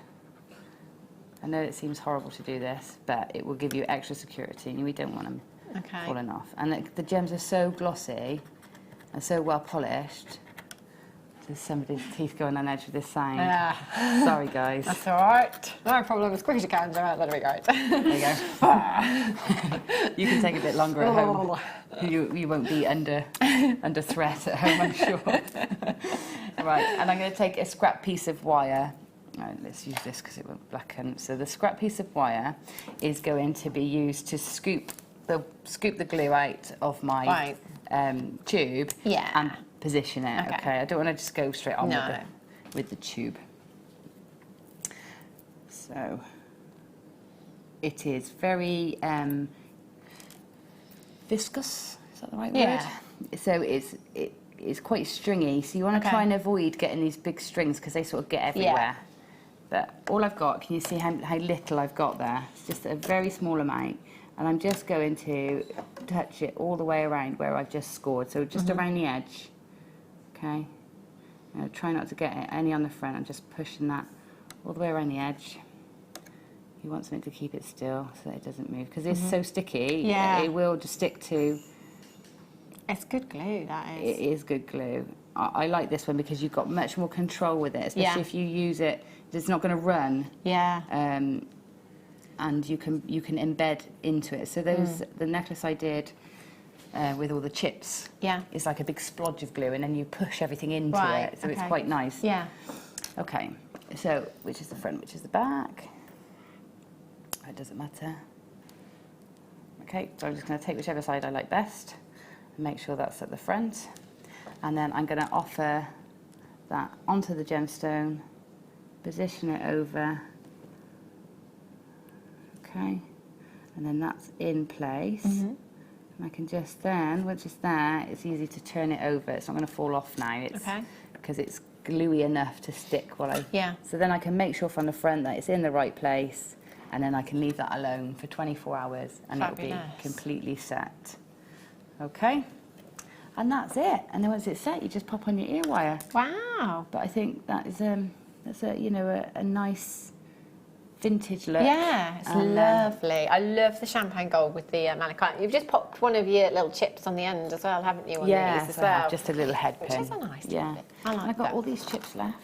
I know it seems horrible to do this, but it will give you extra security and we don't want them falling off. And the gems are so glossy and so well polished. There's somebody's teeth going on edge with this sign. Yeah. Sorry, guys. That's all right. No problem. As quick as you can, Gemma. That'll be great. There you go. You can take a bit longer at home. You won't be under threat at home, I'm sure. Right, and I'm going to take a scrap piece of wire. Right, let's use this because it won't blacken. So the scrap piece of wire is going to be used to scoop the glue out of my tube and position it. Okay, I don't want to just go straight on with the tube. So it is very viscous. Is that the right word? So it's quite stringy. So you want to try and avoid getting these big strings because they sort of get everywhere. Yeah. But all I've got, can you see how little I've got there? It's just a very small amount. And I'm just going to touch it all the way around where I've just scored. So just around the edge. Okay. Now try not to get any on the front. I'm just pushing that all the way around the edge. You want something to keep it still so that it doesn't move. Because it's so sticky, it will just stick to... It's good glue, that is. It is good glue. I like this one because you've got much more control with it, especially if you use it. It's not going to run. Yeah. And you can embed into it. So the necklace I did with all the chips is like a big splodge of glue, and then you push everything into it. So it's quite nice. Yeah. Okay. So which is the front, which is the back? It doesn't matter. Okay, so I'm just going to take whichever side I like best and make sure that's at the front. And then I'm going to offer that onto the gemstone, position it over. Okay, and then that's in place. And I can just then, once it's there, it's easy to turn it over. It's not going to fall off now. It's, because it's gluey enough to stick while I... Yeah. So then I can make sure from the front that it's in the right place, and then I can leave that alone for 24 hours and Fabulous. it'll be completely set. Okay? And that's it. And then once it's set, you just pop on your ear wire. Wow. But I think that is that's a, you know, a nice vintage look. Yeah, it's lovely. I love the champagne gold with the malachite. You've just popped one of your little chips on the end as well, haven't you? On these as well. I have just a little head pin. Which is a nice yeah. bit. I like I've got that. all these chips left.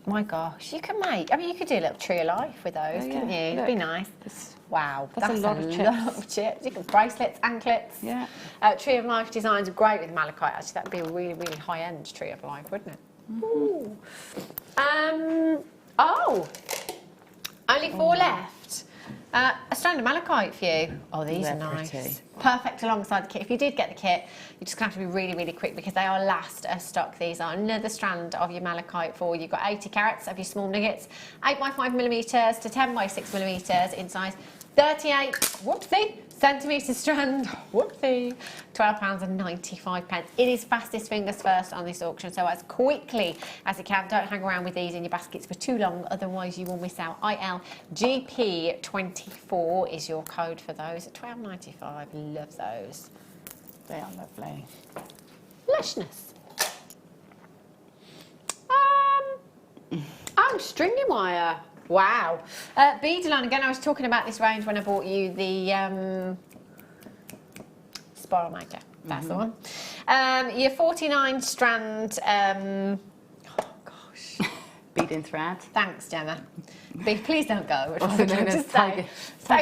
My gosh, you can make. I mean, you could do a little tree of life with those, couldn't you? It'd be nice. Wow, that's a lot of chips. You can bracelets, anklets. Yeah. Tree of life designs are great with malachite. Actually, that'd be a really, really high-end tree of life, wouldn't it? Ooh. Oh. Only 4 left. A strand of malachite for you. Oh, these are nice. Pretty. Perfect alongside the kit. If you did get the kit, you're just going to have to be really, really quick because they are last stock. These are another strand of your malachite for you. You've got 80 carats of your small nuggets, 8x5mm to 10x6mm in size, 38, whoopsie, centimetre strand, whoopsie, £12.95. It is fastest fingers first on this auction, so as quickly as you can. Don't hang around with these in your baskets for too long, otherwise you will miss out. ILGP24 is your code for those at £12.95. Love those. They are lovely. Lushness. Oh, stringing wire. Wow. Beadline, again, I was talking about this range when I bought you the Spiral Maker. That's the one. Your 49 strand, oh gosh. Beading thread. Thanks, Gemma. Please don't go. Also known as stay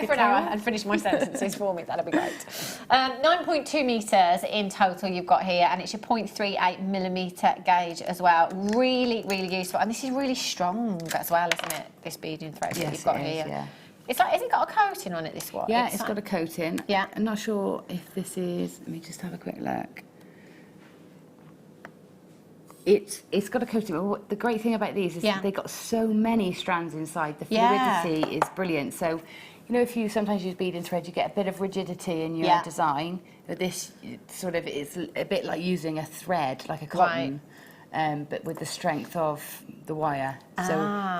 for an hour and finish my sentences for me. That'd be great. 9.2 metres in total you've got here, and it's your 0.38mm gauge as well. Really, really useful. And this is really strong as well, isn't it? This beading thread that you've got here. Yeah. It's like, has it got a coating on it, this one? Yeah, it's got a coating. Yeah. I'm not sure if this is, let me just have a quick look. It's got a coating. But the great thing about these is they've got so many strands inside. The fluidity is brilliant. So, you know, if you sometimes use beading thread, you get a bit of rigidity in your design. But this sort of is a bit like using a thread, like a cotton, but with the strength of the wire. So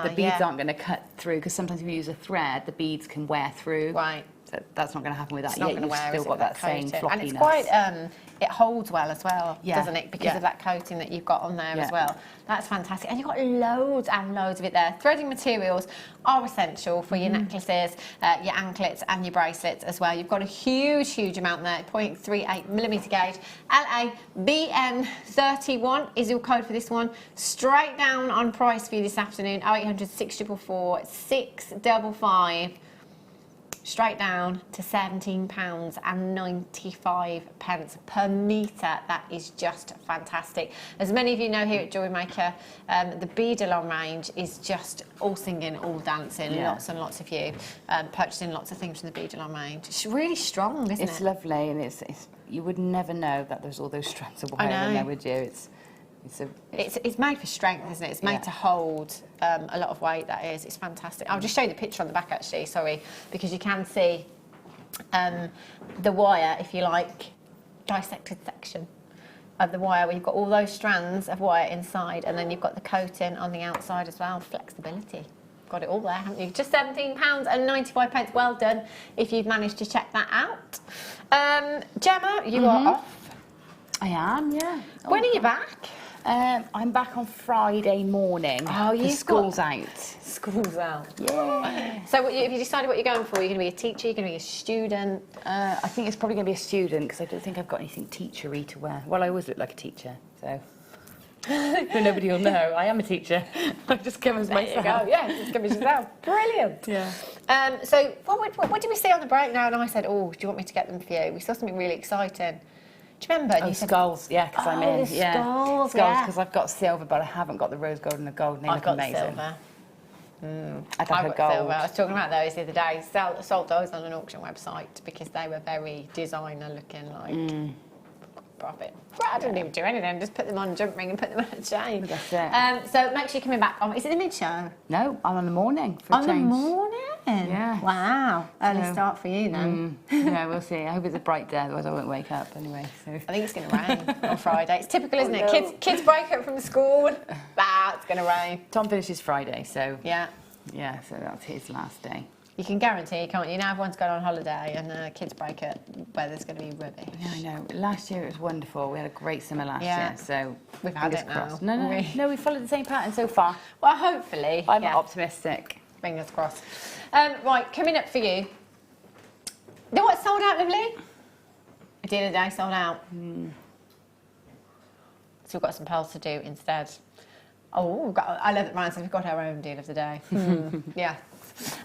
the beads aren't going to cut through, because sometimes if you use a thread, the beads can wear through. Right. So that's not going to happen with that. It's not going to wear, still got that same floppiness. And it's quite, it holds well as well, doesn't it? Because of that coating that you've got on there as well. That's fantastic. And you've got loads and loads of it there. Threading materials are essential for your necklaces, your anklets and your bracelets as well. You've got a huge, huge amount there. 0.38mm gauge. LABN31 is your code for this one. Straight down on price for you this afternoon. 0800 644 655. Straight down to £17.95 per metre. That is just fantastic. As many of you know here at Jewellery Maker, the bead-along range is just all singing, all dancing. Lots and lots of you purchasing lots of things from the bead-along range. It's really strong, isn't it? It's lovely, and it's you would never know that there's all those strands of wire in there, would you? It's made for strength, isn't it? It's made to hold a lot of weight, that is. It's fantastic. I'll just show you the picture on the back, actually, sorry, because you can see the wire, if you like, dissected section of the wire, where you've got all those strands of wire inside, and then you've got the coating on the outside as well. Flexibility. Got it all there, haven't you? Just £17.95. Well done if you've managed to check that out. Gemma, you are off. I am, yeah. When are you back? I'm back on Friday morning. Oh, school's out. School's out. Yeah. So have you decided what you're going for? You're going to be a teacher? You're going to be a student? I think it's probably going to be a student, because I don't think I've got anything teachery to wear. Well, I always look like a teacher, so... Nobody will know. I am a teacher. I just come as myself. There you go. Yeah, just come as yourself. Brilliant. Yeah. So what did we see on the break now? And I said, oh, do you want me to get them for you? We saw something really exciting. Do you remember? You skulls, because I'm in. Skulls, because I've got silver, but I haven't got the rose gold and the gold. I've got the silver. I'd like a gold. Silver. I was talking about those the other day. Sold those on an auction website because they were very designer looking, like profit. I didn't even do anything. Just put them on a jump ring and put them on a chain. That's it. So make sure you're coming back on. Is it the mid-show? No, I'm on the morning for a On change. the morning? Yeah. Wow. Early start for you then. Yeah, we'll see. I hope it's a bright day, otherwise I won't wake up anyway. So. I think it's going to rain on Friday. It's typical, isn't it? Kids break up from school. It's going to rain. Tom finishes Friday, so Yeah. so that's his last day. You can guarantee, can't you? Now everyone's gone on holiday and kids break up, weather's going to be rubbish. Yeah, I know. Last year it was wonderful. We had a great summer last year, so we've had it now. Crossed. No, we followed the same pattern so far. Well, hopefully. I'm optimistic. Fingers crossed. Right, coming up for you. You know what sold out, lovely? The other day sold out. So we've got some pearls to do instead. Oh, I love it, Ryan says we've got our own deal of the day. Yeah.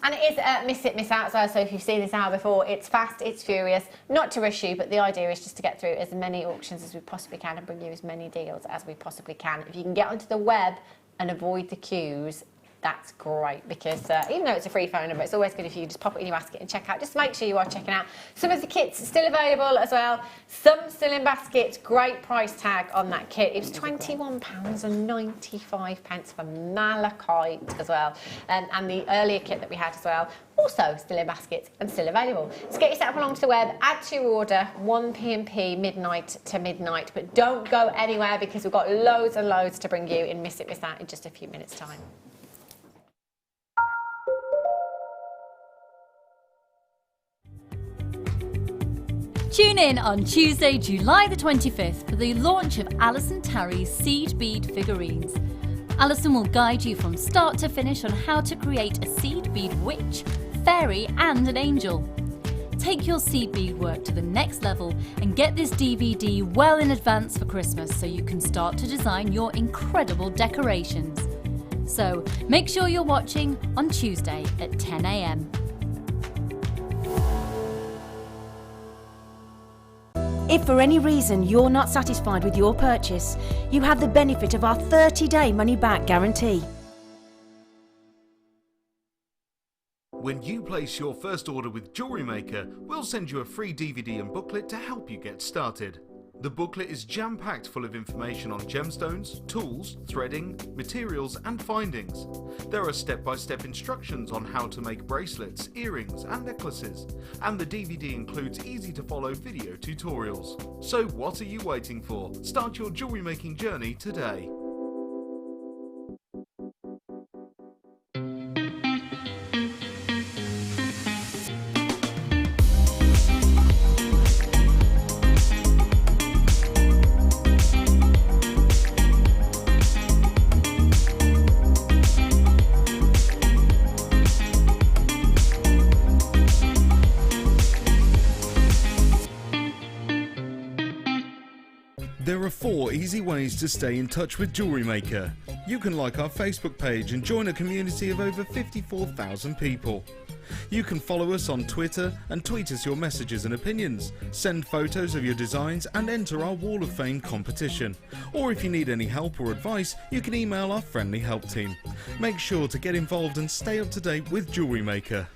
And it is miss it, miss out. So if you've seen this hour before, it's fast, it's furious. Not to rush you, but the idea is just to get through as many auctions as we possibly can and bring you as many deals as we possibly can. If you can get onto the web and avoid the queues, that's great, because even though it's a free phone number, it's always good if you just pop it in your basket and check out. Just make sure you are checking out. Some of the kits are still available as well. Some still in baskets. Great price tag on that kit. It was £21.95 for malachite as well. And the earlier kit that we had as well, also still in baskets and still available. So get yourself along to the web, add to your order, 1 p.m. midnight to midnight. But don't go anywhere, because we've got loads and loads to bring you in Miss It, Miss That in just a few minutes' time. Tune in on Tuesday, July the 25th for the launch of Alison Tarry's seed bead figurines. Alison will guide you from start to finish on how to create a seed bead witch, fairy and an angel. Take your seed bead work to the next level and get this DVD well in advance for Christmas so you can start to design your incredible decorations. So make sure you're watching on Tuesday at 10 a.m. If for any reason you're not satisfied with your purchase, you have the benefit of our 30-day money-back guarantee. When you place your first order with Jewellery Maker, we'll send you a free DVD and booklet to help you get started. The booklet is jam-packed full of information on gemstones, tools, threading, materials and findings. There are step-by-step instructions on how to make bracelets, earrings and necklaces, and the DVD includes easy-to-follow video tutorials. So what are you waiting for? Start your jewellery making journey today. There are 4 easy ways to stay in touch with Jewellery Maker. You can like our Facebook page and join a community of over 54,000 people. You can follow us on Twitter and tweet us your messages and opinions, send photos of your designs and enter our Wall of Fame competition. Or if you need any help or advice, you can email our friendly help team. Make sure to get involved and stay up to date with Jewellery Maker.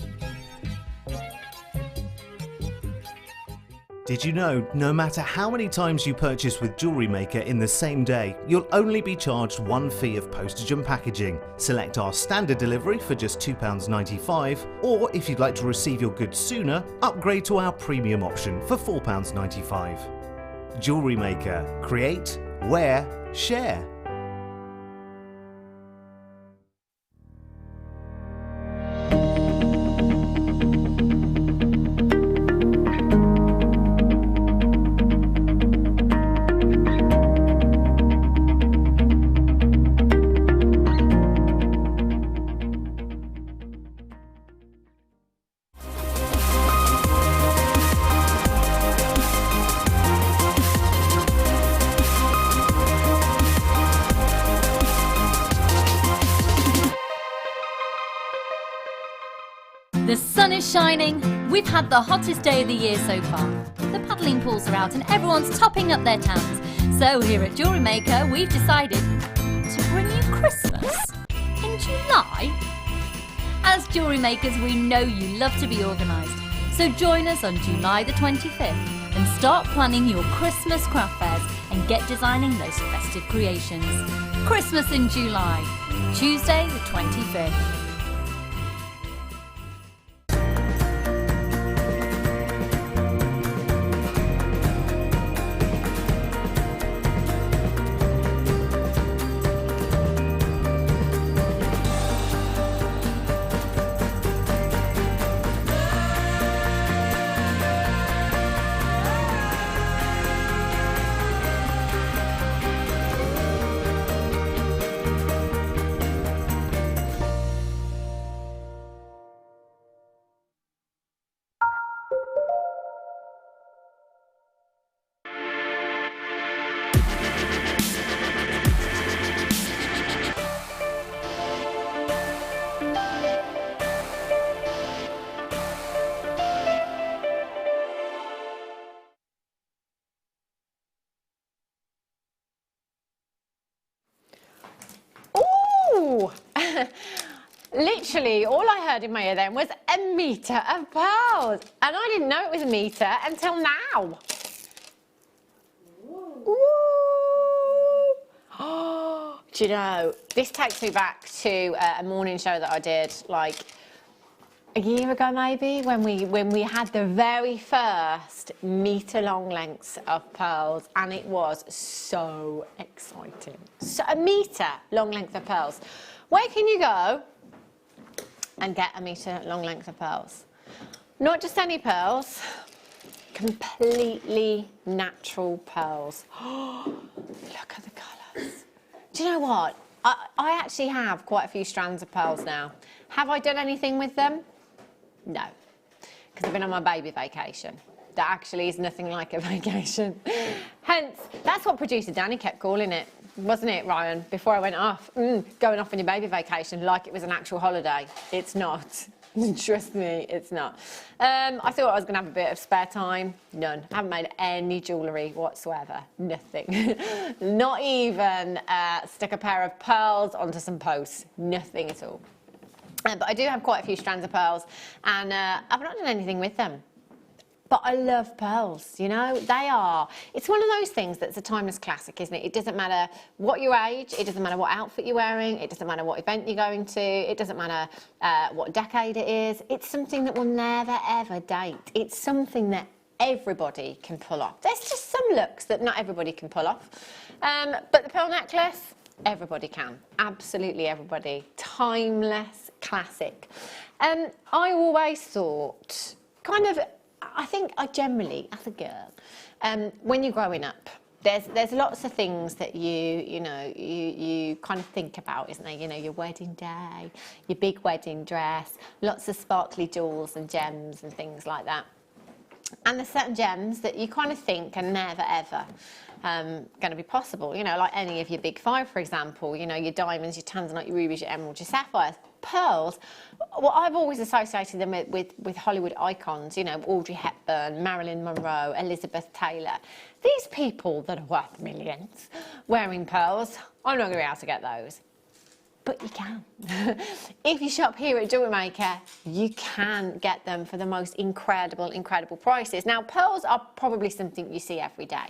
Did you know, no matter how many times you purchase with Jewellery Maker in the same day, you'll only be charged 1 fee of postage and packaging. Select our standard delivery for just £2.95, or if you'd like to receive your goods sooner, upgrade to our premium option for £4.95. Jewellery Maker. Create, wear, share. The sun is shining, we've had the hottest day of the year so far. The paddling pools are out and everyone's topping up their tans. So here at Jewellery Maker, we've decided to bring you Christmas in July. As jewellery makers, we know you love to be organised. So join us on July the 25th and start planning your Christmas craft fairs and get designing those festive creations. Christmas in July, Tuesday the 25th. Literally, all I heard in my ear then was a metre of pearls. And I didn't know it was a metre until now. Ooh. Oh, do you know, this takes me back to a morning show that I did like a year ago maybe, when we had the very first metre long lengths of pearls, and it was so exciting. So a metre long length of pearls. Where can you go and get a metre long length of pearls? Not just any pearls, completely natural pearls. Oh, look at the colours. Do you know what? I actually have quite a few strands of pearls now. Have I done anything with them? No, because I've been on my baby vacation. That actually is nothing like a vacation. Hence, that's what producer Danny kept calling it, wasn't it, Ryan? Before I went off, going off on your baby vacation like it was an actual holiday. It's not. Trust me, it's not. I thought I was going to have a bit of spare time. None. I haven't made any jewellery whatsoever. Nothing. Not even stuck a pair of pearls onto some posts. Nothing at all. But I do have quite a few strands of pearls, and I've not done anything with them. But I love pearls, you know, it's one of those things that's a timeless classic, isn't it? It doesn't matter what your age, it doesn't matter what outfit you're wearing, it doesn't matter what event you're going to, it doesn't matter what decade it is. It's something that will never ever date. It's something that everybody can pull off. There's just some looks that not everybody can pull off. But the pearl necklace, everybody can. Absolutely everybody. Timeless classic. I always thought, I think I generally, as a girl, when you're growing up, there's lots of things that you kind of think about, isn't there? You know, your wedding day, your big wedding dress, lots of sparkly jewels and gems and things like that. And there's certain gems that you kind of think are never ever going to be possible. You know, like any of your big five, for example. You know, your diamonds, your tanzanite, your rubies, your emeralds, your sapphires. Pearls, well, I've always associated them with Hollywood icons, you know, Audrey Hepburn, Marilyn Monroe, Elizabeth Taylor. These people that are worth millions wearing pearls, I'm not going to be able to get those. But you can. If you shop here at Jewellery Maker, you can get them for the most incredible prices. Now, pearls are probably something you see every day.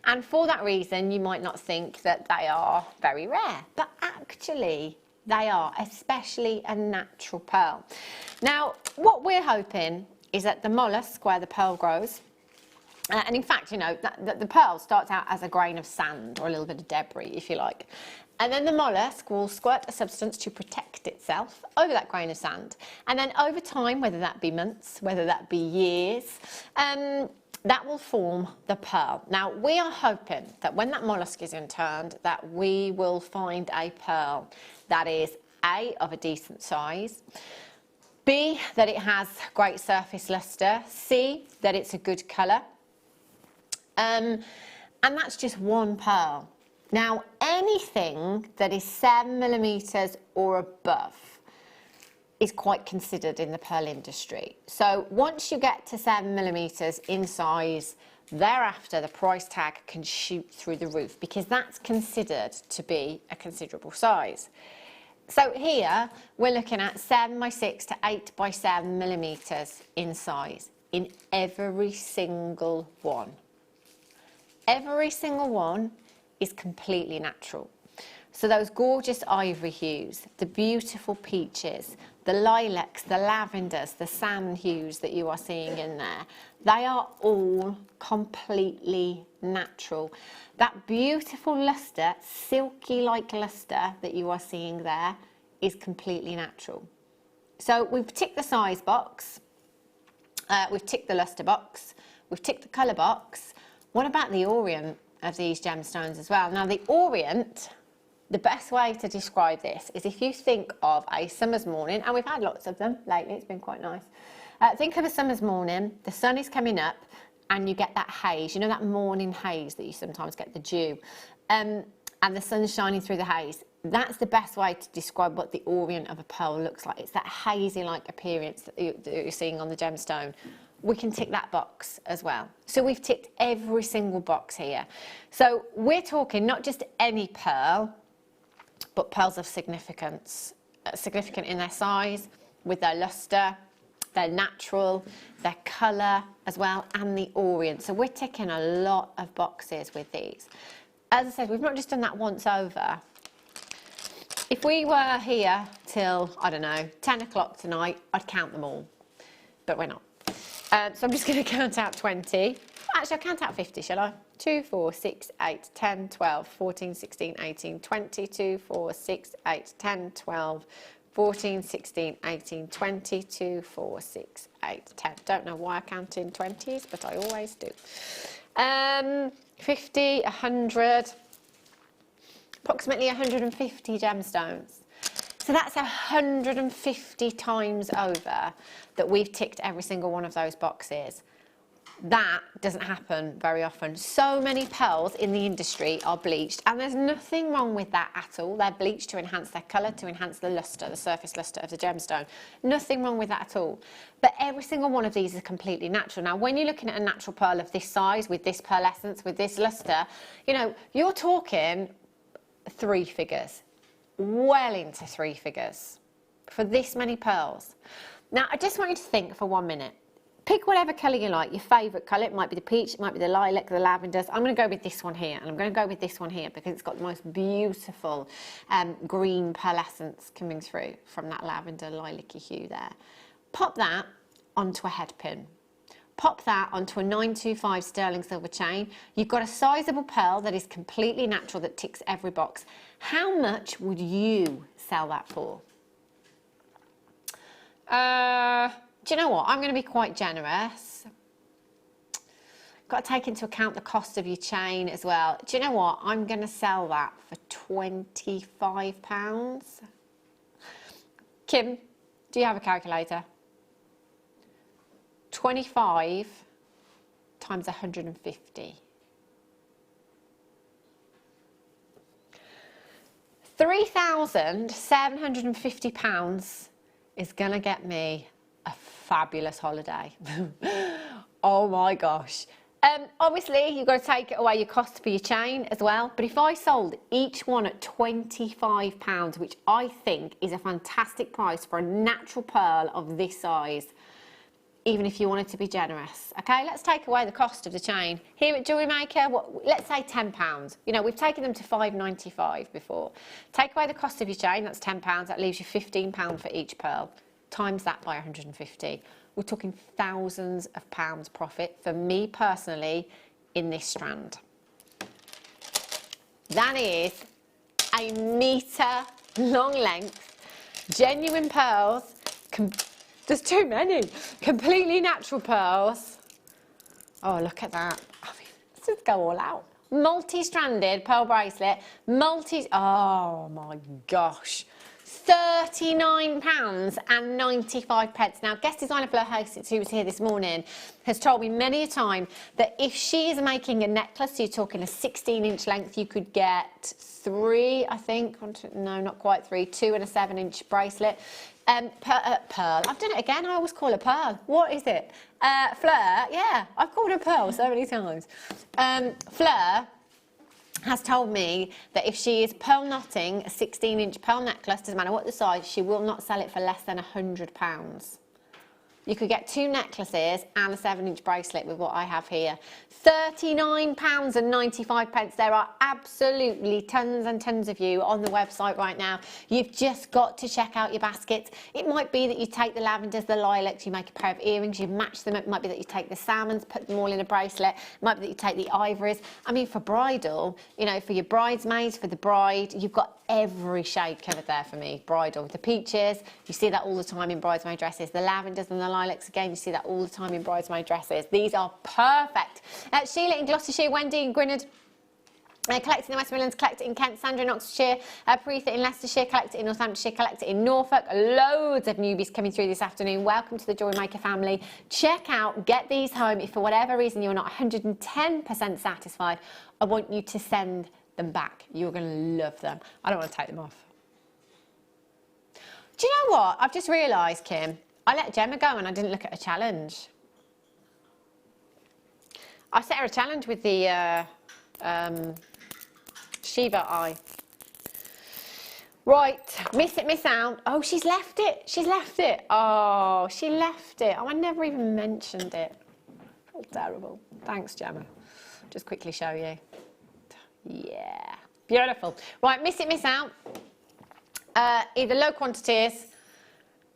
And for that reason, you might not think that they are very rare. But actually, they are, especially a natural pearl. Now, what we're hoping is that the mollusk where the pearl grows, and in fact, you know, the pearl starts out as a grain of sand or a little bit of debris, if you like. And then the mollusk will squirt a substance to protect itself over that grain of sand. And then over time, whether that be months, whether that be years, that will form the pearl. Now, we are hoping that when that mollusk is interned, that we will find a pearl that is A, of a decent size, B, that it has great surface luster, C, that it's a good colour, and that's just one pearl. Now, anything that is 7mm or above is quite considered in the pearl industry. So once you get to 7mm in size, thereafter the price tag can shoot through the roof because that's considered to be a considerable size. So here we're looking at 7x6 to 8x7 millimetres in size in every single one. Every single one is completely natural. So those gorgeous ivory hues, the beautiful peaches, the lilacs, the lavenders, the salmon hues that you are seeing in there, they are all completely natural. That beautiful lustre, silky-like lustre that you are seeing there is completely natural. So we've ticked the size box, we've ticked the lustre box, we've ticked the colour box. What about the orient of these gemstones as well? Now the orient, the best way to describe this is if you think of a summer's morning, and we've had lots of them lately, it's been quite nice. Think of a summer's morning, the sun is coming up and you get that haze, you know that morning haze that you sometimes get, the dew, and the sun's shining through the haze. That's the best way to describe what the orient of a pearl looks like. It's that hazy-like appearance that you're seeing on the gemstone. We can tick that box as well. So we've ticked every single box here. So we're talking not just any pearl, but pearls of significance, significant in their size, with their lustre, their natural, their colour as well, and the orient. So we're ticking a lot of boxes with these. As I said, we've not just done that once over. If we were here till, I don't know, 10 o'clock tonight, I'd count them all, but we're not. So I'm just going to count out 20. Actually, I'll count out 50, shall I? 2, 4, 6, 8, 10, 12, 14, 16, 18, 20, 2, 4, 6, 8, 10, 12, 14, 16, 18, 20, 2, 4, 6, 8, 10. Don't know why I count in 20s, but I always do. 50, 100, approximately 150 gemstones. So that's 150 times over that we've ticked every single one of those boxes. That doesn't happen very often. So many pearls in the industry are bleached, and there's nothing wrong with that at all. They're bleached to enhance their colour, to enhance the lustre, the surface lustre of the gemstone. Nothing wrong with that at all. But every single one of these is completely natural. Now, when you're looking at a natural pearl of this size, with this pearlescence, with this lustre, you know, you're talking 3 figures. Well into 3 figures for this many pearls. Now, I just want you to think for 1 minute. Pick whatever colour you like, your favourite colour. It might be the peach, it might be the lilac, the lavenders. I'm going to go with this one here, and I'm going to go with this one here because it's got the most beautiful green pearlescence coming through from that lavender lilac-y hue there. Pop that onto a head pin. Pop that onto a 925 sterling silver chain. You've got a sizable pearl that is completely natural, that ticks every box. How much would you sell that for? Do you know what? I'm going to be quite generous. Got to take into account the cost of your chain as well. Do you know what? I'm going to sell that for £25. Kim, do you have a calculator? 25 times 150. £3,750 is going to get me a fabulous holiday. Oh my gosh. Obviously, you've got to take away your cost for your chain as well. But if I sold each one at £25, which I think is a fantastic price for a natural pearl of this size, even if you wanted to be generous. Okay, let's take away the cost of the chain. Here at Jewellery Maker, let's say £10. You know, we've taken them to £5.95 before. Take away the cost of your chain, that's £10. That leaves you £15 for each pearl. Times that by 150. We're talking thousands of pounds profit for me personally in this strand. That is a metre long length, genuine pearls. There's too many. Completely natural pearls. Oh, look at that. I mean, let's just go all out. Multi-stranded pearl bracelet. Oh my gosh. £39.95. Now, guest designer Fleur Hastings, who was here this morning, has told me many a time that if she is making a necklace, so you're talking a 16-inch length, you could get 3, I think, no, not quite 3, 2 and a 7-inch bracelet. Pearl. I've done it again. I always call her Pearl. What is it? Fleur. Yeah, I've called her Pearl so many times. Fleur has told me that if she is pearl knotting a 16-inch pearl necklace, doesn't matter what the size, she will not sell it for less than £100. You could get 2 necklaces and a 7-inch bracelet with what I have here. £39.95. There are absolutely tons and tons of you on the website right now. You've just got to check out your baskets. It might be that you take the lavenders, the lilacs, you make a pair of earrings, you match them. It might be that you take the salmons, put them all in a bracelet. It might be that you take the ivories. I mean, for bridal, you know, for your bridesmaids, for the bride, you've got every shade covered there for me. Bridal, the peaches, you see that all the time in bridesmaid dresses. The lavenders and the lilacs, again, you see that all the time in bridesmaid dresses. These are perfect. Sheila in Gloucestershire, Wendy in Gwynedd, collect in the West Midlands, collect it in Kent, Sandra in Oxfordshire, Preetha in Leicestershire, collect it in Northamptonshire, collect it in Norfolk. Loads of newbies coming through this afternoon. Welcome to the Jewellery Maker family. Check out, get these home. If for whatever reason you're not 110% satisfied, I want you to send them back. You're going to love them. I don't want to take them off. Do you know what? I've just realised, Kim, I let Gemma go and I didn't look at a challenge. I set her a challenge with the Shiva eye. Right, miss it, miss out. Oh, she's left it. She's left it. Oh, she left it. Oh, I never even mentioned it. Oh, terrible. Thanks, Gemma. Just quickly show you. Yeah, beautiful. Right, miss it, miss out. Either low quantities,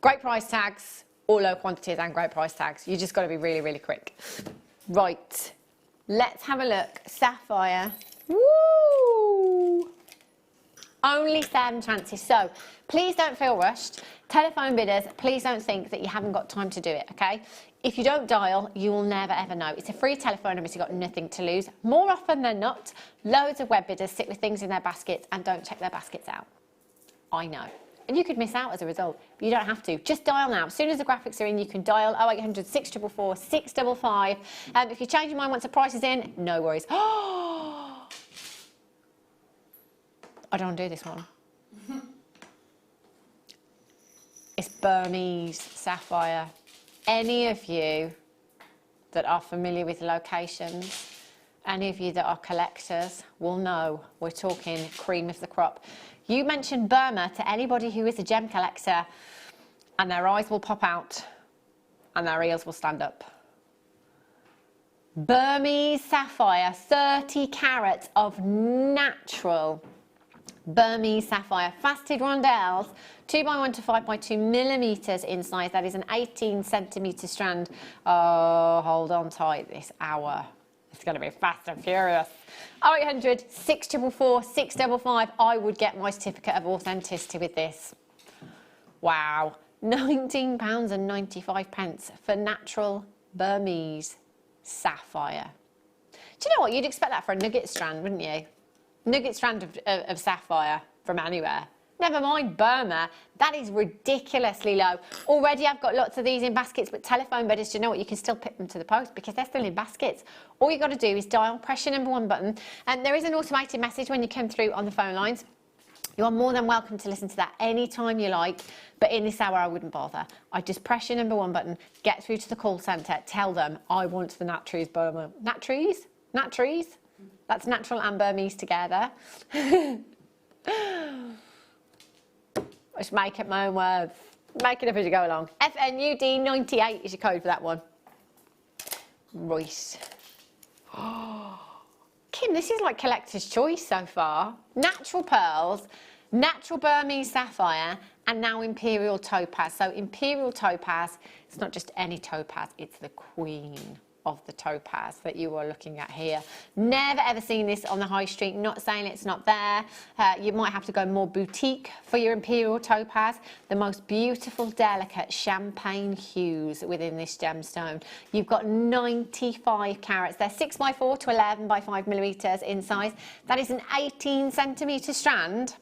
great price tags, or low quantities and great price tags. You just got to be really, really quick. Right, let's have a look. Sapphire. Woo! Only 7 chances. So please don't feel rushed. Telephone bidders, please don't think that you haven't got time to do it, okay? If you don't dial, you will never ever know. It's a free telephone number, so you've got nothing to lose. More often than not, loads of web bidders sit with things in their baskets and don't check their baskets out. I know. And you could miss out as a result, but you don't have to. Just dial now. As soon as the graphics are in, you can dial 0800 644 655. If you change your mind once the price is in, no worries. I don't want to do this one. It's Burmese sapphire. Any of you that are familiar with locations, any of you that are collectors will know we're talking cream of the crop. You mention Burma to anybody who is a gem collector and their eyes will pop out and their ears will stand up. Burmese sapphire, 30 carats of natural Burmese sapphire, faceted rondelles, 2x1 to 5x2 millimetres in size. That is an 18 centimetre strand. Oh, hold on tight this hour. It's going to be fast and furious. 0800 644 655. I would get my certificate of authenticity with this. Wow. £19.95 for natural Burmese sapphire. Do you know what? You'd expect that for a nugget strand, wouldn't you? Nugget strand of sapphire from anywhere. Never mind Burma. That is ridiculously low. Already I've got lots of these in baskets, but telephone bidders, do you know what? You can still pick them to the post because they're still in baskets. All you've got to do is dial, press your number 1 button, and there is an automated message when you come through on the phone lines. You are more than welcome to listen to that anytime you like, but in this hour I wouldn't bother. I just press your number 1 button, get through to the call centre, tell them I want the Nat Trees Burma. Nat Trees? Nat Trees? That's natural and Burmese together. I just make up my own words. Make it up as you go along. FNUD98 is your code for that one. Right. Oh, Kim, this is like collector's choice so far. Natural pearls, natural Burmese sapphire, and now imperial topaz. So imperial topaz, it's not just any topaz, it's the queen of the topaz that you are looking at here. Never ever seen this on the high street. Not saying it's not there. You might have to go more boutique for your imperial topaz. The most beautiful, delicate champagne hues within this gemstone. You've got 95 carats. They're 6x4 to 11 by 5 millimeters in size. That is an 18 centimeter strand.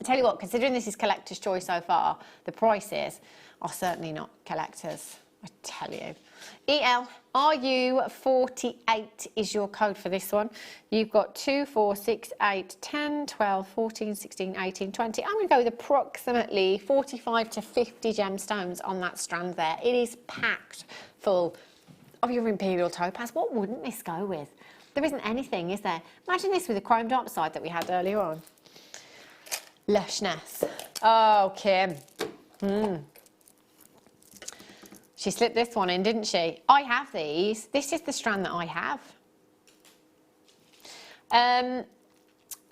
I tell you what, considering this is collector's choice so far, the prices are certainly not collectors. I tell you. ELRU48 is your code for this one. You've got 2, 4, 6, 8, 10, 12, 14, 16, 18, 20. I'm going to go with approximately 45 to 50 gemstones on that strand there. It is packed full of your imperial topaz. What wouldn't this go with? There isn't anything, is there? Imagine this with the chrome dioxide that we had earlier on. Lushness. Oh, Kim. She slipped this one in, didn't she? I have these. This is the strand that I have.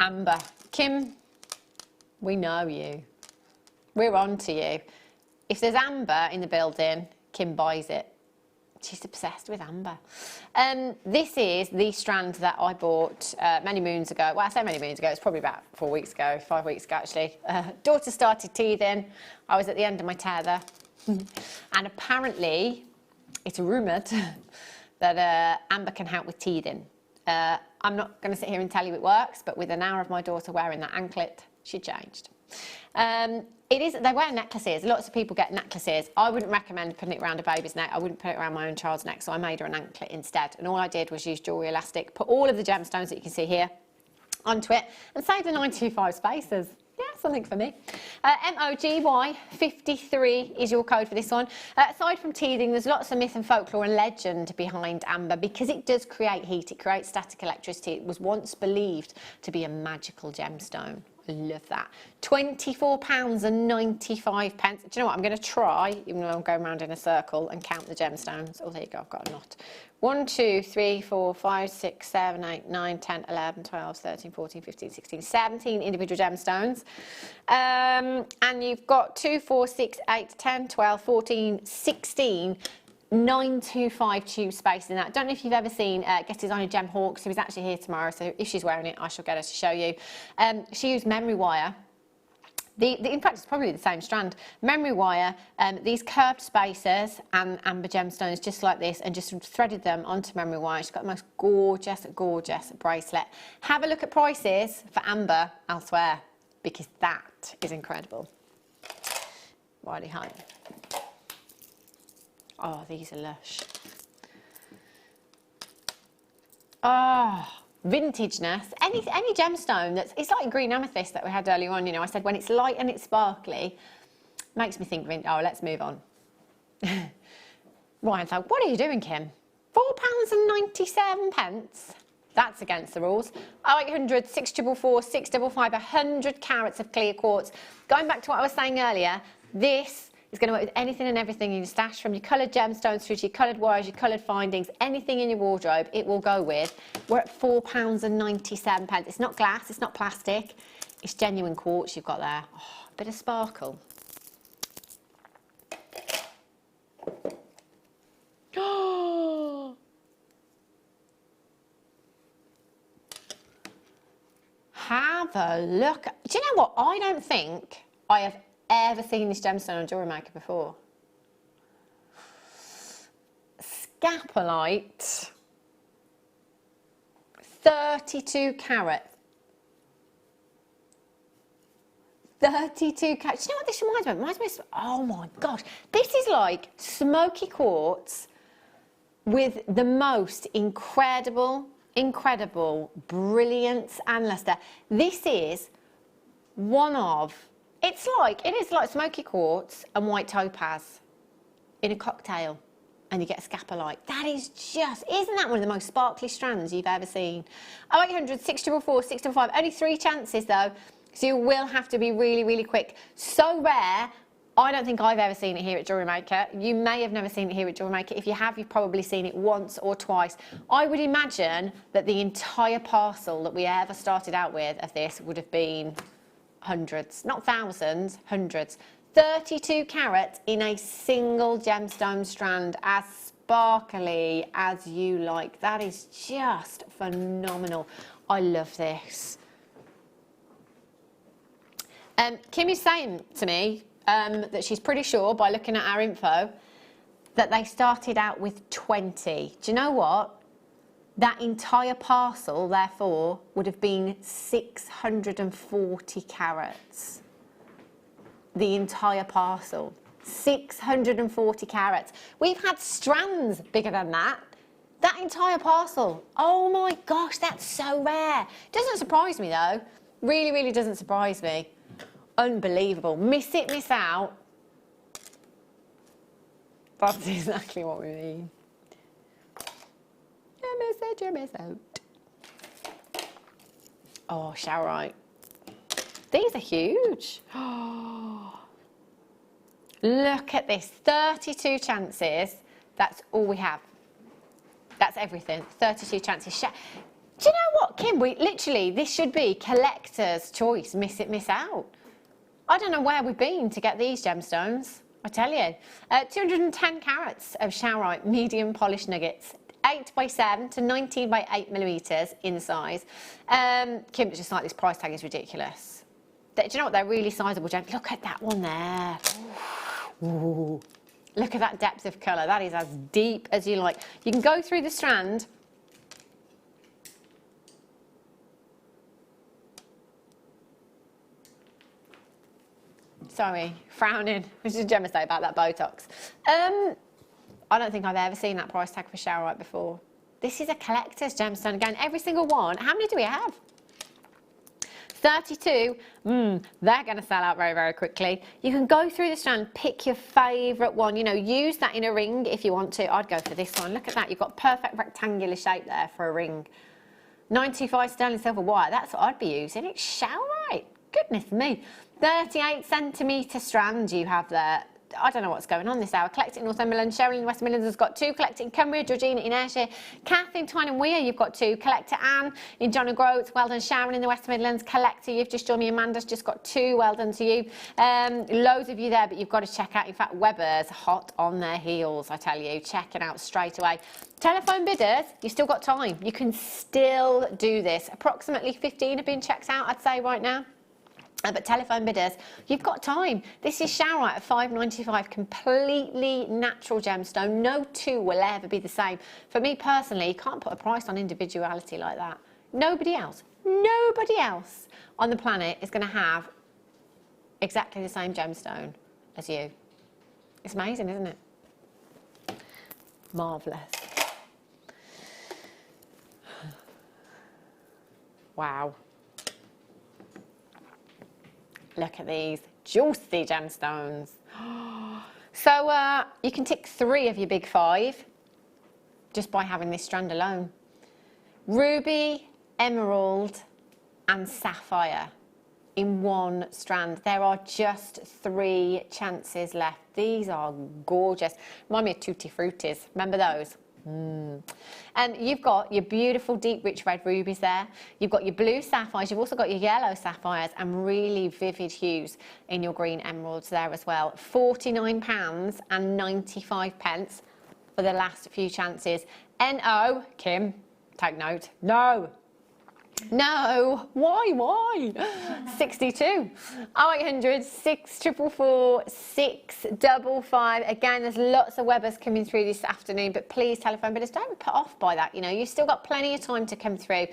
Amber. Kim, we know you. We're on to you. If there's amber in the building, Kim buys it. She's obsessed with amber. This is the strand that I bought many moons ago. Well, I say many moons ago, it's probably about 4 weeks ago, 5 weeks ago actually. Daughter started teething. I was at the end of my tether. And apparently, it's rumoured that amber can help with teething. I'm not going to sit here and tell you it works, but with an hour of my daughter wearing that anklet, she changed. They wear necklaces. Lots of people get necklaces. I wouldn't recommend putting it around a baby's neck. I wouldn't put it around my own child's neck, so I made her an anklet instead. And all I did was use jewellery elastic, put all of the gemstones that you can see here onto it, and save the 925 spaces. Yeah, something for me. MOGY53 is your code for this one. Aside from teething, there's lots of myth and folklore and legend behind amber because it does create heat. It creates static electricity. It was once believed to be a magical gemstone. I love that. £24.95. Do you know what? I'm going to try, even though I'm going around in a circle, and count the gemstones. Oh, there you go. I've got a knot. 1, 2, 3, 4, 5, 6, 7, 8, 9, 10, 11, 12, 13, 14, 15, 16, 17 individual gemstones. And you've got 2, 4, 6, 8, 10, 12, 14, 16, 925 tube space in that. Don't know if you've ever seen Guest Designer Gem Hawkes, who is actually here tomorrow, so if she's wearing it, I shall get her to show you. She used memory wire. In fact, it's probably the same strand. Memory wire, these curved spaces and amber gemstones just like this, and just threaded them onto memory wire. She's got the most gorgeous, gorgeous bracelet. Have a look at prices for amber elsewhere, because that is incredible. Righty-ho. Oh, these are lush. Oh, vintageness. Any gemstone it's like green amethyst that we had earlier on. You know, I said when it's light and it's sparkly, makes me think vintage. Oh, let's move on. Ryan's like, what are you doing, Kim? £4.97. That's against the rules. 0800 644 655, 100 carats of clear quartz. Going back to what I was saying earlier, this is going to work with anything and everything in your stash, from your coloured gemstones through to your coloured wires, your coloured findings, anything in your wardrobe, it will go with. We're at £4.97. It's not glass, it's not plastic, it's genuine quartz you've got there. Oh, a bit of sparkle. Have a look. Do you know what? I don't think I have ever seen this gemstone on Jewellery Maker before. Scapolite, 32 carat. 32 carat. Do you know what this reminds me of? It reminds me of, oh my gosh, this is like smoky quartz with the most incredible brilliance and luster. This is one of, it is like smoky quartz and white topaz in a cocktail, and you get a scapolite. That is just, isn't that one of the most sparkly strands you've ever seen? 0800 644 655, only 3 chances though, so you will have to be really, really quick. So rare, I don't think I've ever seen it here at Jewellery Maker. You may have never seen it here at Jewellery Maker. If you have, you've probably seen it once or twice. I would imagine that the entire parcel that we ever started out with of this would have been hundreds, not thousands, hundreds. 32 carat in a single gemstone strand, as sparkly as you like. That is just phenomenal. I love this. Kim is saying to me that she's pretty sure, by looking at our info, that they started out with 20. Do you know what? That entire parcel, therefore, would have been 640 carats. The entire parcel. 640 carats. We've had strands bigger than that. That entire parcel. Oh my gosh, that's so rare. Doesn't surprise me though. Really, really doesn't surprise me. Unbelievable. Miss it, miss out. That's exactly what we mean. You miss it, you miss out. Oh, Showerite. These are huge. Look at this, 32 chances. That's all we have. That's everything, 32 chances. Do you know what, Kim? This should be collector's choice, miss it, miss out. I don't know where we've been to get these gemstones, I tell you. 210 carats of Showerite medium polished nuggets. 8x7 to 19x8mm in size. Kim, just like this price tag is ridiculous. Do you know what? They're really sizable gems. Look at that one there. Ooh. Look at that depth of colour. That is as deep as you like. You can go through the strand. Sorry, frowning. What did Gemma say about that Botox? I don't think I've ever seen that price tag for Showerite before. This is a collector's gemstone. Again, every single one. How many do we have? 32. They're going to sell out very, very quickly. You can go through the strand, pick your favourite one. You know, use that in a ring if you want to. I'd go for this one. Look at that. You've got perfect rectangular shape there for a ring. 95 sterling silver wire. That's what I'd be using. It's Showerite. Goodness me. 38 centimetre strand you have there. I don't know what's going on this hour. Collect in Northumberland, Cheryl in West Midlands has got 2. Collect in Cumbria, Georgina in Ayrshire, Kath in Tyne and Weir, you've got 2. Collector Anne in John O'Groats, well done. Sharon in the West Midlands, Collector, you've just joined me. Amanda's just got 2, well done to you. Loads of you there, but you've got to check out. In fact, Weber's hot on their heels, I tell you. Check it out straight away. Telephone bidders, you've still got time. You can still do this. Approximately 15 have been checked out, I'd say, right now. But telephone bidders, you've got time. This is Showerite at £5.95, completely natural gemstone. No two will ever be the same. For me personally, you can't put a price on individuality like that. Nobody else on the planet is going to have exactly the same gemstone as you. It's amazing, isn't it? Marvellous. Wow. Look at these juicy gemstones. So you can tick 3 of your big 5 just by having this strand alone. Ruby, emerald and sapphire in one strand. There are just 3 chances left. These are gorgeous. Remind me of Tutti Fruttis. Remember those? And you've got your beautiful deep rich red rubies there. You've got your blue sapphires. You've also got your yellow sapphires and really vivid hues in your green emeralds there as well. £49.95 for the last few chances. NO, Kim, take note. No. No, why? 62, 0800 644 655. Again, there's lots of Webbers coming through this afternoon, but please, telephone bidders, don't be put off by that. You know, you've still got plenty of time to come through.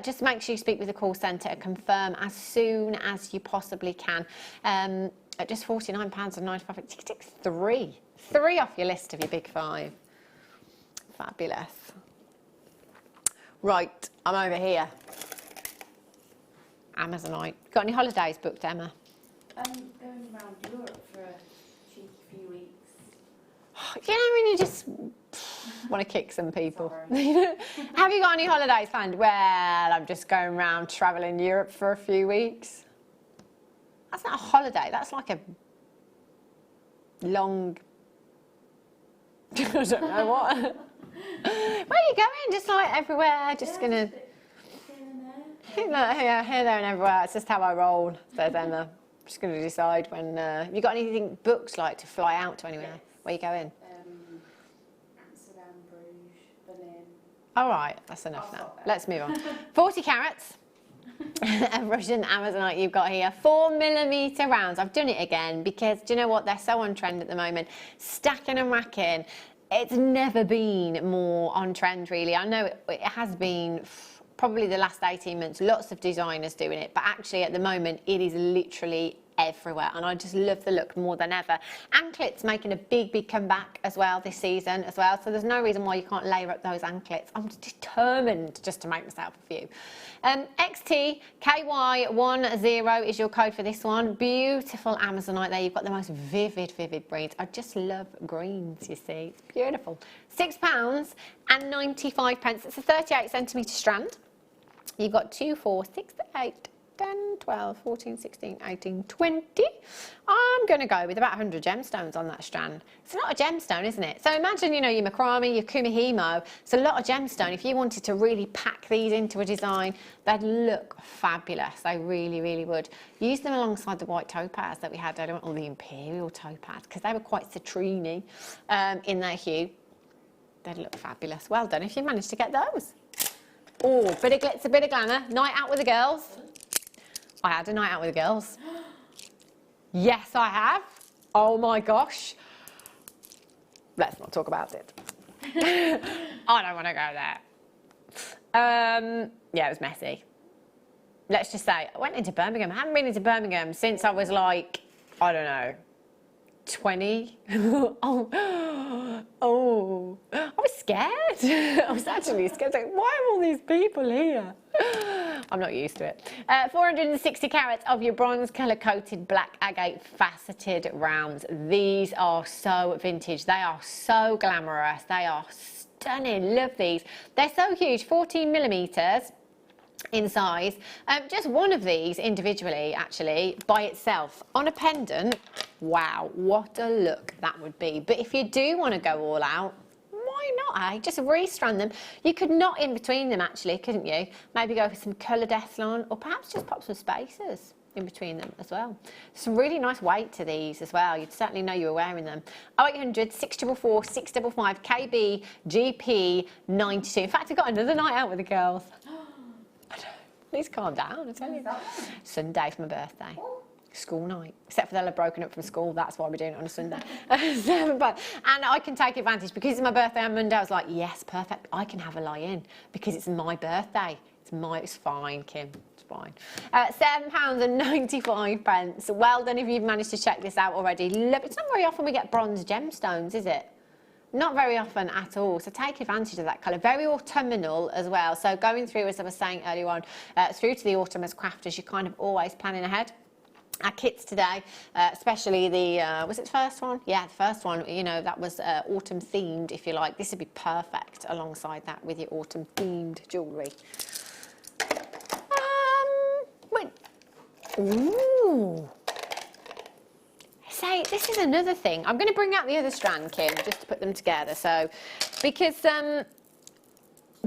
Just make sure you speak with the call centre and confirm as soon as you possibly can. At just £49.95, it takes 3 off your list of your big 5. Fabulous. Right, I'm over here. Amazonite. Got any holidays booked, Emma? I'm going around Europe for a cheeky few weeks. You know when you just want to kick some people. Have you got any holidays planned? Well, I'm just going around travelling Europe for a few weeks. That's not a holiday. That's like a long... I don't know what. Where are you going? Just like everywhere? Just gonna... Here, there and everywhere. It's just how I roll, says Emma. I'm just going to decide when... have you got anything booked, like, to fly out to anywhere? Yes. Where are you going? Amsterdam, Bruges, Berlin. All right, that's enough now. Let's move on. 40 carats of Russian Amazonite you've got here. 4mm rounds. I've done it again because, do you know what? They're so on trend at the moment. Stacking and racking. It's never been more on trend, really. I know it has been... probably the last 18 months, lots of designers doing it, but actually at the moment it is literally everywhere and I just love the look more than ever. Anklets making a big comeback as well this season as well, so there's no reason why you can't layer up those anklets. I'm determined just to make myself a few. XTKY10 is your code for this one. Beautiful Amazonite there. You've got the most vivid greens. I just love greens, you see. It's beautiful. £6.95. It's a 38 centimetre strand. You've got 2, 4, 6, 8, 10, 12, 14, 16, 18, 20. I'm going to go with about 100 gemstones on that strand. It's a lot of gemstone, isn't it? So imagine, you know, your macrame, your kumihimo. It's a lot of gemstone. If you wanted to really pack these into a design, they'd look fabulous. They really, really would. Use them alongside the white topaz that we had, or the imperial topaz, because they were quite citrine in their hue. They'd look fabulous. Well done if you managed to get those. Oh, bit of glitz, a bit of glamour. Night out with the girls. I had a night out with the girls. Yes, I have. Oh my gosh. Let's not talk about it. I don't want to go there. Yeah, it was messy. Let's just say, I went into Birmingham. I haven't been into Birmingham since I was like, I don't know, 20. I was scared. I was actually scared. Like, why are all these people here? I'm not used to it. 460 carats of your bronze colour coated black agate faceted rounds. These are so vintage. They are so glamorous. They are stunning. Love these. They're so huge, 14 millimetres in size. Just one of these individually, actually, by itself on a pendant. Wow, what a look that would be. But if you do want to go all out, why not, eh? Just restrand them. You could knot in between them, actually, couldn't you? Maybe go for some coloured Ethlon, or perhaps just pop some spacers in between them as well. Some really nice weight to these as well. You'd certainly know you were wearing them. 0800 644 655 KB GP 92. In fact, I've got another night out with the girls. Please calm down, I tell you. Sunday for my birthday. School night. Except for they'll have broken up from school, that's why we're doing it on a Sunday. And I can take advantage. Because it's my birthday on Monday, I was like, yes, perfect. I can have a lie-in because it's my birthday. It's fine, Kim. It's fine. £7.95. Well done if you've managed to check this out already. It's not very often we get bronze gemstones, is it? Not very often at all, so take advantage of that colour. Very autumnal as well, so going through, as I was saying earlier on, through to the autumn as crafters, you're kind of always planning ahead. Our kits today, especially the, was it the first one? Yeah, the first one, you know, that was autumn themed, if you like. This would be perfect alongside that with your autumn themed jewellery. Ooh. Say, this is another thing. I'm going to bring out the other strand, Kim, just to put them together. So, because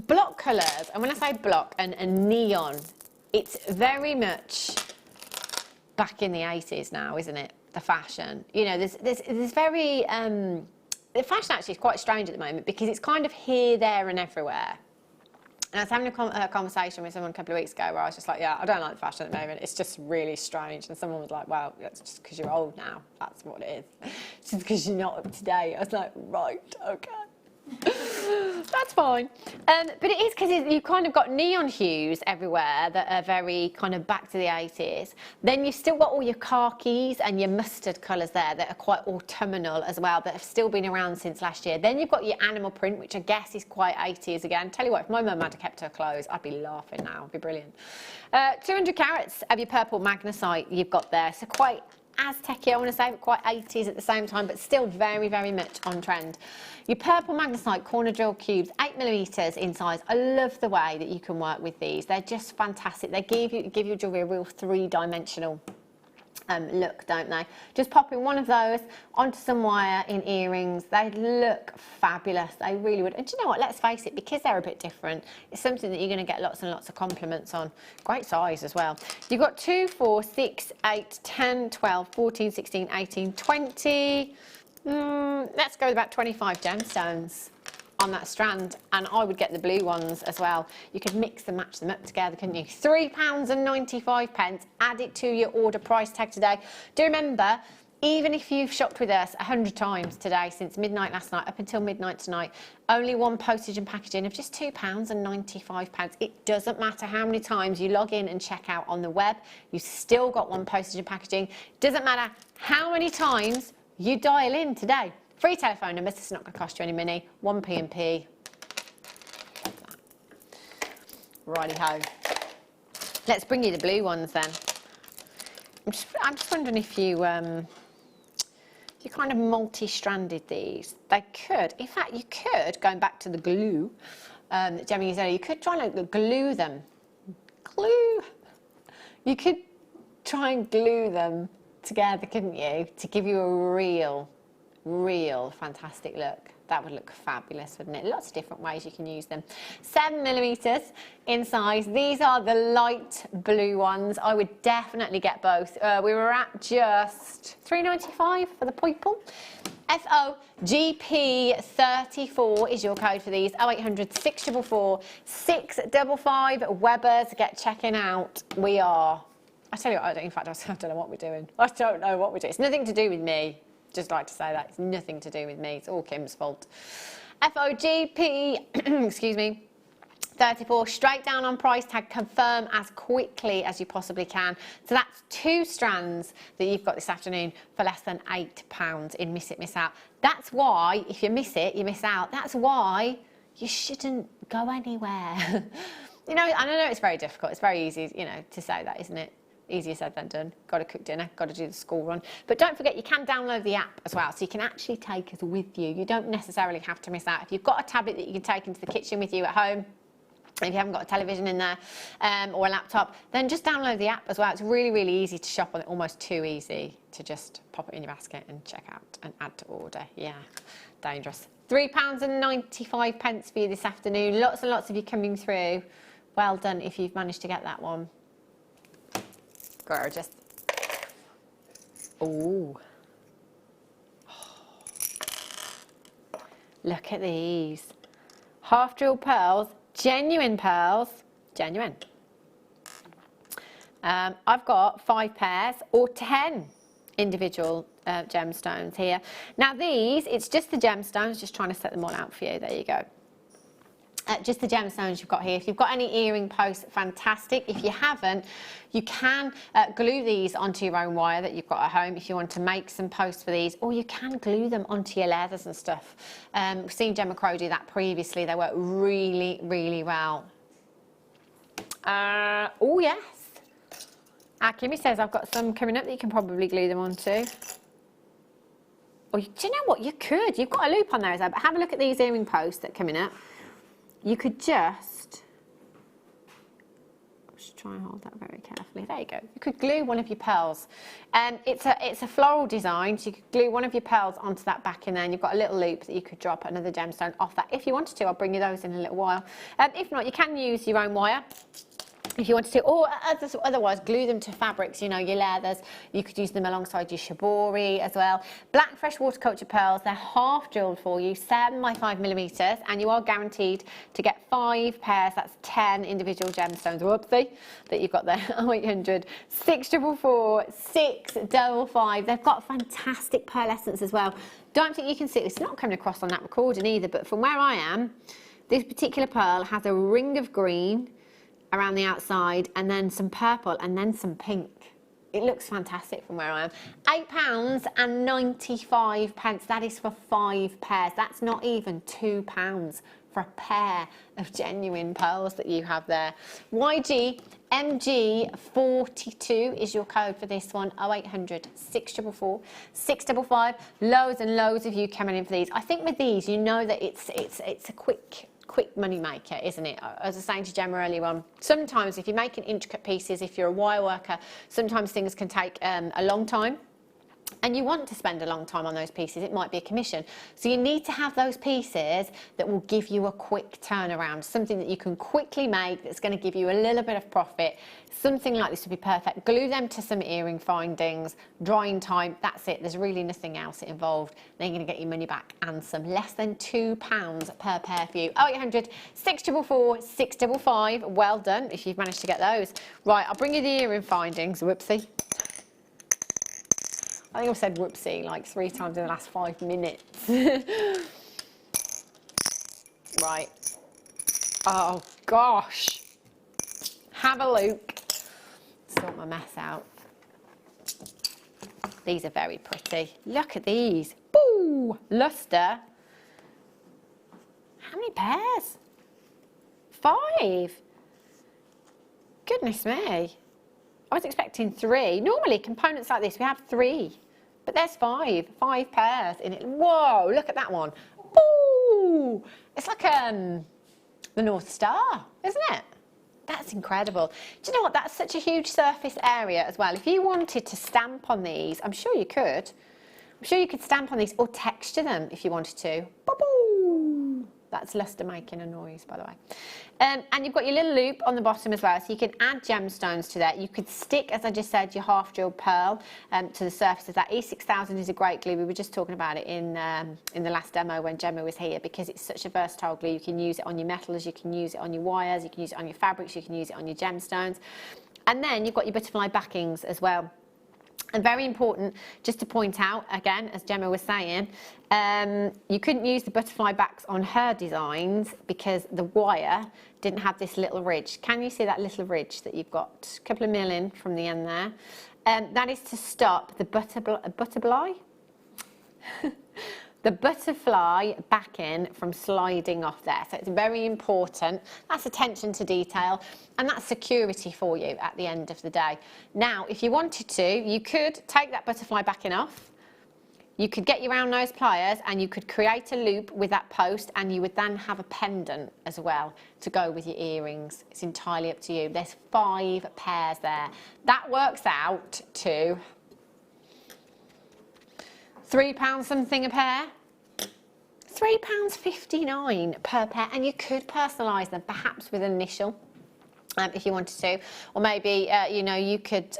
block colours, and when I say block and neon, it's very much back in the 80s now, isn't it? The fashion. You know, there's very... the fashion actually is quite strange at the moment because it's kind of here, there and everywhere. And I was having a conversation with someone a couple of weeks ago where I was just like, yeah, I don't like the fashion at the moment. It's just really strange. And someone was like, well, it's just because you're old now. That's what it is. It's just because you're not up to date. I was like, right, okay. That's fine. But it is because you've kind of got neon hues everywhere that are very kind of back to the 80s. Then you've still got all your khakis and your mustard colours there that are quite autumnal as well, that have still been around since last year. Then you've got your animal print, which I guess is quite 80s again. Tell you what, if my mum had kept her clothes, I'd be laughing now. It'd be brilliant. 200 carats of your purple magnesite you've got there. So quite Aztec-y, I want to say, but quite 80s at the same time, but still very, very much on trend. Your purple magnesite corner jewel cubes, 8mm in size. I love the way that you can work with these. They're just fantastic. They give your jewellery a real three-dimensional look, don't they? Just popping one of those onto some wire in earrings. They look fabulous. They really would. And do you know what? Let's face it, because they're a bit different, it's something that you're going to get lots and lots of compliments on. Great size as well. You've got 2, 4, 6, 8, 10, 12, 14, 16, 18, 20. Let's go with about 25 gemstones on that strand, and I would get the blue ones as well. You could mix and match them up together, couldn't you? £3.95. Add it to your order price tag today. Do remember, even if you've shopped with us 100 times today since midnight last night up until midnight tonight, only one postage and packaging of just £2.95. It doesn't matter how many times you log in and check out on the web, you've still got one postage and packaging. Doesn't matter how many times you dial in today. Free telephone number, so it's not going to cost you any money. 1p&p. Righty-ho. Let's bring you the blue ones then. I'm just wondering if you kind of multi-stranded these. They could, in fact, you could, going back to the glue that Gemma used earlier, you could try and glue them glue. You could try and glue them together, couldn't you, to give you a real fantastic look. That would look fabulous, wouldn't it? Lots of different ways you can use them. 7mm in size. These are the light blue ones. I would definitely get both. We were at just £3.95 for the people. FOGP34 is your code for these. 0800 644 655 Webbers. Get checking out. We are. I tell you what, in fact, I don't know what we're doing. I don't know what we're doing. It's nothing to do with me. Just like to say that. It's nothing to do with me. It's all Kim's fault. FOGP, excuse me, 34, straight down on price tag, confirm as quickly as you possibly can. So that's 2 strands that you've got this afternoon for less than £8 in Miss It, Miss Out. That's why, if you miss it, you miss out. That's why you shouldn't go anywhere. You know, I know it's very difficult. It's very easy, you know, to say that, isn't it? Easier said than done. Got to cook dinner, got to do the school run. But don't forget, you can download the app as well, so you can actually take us with you. You don't necessarily have to miss out. If you've got a tablet that you can take into the kitchen with you at home, if you haven't got a television in there or a laptop, then just download the app as well. It's really easy to shop on it, almost too easy to just pop it in your basket and check out and add to order. Yeah, dangerous. £3.95 for you this afternoon. Lots and lots of you coming through. Well done if you've managed to get that one. Gorgeous. Ooh. Look at these. Half drill pearls, genuine pearls, genuine. I've got 5 pairs or 10 individual gemstones here. Now these, it's just the gemstones, just trying to set them all out for you. There you go. Just the gemstones you've got here. If you've got any earring posts, fantastic. If you haven't, you can glue these onto your own wire that you've got at home if you want to make some posts for these, or you can glue them onto your leathers and stuff. We've seen Gemma Crow do that previously. They work really well. Oh yes. Kimmy says I've got some coming up that you can probably glue them onto. Or do you know what? You could. You've got a loop on there, but have a look at these earring posts that are coming up. You could just try and hold that very carefully. There you go. You could glue one of your pearls. It's a floral design, so you could glue one of your pearls onto that back in there, and you've got a little loop that you could drop another gemstone off that. If you wanted to, I'll bring you those in a little while. If not, you can use your own wire. If you wanted to, or otherwise glue them to fabrics, you know, your leathers. You could use them alongside your shibori as well. Black freshwater culture pearls, they're half drilled for you, 7 by 5mm, and you are guaranteed to get 5 pairs. That's 10 individual gemstones. Whoopsie, that you've got there. 0800 644 655. They've got fantastic pearlescence as well. Don't think you can see, it's not coming across on that recording either, but from where I am, this particular pearl has a ring of green around the outside, and then some purple, and then some pink. It looks fantastic from where I am. £8.95. That is for 5 pairs. That's not even £2 for a pair of genuine pearls that you have there. YG MG42 is your code for this one. 0800 644 655. Loads and loads of you coming in for these. I think with these, you know that it's a quick money maker, isn't it? As I was saying to Gemma earlier on, sometimes if you're making intricate pieces, if you're a wire worker, sometimes things can take a long time. And you want to spend a long time on those pieces. It might be a commission. So you need to have those pieces that will give you a quick turnaround, something that you can quickly make that's going to give you a little bit of profit. Something like this would be perfect. Glue them to some earring findings, drying time, that's it. There's really nothing else involved. Then you're going to get your money back and some. Less than £2 per pair for you. 0800 644 655. Well done if you've managed to get those. Right, I'll bring you the earring findings. Whoopsie. I think I've said whoopsie like 3 times in the last 5 minutes. Right. Oh, gosh. Have a look. Sort my mess out. These are very pretty. Look at these. Boo! Luster. How many pairs? 5. Goodness me. I was expecting 3. Normally, components like this, we have 3. But there's 5. 5 pairs in it. Whoa, look at that one. Ooh! It's like the North Star, isn't it? That's incredible. Do you know what? That's such a huge surface area as well. If you wanted to stamp on these, I'm sure you could. I'm sure you could stamp on these or texture them if you wanted to. Ba-boom! That's Lustre making a noise, by the way. And you've got your little loop on the bottom as well, so you can add gemstones to that. You could stick, as I just said, your half-drilled pearl to the surface of that. E6000 is a great glue. We were just talking about it in the last demo when Gemma was here, because it's such a versatile glue. You can use it on your metals, you can use it on your wires, you can use it on your fabrics, you can use it on your gemstones. And then you've got your butterfly backings as well. And very important, just to point out, again, as Gemma was saying, you couldn't use the butterfly backs on her designs because the wire didn't have this little ridge. Can you see that little ridge that you've got? A couple of mil in from the end there. That is to stop the butterfly backing from sliding off there. So it's very important. That's attention to detail, and that's security for you at the end of the day. Now, if you wanted to, you could take that butterfly backing off. You could get your round nose pliers and you could create a loop with that post, and you would then have a pendant as well to go with your earrings. It's entirely up to you. There's 5 pairs there. That works out to £3 something a pair. £3.59 per pair, and you could personalise them, perhaps with an initial, if you wanted to, or maybe you know, you could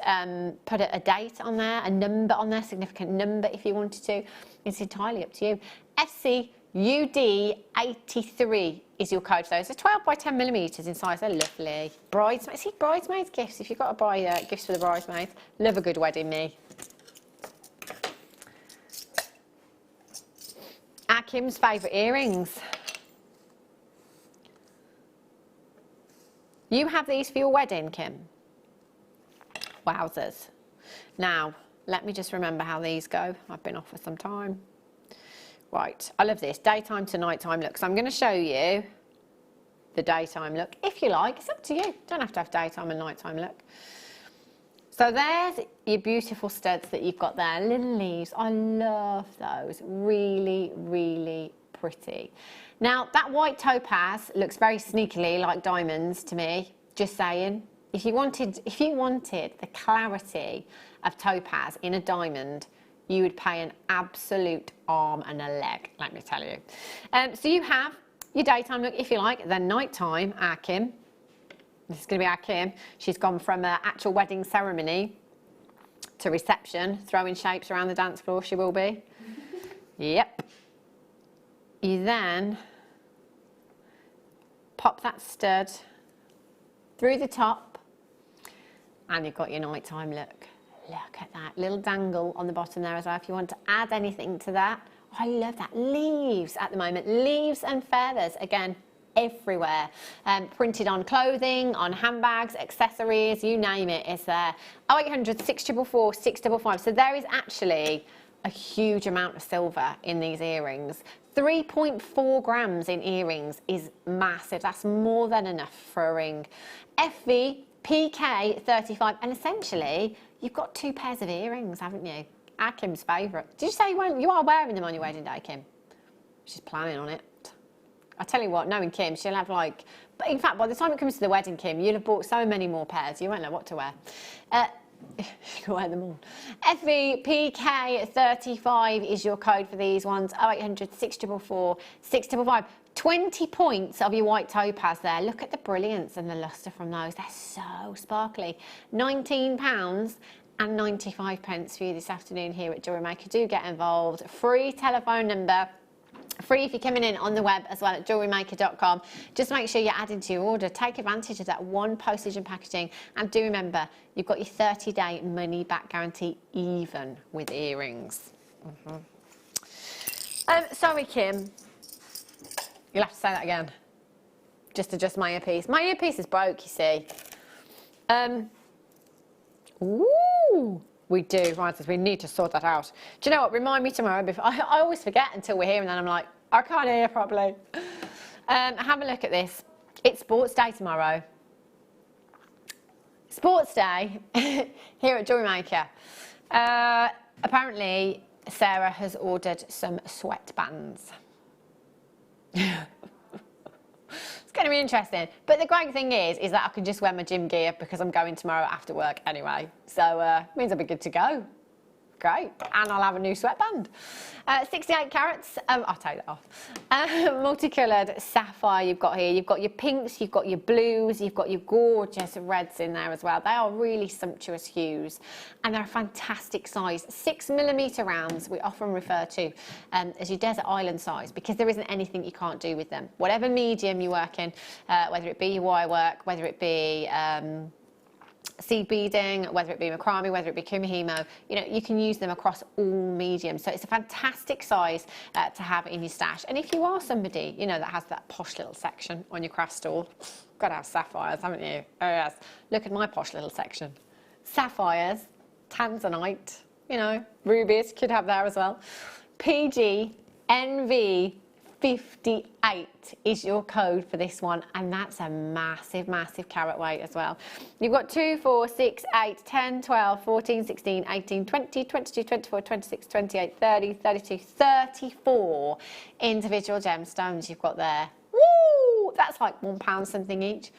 put a date on there, a number on there, significant number if you wanted to. It's entirely up to you. SCUD83 is your code for those. They're 12 by 10 millimetres in size. They're lovely. Bridesmaids, see, bridesmaids gifts. If you've got to buy gifts for the bridesmaids, love a good wedding, me. Kim's favourite earrings. You have these for your wedding, Kim? Wowzers. Now, let me just remember how these go. I've been off for some time. Right, I love this. Daytime to nighttime look. So I'm going to show you the daytime look, if you like. It's up to you. Don't have to have daytime and nighttime look. So there's your beautiful studs that you've got there, little leaves. I love those, really, really pretty. Now that white topaz looks very sneakily like diamonds to me, just saying. If you wanted the clarity of topaz in a diamond, you would pay an absolute arm and a leg, let me tell you. So you have your daytime look, if you like, then nighttime, our Kim. This is going to be our Kim. She's gone from an actual wedding ceremony to reception, throwing shapes around the dance floor, she will be. Yep. You then pop that stud through the top, and you've got your nighttime look. Look at that little dangle on the bottom there as well. If you want to add anything to that, I love that. Leaves at the moment, leaves and feathers, again, everywhere. Printed on clothing, on handbags, accessories, you name it, it's there. 0800 644 655. So there is actually a huge amount of silver in these earrings. 3.4 grams in earrings is massive. That's more than enough for a ring. FV PK35, and essentially you've got 2 pairs of earrings, haven't you? Our Kim's favourite. Did you say you are wearing them on your wedding day, Kim? She's planning on it. I tell you what, knowing Kim, she'll have like... But in fact, by the time it comes to the wedding, Kim, you'll have bought so many more pairs, you won't know what to wear. You can wear them all. FVPK35 is your code for these ones. 0800 644 655. 20 points of your white topaz there. Look at the brilliance and the lustre from those. They're so sparkly. £19.95 for you this afternoon here at Jewellery Maker. Do get involved. Free telephone number. Free if you're coming in on the web as well at JewelleryMaker.com. Just make sure you're adding to your order. Take advantage of that 1 postage and packaging. And do remember, you've got your 30-day money-back guarantee, even with earrings. Sorry, Kim. You'll have to say that again. Just adjust my earpiece. My earpiece is broke, you see. Ooh. We do, right, we need to sort that out. Do you know what, remind me tomorrow, before I always forget until we're here and then I'm like, I can't hear properly. Have a look at this. It's sports day tomorrow. Sports day here at Jewellery Maker. Apparently, Sarah has ordered some sweatbands. It's going to be interesting. But the great thing is that I can just wear my gym gear because I'm going tomorrow after work anyway. So it means I'll be good to go. Great. And I'll have a new sweatband. 68 carats. I'll take that off. Multicoloured sapphire you've got here. You've got your pinks, you've got your blues, you've got your gorgeous reds in there as well. They are really sumptuous hues. And they're a fantastic size. 6mm rounds we often refer to as your desert island size, because there isn't anything you can't do with them. Whatever medium you work in, whether it be your wire work, whether it be seed beading, whether it be macrame, whether it be kumihimo, you know, you can use them across all mediums. So it's a fantastic size to have in your stash. And if you are somebody, you know, that has that posh little section on your craft stall, got to have sapphires, haven't you? Oh yes. Look at my posh little section. Sapphires, tanzanite, you know, rubies, could have there as well. PG, NV, 58 is your code for this one, and that's a massive, massive carat weight as well. You've got 2, 4, 6, 8, 10, 12, 14, 16, 18, 20, 22, 24, 26, 28, 30, 32, 34 individual gemstones you've got there. Woo! That's like £1 something each.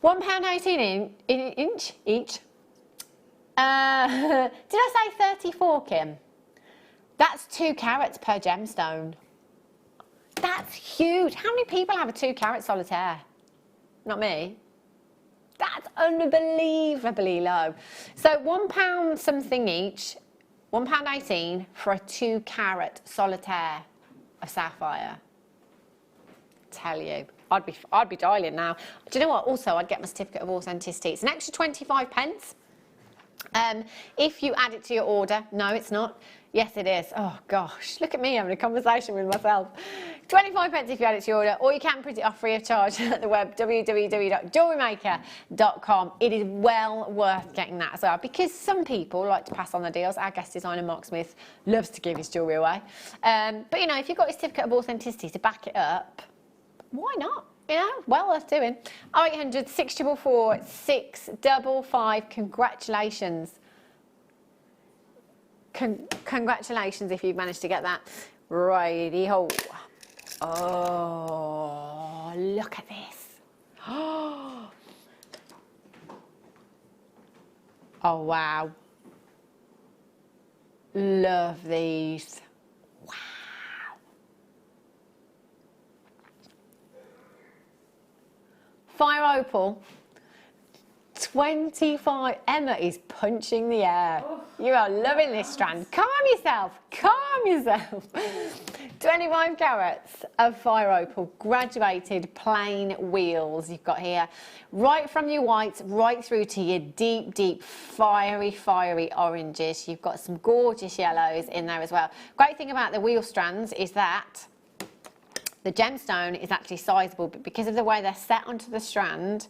£1.18 inch each. Did I say 34, Kim? That's 2 carats per gemstone. That's huge. How many people have a 2 carat solitaire? Not me. That's unbelievably low. So £1 something each, £1.18 for a 2 carat solitaire of sapphire. Tell you, I'd be dialing now. Do you know what? Also, I'd get my certificate of authenticity. It's an extra 25 pence. If you add it to your order, no, it's not. Yes, it is. Oh gosh, look at me having a conversation with myself. 25 pence if you add it to your order, or you can print it off free of charge at the web, www.jewellerymaker.com. It is well worth getting that as well, because some people like to pass on their deals. Our guest designer, Mark Smith, loves to give his jewellery away. But you know, if you've got a certificate of authenticity to back it up, why not? Yeah, well worth doing. 0800 644 655. Congratulations. Congratulations if you've managed to get that. Righty-ho. Oh, look at this. Oh, wow. Love these. Wow. Fire opal. 25. Emma is punching the air. Oh. You are loving this strand. Calm yourself. Calm yourself. 25 carats of fire opal, graduated plain wheels you've got here. Right from your whites, right through to your deep, deep, fiery, fiery oranges. You've got some gorgeous yellows in there as well. Great thing about the wheel strands is that the gemstone is actually sizable, but because of the way they're set onto the strand,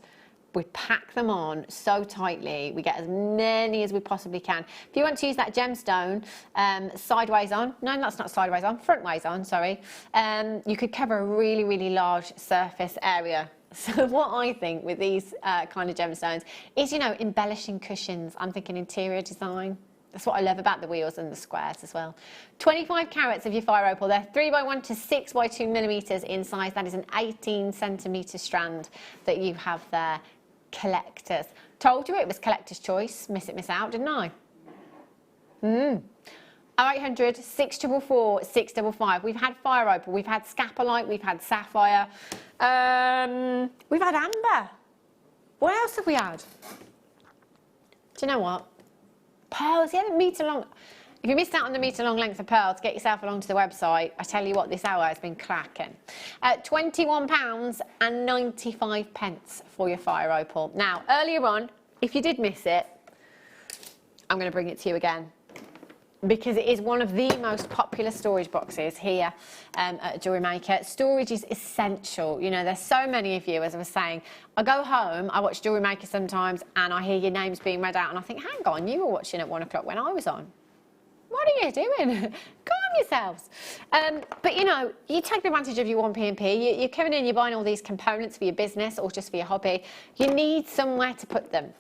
we pack them on so tightly, we get as many as we possibly can. If you want to use that gemstone sideways on, no, that's not sideways on, front ways on, sorry, you could cover a really, really large surface area. So what I think with these kind of gemstones is, you know, embellishing cushions. I'm thinking interior design. That's what I love about the wheels and the squares as well. 25 carats of your fire opal. They're 3x1 to 6x2 millimetres in size. That is an 18 centimetre strand that you have there. Collectors. Told you it was collector's choice. Miss it, miss out, didn't I? 0800 644 655. We've had fire opal, we've had scapolite, we've had sapphire, we've had amber. What else have we had? Do you know what? Pearls, yeah, the metre long. If you missed out on the metre long length of pearls, get yourself along to the website. I tell you what, this hour has been cracking. £21.95 for your fire opal. Now, earlier on, if you did miss it, I'm going to bring it to you again, because it is one of the most popular storage boxes here at Jewellery Maker. Storage is essential. You know, there's so many of you, as I was saying. I go home, I watch Jewellery Maker sometimes, and I hear your names being read out, and I think, hang on, you were watching at 1 o'clock when I was on. What are you doing? Calm yourselves. But you know, you take advantage of your 1P&P. You're coming in, you're buying all these components for your business or just for your hobby. You need somewhere to put them.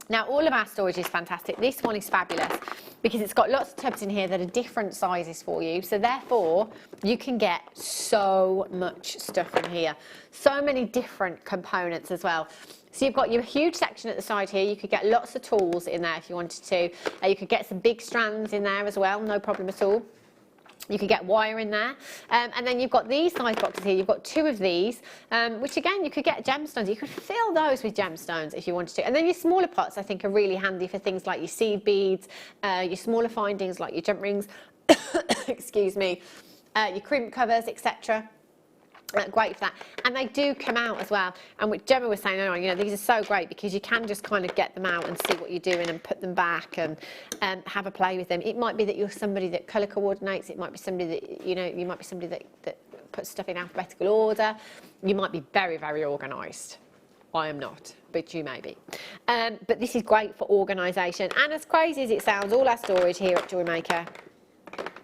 Now, all of our storage is fantastic. This one is fabulous because it's got lots of tubs in here that are different sizes for you. So therefore, you can get so much stuff in here. So many different components as well. So you've got your huge section at the side here. You could get lots of tools in there if you wanted to. You could get some big strands in there as well, no problem at all. You could get wire in there, and then you've got these size boxes here. You've got 2 of these, which again, you could get gemstones. You could fill those with gemstones if you wanted to. And then your smaller pots, I think, are really handy for things like your seed beads, your smaller findings like your jump rings, excuse me, your crimp covers, etc. Great for that, and they do come out as well. And what Gemma was saying, you know, these are so great because you can just kind of get them out and see what you're doing and put them back and have a play with them. It might be that you're somebody that colour coordinates. It might be somebody that, you know, you might be somebody that puts stuff in alphabetical order. You might be very, very organised. I am not, but you may be. But this is great for organisation, and as crazy as it sounds, all our storage here at Jewellery Maker,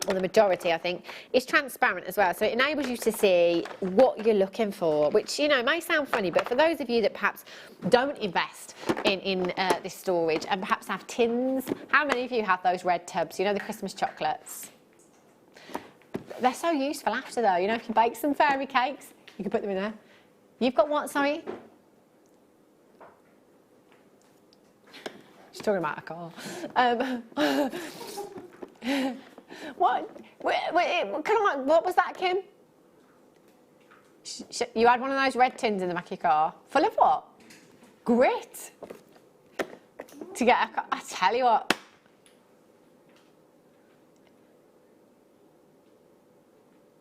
or the majority, I think, is transparent as well. So it enables you to see what you're looking for, which, you know, may sound funny, but for those of you that perhaps don't invest in this storage and perhaps have tins, how many of you have those red tubs, you know, the Christmas chocolates? They're so useful after, though. You know, if you bake some fairy cakes, you can put them in there. You've got what, sorry? She's talking about a car. What was that, Kim? You had one of those red tins in the back of your car. Full of what? Grit. To get a car. I tell you what.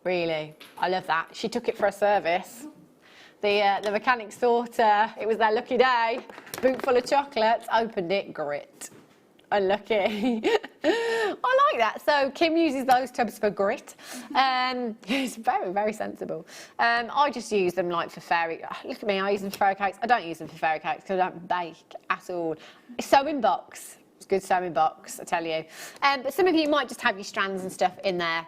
Really, I love that. She took it for a service. The mechanics thought it was their lucky day. Boot full of chocolates. Opened it, grit. Unlucky. I like that. So Kim uses those tubs for grit. It's very, very sensible. I just use them like for fairy. Look at me, I use them for fairy cakes. I don't use them for fairy cakes because I don't bake at all. Sewing box. It's a good sewing box, I tell you. But some of you might just have your strands and stuff in there.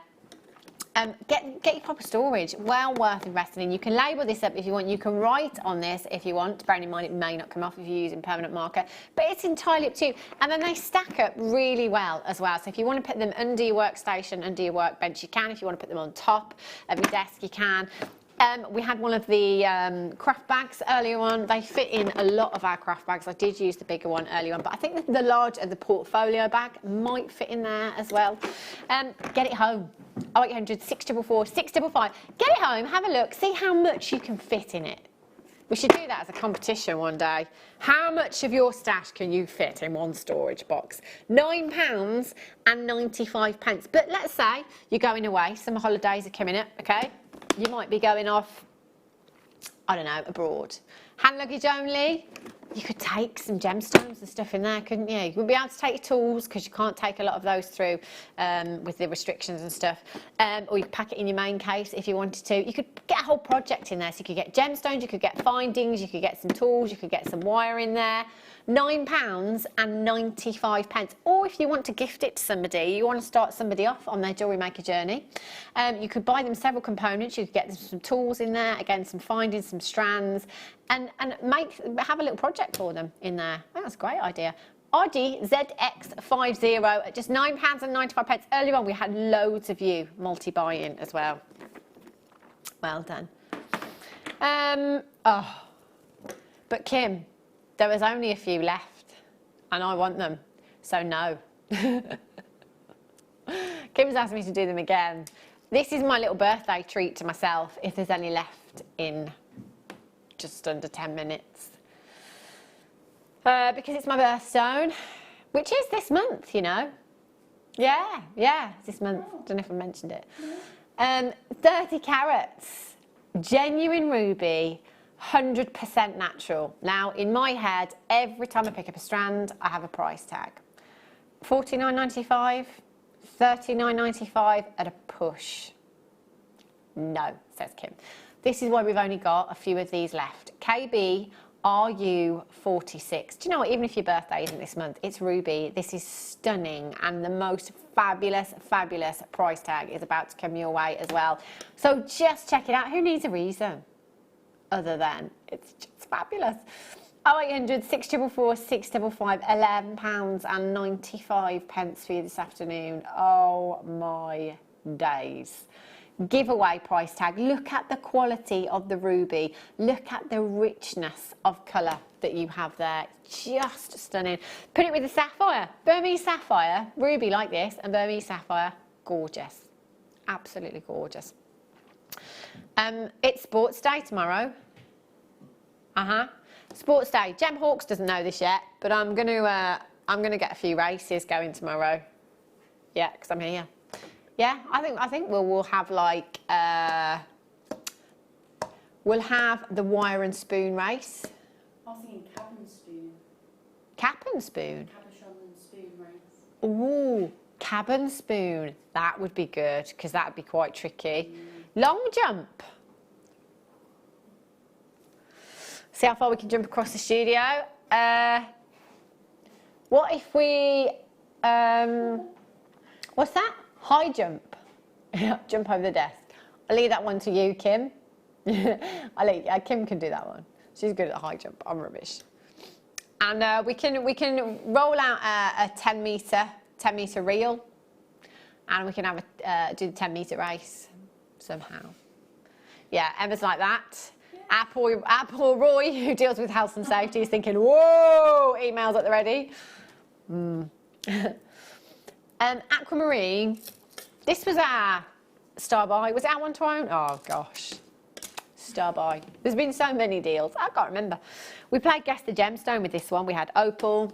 Get your proper storage, well worth investing in. You can label this up if you want, you can write on this if you want, bearing in mind it may not come off if you're using permanent marker, but it's entirely up to you. And then they stack up really well as well, so if you want to put them under your workstation, under your workbench, you can. If you want to put them on top of your desk, you can. We had one of the craft bags earlier on. They fit in a lot of our craft bags. I did use the bigger one earlier on, but I think the larger, the portfolio bag might fit in there as well. Get it home. 0800 644 655. Get it home, have a look, see how much you can fit in it. We should do that as a competition one day. How much of your stash can you fit in one storage box? £9.95. But let's say you're going away, summer holidays are coming up, okay? You might be going off, I don't know, abroad. Hand luggage only. You could take some gemstones and stuff in there, couldn't you? You wouldn't be able to take your tools because you can't take a lot of those through with the restrictions and stuff. Or you could pack it in your main case if you wanted to. You could get a whole project in there. So you could get gemstones, you could get findings, you could get some tools, you could get some wire in there. £9.95. Or if you want to gift it to somebody, you want to start somebody off on their Jewellery Maker journey, you could buy them several components. You could get them some tools in there, again, some findings, some strands, and have a little project for them in there. That's a great idea. Audi ZX50 at just £9.95. Earlier on, we had loads of you multi-buying as well. Well done. But Kim, there was only a few left, and I want them, so no. Kim's asked me to do them again. This is my little birthday treat to myself, if there's any left in just under 10 minutes. Because it's my birthstone, which is this month, you know. Yeah, it's this month. Don't know if I mentioned it. 30 carats, genuine ruby, 100% natural. Now, in my head, every time I pick up a strand, I have a price tag. $49.95, $39.95 at a push. No, says Kim. This is why we've only got a few of these left. KB RU46. Do you know what? Even if your birthday isn't this month, it's ruby. This is stunning, and the most fabulous, fabulous price tag is about to come your way as well. So just check it out. Who needs a reason other than it's just fabulous? 0800 644 655, £11.95 for you this afternoon. Oh my days. Giveaway price tag. Look at the quality of the ruby. Look at the richness of colour that you have there. Just stunning. Put it with the sapphire. Burmese sapphire, ruby like this, and Burmese sapphire, gorgeous. Absolutely gorgeous. It's sports day tomorrow. Sports day. Gem Hawks doesn't know this yet, but I'm gonna get a few races going tomorrow. Yeah, because I'm here. Yeah, I think we'll have like we'll have the wire and spoon race. I was thinking cap and spoon. Cap and spoon. Cabochon and spoon race. Ooh, cab and spoon. That would be good because that would be quite tricky. Long jump. See how far we can jump across the studio. What if we what's that? High jump. Jump over the desk. I'll leave that one to you, Kim. Kim can do that one. She's good at high jump. I'm rubbish. And we can roll out a 10 metre reel, and we can have do the 10 metre race somehow. Yeah, Emma's like that. Our poor Roy, who deals with health and safety, is thinking, whoa, emails at the ready. Aquamarine, this was our star buy. Was it our one to own? Oh gosh, star buy. There's been so many deals, I can't remember. We played Guess the Gemstone with this one. We had opal,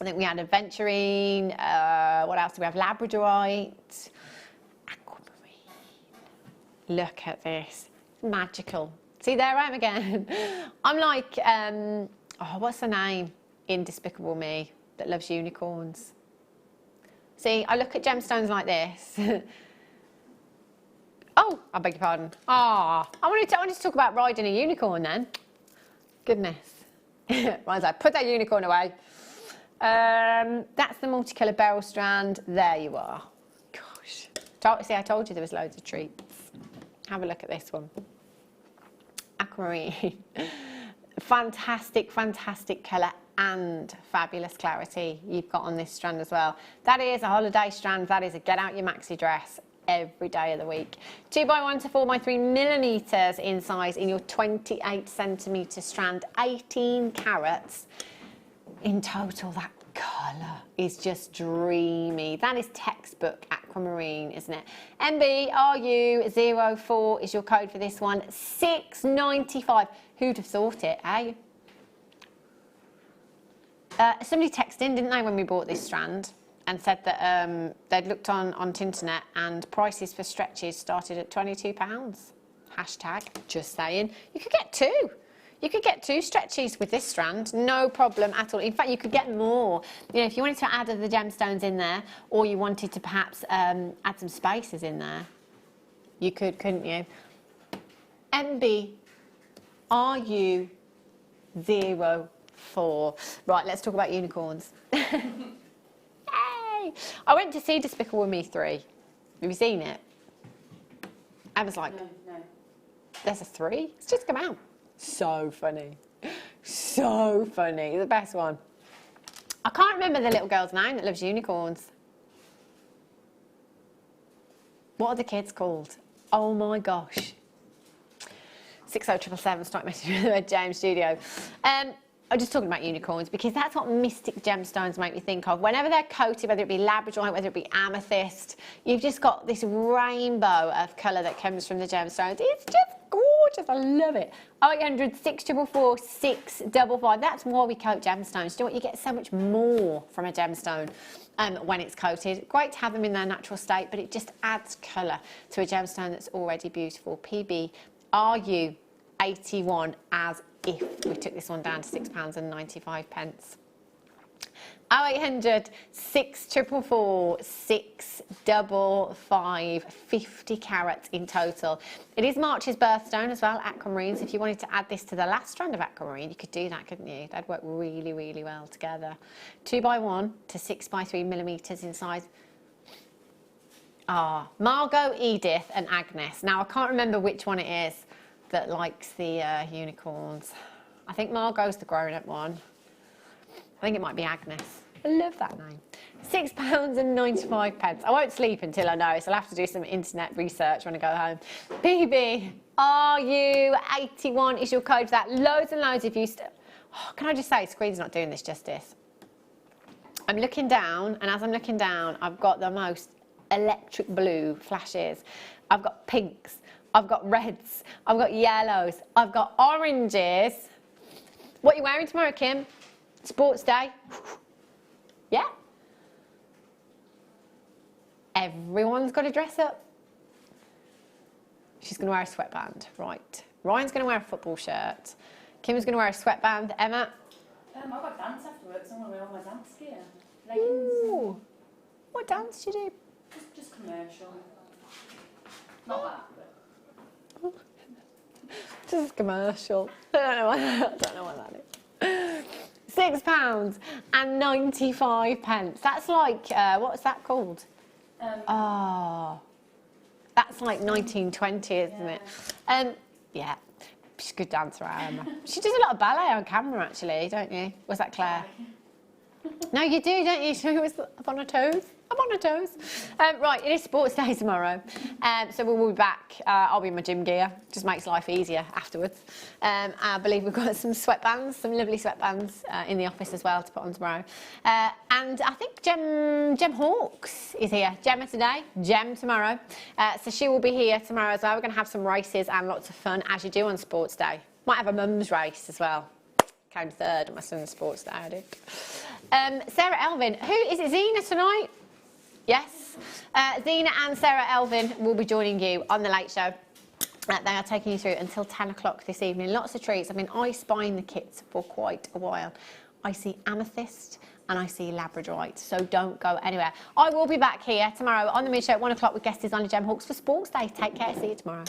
I think we had aventurine, what else do we have? Labradorite, aquamarine. Look at this, magical. See, there I am again. I'm like, oh, what's the name in Despicable Me that loves unicorns? See, I look at gemstones like this. Oh, I beg your pardon. Ah, I wanted to talk about riding a unicorn then. Goodness. Ryan's like, put that unicorn away. That's the multicolour beryl strand. There you are. Gosh. See, I told you there was loads of treats. Have a look at this one. Aquamarine. Fantastic, fantastic colour and fabulous clarity you've got on this strand as well. That is a holiday strand. That is a get out your maxi dress every day of the week. 2x1 to 4x3 millimetres in size in your 28 centimetre strand, 18 carats in total. That colour is just dreamy. That is textbook aquamarine, isn't it? MBRU04 is your code for this one. $6.95. Who'd have thought it, eh? Somebody texted in, didn't they, when we bought this strand, and said that they'd looked on Tinternet and prices for stretches started at £22. Hashtag, just saying. You could get two. You could get two stretches with this strand, no problem at all. In fact, you could get more. You know, if you wanted to add the gemstones in there, or you wanted to perhaps add some spaces in there, you could, couldn't you? MBRU04. Right, let's talk about unicorns. Yay! I went to see Despicable Me 3. Have you seen it? I was like, No. There's a 3? It's just come out. So funny. So funny. The best one. I can't remember the little girl's name that loves unicorns. What are the kids called? Oh my gosh. 60777, start messaging with James Studio. I'm just talking about unicorns because that's what mystic gemstones make me think of. Whenever they're coated, whether it be labradorite, whether it be amethyst, you've just got this rainbow of colour that comes from the gemstones. It's just gorgeous. I love it. 0800 644 655. That's why we coat gemstones. Do you know what? You get so much more from a gemstone when it's coated. Great to have them in their natural state, but it just adds colour to a gemstone that's already beautiful. PBRU 81 as if we took this one down to £6.95. 0800 644 655, 50 carats in total. It is March's birthstone as well, aquamarine. So if you wanted to add this to the last strand of aquamarine, you could do that, couldn't you? They'd work really, really well together. 2x1 to 6x3 millimetres in size. Ah, Margot, Edith and Agnes. Now, I can't remember which one it is that likes the unicorns. I think Margot's the grown-up one. I think it might be Agnes. I love that name. £6.95. I won't sleep until I know, so I'll have to do some internet research when I go home. BBRU81 is your code for that. Loads and loads of you. Can I just say, screen's not doing this justice. I'm looking down, and as I'm looking down, I've got the most electric blue flashes. I've got pinks. I've got reds. I've got yellows. I've got oranges. What are you wearing tomorrow, Kim? Sports day? Yeah? Everyone's got to dress up. She's going to wear a sweatband, right. Ryan's going to wear a football shirt. Kim's going to wear a sweatband. Emma? I've got dance afterwards, so I'm going to wear all my dance gear. Leggings. Ooh. What dance do you do? Just commercial. Not that, but... Just commercial. I don't know what that is. £6.95. That's like, what's that called? That's like 1920, isn't it? Yeah, she's a good dancer, Emma. She does a lot of ballet on camera, actually, don't you? Was that Claire? No, you do, don't you? She was up on her toes. Up on her toes. Right, it is sports day tomorrow. So we'll be back. I'll be in my gym gear. Just makes life easier afterwards. I believe we've got some sweatbands, some lovely sweatbands in the office as well to put on tomorrow. And I think Gem Hawkes is here. Gemma today, Gem tomorrow. So she will be here tomorrow as well. We're going to have some races and lots of fun, as you do on sports day. Might have a mum's race as well. Came third on my son's sports day, I did. Sarah Elvin. Who is it? Zena tonight? Yes. Zena and Sarah Elvin will be joining you on The Late Show. They are taking you through until 10 o'clock this evening. Lots of treats. I've been eye-spying the kits for quite a while. I see amethyst and I see labradorite, so don't go anywhere. I will be back here tomorrow on The Mid Show at 1 o'clock with guest designer Gem Hawkes for Sports Day. Take care. See you tomorrow.